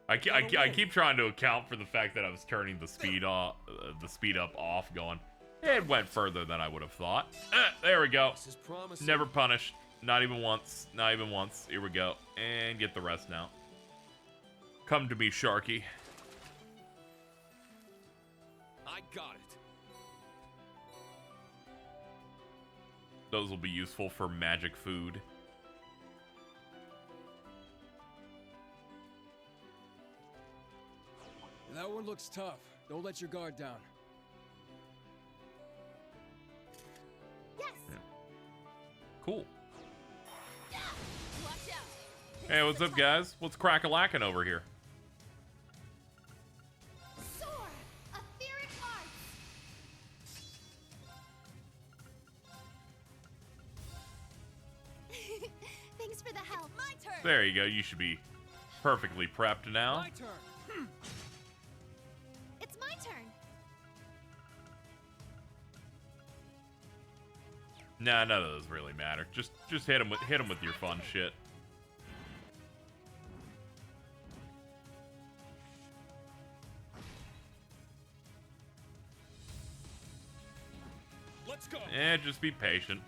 I keep trying to account for the fact that I was turning the speed off, the speed up off, going, it went further than I would have thought. There we go. This is promising. Never punished. Not even once. Not even once. Here we go. And get the rest now. Come to me, Sharky. I got it. Those will be useful for magic food. That one looks tough. Don't let your guard down. Yes. Yeah. Cool. Watch out. Hey, what's up, guys? What's crack-a-lackin' over here? Soar! Etheric arts! Thanks for the help. My turn! There you go. You should be perfectly prepped now. My turn. It's my turn. Nah, none of those really matter. Just hit him with your fun shit. Let's go. Just be patient.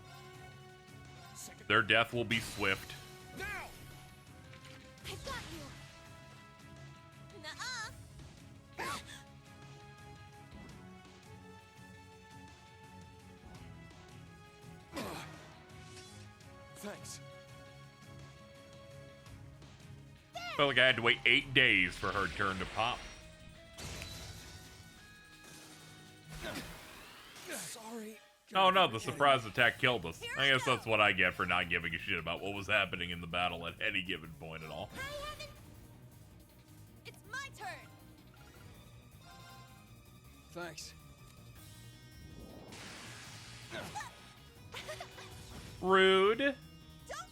Their death will be swift. Now. I've got you! Nuh-uh! Thanks. Felt like I had to wait 8 days for her turn to pop. Sorry. Oh no, the surprise attack killed us. I guess that's what I get for not giving a shit about what was happening in the battle at any given point at all. It's my turn! Thanks. Rude. Don't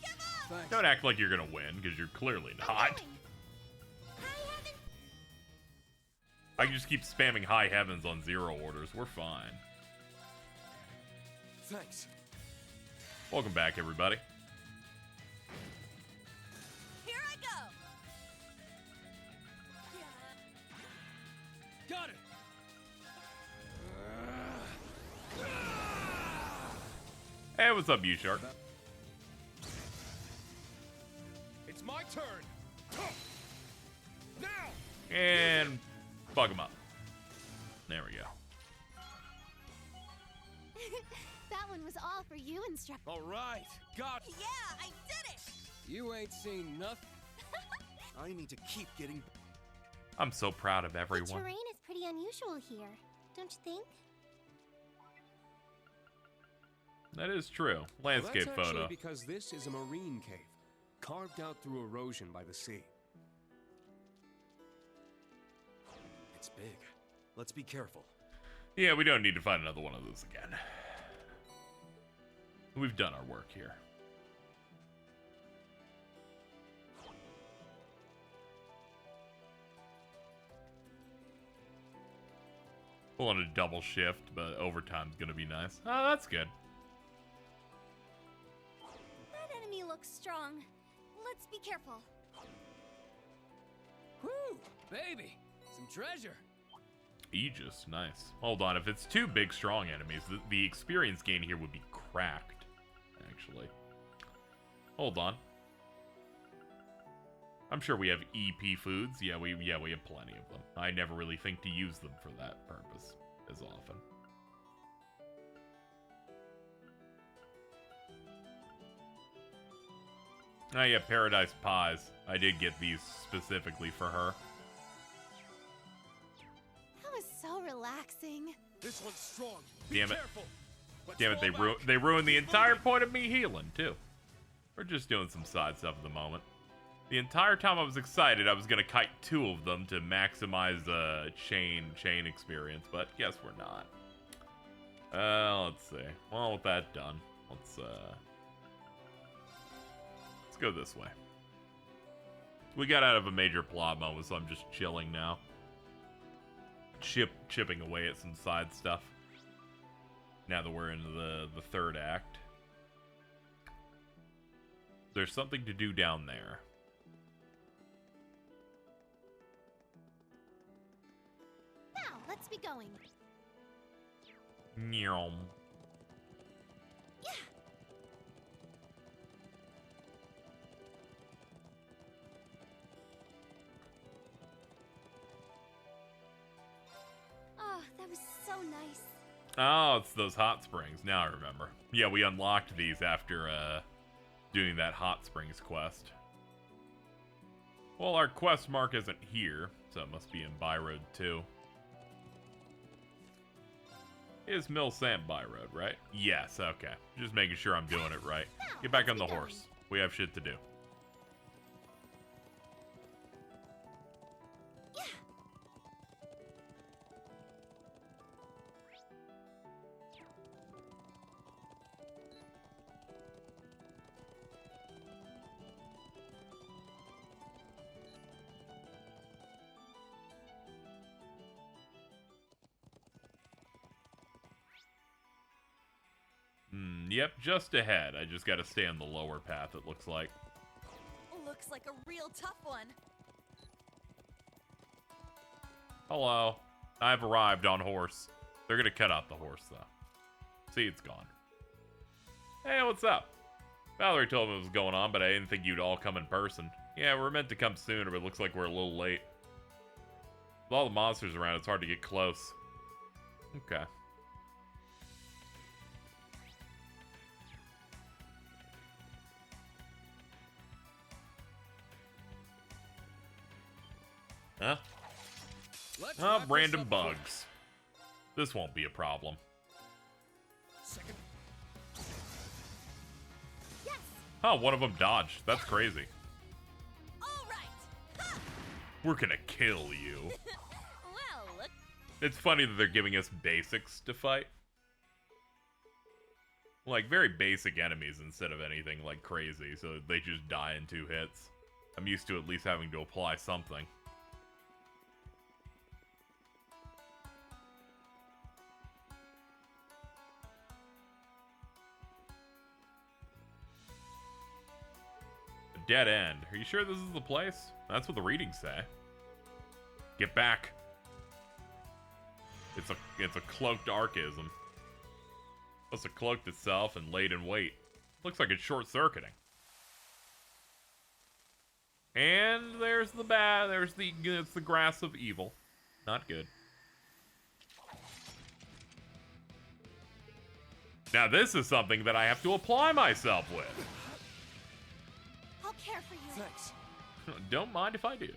give up! Thanks. Don't act like you're gonna win, because you're clearly not. I can just keep spamming high heavens on 0 orders. We're fine. Thanks. Welcome back, everybody. Here I go! Got it. Hey, what's up, you shark? It's my turn. Now. And bug him up. There we go. That one was all for you, Instructor. All right. Got it. Yeah, I did it! You ain't seen nothing. I need to keep getting. I'm so proud of The everyone. terrain is pretty unusual here, don't you think? That is true. Well, Landscape that's actually photo. because this is a marine cave, carved out through erosion by the sea. It's big. Let's be careful. Yeah, we don't need to find another one of those again. We've done our work here. Pulling a double shift, but overtime's gonna be nice. Oh, that's good. That enemy looks strong. Let's be careful. Whew, baby, some treasure. Aegis, nice. Hold on, if it's 2 big strong enemies, the experience gain here would be cracked, actually. Hold on. I'm sure we have EP foods. Yeah, we have plenty of them. I never really think to use them for that purpose as often. Oh yeah, Paradise Pies. I did get these specifically for her. That was so relaxing. This one's strong. Damn it. Careful. Let's Damn it, fall they ruined the entire point of me healing, too. We're just doing some side stuff at the moment. The entire time I was excited, I was gonna kite 2 of them to maximize chain experience, but guess we're not. Let's see. Well, with that done, let's go this way. We got out of a major plot moment, so I'm just chilling now. Chipping away at some side stuff. Now that we're into the third act. There's something to do down there. Now, let's be going. Nyom. Yeah. Oh, that was so nice. Oh, it's those hot springs. Now I remember. Yeah, we unlocked these after doing that hot springs quest. Well, our quest mark isn't here, so it must be in Byroad 2. Is Mill Sand Byroad, right? Yes, okay. Just making sure I'm doing it right. Get back on the horse. We have shit to do. Yep, just ahead. I just gotta stay on the lower path, it looks like. Looks like a real tough one. Hello. I've arrived on horse. They're gonna cut out the horse, though. See, it's gone. Hey, what's up? Valerie told me what was going on, but I didn't think you'd all come in person. Yeah, we're meant to come sooner, but it looks like we're a little late. With all the monsters around, it's hard to get close. Okay. Huh? Oh, random bugs. This won't be a problem. Second. Yes. Oh, one of them dodged. That's crazy. All right. We're gonna kill you. Well, look. It's funny that they're giving us basics to fight. Like, very basic enemies instead of anything, like, crazy, so they just die in 2 hits. I'm used to at least having to apply something. Dead end. Are you sure this is the place? That's what the readings say. Get back. It's a cloaked archism. Must have cloaked itself and laid in wait. Looks like it's short-circuiting. And there's the it's the grass of evil. Not good. Now this is something that I have to apply myself with. I'll care for you. Thanks. Don't mind if I do.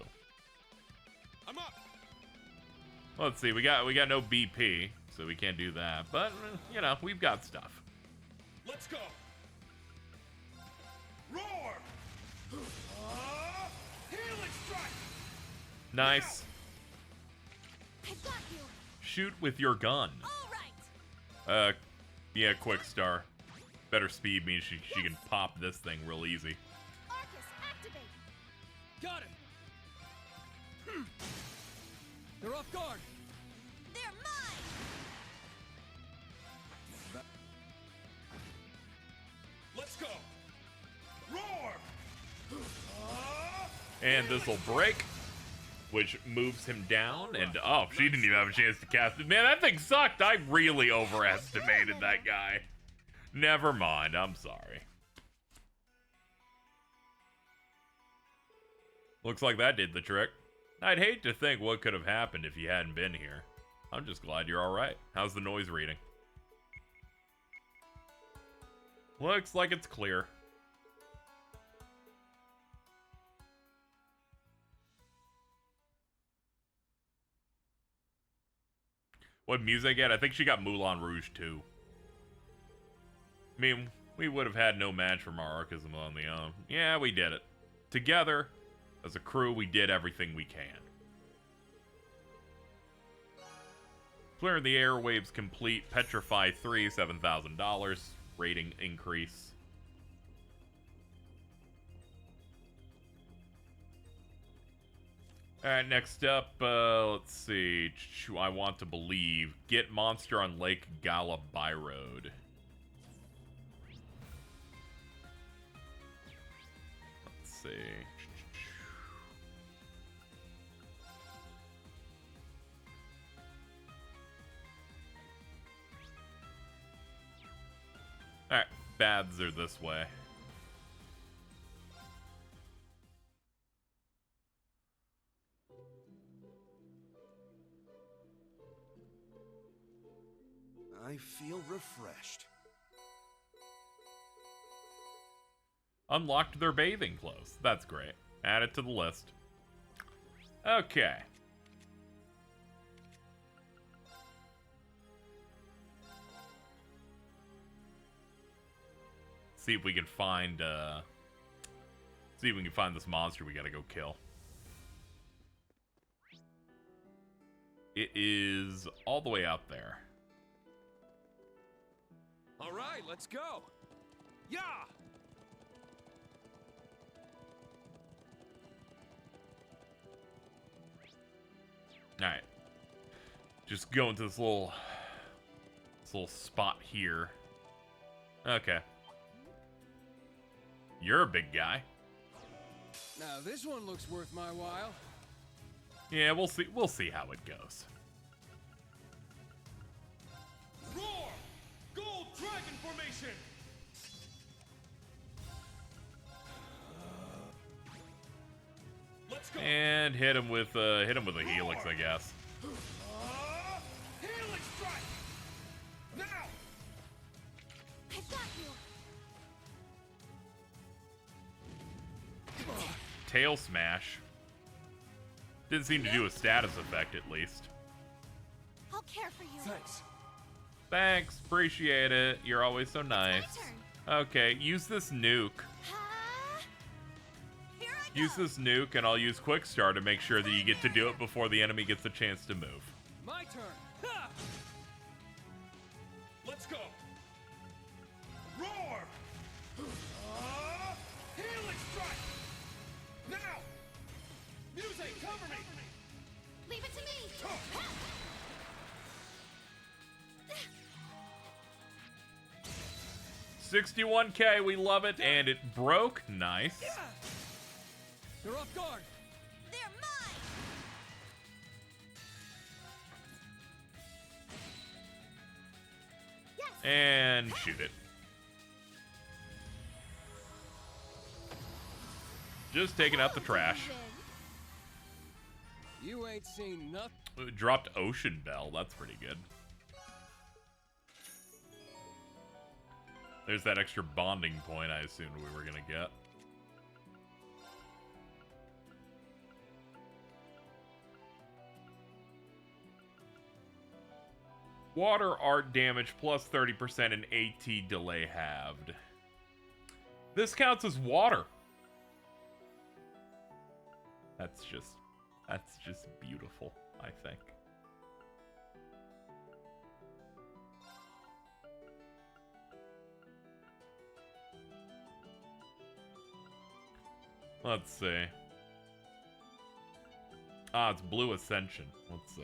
I'm up. Let's see, we got no BP, so we can't do that. But you know, we've got stuff. Let's go. Roar. Healing strike. Nice. I got you. Shoot with your gun. All right. Yeah, quick star. Better speed means she can pop this thing real easy. Arcus, activate. Got it. They're off guard. They're mine. Let's go. Roar. And this will break, which moves him down. And oh, she didn't even have a chance to cast it. Man, that thing sucked. I really overestimated that guy. Never mind. I'm sorry. Looks like that did the trick. I'd hate to think what could have happened if you hadn't been here. I'm just glad you're alright. How's the noise reading? Looks like it's clear. What music at? I think she got Moulin Rouge too. I mean, we would have had no match from our Archism on the own. Yeah, we did it. Together, As a crew, we did everything we can. Clearing the airwaves complete. Petrify 3, $7,000. Rating increase. Alright, next up, let's see. I want to believe. Get monster on Lake Gala Road. Let's see. Alright, bads are this way. I feel refreshed. Unlocked their bathing clothes. That's great. Add it to the list. Okay. See if we can find, see if we can find this monster we gotta go kill. It is all the way out there. All right, let's go. Yeah. All right. Just go into this little spot here. Okay. You're a big guy. Now this one looks worth my while. Yeah, we'll see. We'll see how it goes. Roar! Gold Dragon Formation! Let's go! And hit him with a helix, I guess. Helix strike! Now! I've got you! Tail smash. Didn't seem to do a status effect, at least. I'll care for you. Thanks. Thanks, appreciate it. You're always so nice. Okay, use this nuke. Use this nuke, and I'll use Quick Star to make sure that you get to do it before the enemy gets a chance to move. My turn. Ha! Let's go! Roar! Helix strike! Now! Music, cover me! Leave it to me! 61K, we love it, and it broke. Nice. They're off guard. They're mine! Yes! And shoot it. Just taking out the trash. You ain't seen nothing. It dropped Ocean Bell. That's pretty good. There's that extra bonding point I assumed we were gonna get. Water art damage plus 30% and AT delay halved. This counts as water. That's just beautiful, I think. Let's see. Ah, it's Blue Ascension. Let's see.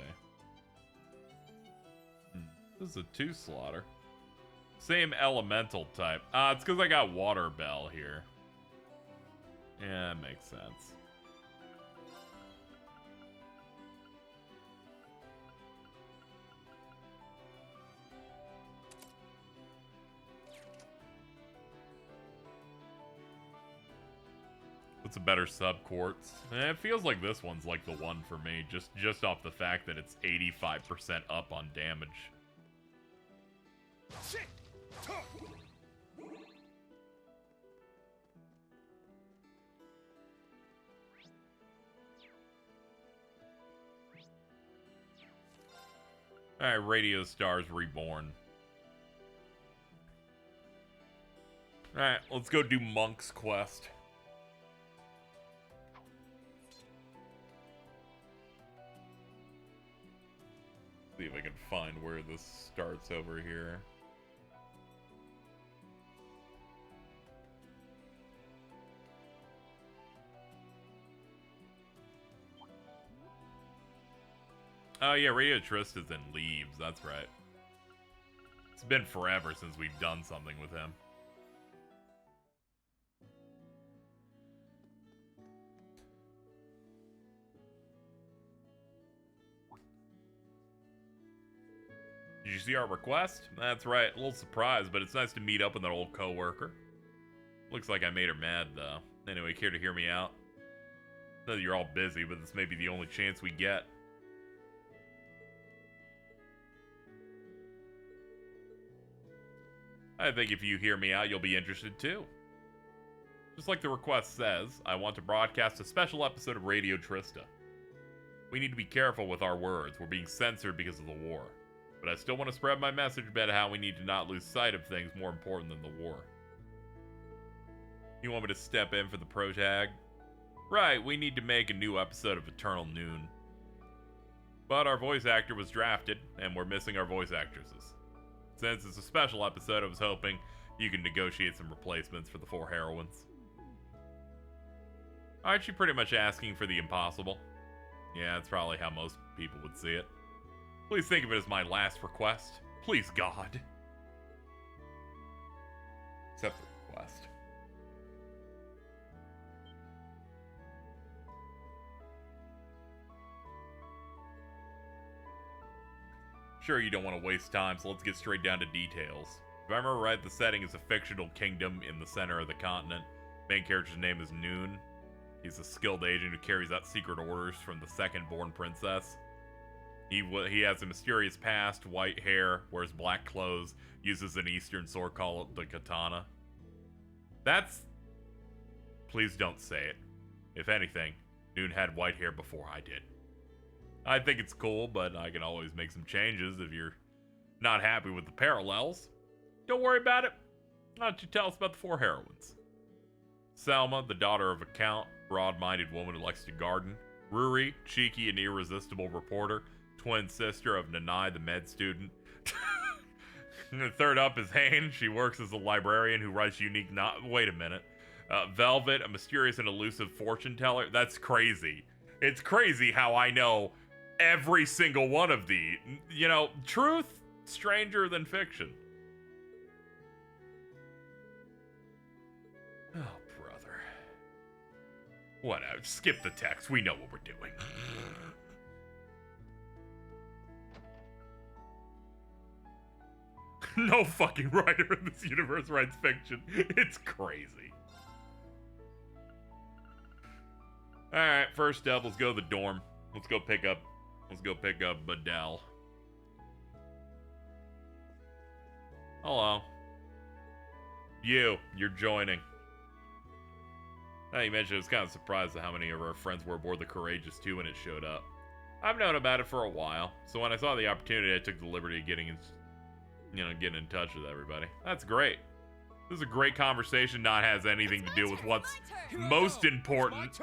This is a 2 slaughter. Same elemental type. Ah, it's because I got Water Bell here. Yeah, that makes sense. What's a better sub-quartz? It feels like this one's like the one for me, just off the fact that it's 85% up on damage. Shit! Alright, Radio Stars Reborn. Alright, let's go do Monk's Quest. See if I can find where this starts over here. Oh yeah, Radio Trista's in Leaves, that's right. It's been forever since we've done something with him. Did you see our request? That's right, a little surprised, but it's nice to meet up with an old coworker. Looks like I made her mad, though. Anyway, care to hear me out? I know you're all busy, but this may be the only chance we get. I think if you hear me out, you'll be interested too. Just like the request says, I want to broadcast a special episode of Radio Trista. We need to be careful with our words. We're being censored because of the war. But I still want to spread my message about how we need to not lose sight of things more important than the war. You want me to step in for the protag? Right, we need to make a new episode of Eternal Noon. But our voice actor was drafted, and we're missing our voice actresses. Since it's a special episode, I was hoping you can negotiate some replacements for the 4 heroines. Aren't you pretty much asking for the impossible? Yeah, that's probably how most people would see it. Please think of it as my last request. Please, God. Accept the request. Sure, you don't want to waste time, so let's get straight down to details. If I remember right, the setting is a fictional kingdom in the center of the continent. Main character's name is Noon. He's a skilled agent who carries out secret orders from the second-born princess. He has a mysterious past, white hair, wears black clothes, uses an Eastern sword called the katana. That's... Please don't say it. If anything, Noon had white hair before I did. I think it's cool, but I can always make some changes if you're not happy with the parallels. Don't worry about it. Why don't you tell us about the 4 heroines? Selma, the daughter of a count, broad-minded woman who likes to garden. Ruri, cheeky and irresistible reporter, twin sister of Nanai, the med student. And the third up is Hane. She works as a librarian who writes unique wait a minute. Velvet, a mysterious and elusive fortune teller. That's crazy. It's crazy how I know every single one of these. You know, truth, stranger than fiction. Oh, brother. Whatever. Skip the text. We know what we're doing. No fucking writer in this universe writes fiction. It's crazy. Alright, first up, let's go to the dorm. Let's go pick up Badell. Hello. You're joining. Now you mentioned I was kind of surprised at how many of our friends were aboard the Courageous 2 when it showed up. I've known about it for a while, so when I saw the opportunity, I took the liberty of getting in touch with everybody. That's great. This is a great conversation, not has anything to do with what's most important.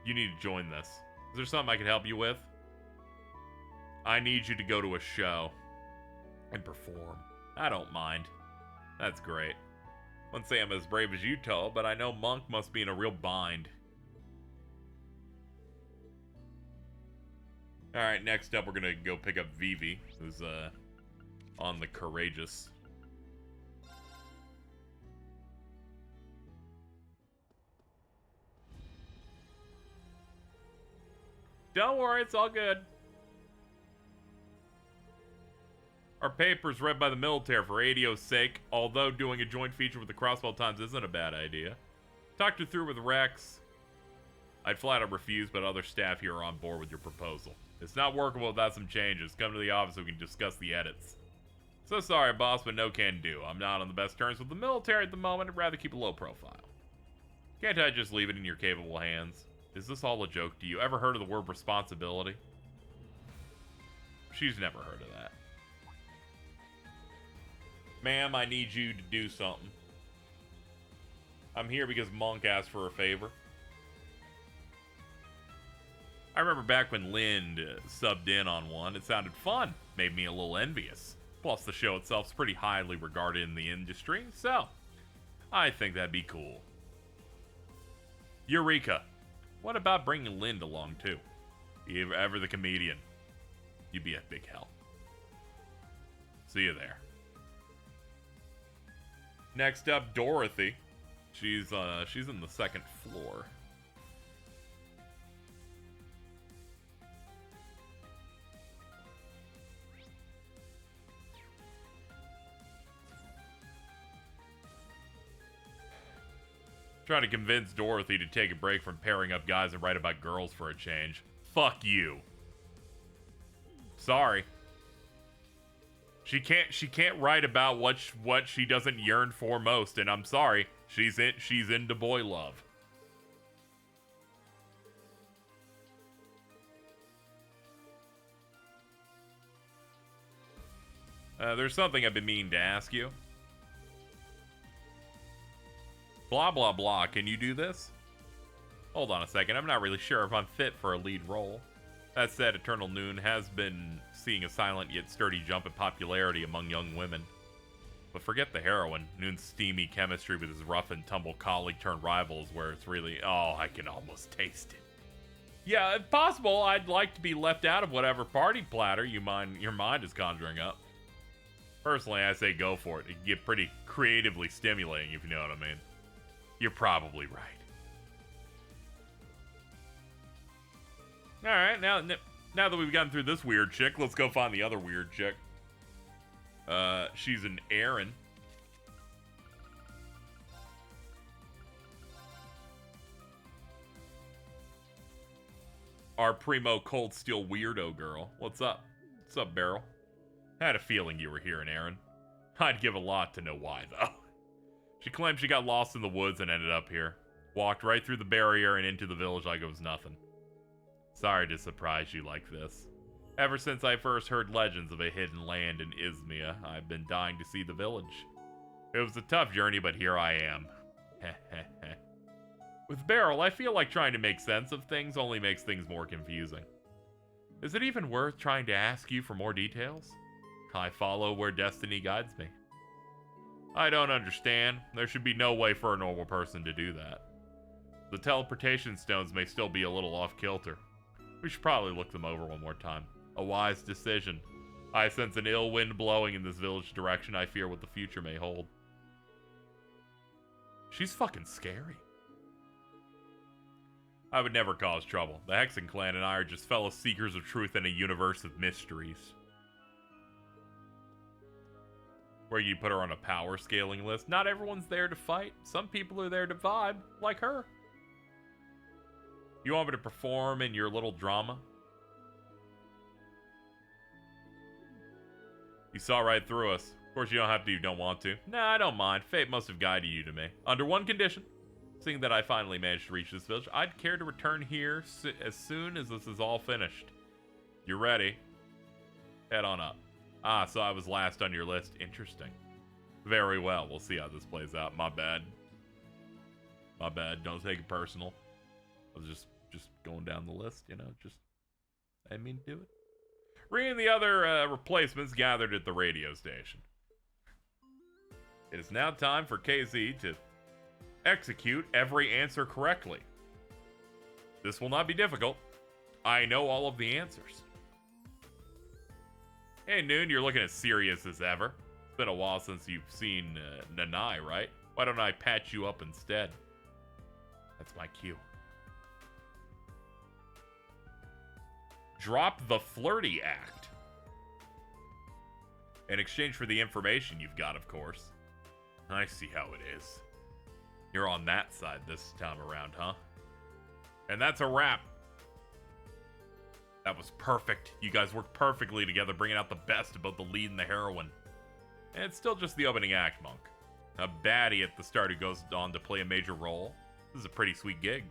You need to join this. Is there something I can help you with? I need you to go to a show and perform. I don't mind. That's great. Wouldn't say I'm as brave as you, Toe, but I know Monk must be in a real bind. Alright, next up we're gonna go pick up Vivi, who's on the Courageous. Don't worry, it's all good. Our paper's read by the military for radio's sake, although doing a joint feature with the Crossbow Times isn't a bad idea. Talked it through with Rex. I'd flat out refuse, but other staff here are on board with your proposal. It's not workable without some changes. Come to the office so we can discuss the edits. So sorry, boss, but no can do. I'm not on the best terms with the military at the moment. I'd rather keep a low profile. Can't I just leave it in your capable hands? Is this all a joke to you? Ever heard of the word responsibility? She's never heard of that. Ma'am, I need you to do something. I'm here because Monk asked for a favor. I remember back when Lind subbed in on one. It sounded fun. Made me a little envious. Plus, the show itself's pretty highly regarded in the industry, so I think that'd be cool. Eureka. What about bringing Lind along, too? If you're ever the comedian, you'd be a big help. See you there. Next up, Dorothy. She's in the second floor. Trying to convince Dorothy to take a break from pairing up guys and write about girls for a change. Fuck you. Sorry. She can't write about what she doesn't yearn for most, and I'm sorry. She's into boy love. There's something I've been meaning to ask you. Blah, blah, blah. Can you do this? Hold on a second. I'm not really sure if I'm fit for a lead role. That said, Eternal Noon has been seeing a silent yet sturdy jump in popularity among young women. But forget the heroine. Noon's steamy chemistry with his rough and tumble colleague turned rivals, where it's really, oh, I can almost taste it. Yeah, if possible, I'd like to be left out of whatever party platter your mind is conjuring up. Personally, I say go for it. It can get pretty creatively stimulating, if you know what I mean. You're probably right. Alright, now that we've gotten through this weird chick, let's go find the other weird chick. She's an Aaron. Our primo cold steel weirdo girl. What's up? What's up, Beryl? I had a feeling you were here, Aaron. I'd give a lot to know why, though. She claimed she got lost in the woods and ended up here. Walked right through the barrier and into the village like it was nothing. Sorry to surprise you like this. Ever since I first heard legends of a hidden land in Izmia, I've been dying to see the village. It was a tough journey, but here I am. With Beryl, I feel like trying to make sense of things only makes things more confusing. Is it even worth trying to ask you for more details? I follow where destiny guides me. I don't understand. There should be no way for a normal person to do that. The teleportation stones may still be a little off kilter. We should probably look them over one more time. A wise decision. I sense an ill wind blowing in this village direction. I fear what the future may hold. She's fucking scary. I would never cause trouble. The Hexen clan and I are just fellow seekers of truth in a universe of mysteries. Where you put her on a power scaling list. Not everyone's there to fight. Some people are there to vibe, like her. You want me to perform in your little drama? You saw right through us. Of course you don't have to, you don't want to. Nah, I don't mind. Fate must have guided you to me. Under one condition. Seeing that I finally managed to reach this village, I'd care to return here as soon as this is all finished. You ready? Head on up. Ah, so I was last on your list. Interesting. Very well. We'll see how this plays out. My bad. My bad. Don't take it personal. I was just going down the list, you know. I didn't mean to do it. Reading the other replacements gathered at the radio station. It is now time for KZ to execute every answer correctly. This will not be difficult. I know all of the answers. Hey, Noon, you're looking as serious as ever. It's been a while since you've seen Nanai, right? Why don't I patch you up instead? That's my cue. Drop the flirty act. In exchange for the information you've got, of course. I see how it is. You're on that side this time around, huh? And that's a wrap. That was perfect. You guys worked perfectly together, bringing out the best of both the lead and the heroine. And it's still just the opening act, Monk. A baddie at the start who goes on to play a major role. This is a pretty sweet gig.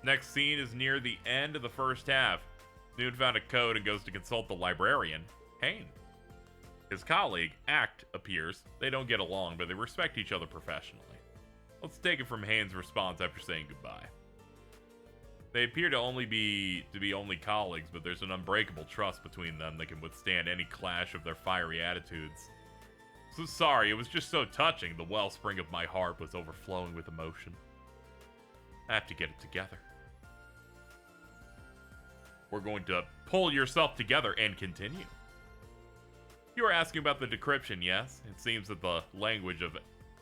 Next scene is near the end of the first half. Noon found a code and goes to consult the librarian, Hayne. His colleague, Act, appears. They don't get along, but they respect each other professionally. Let's take it from Hane's response after saying goodbye. They appear to be only colleagues, but there's an unbreakable trust between them that can withstand any clash of their fiery attitudes. So sorry, it was just so touching. The wellspring of my heart was overflowing with emotion. I have to get it together. We're going to pull yourself together and continue. You were asking about the decryption, yes? It seems that the language of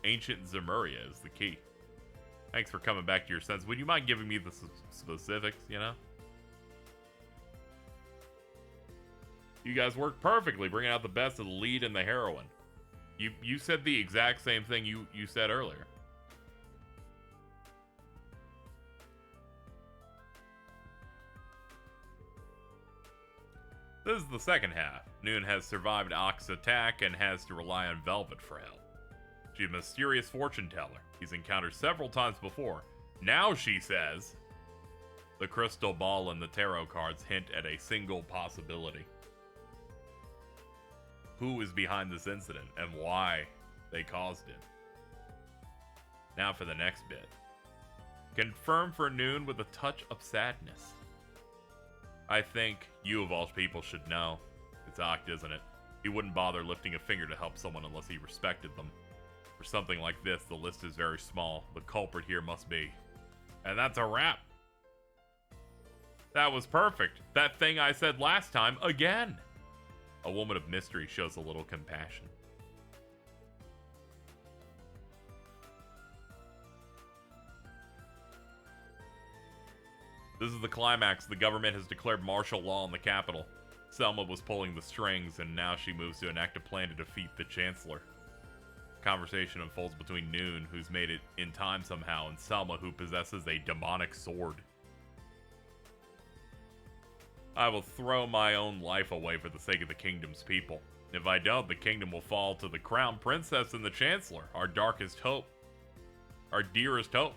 ancient Zemuria is the key. Thanks for coming back to your senses. Would you mind giving me the specifics, you know? You guys work perfectly, bringing out the best of the lead and the heroine. You said the exact same thing you said earlier. This is the second half. Noon has survived Ock's attack and has to rely on Velvet for help. She's a mysterious fortune teller he's encountered several times before. Now she says the crystal ball and the tarot cards hint at a single possibility. Who is behind this incident and why they caused it? Now for the next bit. Confirm for Noon with a touch of sadness. I think you of all people should know. It's Oct, isn't it? He wouldn't bother lifting a finger to help someone unless he respected them. For something like this, the list is very small. The culprit here must be. And that's a wrap. That was perfect. That thing I said last time, again. A woman of mystery shows a little compassion. This is the climax. The government has declared martial law in the capital. Selma was pulling the strings, and now she moves to enact a plan to defeat the Chancellor. Conversation unfolds between Noon, who's made it in time somehow, and Selma, who possesses a demonic sword. I will throw my own life away for the sake of the kingdom's people. If I don't, the kingdom will fall to the crown princess and the Chancellor, our darkest hope. Our dearest hope.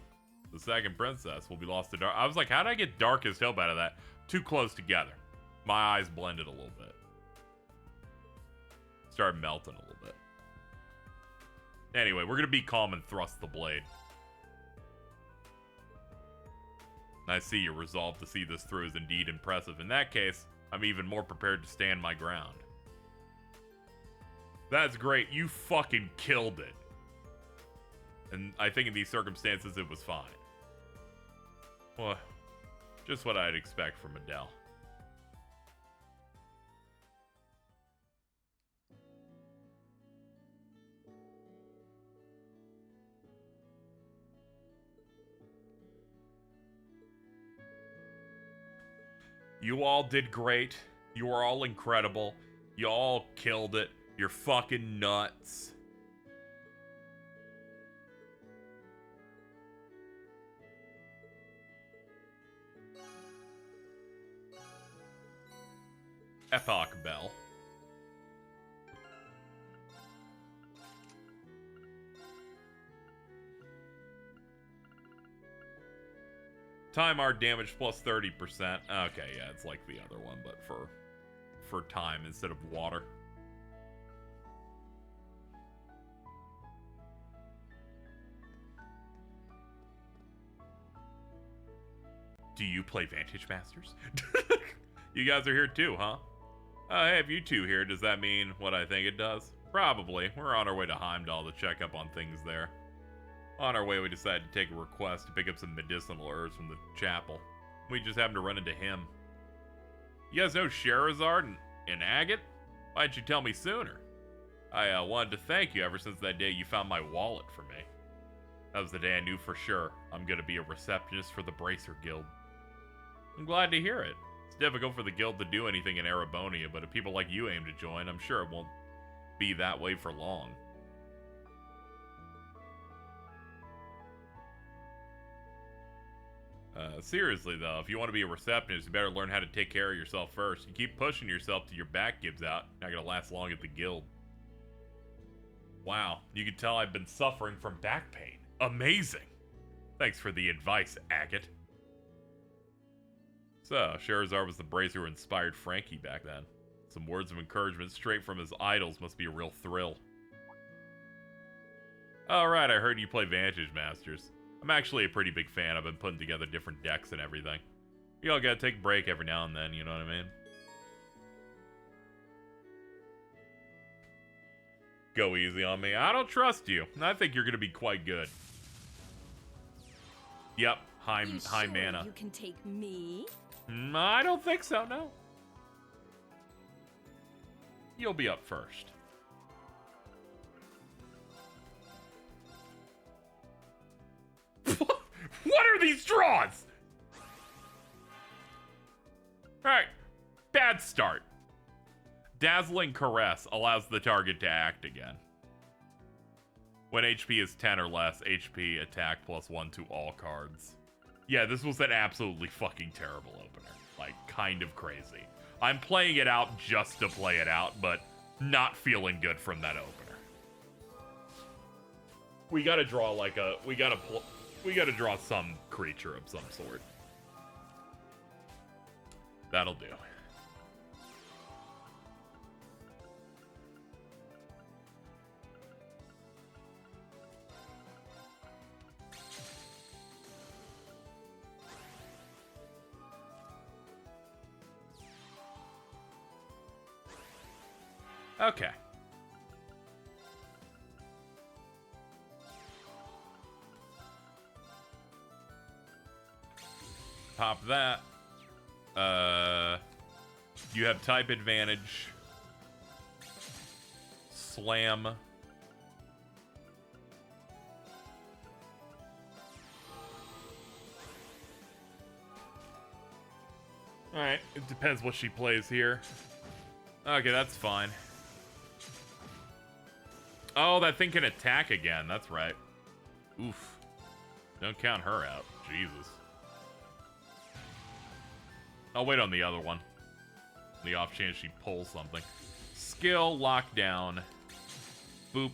The second princess will be lost to dark. I was like, how did I get darkest hope out of that? Too close together. My eyes blended a little bit. Started melting a little bit. Anyway, we're going to be calm and thrust the blade. I see your resolve to see this through is indeed impressive. In that case, I'm even more prepared to stand my ground. That's great. You fucking killed it. And I think in these circumstances, it was fine. Well, just what I'd expect from Adele. You all did great. You were all incredible. You all killed it. You're fucking nuts. Epoch Bell. Time art damage plus 30%. Okay, yeah, it's like the other one, but for time instead of water. Do you play Vantage Masters? You guys are here too, huh? Hey, if you two here, does that mean what I think it does? Probably. We're on our way to Heimdall to check up on things there. On our way, we decided to take a request to pick up some medicinal herbs from the chapel. We just happened to run into him. You guys know Sherazard and Agate? Why didn't you tell me sooner? I wanted to thank you ever since that day you found my wallet for me. That was the day I knew for sure I'm going to be a receptionist for the Bracer Guild. I'm glad to hear it. It's difficult for the guild to do anything in Erebonia, but if people like you aim to join, I'm sure it won't be that way for long. Seriously though, if you want to be a receptionist, you better learn how to take care of yourself first. You keep pushing yourself till your back gives out, not gonna last long at the guild. Wow, you can tell I've been suffering from back pain. Amazing! Thanks for the advice, Agate. So, Sherazard was the bracer who inspired Frankie back then. Some words of encouragement straight from his idols must be a real thrill. All right, I heard you play Vantage Masters. I'm actually a pretty big fan. I've been putting together different decks and everything. You all gotta take a break every now and then, you know what I mean? Go easy on me. I don't trust you. I think you're gonna be quite good. Yep, high mana. You can take me? I don't think so, no. You'll be up first. What are these draws? Alright, bad start. Dazzling Caress allows the target to act again. When HP is 10 or less, HP attack +1 to all cards. Yeah, this was an absolutely fucking terrible opener. Like, kind of crazy. I'm playing it out just to play it out, but not feeling good from that opener. We gotta draw like a... We gotta draw some creature of some sort. That'll do. Okay. Pop that. You have type advantage. Slam. Alright, it depends what she plays here. Okay, that's fine. Oh, that thing can attack again. That's right. Oof. Don't count her out. Jesus. I'll wait on the other one. The off chance she pulls something. Skill, lockdown. Boop.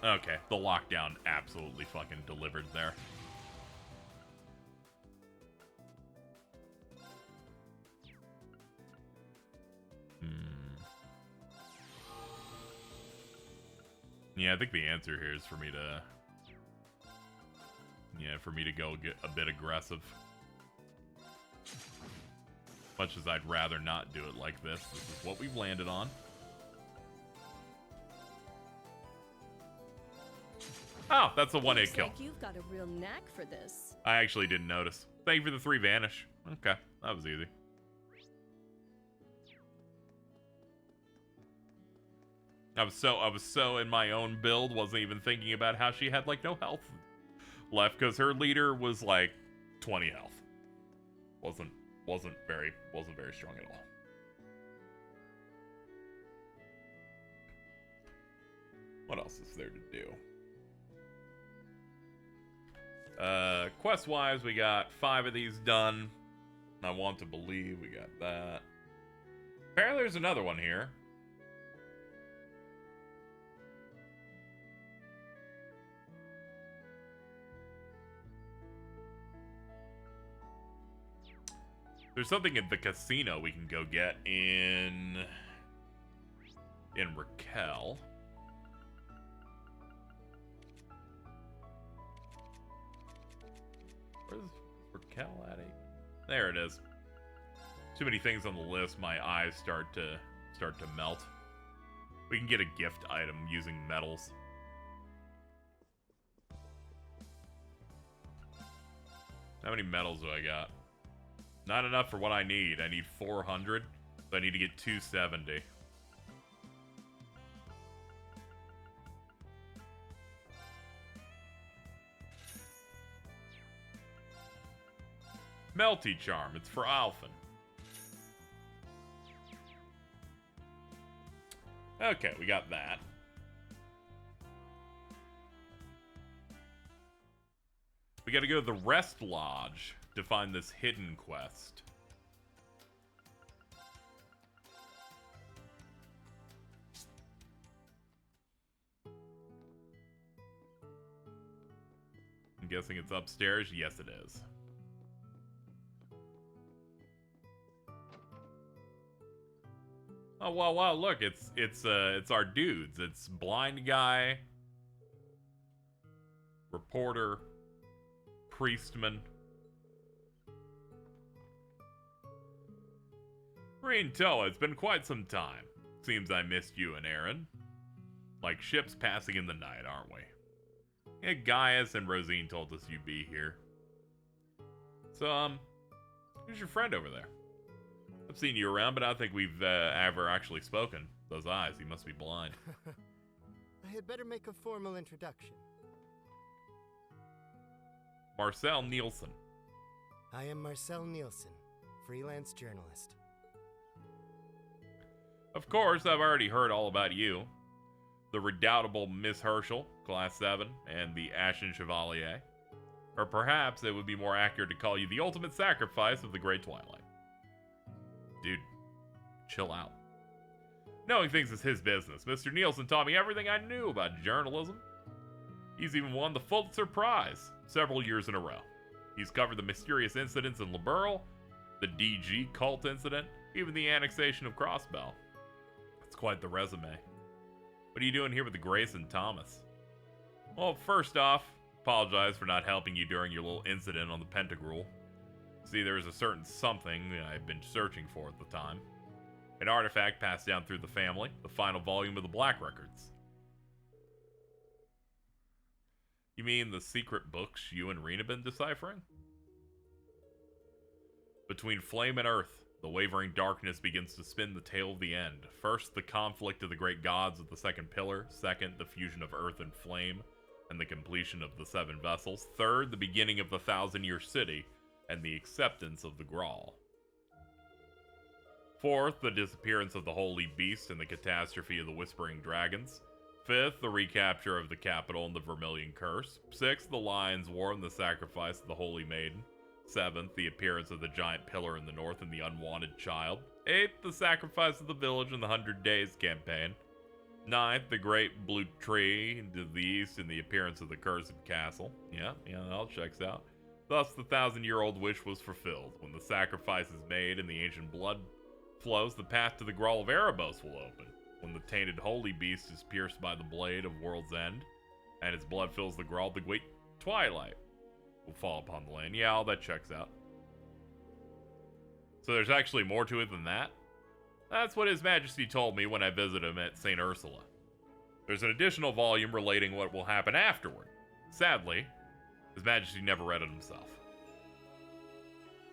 Okay, the lockdown absolutely fucking delivered there. Yeah, I think the answer here is for me to... Yeah, for me to go get a bit aggressive. Much as I'd rather not do it like this. This is what we've landed on. Oh, that's a 1-hit kill. Like you've got a real knack for this. I actually didn't notice. Thank you for the 3 vanish. Okay, that was easy. I was so in my own build, wasn't even thinking about how she had like no health left because her leader was like 20 health. Wasn't very strong at all. What else is there to do? Quest wise, we got 5 of these done. I want to believe we got that. Apparently there's another one here. There's something at the casino we can go get in Raquel. Where's Raquel at? There it is. Too many things on the list. My eyes start to melt. We can get a gift item using metals. How many metals do I got? Not enough for what I need. I need 400, so I need to get 270. Melty Charm. It's for Alphen. Okay, we got that. We gotta go to the Rest Lodge to find this hidden quest. I'm guessing it's upstairs. Yes, it is. Oh, well, look, it's our dudes. It's blind guy, reporter, priestman. Reen Toa, it's been quite some time. Seems I missed you and Aaron. Like ships passing in the night, aren't we? Yeah, Gaius and Rosine told us you'd be here. So, who's your friend over there? I've seen you around, but I don't think we've ever actually spoken. Those eyes, he must be blind. I had better make a formal introduction. Marcel Nielsen. I am Marcel Nielsen, freelance journalist. Of course, I've already heard all about you. The redoubtable Miss Herschel, Class 7, and the Ashen Chevalier. Or perhaps it would be more accurate to call you the ultimate sacrifice of the Great Twilight. Dude, chill out. Knowing things is his business. Mr. Nielsen taught me everything I knew about journalism. He's even won the Pulitzer Prize several years in a row. He's covered the mysterious incidents in Liberl, the DG cult incident, even the annexation of Crossbell. That's quite the resume. What are you doing here with the Grace and Thomas? Well, first off, apologize for not helping you during your little incident on the Pentagruel. See, there was a certain something I've been searching for at the time. An artifact passed down through the family, the final volume of the Black Records. You mean the secret books you and Reen have been deciphering? Between flame and earth, the wavering darkness begins to spin the tale of the end. First, the conflict of the great gods of the second pillar. Second, the fusion of earth and flame, and the completion of the 7 vessels. Third, the beginning of the 1,000-year city, and the acceptance of the Grawl. Fourth, the disappearance of the Holy Beast and the catastrophe of the Whispering Dragons. Fifth, the recapture of the capital and the Vermilion Curse. Sixth, the Lion's War and the sacrifice of the Holy Maiden. Seventh, the appearance of the giant pillar in the north and the unwanted child. Eighth, the sacrifice of the village in the 100 Days campaign. Ninth, the great blue tree to the east and the appearance of the cursed castle. Yeah, that all checks out. Thus, the 1,000-year-old wish was fulfilled. When the sacrifice is made and the ancient blood flows, the path to the Grawl of Erebos will open. When the tainted holy beast is pierced by the blade of World's End, and its blood fills the Grawl, the great twilight will fall upon the land. Yeah, all that checks out. So there's actually more to it than that? That's what His Majesty told me when I visited him at St. Ursula. There's an additional volume relating what will happen afterward. Sadly, His Majesty never read it himself.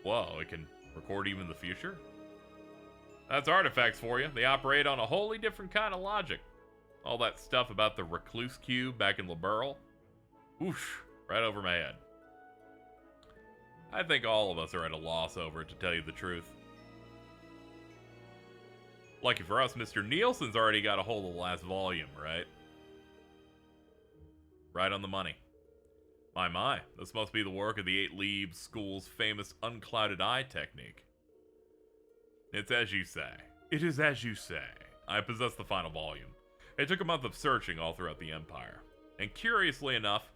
Whoa, it can record even the future? That's artifacts for you. They operate on a wholly different kind of logic. All that stuff about the Recluse Cube back in Liberl. Whoosh, right over my head. I think all of us are at a loss over it, to tell you the truth. Lucky for us, Mr. Nielsen's already got a hold of the last volume, right? Right on the money. My, this must be the work of the 8 Leaves School's famous unclouded eye technique. It's as you say. It is as you say. I possess the final volume. It took a month of searching all throughout the Empire. And curiously enough,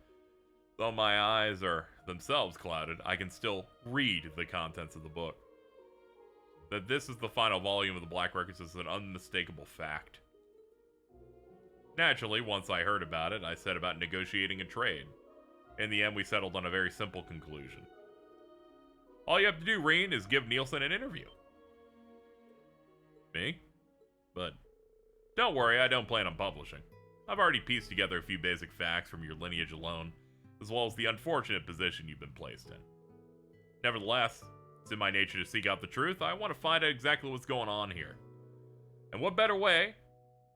though my eyes are themselves clouded, I can still read the contents of the book. That this is the final volume of the Black Records is an unmistakable fact. Naturally, once I heard about it, I set about negotiating a trade. In the end, we settled on a very simple conclusion. All you have to do, Reen, is give Nielsen an interview. Me? But don't worry, I don't plan on publishing. I've already pieced together a few basic facts from your lineage alone, as well as the unfortunate position you've been placed in. Nevertheless, it's in my nature to seek out the truth. I want to find out exactly what's going on here. And what better way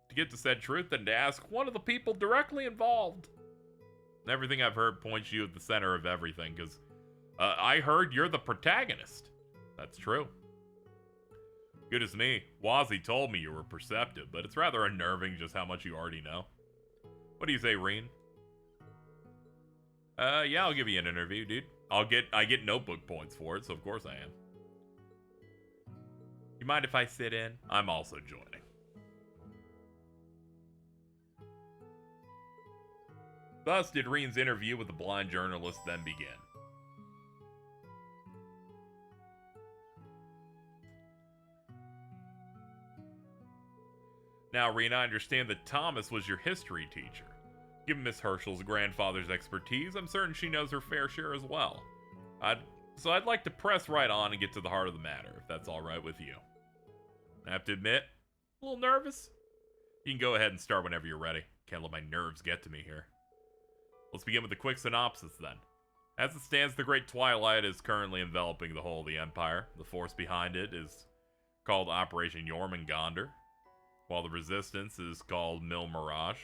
to get to said truth than to ask one of the people directly involved? And everything I've heard points you at the center of everything, because I heard you're the protagonist. That's true. Good as me. Wazzy told me you were perceptive, but it's rather unnerving just how much you already know. What do you say, Reen? Yeah, I'll give you an interview, dude. I get notebook points for it, so of course I am. You mind if I sit in? I'm also joining. Thus did Reen's interview with the blind journalist then begin. Now, Rena, I understand that Thomas was your history teacher. Given Miss Herschel's grandfather's expertise, I'm certain she knows her fair share as well. So I'd like to press right on and get to the heart of the matter, if that's alright with you. I have to admit, a little nervous. You can go ahead and start whenever you're ready. Can't let my nerves get to me here. Let's begin with a quick synopsis then. As it stands, the Great Twilight is currently enveloping the whole of the Empire. The force behind it is called Operation Jormungandr, while the Resistance is called Mil Mirage.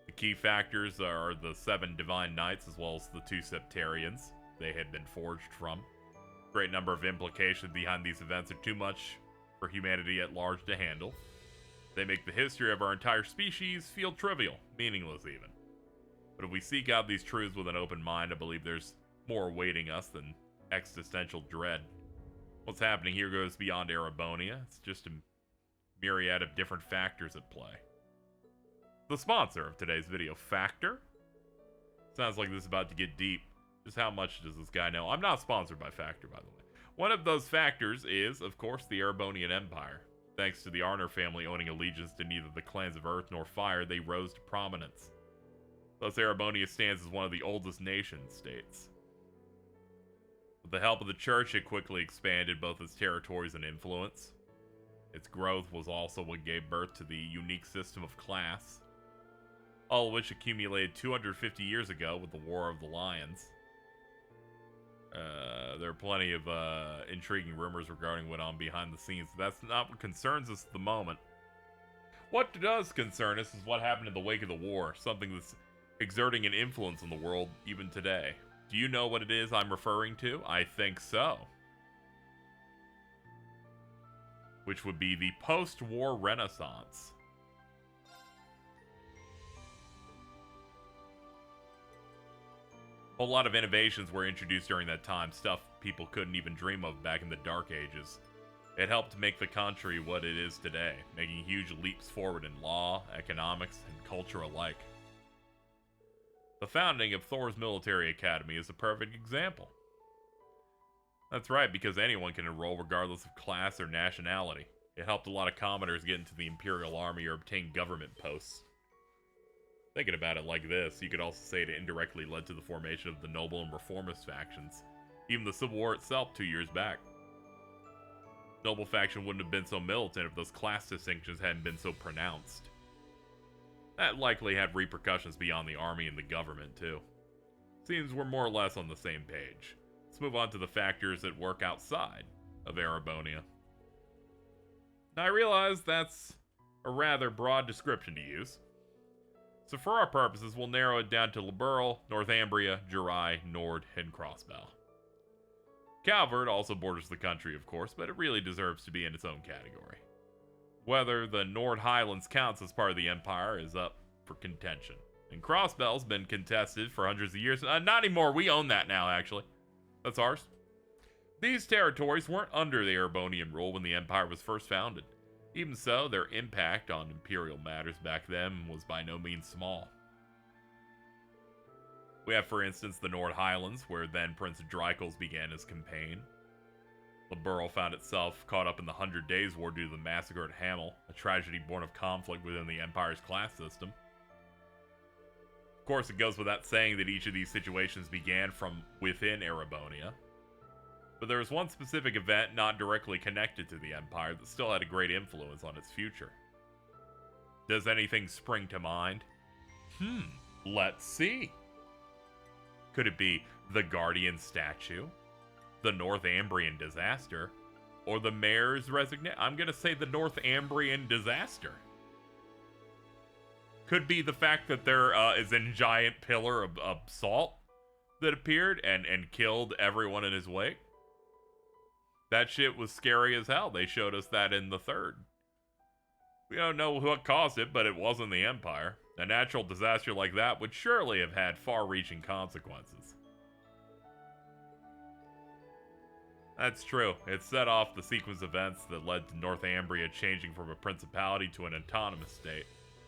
The key factors are the 7 Divine Knights as well as the 2 Septarians they had been forged from. Great number of implications behind these events are too much for humanity at large to handle. They make the history of our entire species feel trivial, meaningless even. But if we seek out these truths with an open mind, I believe there's more awaiting us than existential dread. What's happening here goes beyond Erebonia. It's just a myriad of different factors at play. The sponsor of today's video, Factor? Sounds like this is about to get deep. Just how much does this guy know? I'm not sponsored by Factor, by the way. One of those factors is, of course, the Erebonian Empire. Thanks to the Arner family owning allegiance to neither the clans of Earth nor Fire, they rose to prominence. Thus, Erebonia stands as one of the oldest nation-states. With the help of the church, it quickly expanded both its territories and influence. Its growth was also what gave birth to the unique system of class, all of which accumulated 250 years ago with the War of the Lions. There are plenty of intriguing rumors regarding what went on behind the scenes. That's not what concerns us at the moment. What does concern us is what happened in the wake of the war, something that's exerting an influence on the world even today. Do you know what it is I'm referring to? I think so. Which would be the post-war Renaissance. A lot of innovations were introduced during that time, stuff people couldn't even dream of back in the Dark Ages. It helped make the country what it is today, making huge leaps forward in law, economics, and culture alike. The founding of Thor's Military Academy is a perfect example. That's right, because anyone can enroll regardless of class or nationality. It helped a lot of commoners get into the Imperial Army or obtain government posts. Thinking about it like this, you could also say it indirectly led to the formation of the noble and reformist factions, even the Civil War itself 2 years back. Noble faction wouldn't have been so militant if those class distinctions hadn't been so pronounced. That likely had repercussions beyond the army and the government, too. Seems we're more or less on the same page. Let's move on to the factors that work outside of Erebonia. Now, I realize that's a rather broad description to use. So for our purposes, we'll narrow it down to Liberl, Northumbria, Jurai, Nord, and Crossbell. Calvert also borders the country, of course, but it really deserves to be in its own category. Whether the Nord Highlands counts as part of the Empire is up for contention. And Crossbell's been contested for hundreds of years. Not anymore, we own that now, actually. That's ours. These territories weren't under the Erebonian rule when the Empire was first founded. Even so, their impact on imperial matters back then was by no means small. We have, for instance, the Nord Highlands, where then Prince Dreikels began his campaign. Liberl found itself caught up in the 100 Days War due to the massacre at Hamel, a tragedy born of conflict within the Empire's class system. Of course, it goes without saying that each of these situations began from within Erebonia. But there was one specific event not directly connected to the Empire that still had a great influence on its future. Does anything spring to mind? Let's see. Could it be the Guardian statue, the Northumbrian disaster, or the mayor's resignation? I'm going to say the Northumbrian disaster. Could be the fact that there is a giant pillar of salt that appeared and killed everyone in his wake. That shit was scary as hell. They showed us that in the third. We don't know what caused it, but it wasn't the Empire. A natural disaster like that would surely have had far-reaching consequences. That's true. It set off the sequence of events that led to Northumbria changing from a principality to an autonomous state.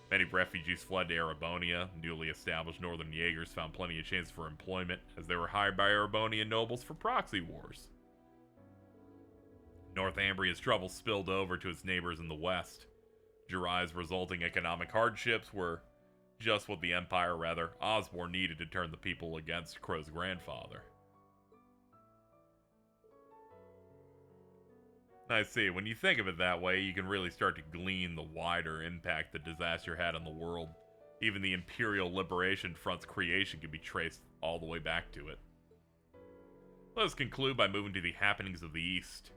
Many refugees fled to Erebonia. Newly established northern Jaegers found plenty of chance for employment, as they were hired by Erebonian nobles for proxy wars. Northumbria's troubles spilled over to its neighbors in the west. Jiraiya's resulting economic hardships were just what the Empire, rather, Osborne needed to turn the people against Crow's grandfather. I see. When you think of it that way, you can really start to glean the wider impact the disaster had on the world. Even the Imperial Liberation Front's creation can be traced all the way back to it. Let's conclude by moving to the happenings of the East.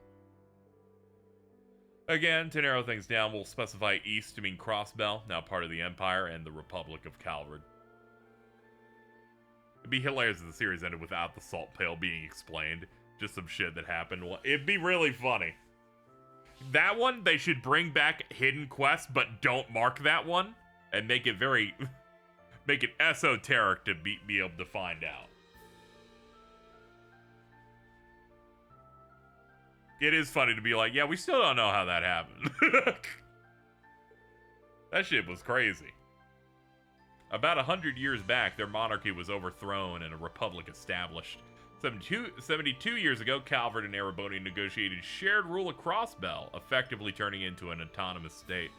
Again, to narrow things down, we'll specify East to mean Crossbell, now part of the Empire, and the Republic of Calvard. It'd be hilarious if the series ended without the Salt Pail being explained. Just some shit that happened. Well, it'd be really funny. That one, they should bring back Hidden Quest, but don't mark that one, and make it very... make it esoteric to be able to find out. It is funny to be like, yeah, we still don't know how that happened. That shit was crazy. About 100 years back, their monarchy was overthrown and a republic established. 72 years ago, Calvard and Ereboni negotiated shared rule of Crossbell, effectively turning it into an autonomous state.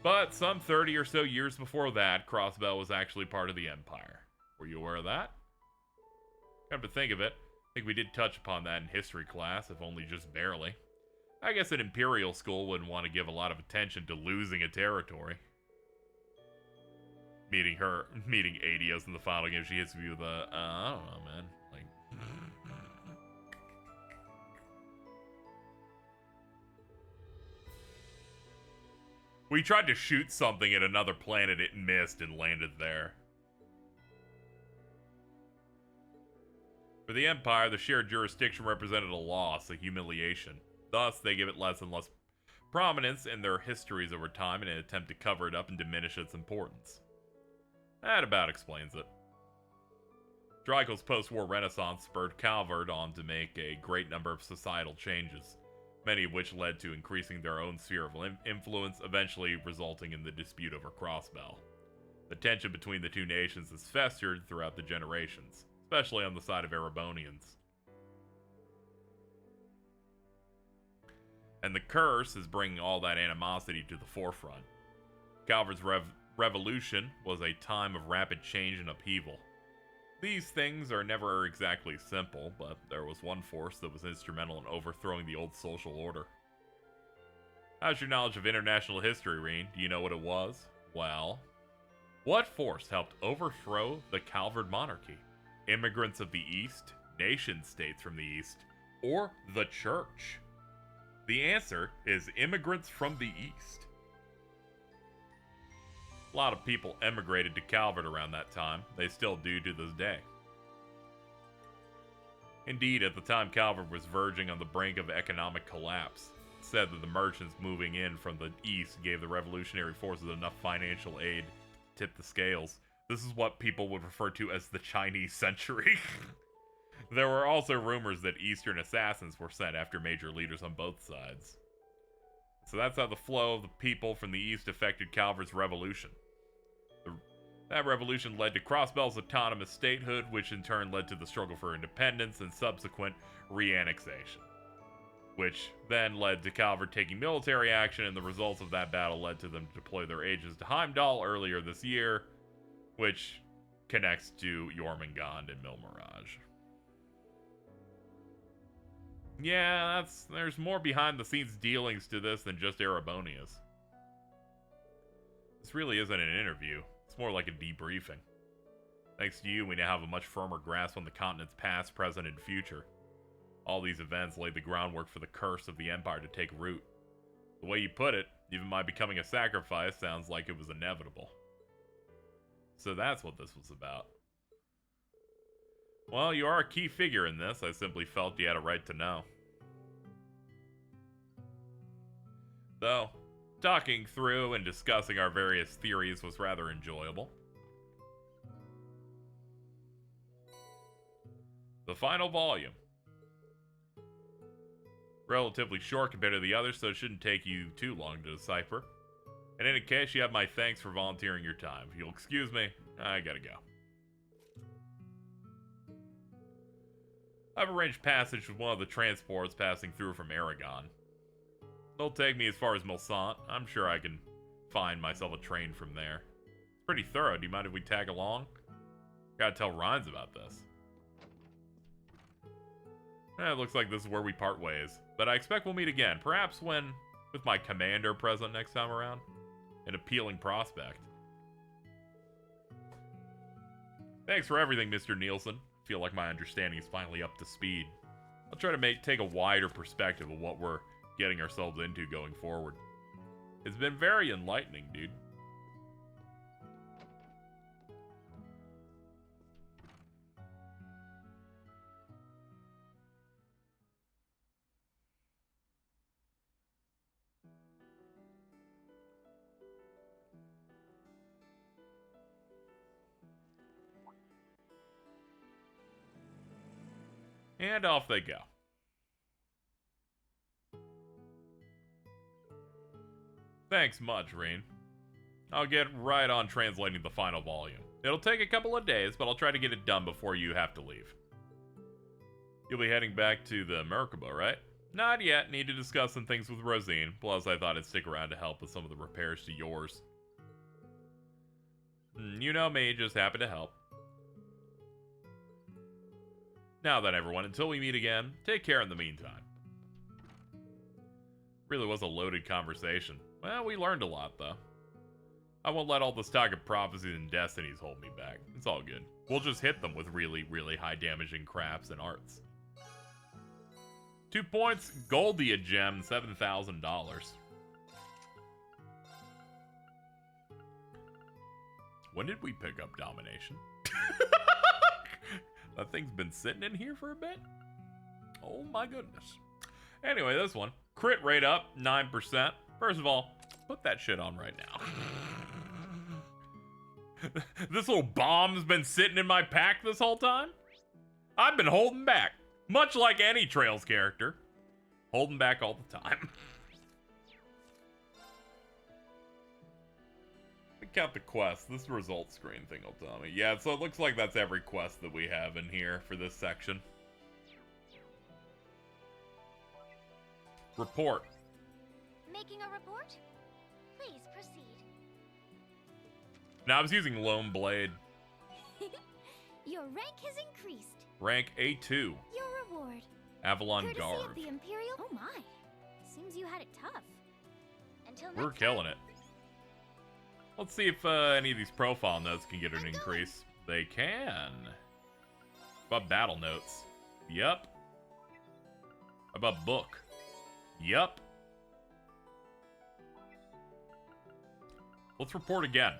But some 30 or so years before that, Crossbell was actually part of the Empire. Were you aware of that? Come to think of it, I think we did touch upon that in history class, if only just barely. I guess an Imperial school wouldn't want to give a lot of attention to losing a territory. Meeting Adios in the final game, she hits me with a, I don't know, man. Like, we tried to shoot something at another planet, it missed and landed there. For the Empire, the shared jurisdiction represented a loss, a humiliation. Thus, they give it less and less prominence in their histories over time in an attempt to cover it up and diminish its importance. That about explains it. Drykel's post-war renaissance spurred Calvard on to make a great number of societal changes, many of which led to increasing their own sphere of influence, eventually resulting in the dispute over Crossbell. The tension between the two nations has festered throughout the generations, especially on the side of Erebonians. And the curse is bringing all that animosity to the forefront. Calvard's revolution was a time of rapid change and upheaval. These things are never exactly simple, but there was one force that was instrumental in overthrowing the old social order. How's your knowledge of international history, Reen? Do you know what it was? Well, what force helped overthrow the Calvard monarchy? Immigrants of the East, nation-states from the East, or the Church? The answer is immigrants from the East. A lot of people emigrated to Calvard around that time. They still do to this day. Indeed, at the time Calvard was verging on the brink of economic collapse. It's said that the merchants moving in from the East gave the revolutionary forces enough financial aid to tip the scales. This is what people would refer to as the Chinese century. There were also rumors that Eastern assassins were sent after major leaders on both sides. So that's how the flow of the people from the East affected Calvard's revolution. That revolution led to Crossbell's autonomous statehood, which in turn led to the struggle for independence and subsequent re-annexation. Which then led to Calvard taking military action, and the results of that battle led to them to deploy their agents to Heimdall earlier this year, which connects to Jormungand and Milmirage. Yeah, there's more behind-the-scenes dealings to this than just Erebonia's. This really isn't an interview. It's more like a debriefing. Thanks to you, we now have a much firmer grasp on the continent's past, present, and future. All these events laid the groundwork for the curse of the Empire to take root. The way you put it, even my becoming a sacrifice sounds like it was inevitable. So that's what this was about. Well, you are a key figure in this. I simply felt you had a right to know. Though, talking through and discussing our various theories was rather enjoyable. The final volume. Relatively short compared to the others, so it shouldn't take you too long to decipher. In any case, you have my thanks for volunteering your time. If you'll excuse me, I gotta go. I've arranged passage with one of the transports passing through from Aragon. It'll take me as far as Milsant. I'm sure I can find myself a train from there. It's pretty thorough. Do you mind if we tag along? Gotta tell Rhines about this. It looks like this is where we part ways. But I expect we'll meet again. Perhaps when, with my commander present next time around. An appealing prospect. Thanks for everything, Mr. Nielsen. Feel like my understanding is finally up to speed. I'll try to take a wider perspective of what we're getting ourselves into going forward. It's been very enlightening, dude. And off they go. Thanks much, Rain. I'll get right on translating the final volume. It'll take a couple of days, but I'll try to get it done before you have to leave. You'll be heading back to the Merkaba, right? Not yet. Need to discuss some things with Rosine. Plus, I thought I'd stick around to help with some of the repairs to yours. You know me, just happy to help. Now then, everyone, until we meet again, take care in the meantime. Really was a loaded conversation. Well, we learned a lot, though. I won't let all this talk of prophecies and destinies hold me back. It's all good. We'll just hit them with really, really high damaging crafts and arts. 2 points, Goldia gem, $7,000. When did we pick up domination? That thing's been sitting in here for a bit? Oh my goodness. Anyway, this one. Crit rate up, 9%. First of all, put that shit on right now. This little bomb's been sitting in my pack this whole time? I've been holding back. Much like any Trails character. Holding back all the time. Count the quest. This result screen thing will tell me. Yeah, so it looks like that's every quest that we have in here for this section. Report. Making a report? Please proceed. Now I was using Lone Blade. Your rank has increased. Rank A2. Your reward. Avalon Courtesy Garb. of the Imperial. Oh my. Seems you had it tough. Until We're next killing it. Let's see if any of these profile notes can get an increase. They can. About battle notes. Yup. About book. Yup. Let's report again.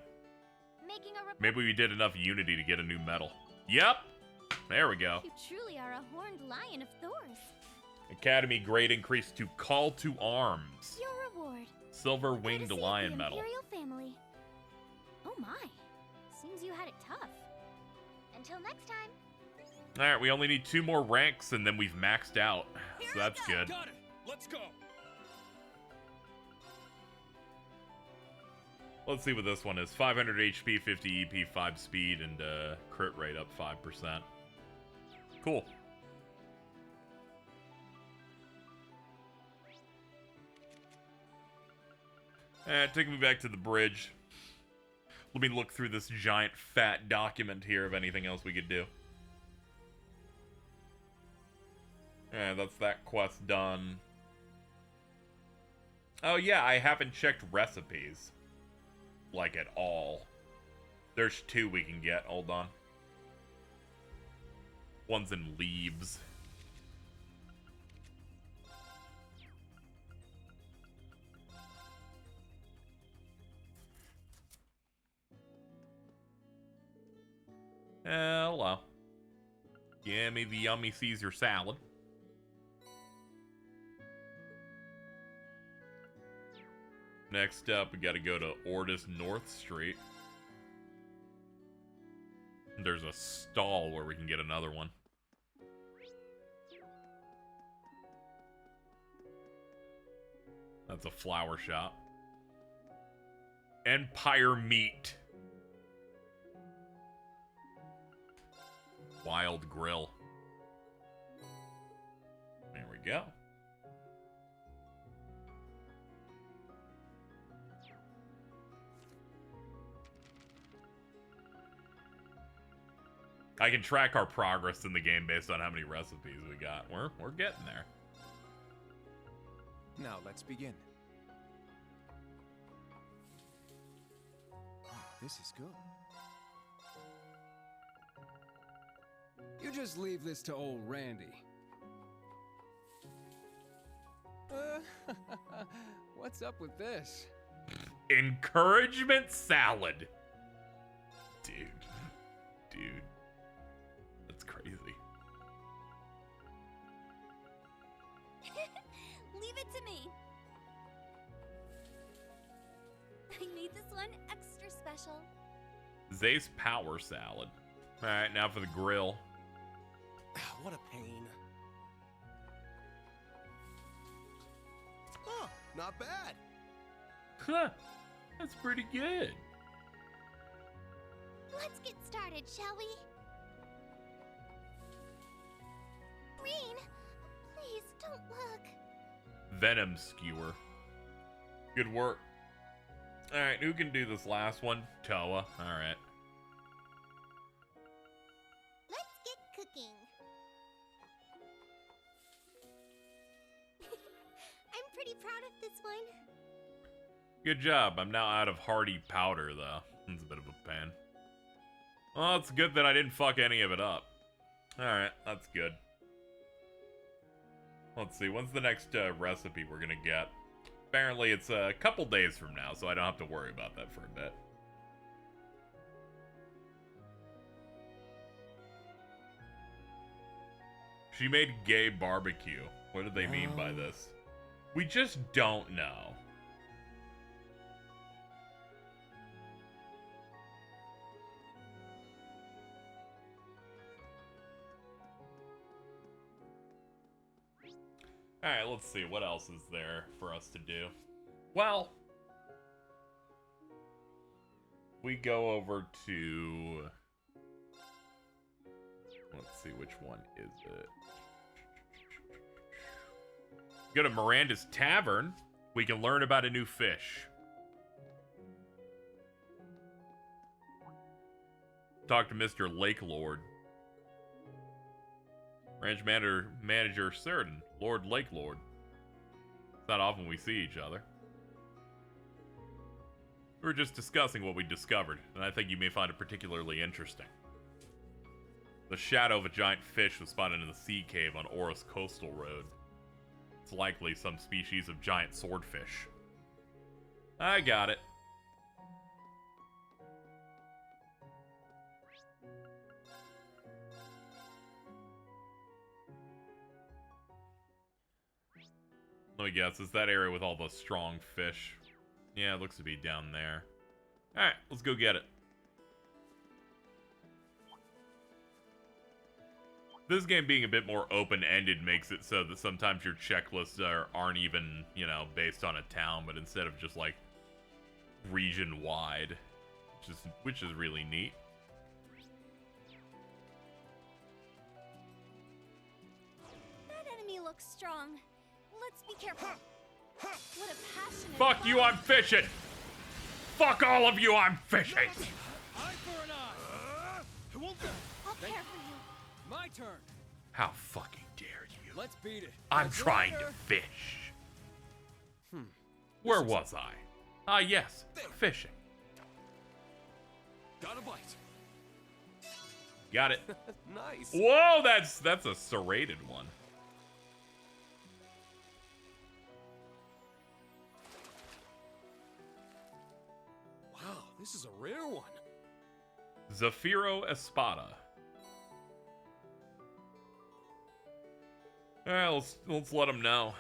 Making a report. Maybe we did enough unity to get a new medal. Yup. There we go. You truly are a horned lion of Thors. Academy grade increase to Call to Arms. Your reward. Silver Winged Courtesy of Lion the medal. Imperial family. Oh my. Seems you had it tough. Until next time. Alright, we only need 2 more ranks and then we've maxed out. So that's good. Got it. Let's go. Let's see what this one is. 500 HP, 50 EP, 5 speed, and crit rate up 5%. Cool. Taking me back to the bridge. Let me look through this giant fat document here of anything else we could do. Yeah, that's that quest done. Oh yeah, I haven't checked recipes. Like at all. There's 2 we can get, hold on. One's in leaves. Hello. Give me the yummy Caesar salad. Next up, we gotta go to Ordis North Street. There's a stall where we can get another one. That's a flower shop. Empire Meat. Wild Grill. There we go. I can track our progress in the game based on how many recipes we got. We're getting there. Now let's begin. Oh, this is good. You just leave this to old Randy. What's up with this? Encouragement salad. Dude. That's crazy. Leave it to me. I made this one extra special. Zay's power salad. Alright, now for the grill. What a pain. Huh, not bad. Huh, that's pretty good. Let's get started, shall we? Green, please don't look. Venom skewer. Good work. Alright, who can do this last one? Toa. Alright. Let's get cooking. I'm pretty proud of this one. Good job. I'm now out of hardy powder, though. It's a bit of a pain. Well, it's good that I didn't fuck any of it up. Alright, that's good. Let's see, when's the next recipe we're gonna get? Apparently it's a couple days from now, so I don't have to worry about that for a bit. She made gay barbecue. What do they mean by this? We just don't know. Alright, let's see. What else is there for us to do? Well, we go over to... Let's see, which one is it? Go to Miranda's Tavern. We can learn about a new fish. Talk to Mr. Lake Lord. Ranch manager Certain, Lord Lake Lord. It's not often we see each other. We were just discussing what we discovered, and I think you may find it particularly interesting. The shadow of a giant fish was spotted in the sea cave on Oros Coastal Road. It's likely some species of giant swordfish. I got it. Let me guess, it's that area with all the strong fish. Yeah, it looks to be down there. Alright, let's go get it. This game being a bit more open-ended makes it so that sometimes your checklists aren't even, you know, based on a town, but instead of just, like, region-wide, which is really neat. That enemy looks strong. Let's be careful. What a passionate Fuck you, I'm fishing! Fuck all of you, I'm fishing! Eye for an eye! I'll care for you. My turn! How fucking dare you? Let's beat it. I'm trying to fish. Where was I? Ah, yes, fishing. Got a bite. Got it. Nice. Whoa, that's a serrated one. Wow, this is a rare one. Zafiro Espada. Alright, let's let him know.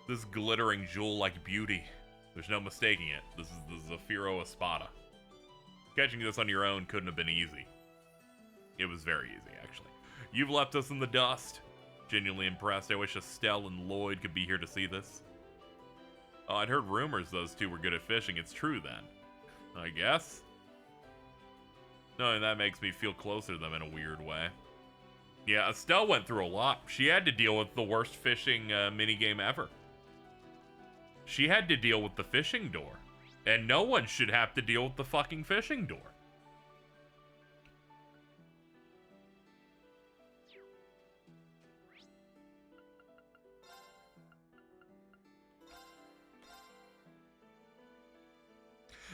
This glittering jewel-like beauty. There's no mistaking it. This is the Zafiro Espada. Catching this on your own couldn't have been easy. It was very easy, actually. You've left us in the dust. Genuinely impressed. I wish Estelle and Lloyd could be here to see this. Oh, I'd heard rumors those two were good at fishing. It's true, then. I guess. Knowing that makes me feel closer to them in a weird way. Yeah, Estelle went through a lot. She had to deal with the worst fishing minigame ever. She had to deal with the fishing door. And no one should have to deal with the fucking fishing door.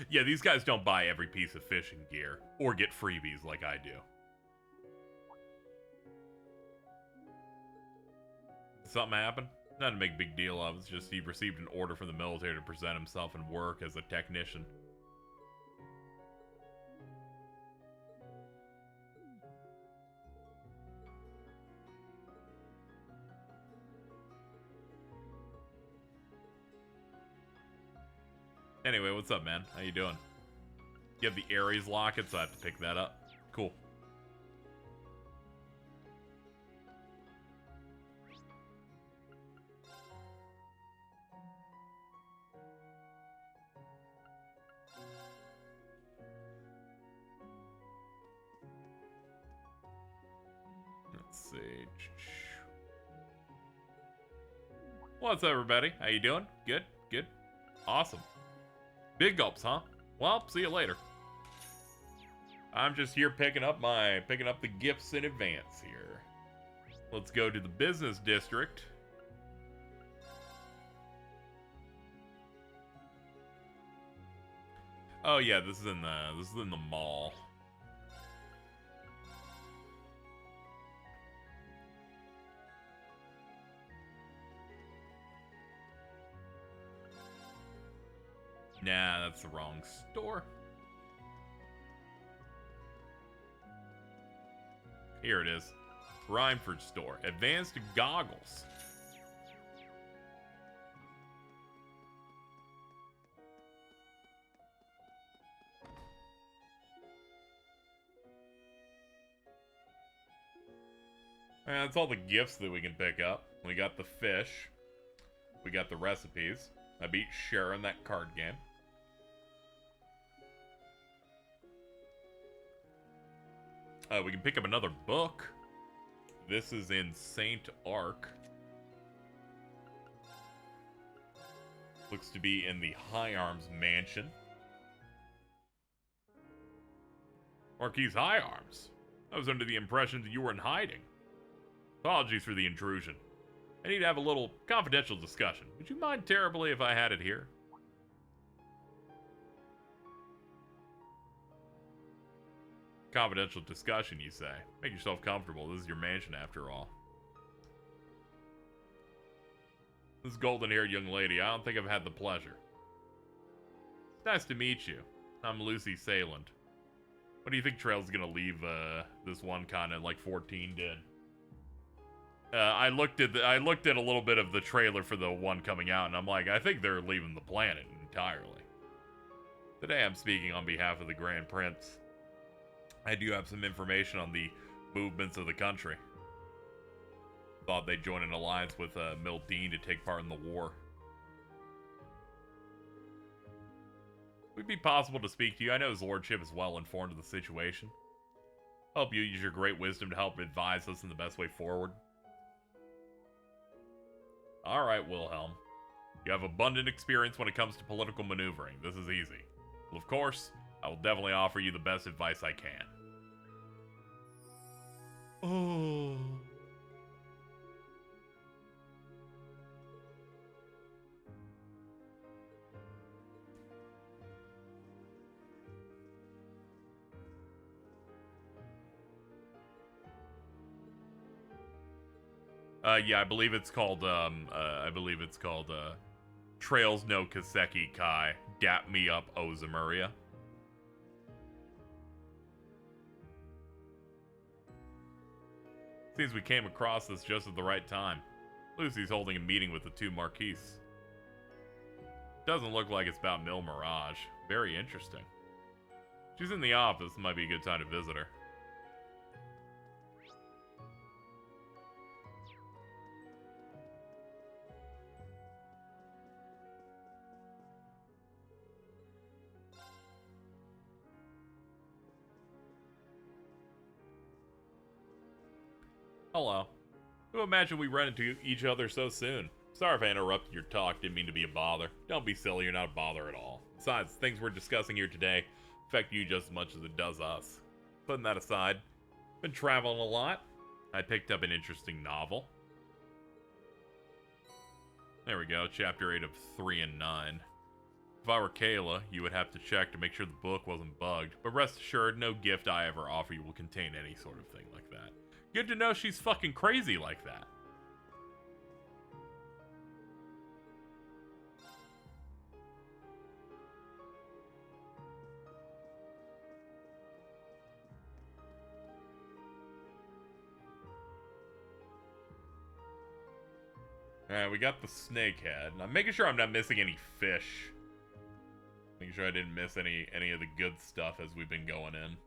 Yeah, these guys don't buy every piece of fishing gear or get freebies like I do. Something happened? Not to make a big deal of. It's just he received an order from the military to present himself and work as a technician. Anyway, what's up, man? How you doing? You have the Ares locket, so I have to pick that up. Cool. Let's see. What's up, everybody? How you doing? Good? Good? Awesome. Big gulps, huh? Well, see you later. I'm just here picking up the gifts in advance here. Let's go to the business district. Oh yeah, this is in the mall. Nah, that's the wrong store. Here it is. Rhymeford store. Advanced goggles. That's all the gifts that we can pick up. We got the fish. We got the recipes. I beat Sharon that card game. We can pick up another book. This is in Saint Ark. Looks to be in the High Arms Mansion. Marquis High Arms? I was under the impression that you were in hiding. Apologies for the intrusion. I need to have a little confidential discussion. Would you mind terribly if I had it here? Confidential discussion, you say? Make yourself comfortable. This is your mansion, after all. This golden-haired young lady, I don't think I've had the pleasure. It's nice to meet you. I'm Lucy Sayland. What do you think Trail's gonna leave this one continent like 14 did? I looked at a little bit of the trailer for the one coming out, and I'm like, I think they're leaving the planet entirely. Today I'm speaking on behalf of the Grand Prince. I do have some information on the movements of the country. Thought they'd join an alliance with Mildeen to take part in the war. Would it be possible to speak to you? I know his lordship is well informed of the situation. Hope you use your great wisdom to help advise us in the best way forward. Alright, Wilhelm. You have abundant experience when it comes to political maneuvering. This is easy. Well, of course, I will definitely offer you the best advice I can. Oh. Yeah, I believe it's called, Trails no Kaseki Kai. Dap me up, O Zemuria. Seems we came across this just at the right time. Lucy's holding a meeting with the two Marquises. Doesn't look like it's about Mil Mirage. Very interesting. She's in the office. Might be a good time to visit her. Hello. Who imagined we run into each other so soon? Sorry if I interrupted your talk, didn't mean to be a bother. Don't be silly, you're not a bother at all. Besides, things we're discussing here today affect you just as much as it does us. Putting that aside, been traveling a lot. I picked up an interesting novel. There we go, chapter 8 of 3 and 9. If I were Kayla, you would have to check to make sure the book wasn't bugged, but rest assured, no gift I ever offer you will contain any sort of thing like that. Good to know she's fucking crazy like that. Alright, we got the snake head. I'm making sure I'm not missing any fish. Making sure I didn't miss any of the good stuff as we've been going in.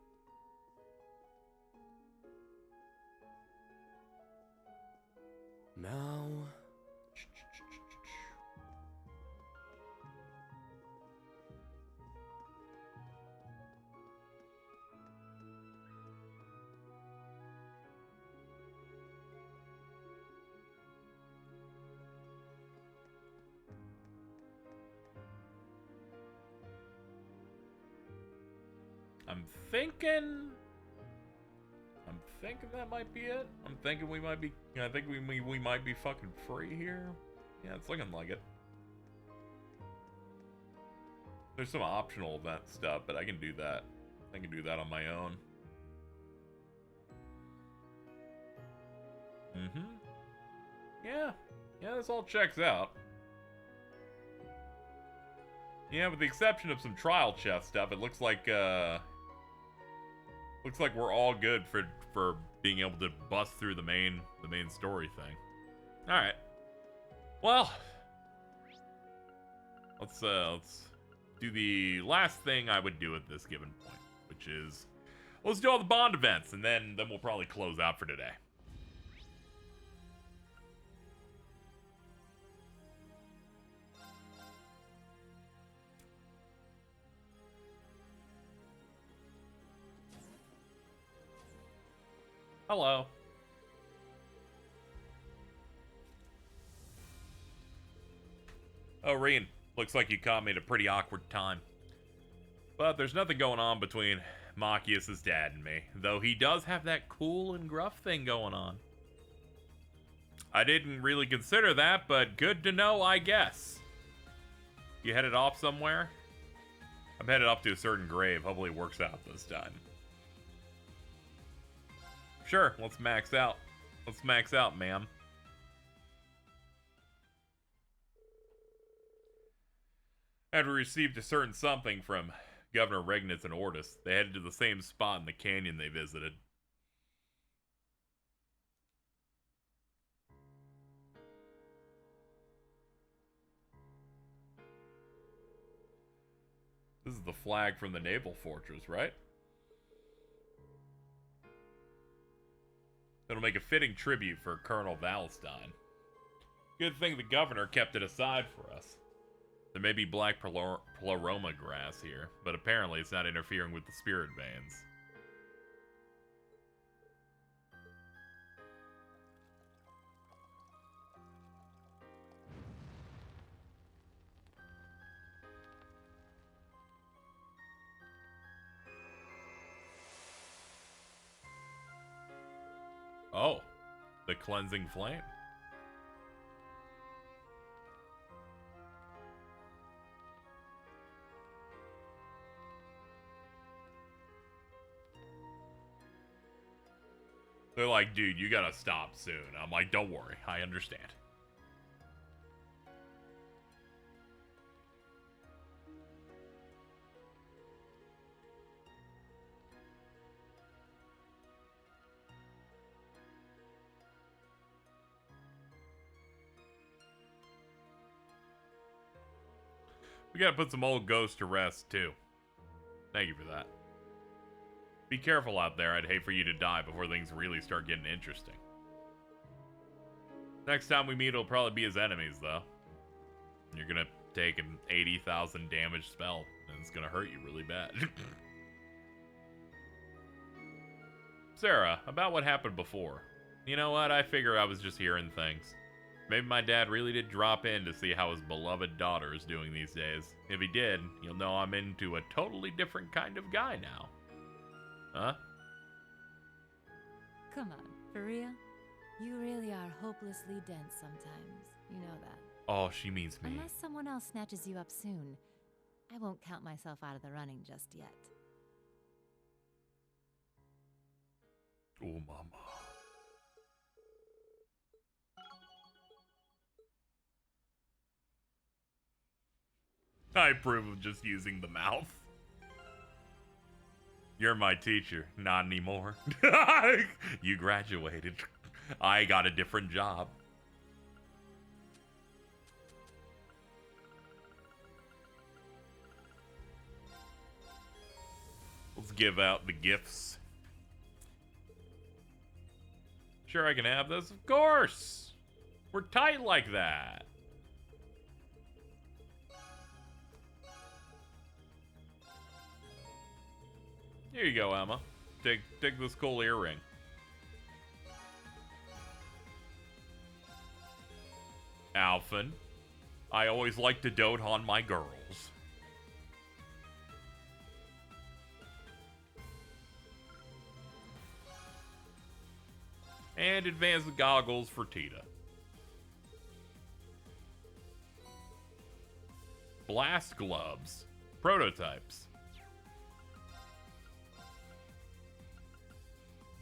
Now... I'm thinking that might be it. I'm thinking we might be, I think we might be fucking free here. Yeah, it's looking like it. There's some optional event stuff, but I can do that. I can do that on my own. Yeah, this all checks out. Yeah, with the exception of some trial chest stuff, it looks like we're all good for being able to bust through the main story thing. All right. Well, let's do the last thing I would do at this given point, which is let's do all the Bond events, and then we'll probably close out for today. Hello. Oh, Reen. Looks like you caught me at a pretty awkward time. But there's nothing going on between Machias' dad and me, though he does have that cool and gruff thing going on. I didn't really consider that, but good to know, I guess. You headed off somewhere? I'm headed off to a certain grave. Hopefully it works out this time. Sure, let's max out. Let's max out, ma'am. After we received a certain something from Governor Regnitz and Ordis, they headed to the same spot in the canyon they visited. This is the flag from the naval fortress, right? It'll make a fitting tribute for Colonel Valstein. Good thing the governor kept it aside for us. There may be black pleroma grass here, but apparently it's not interfering with the spirit veins. Oh, the cleansing flame. They're like, dude, you gotta stop soon. I'm like, don't worry, I understand. We gotta put some old ghosts to rest, too. Thank you for that. Be careful out there. I'd hate for you to die before things really start getting interesting. Next time we meet, it'll probably be as enemies, though. You're gonna take an 80,000 damage spell, and it's gonna hurt you really bad. Sarah, about what happened before. You know what? I figure I was just hearing things. Maybe my dad really did drop in to see how his beloved daughter is doing these days. If he did, you'll know I'm into a totally different kind of guy now. Huh? Come on, for real? You really are hopelessly dense sometimes. You know that. Oh, she means me. Unless someone else snatches you up soon, I won't count myself out of the running just yet. Oh, mama. I approve of just using the mouth. You're my teacher. Not anymore. You graduated. I got a different job. Let's give out the gifts. Sure, I can have this? Of course! We're tight like that. Here you go, Emma. Take this cool earring. Alphen. I always like to dote on my girls. And advanced goggles for Tita. Blast gloves. Prototypes.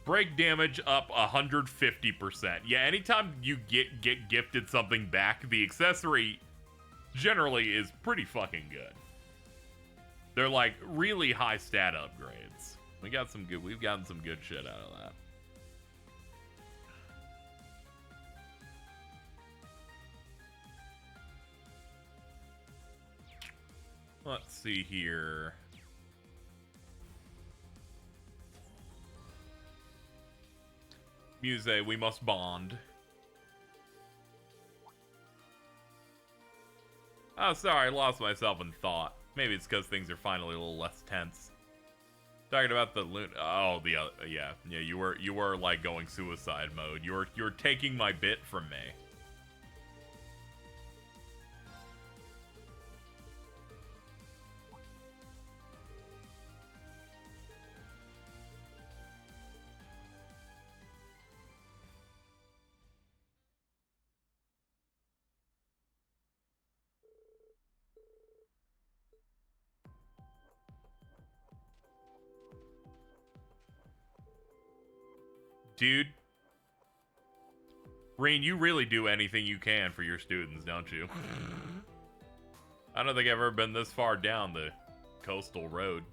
Break damage up 150%. Yeah, anytime you get gifted something back, the accessory generally is pretty fucking good. They're like really high stat upgrades. We've gotten some good shit out of that. Let's see here. Muse, we must bond. Oh, sorry, I lost myself in thought. Maybe it's because things are finally a little less tense. Talking about the loot. Oh, the other. Yeah, you were like going suicide mode. You're taking my bit from me. Dude, Rain, you really do anything you can for your students, don't you? I don't think I've ever been this far down the coastal road.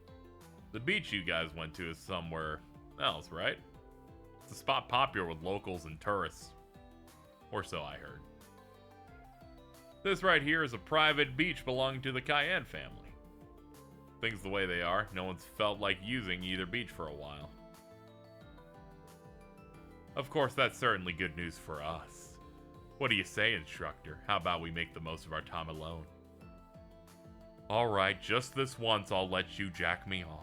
The beach you guys went to is somewhere else, right? It's a spot popular with locals and tourists. Or so I heard. This right here is a private beach belonging to the Cayenne family. Things the way they are, no one's felt like using either beach for a while. Of course, that's certainly good news for us. What do you say, instructor? How about we make the most of our time alone? Alright, just this once I'll let you jack me off.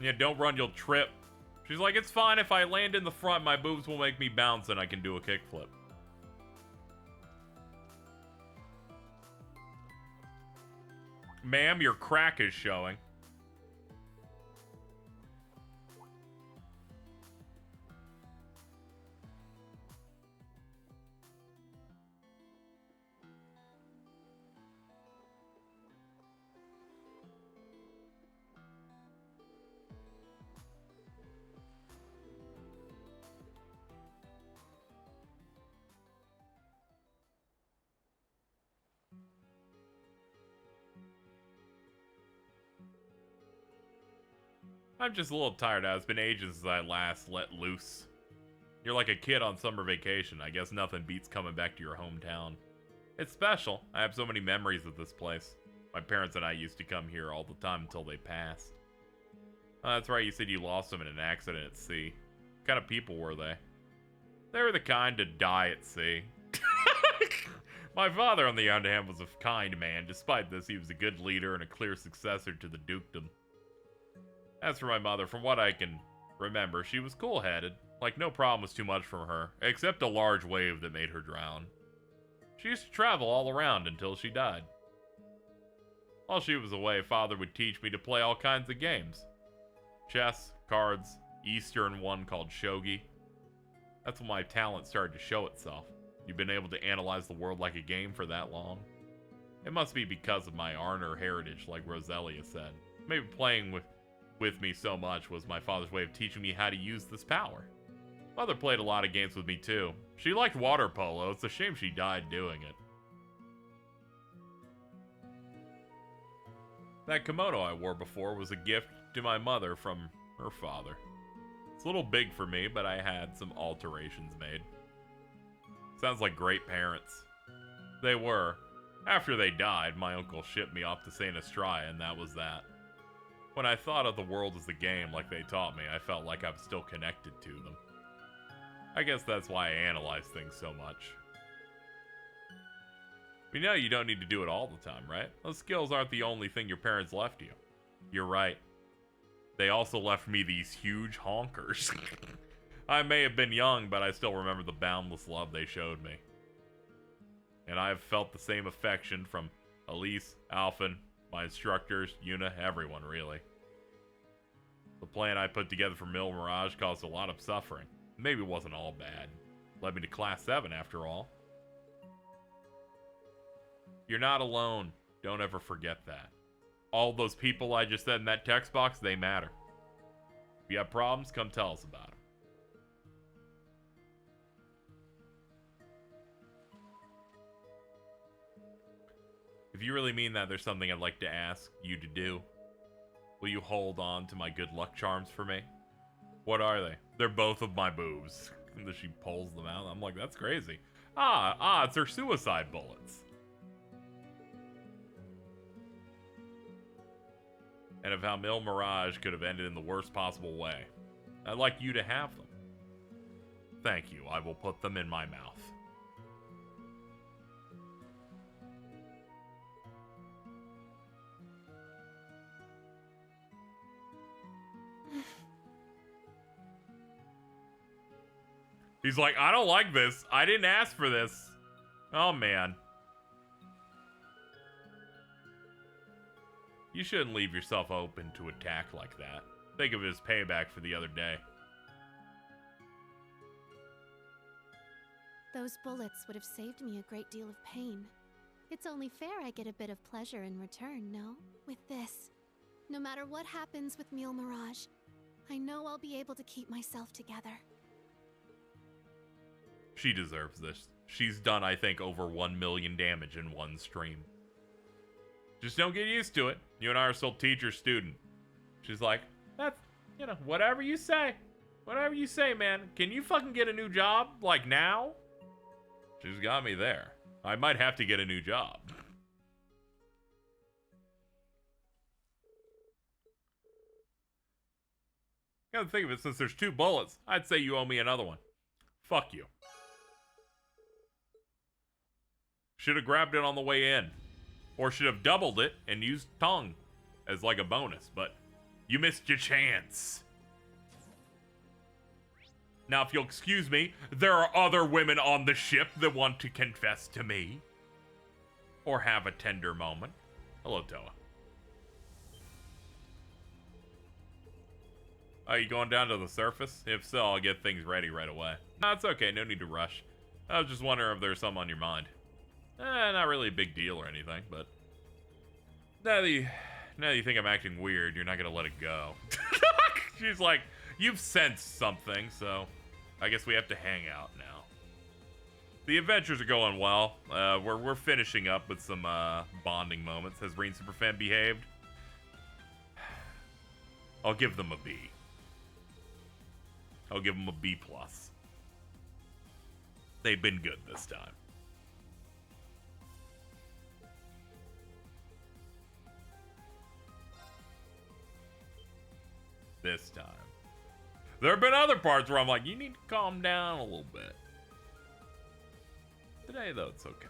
Yeah, don't run, you'll trip. She's like, it's fine if I land in the front, my boobs will make me bounce and I can do a kickflip. Ma'am, your crack is showing. I'm just a little tired out. It's been ages since I last let loose. You're like a kid on summer vacation. I guess nothing beats coming back to your hometown. It's special. I have so many memories of this place. My parents and I used to come here all the time until they passed. Oh, that's right, you said you lost them in an accident at sea. What kind of people were they? They were the kind to die at sea. My father, on the other hand, was a kind man. Despite this, he was a good leader and a clear successor to the dukedom. As for my mother, from what I can remember, she was cool-headed. Like, no problem was too much for her, except a large wave that made her drown. She used to travel all around until she died. While she was away, Father would teach me to play all kinds of games. Chess, cards, Eastern one called shogi. That's when my talent started to show itself. You've been able to analyze the world like a game for that long. It must be because of my Arner heritage, like Roselia said. Maybe playing with me so much was my father's way of teaching me how to use this power. Mother played a lot of games with me too. She liked water polo. It's a shame she died doing it. That kimono I wore before was a gift to my mother from her father. It's a little big for me, but I had some alterations made. Sounds like great parents. They were. After they died, my uncle shipped me off to St. Estraya, and that was that. When I thought of the world as the game like they taught me, I felt like I was still connected to them. I guess that's why I analyze things so much. But you know you don't need to do it all the time, right? Those skills aren't the only thing your parents left you. You're right. They also left me these huge honkers. I may have been young, but I still remember the boundless love they showed me. And I have felt the same affection from Elise, Alphen, my instructors, Yuna, everyone really. The plan I put together for Mil Mirage caused a lot of suffering. Maybe it wasn't all bad. Led me to Class 7 after all. You're not alone. Don't ever forget that. All those people I just said in that text box, they matter. If you have problems, come tell us about them. If you really mean that, there's something I'd like to ask you to do. Will you hold on to my good luck charms for me? What are they? They're both of my boobs. And then she pulls them out. I'm like, that's crazy. It's her suicide bullets. And of how Mil Mirage could have ended in the worst possible way. I'd like you to have them. Thank you. I will put them in my mouth. He's like, I don't like this. I didn't ask for this. Oh, man. You shouldn't leave yourself open to attack like that. Think of it as payback for the other day. Those bullets would have saved me a great deal of pain. It's only fair I get a bit of pleasure in return, no? With this, no matter what happens with Mil Mirage, I know I'll be able to keep myself together. She deserves this. She's done, I think, over 1 million damage in one stream. Just don't get used to it. You and I are still teacher-student. She's like, that's, whatever you say. Whatever you say, man. Can you fucking get a new job? Like, now? She's got me there. I might have to get a new job. Gotta think of it, since there's 2 bullets, I'd say you owe me another one. Fuck you. Should have grabbed it on the way in. Or should have doubled it and used tongue as like a bonus, but you missed your chance. Now, if you'll excuse me, there are other women on the ship that want to confess to me. Or have a tender moment. Hello, Toa. Are you going down to the surface? If so, I'll get things ready right away. No, it's okay. No need to rush. I was just wondering if there's something on your mind. Not really a big deal or anything, but now that you think I'm acting weird, you're not gonna let it go. She's like, you've sensed something, so I guess we have to hang out now. The adventures are going well. We're finishing up with some bonding moments. Has Rain Superfan behaved? I'll give them a B. I'll give them a B+. They've been good this time. This time. There have been other parts where I'm like, you need to calm down a little bit. Today, though, it's okay.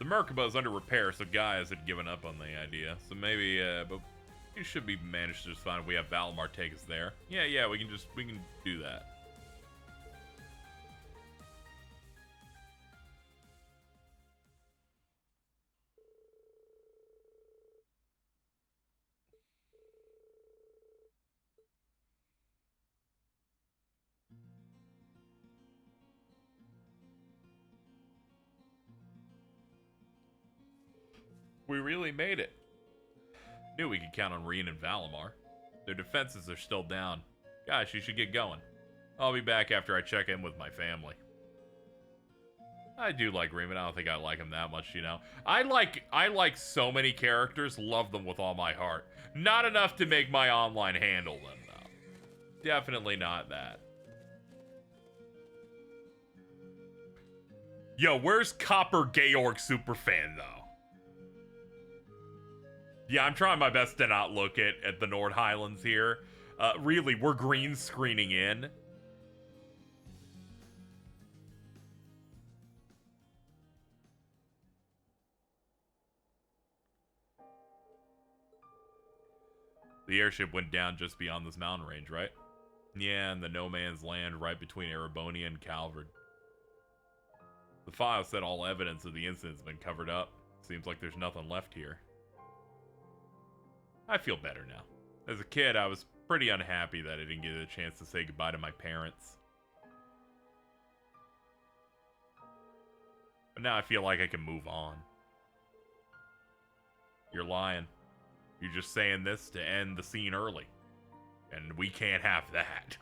The Merkaba is under repair, so Gaius had given up on the idea. So maybe, but you should be managed just fine if we have Valimar take us there. Yeah, we can do that. We really made it. Knew we could count on Reen and Valimar. Their defenses are still down. Gosh, you should get going. I'll be back after I check in with my family. I do like Reen, but I don't think I like him that much, you know. I like so many characters, love them with all my heart. Not enough to make my online handle them, though. Definitely not that. Yo, where's Copper Georg Superfan, though? Yeah, I'm trying my best to not look at the Nord Highlands here. Really, we're green screening in. The airship went down just beyond this mountain range, right? Yeah, and the no man's land right between Erebonia and Calvard. The file said all evidence of the incident's been covered up. Seems like there's nothing left here. I feel better now. As a kid, I was pretty unhappy that I didn't get a chance to say goodbye to my parents. But now I feel like I can move on. You're lying. You're just saying this to end the scene early. And we can't have that.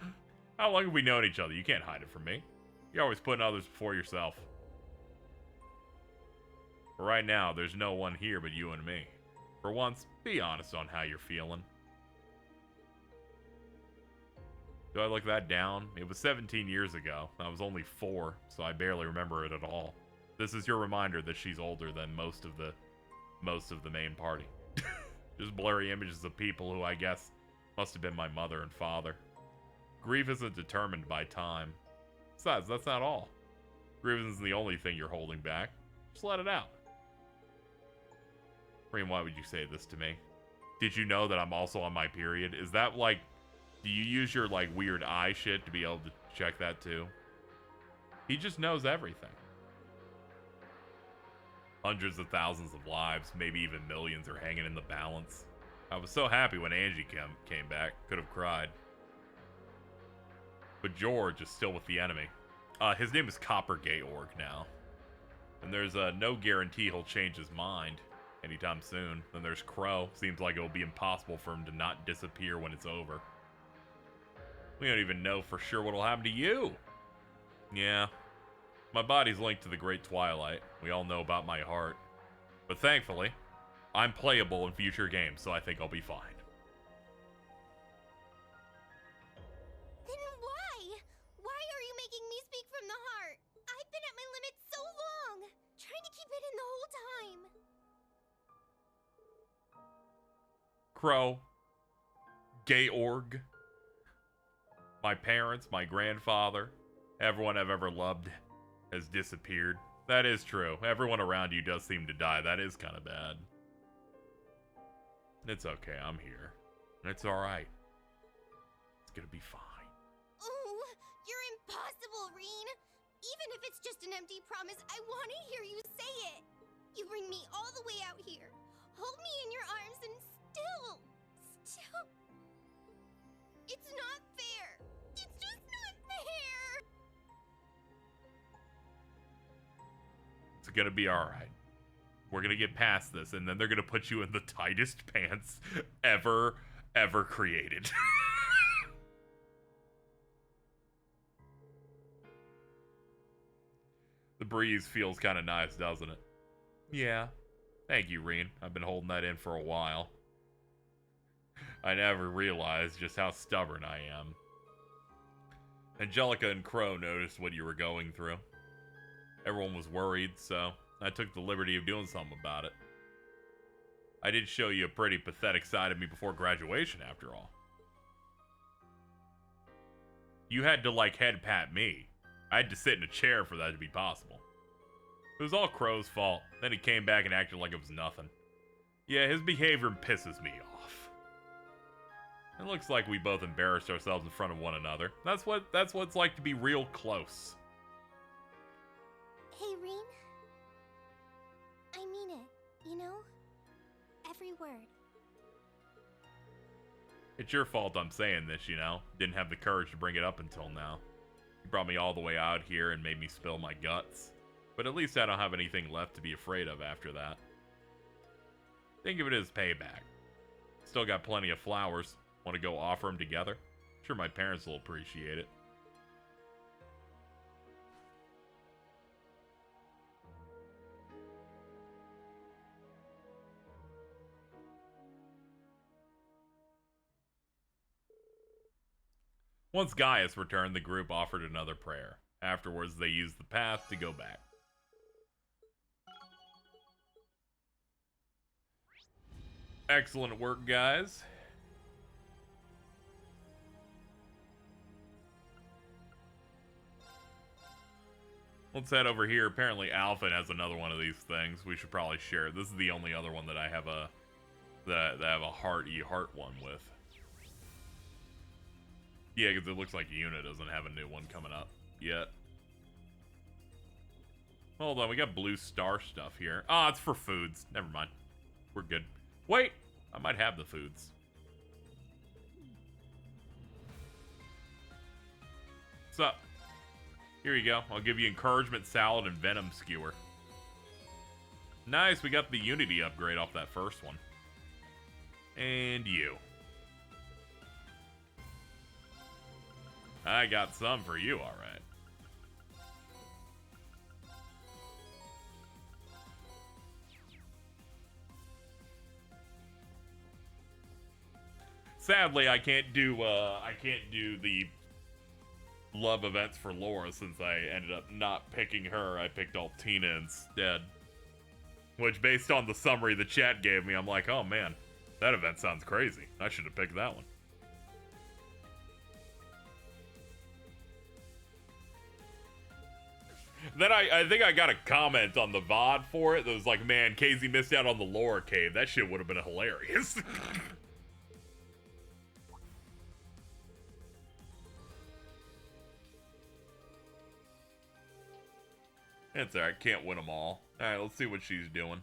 How long have we known each other? You can't hide it from me. You're always putting others before yourself. But right now, there's no one here but you and me. For once, be honest on how you're feeling. Do I look that down? It was 17 years ago. I was only 4, so I barely remember it at all. This is your reminder that she's older than most of the main party. Just blurry images of people who I guess must have been my mother and father. Grief isn't determined by time. Besides, that's not all. Grief isn't the only thing you're holding back. Just let it out. Reem, why would you say this to me? Did you know that I'm also on my period? Is that like, do you use your like weird eye shit to be able to check that too? He just knows everything. Hundreds of thousands of lives, maybe even millions, are hanging in the balance. I was so happy when Angie came back. Could have cried. But George is still with the enemy. His name is Copper Georg now. And there's no guarantee he'll change his mind anytime soon. Then there's Crow. Seems like it'll be impossible for him to not disappear when it's over. We don't even know for sure what'll happen to you. Yeah. My body's linked to the Great Twilight. We all know about my heart. But thankfully, I'm playable in future games, so I think I'll be fine. Then why? Why are you making me speak from the heart? I've been at my limit so long, trying to keep it in the whole time. Crow. Georg. My parents, my grandfather, everyone I've ever loved has disappeared. That is true. Everyone around you does seem to die. That is kind of bad. It's okay. I'm here. It's alright. It's gonna be fine. Ooh, you're impossible, Reen. Even if it's just an empty promise, I want to hear you say it. You bring me all the way out here, hold me in your arms, and still... It's not fair. It's just not fair. It's gonna be alright. We're gonna get past this, and then they're gonna put you in the tightest pants ever created. The breeze feels kind of nice, doesn't it? Yeah. Thank you, Reen. I've been holding that in for a while. I never realized just how stubborn I am. Angelica and Crow noticed what you were going through. Everyone was worried, so I took the liberty of doing something about it. I did show you a pretty pathetic side of me before graduation, after all. You had to, like, head pat me. I had to sit in a chair for that to be possible. It was all Crow's fault. Then he came back and acted like it was nothing. Yeah, his behavior pisses me off. It looks like we both embarrassed ourselves in front of one another. That's what it's like to be real close. Hey, Reen. I mean it, you know? Every word. It's your fault I'm saying this, you know? Didn't have the courage to bring it up until now. You brought me all the way out here and made me spill my guts. But at least I don't have anything left to be afraid of after that. Think of it as payback. Still got plenty of flowers. Want to go offer them together? Sure, my parents will appreciate it. Once Gaius returned, the group offered another prayer. Afterwards, they used the path to go back. Excellent work, guys. Let's head over here. Apparently, Alpha has another one of these things. We should probably share it. This is the only other one that I have that I have a heart one with. Yeah, because it looks like Una doesn't have a new one coming up yet. Hold on, we got blue star stuff here. Ah, it's for foods. Never mind. We're good. Wait, I might have the foods. What's up? Here you go. I'll give you encouragement salad and venom skewer. Nice, we got the Unity upgrade off that first one. And you. I got some for you, alright. Sadly, I can't do the love events for Laura since I ended up not picking her. I picked Altina instead. Which, based on the summary the chat gave me, I'm like, oh man, that event sounds crazy. I should have picked that one. Then I think I got a comment on the VOD for it that was like, man, Casey missed out on the Laura cave. That shit would have been hilarious. It's alright, can't win them all. Alright, let's see what she's doing.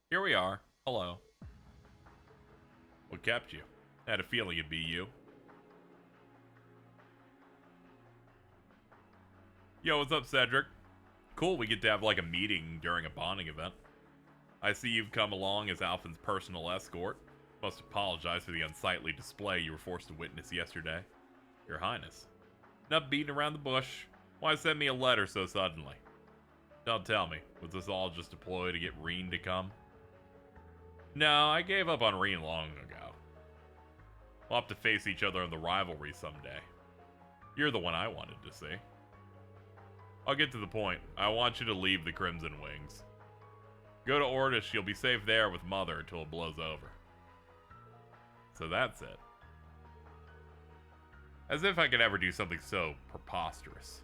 Here we are. Hello. What kept you? I had a feeling it'd be you. Yo, what's up, Cedric? Cool, we get to have like a meeting during a bonding event. I see you've come along as Alphen's personal escort. Must apologize for the unsightly display you were forced to witness yesterday. Your Highness. Enough beating around the bush. Why send me a letter so suddenly? Don't tell me, was this all just a ploy to get Reen to come? No, I gave up on Reen long ago. We'll have to face each other in the rivalry someday. You're the one I wanted to see. I'll get to the point. I want you to leave the Crimson Wings. Go to Ordish, you'll be safe there with Mother until it blows over. So that's it. As if I could ever do something so preposterous.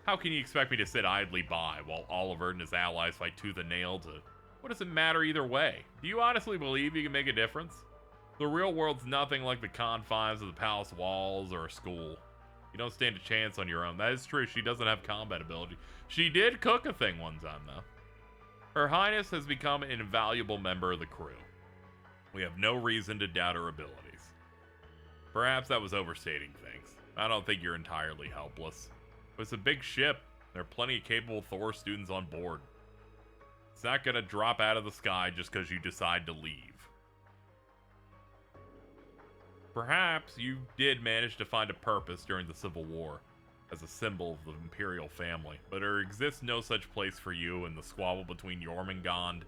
How can you expect me to sit idly by while Oliver and his allies fight tooth and nail to... What does it matter either way? Do you honestly believe you can make a difference? The real world's nothing like the confines of the palace walls or a school. You don't stand a chance on your own. That is true, she doesn't have combat ability. She did cook a thing one time, though. Her Highness has become an invaluable member of the crew. We have no reason to doubt her abilities. Perhaps that was overstating things. I don't think you're entirely helpless. It's a big ship. There are plenty of capable Thor students on board. It's not gonna drop out of the sky just because you decide to leave. Perhaps you did manage to find a purpose during the Civil War as a symbol of the Imperial family, but there exists no such place for you in the squabble between Jormungand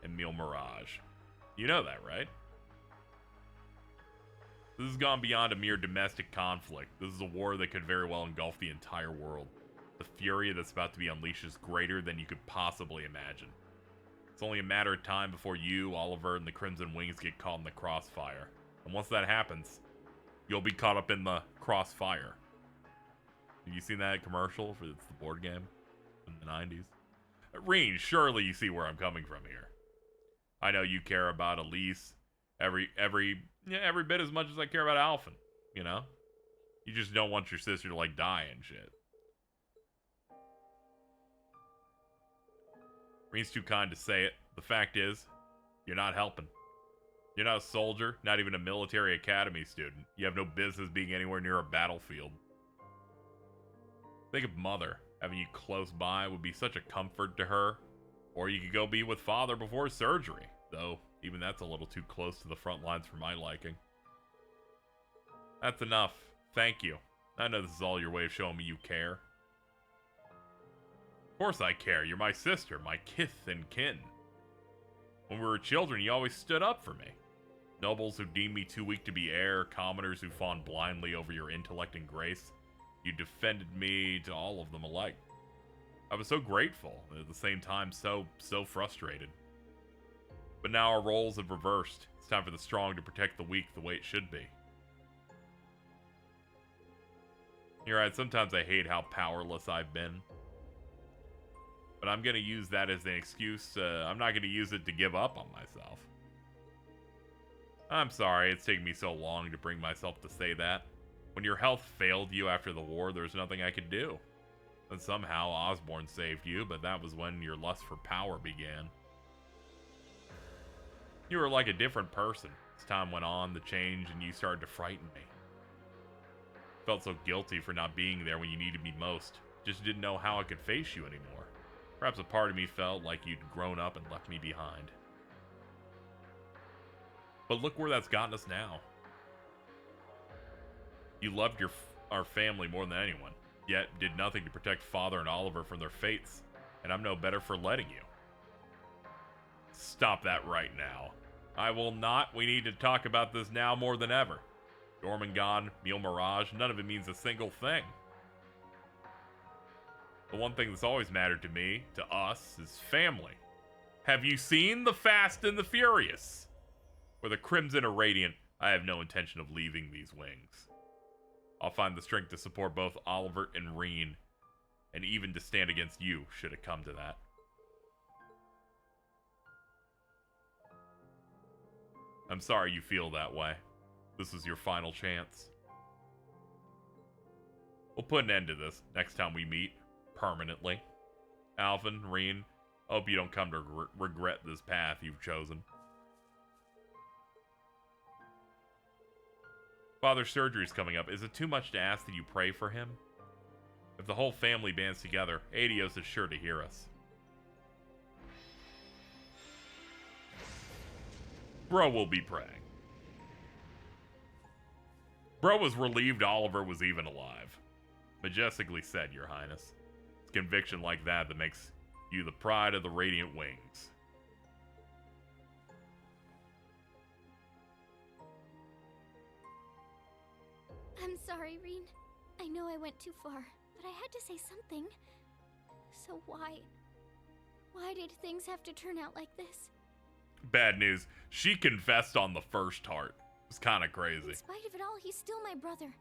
and Mil Mirage. You know that, right? This has gone beyond a mere domestic conflict. This is a war that could very well engulf the entire world. The fury that's about to be unleashed is greater than you could possibly imagine. It's only a matter of time before you, Oliver, and the Crimson Wings get caught in the crossfire. And once that happens, you'll be caught up in the crossfire. Have you seen that commercial for the board game in the 90s? Reen, surely you see where I'm coming from here. I know you care about Elise every bit as much as I care about Alphen, you know? You just don't want your sister to, like, die and shit. Reen's too kind to say it. The fact is, you're not helping. You're not a soldier, not even a military academy student. You have no business being anywhere near a battlefield. Think of Mother. Having you close by would be such a comfort to her. Or you could go be with Father before surgery. Though, even that's a little too close to the front lines for my liking. That's enough. Thank you. I know this is all your way of showing me you care. Of course I care. You're my sister, my kith and kin. When we were children, you always stood up for me. Nobles who deemed me too weak to be heir, commoners who fawned blindly over your intellect and grace. You defended me to all of them alike. I was so grateful, and at the same time so frustrated. But now our roles have reversed. It's time for the strong to protect the weak the way it should be. You're right, sometimes I hate how powerless I've been. But I'm going to use that as an excuse. I'm not going to use it to give up on myself. I'm sorry it's taken me so long to bring myself to say that. When your health failed you after the war, there's nothing I could do. And somehow Osborne saved you, but that was when your lust for power began. You were like a different person. As time went on, the change and you started to frighten me. Felt so guilty for not being there when you needed me most. Just didn't know how I could face you anymore. Perhaps a part of me felt like you'd grown up and left me behind. But look where that's gotten us now. You loved our family more than anyone, yet did nothing to protect Father and Oliver from their fates, and I'm no better for letting you. Stop that right now. I will not. We need to talk about this now more than ever. Jormungand, Mille Mirage, none of it means a single thing. The one thing that's always mattered to me, to us, is family. Have you seen The Fast and the Furious? Where the Crimson are radiant, I have no intention of leaving these wings. I'll find the strength to support both Oliver and Reen, and even to stand against you, should it come to that. I'm sorry you feel that way. This is your final chance. We'll put an end to this next time we meet. Permanently. Alvin, Reen, hope you don't come to regret this path you've chosen. Father's surgery is coming up. Is it too much to ask that you pray for him? If the whole family bands together, Adios is sure to hear us. Bro will be praying. Bro was relieved Oliver was even alive. Majestically said, Your Highness. It's conviction like that makes you the pride of the Radiant Wings. I'm sorry, Reen. I know I went too far, but I had to say something. So why did things have to turn out like this? Bad news. She confessed on the first heart. It's kind of crazy. In spite of it all, he's still my brother.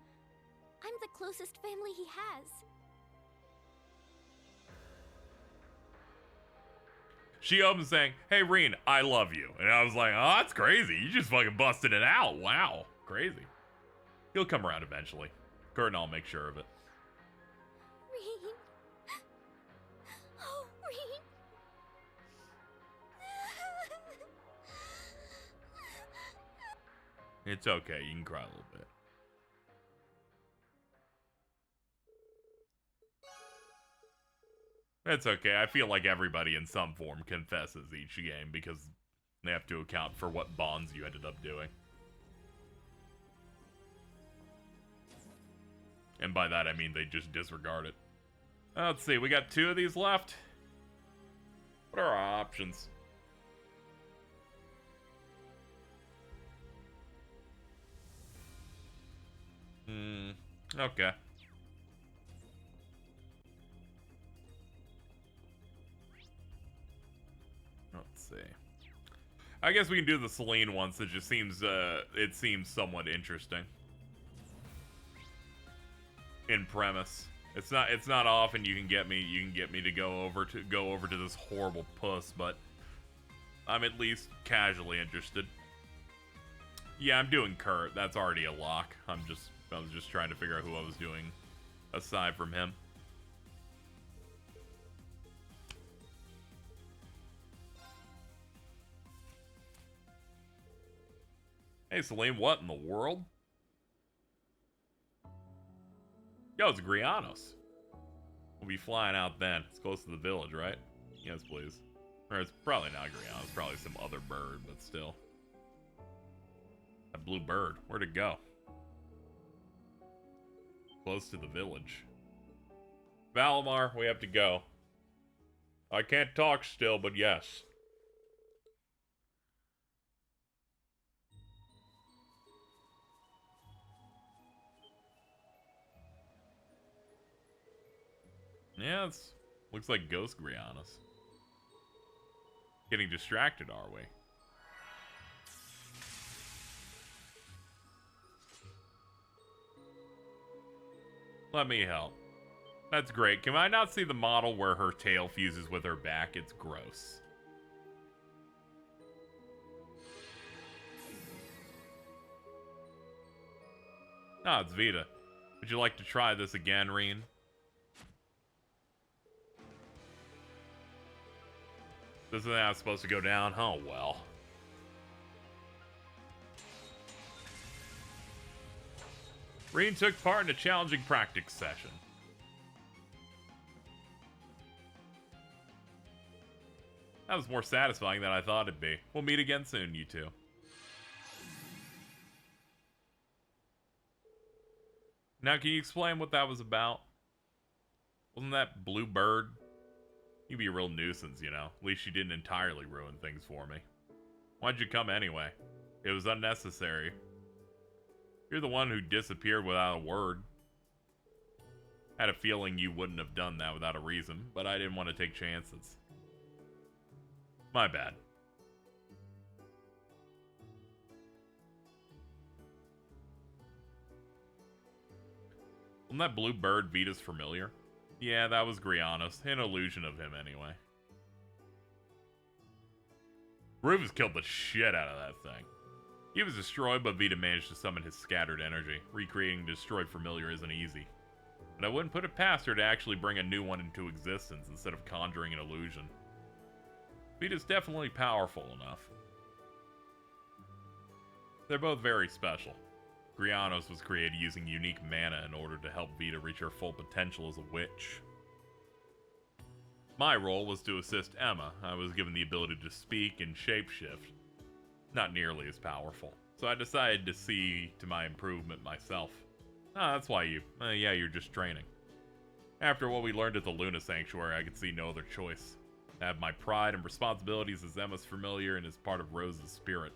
I'm the closest family he has. She opens saying, Hey, Reen, I love you. And I was like, oh, that's crazy. You just fucking busted it out. Wow. Crazy. He'll come around eventually. Kurt and I'll make sure of it. Reen. Oh, Reen. It's okay. You can cry a little bit. It's okay. I feel like everybody in some form confesses each game because they have to account for what bonds you ended up doing. And by that, I mean they just disregard it. Let's see. We got 2 of these left. What are our options? Okay. Let's see. I guess we can do the Celine one, since it seems somewhat interesting. In premise. It's not often you can get me to go over to this horrible puss, but I'm at least casually interested. Yeah, I'm doing Kurt. That's already a lock. I was just trying to figure out who I was doing aside from him. Hey, Celine, what in the world? Yo, it's Grianos. We'll be flying out then. It's close to the village, right? Yes, please. Or it's probably not Grianos. It's probably some other bird, but still. That blue bird. Where'd it go? Close to the village. Valimar, we have to go. I can't talk still, but yes. Yeah, it's looks like Ghost Grianos. Getting distracted, are we? Let me help. That's great. Can I not see the model where her tail fuses with her back? It's gross. Ah, it's Vita. Would you like to try this again, Reen? This isn't how it's supposed to go down? Oh, well. Reen took part in a challenging practice session. That was more satisfying than I thought it'd be. We'll meet again soon, you two. Now, can you explain what that was about? Wasn't that blue bird? You'd be a real nuisance, you know. At least you didn't entirely ruin things for me. Why'd you come anyway? It was unnecessary. You're the one who disappeared without a word. Had a feeling you wouldn't have done that without a reason, but I didn't want to take chances. My bad. Wasn't that blue bird Vita's familiar? Yeah, that was Grianos. An illusion of him, anyway. Rufus killed the shit out of that thing. He was destroyed, but Vita managed to summon his scattered energy. Recreating destroyed familiar isn't easy. But I wouldn't put it past her to actually bring a new one into existence instead of conjuring an illusion. Vita's definitely powerful enough. They're both very special. Grianos was created using unique mana in order to help Vita reach her full potential as a witch. My role was to assist Emma. I was given the ability to speak and shapeshift. Not nearly as powerful. So I decided to see to my improvement myself. Ah, that's why yeah, you're just training. After what we learned at the Luna Sanctuary, I could see no other choice. I have my pride and responsibilities as Emma's familiar and as part of Rose's spirit.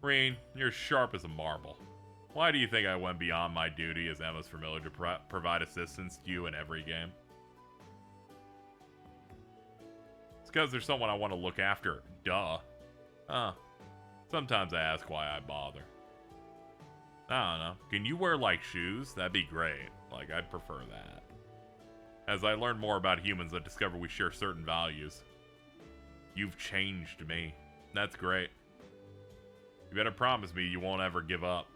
Reen, you're sharp as a marble. Why do you think I went beyond my duty as Emma's familiar to provide assistance to you in every game? It's because there's someone I want to look after. Duh. Sometimes I ask why I bother. I don't know. Can you wear, like, shoes? That'd be great. Like, I'd prefer that. As I learn more about humans, I discover we share certain values. You've changed me. That's great. You better promise me you won't ever give up.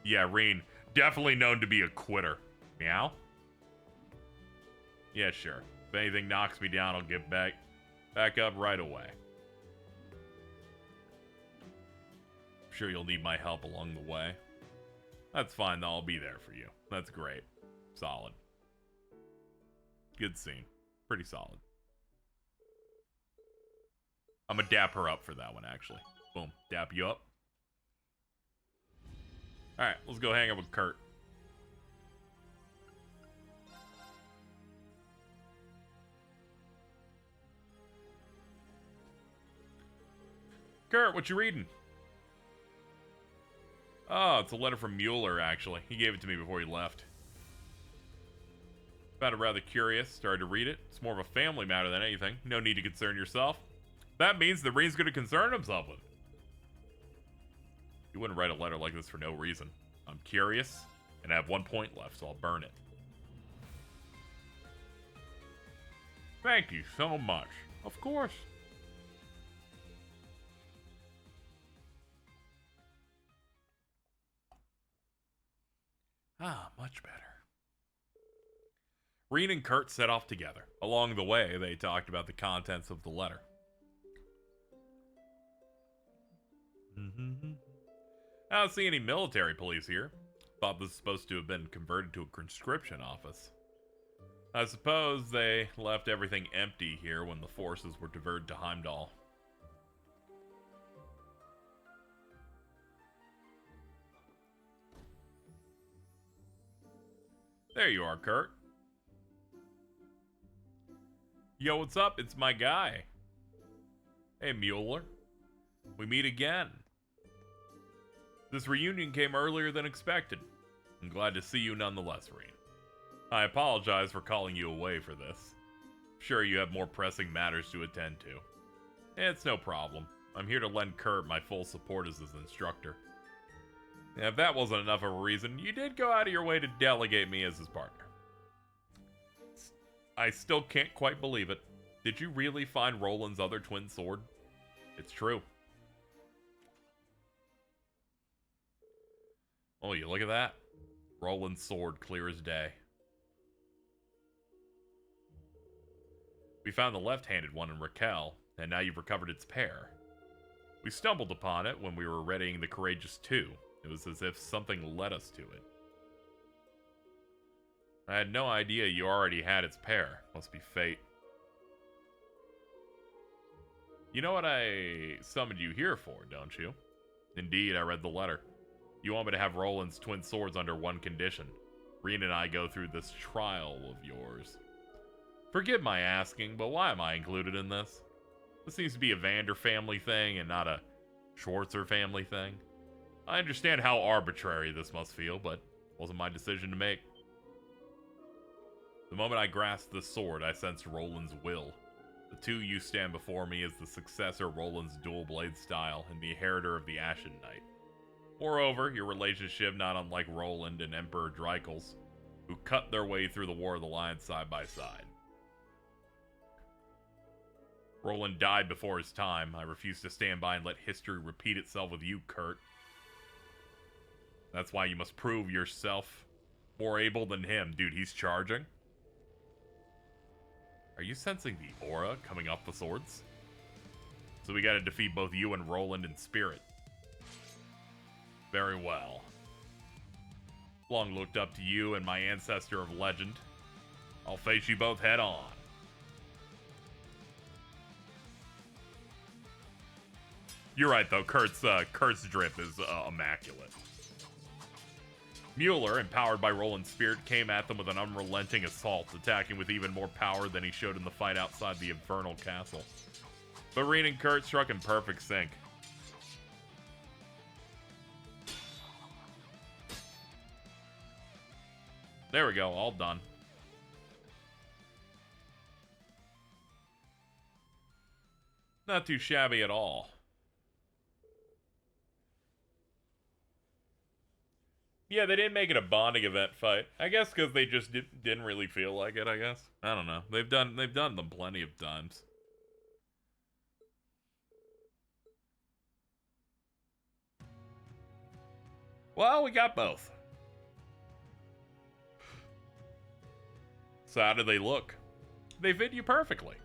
Yeah, Reen, definitely known to be a quitter. Meow? Yeah, sure. If anything knocks me down, I'll get back up right away. I'm sure you'll need my help along the way. That's fine, though. I'll be there for you. That's great. Solid. Good scene. Pretty solid. I'm gonna dap her up for that one, actually. Boom. Dap you up. Alright, let's go hang out with Kurt. Kurt, what you reading? Oh, it's a letter from Mueller, actually. He gave it to me before he left. Found it rather curious. Started to read it. It's more of a family matter than anything. No need to concern yourself. That means that Reen's going to concern himself with it. You wouldn't write a letter like this for no reason. I'm curious, and I have 1 point left, so I'll burn it. Thank you so much. Of course. Ah, much better. Reen and Kurt set off together. Along the way, they talked about the contents of the letter. I don't see any military police here. Thought this was supposed to have been converted to a conscription office. I suppose they left everything empty here when the forces were diverted to Heimdall. There you are, Kurt. Yo, what's up? It's my guy. Hey, Mueller. We meet again. This reunion came earlier than expected. I'm glad to see you nonetheless, Reed. I apologize for calling you away for this. I'm sure you have more pressing matters to attend to. It's no problem. I'm here to lend Kurt my full support as his instructor. If that wasn't enough of a reason, you did go out of your way to delegate me as his partner. I still can't quite believe it. Did you really find Roland's other twin sword? It's true. Oh, you look at that. Roland's sword, clear as day. We found the left-handed one in Raquel, and now you've recovered its pair. We stumbled upon it when we were readying the Courageous 2. It was as if something led us to it. I had no idea you already had its pair. Must be fate. You know what I summoned you here for, don't you? Indeed, I read the letter. You want me to have Roland's twin swords under one condition. Reen and I go through this trial of yours. Forgive my asking, but why am I included in this? This seems to be a Vander family thing and not a Schwarzer family thing. I understand how arbitrary this must feel, but it wasn't my decision to make. The moment I grasped the sword, I sensed Roland's will. The two you stand before me as the successor Roland's dual blade style and the inheritor of the Ashen Knight. Moreover, your relationship not unlike Roland and Emperor Dreikel's, who cut their way through the War of the Lions side by side. Roland died before his time. I refuse to stand by and let history repeat itself with you, Kurt. That's why you must prove yourself more able than him. Dude, he's charging. Are you sensing the aura coming off the swords? So we gotta defeat both you and Roland in spirit. Very well. Long looked up to you and my ancestor of legend. I'll face you both head on. You're right, though. Kurt's drip is immaculate. Mueller, empowered by Roland's spirit, came at them with an unrelenting assault, attacking with even more power than he showed in the fight outside the Infernal Castle. But Reen and Kurt struck in perfect sync. There we go, all done. Not too shabby at all. Yeah, they didn't make it a bonding event fight. I guess because they just didn't really feel like it, I guess. I don't know. They've done them plenty of times. Well, we got both. So how do they look? They fit you perfectly.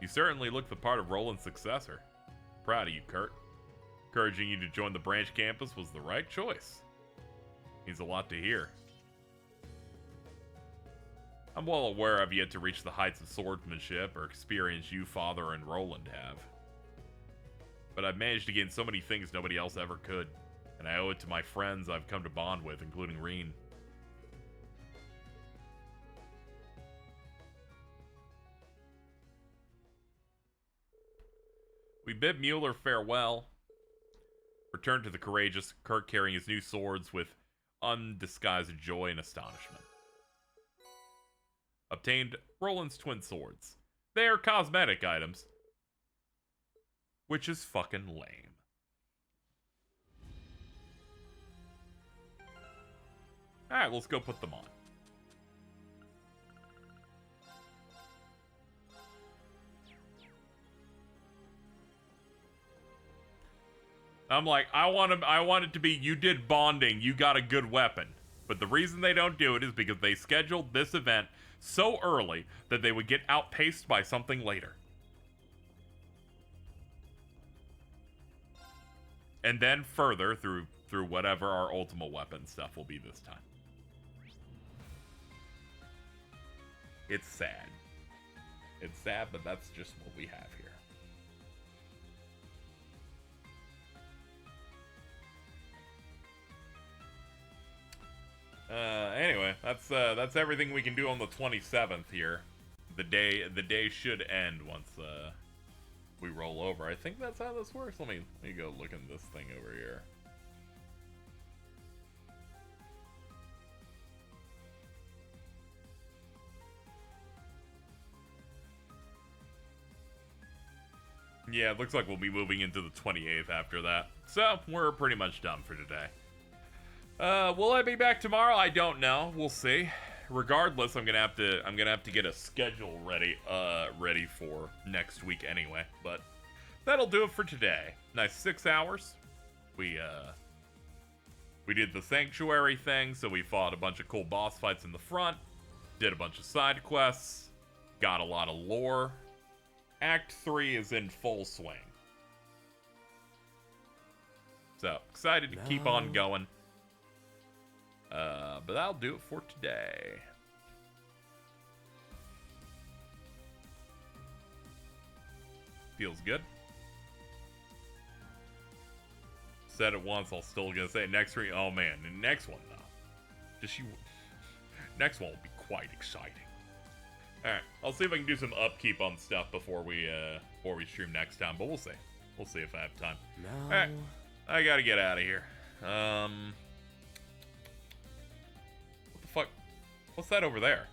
You certainly look the part of Roland's successor. Proud of you, Kurt. Encouraging you to join the branch campus was the right choice. Means a lot to hear. I'm well aware I've yet to reach the heights of swordsmanship or experience you, Father, and Roland have. But I've managed to gain so many things nobody else ever could, and I owe it to my friends I've come to bond with, including Reen. We bid Mueller farewell. Returned to the Courageous, Kurt carrying his new swords with undisguised joy and astonishment. Obtained Roland's twin swords. They are cosmetic items, which is fucking lame. Alright, let's go put them on. I'm like, I want it to be, you did bonding, you got a good weapon. But the reason they don't do it is because they scheduled this event so early that they would get outpaced by something later. And then further through whatever our ultimate weapon stuff will be this time. It's sad. It's sad, but that's just what we have here. Anyway, that's everything we can do on the 27th here. The day should end once we roll over. I think that's how this works. Let me go look at this thing over here. Yeah, it looks like we'll be moving into the 28th after that. So, we're pretty much done for today. Will I be back tomorrow? I don't know. We'll see. Regardless, I'm gonna have to get a schedule ready for next week anyway. But that'll do it for today. Nice 6 hours. We did the sanctuary thing, so we fought a bunch of cool boss fights in the front, did a bunch of side quests, got a lot of lore. Act 3 is in full swing. So, excited to keep on going. But that'll do it for today. Feels good. Said it once, I'll still gonna say it. Next week. Oh man, the next one though. Next one will be quite exciting. Alright, I'll see if I can do some upkeep on stuff before we stream next time, but we'll see. We'll see if I have time. Alright, I gotta get out of here. What the fuck? What's that over there?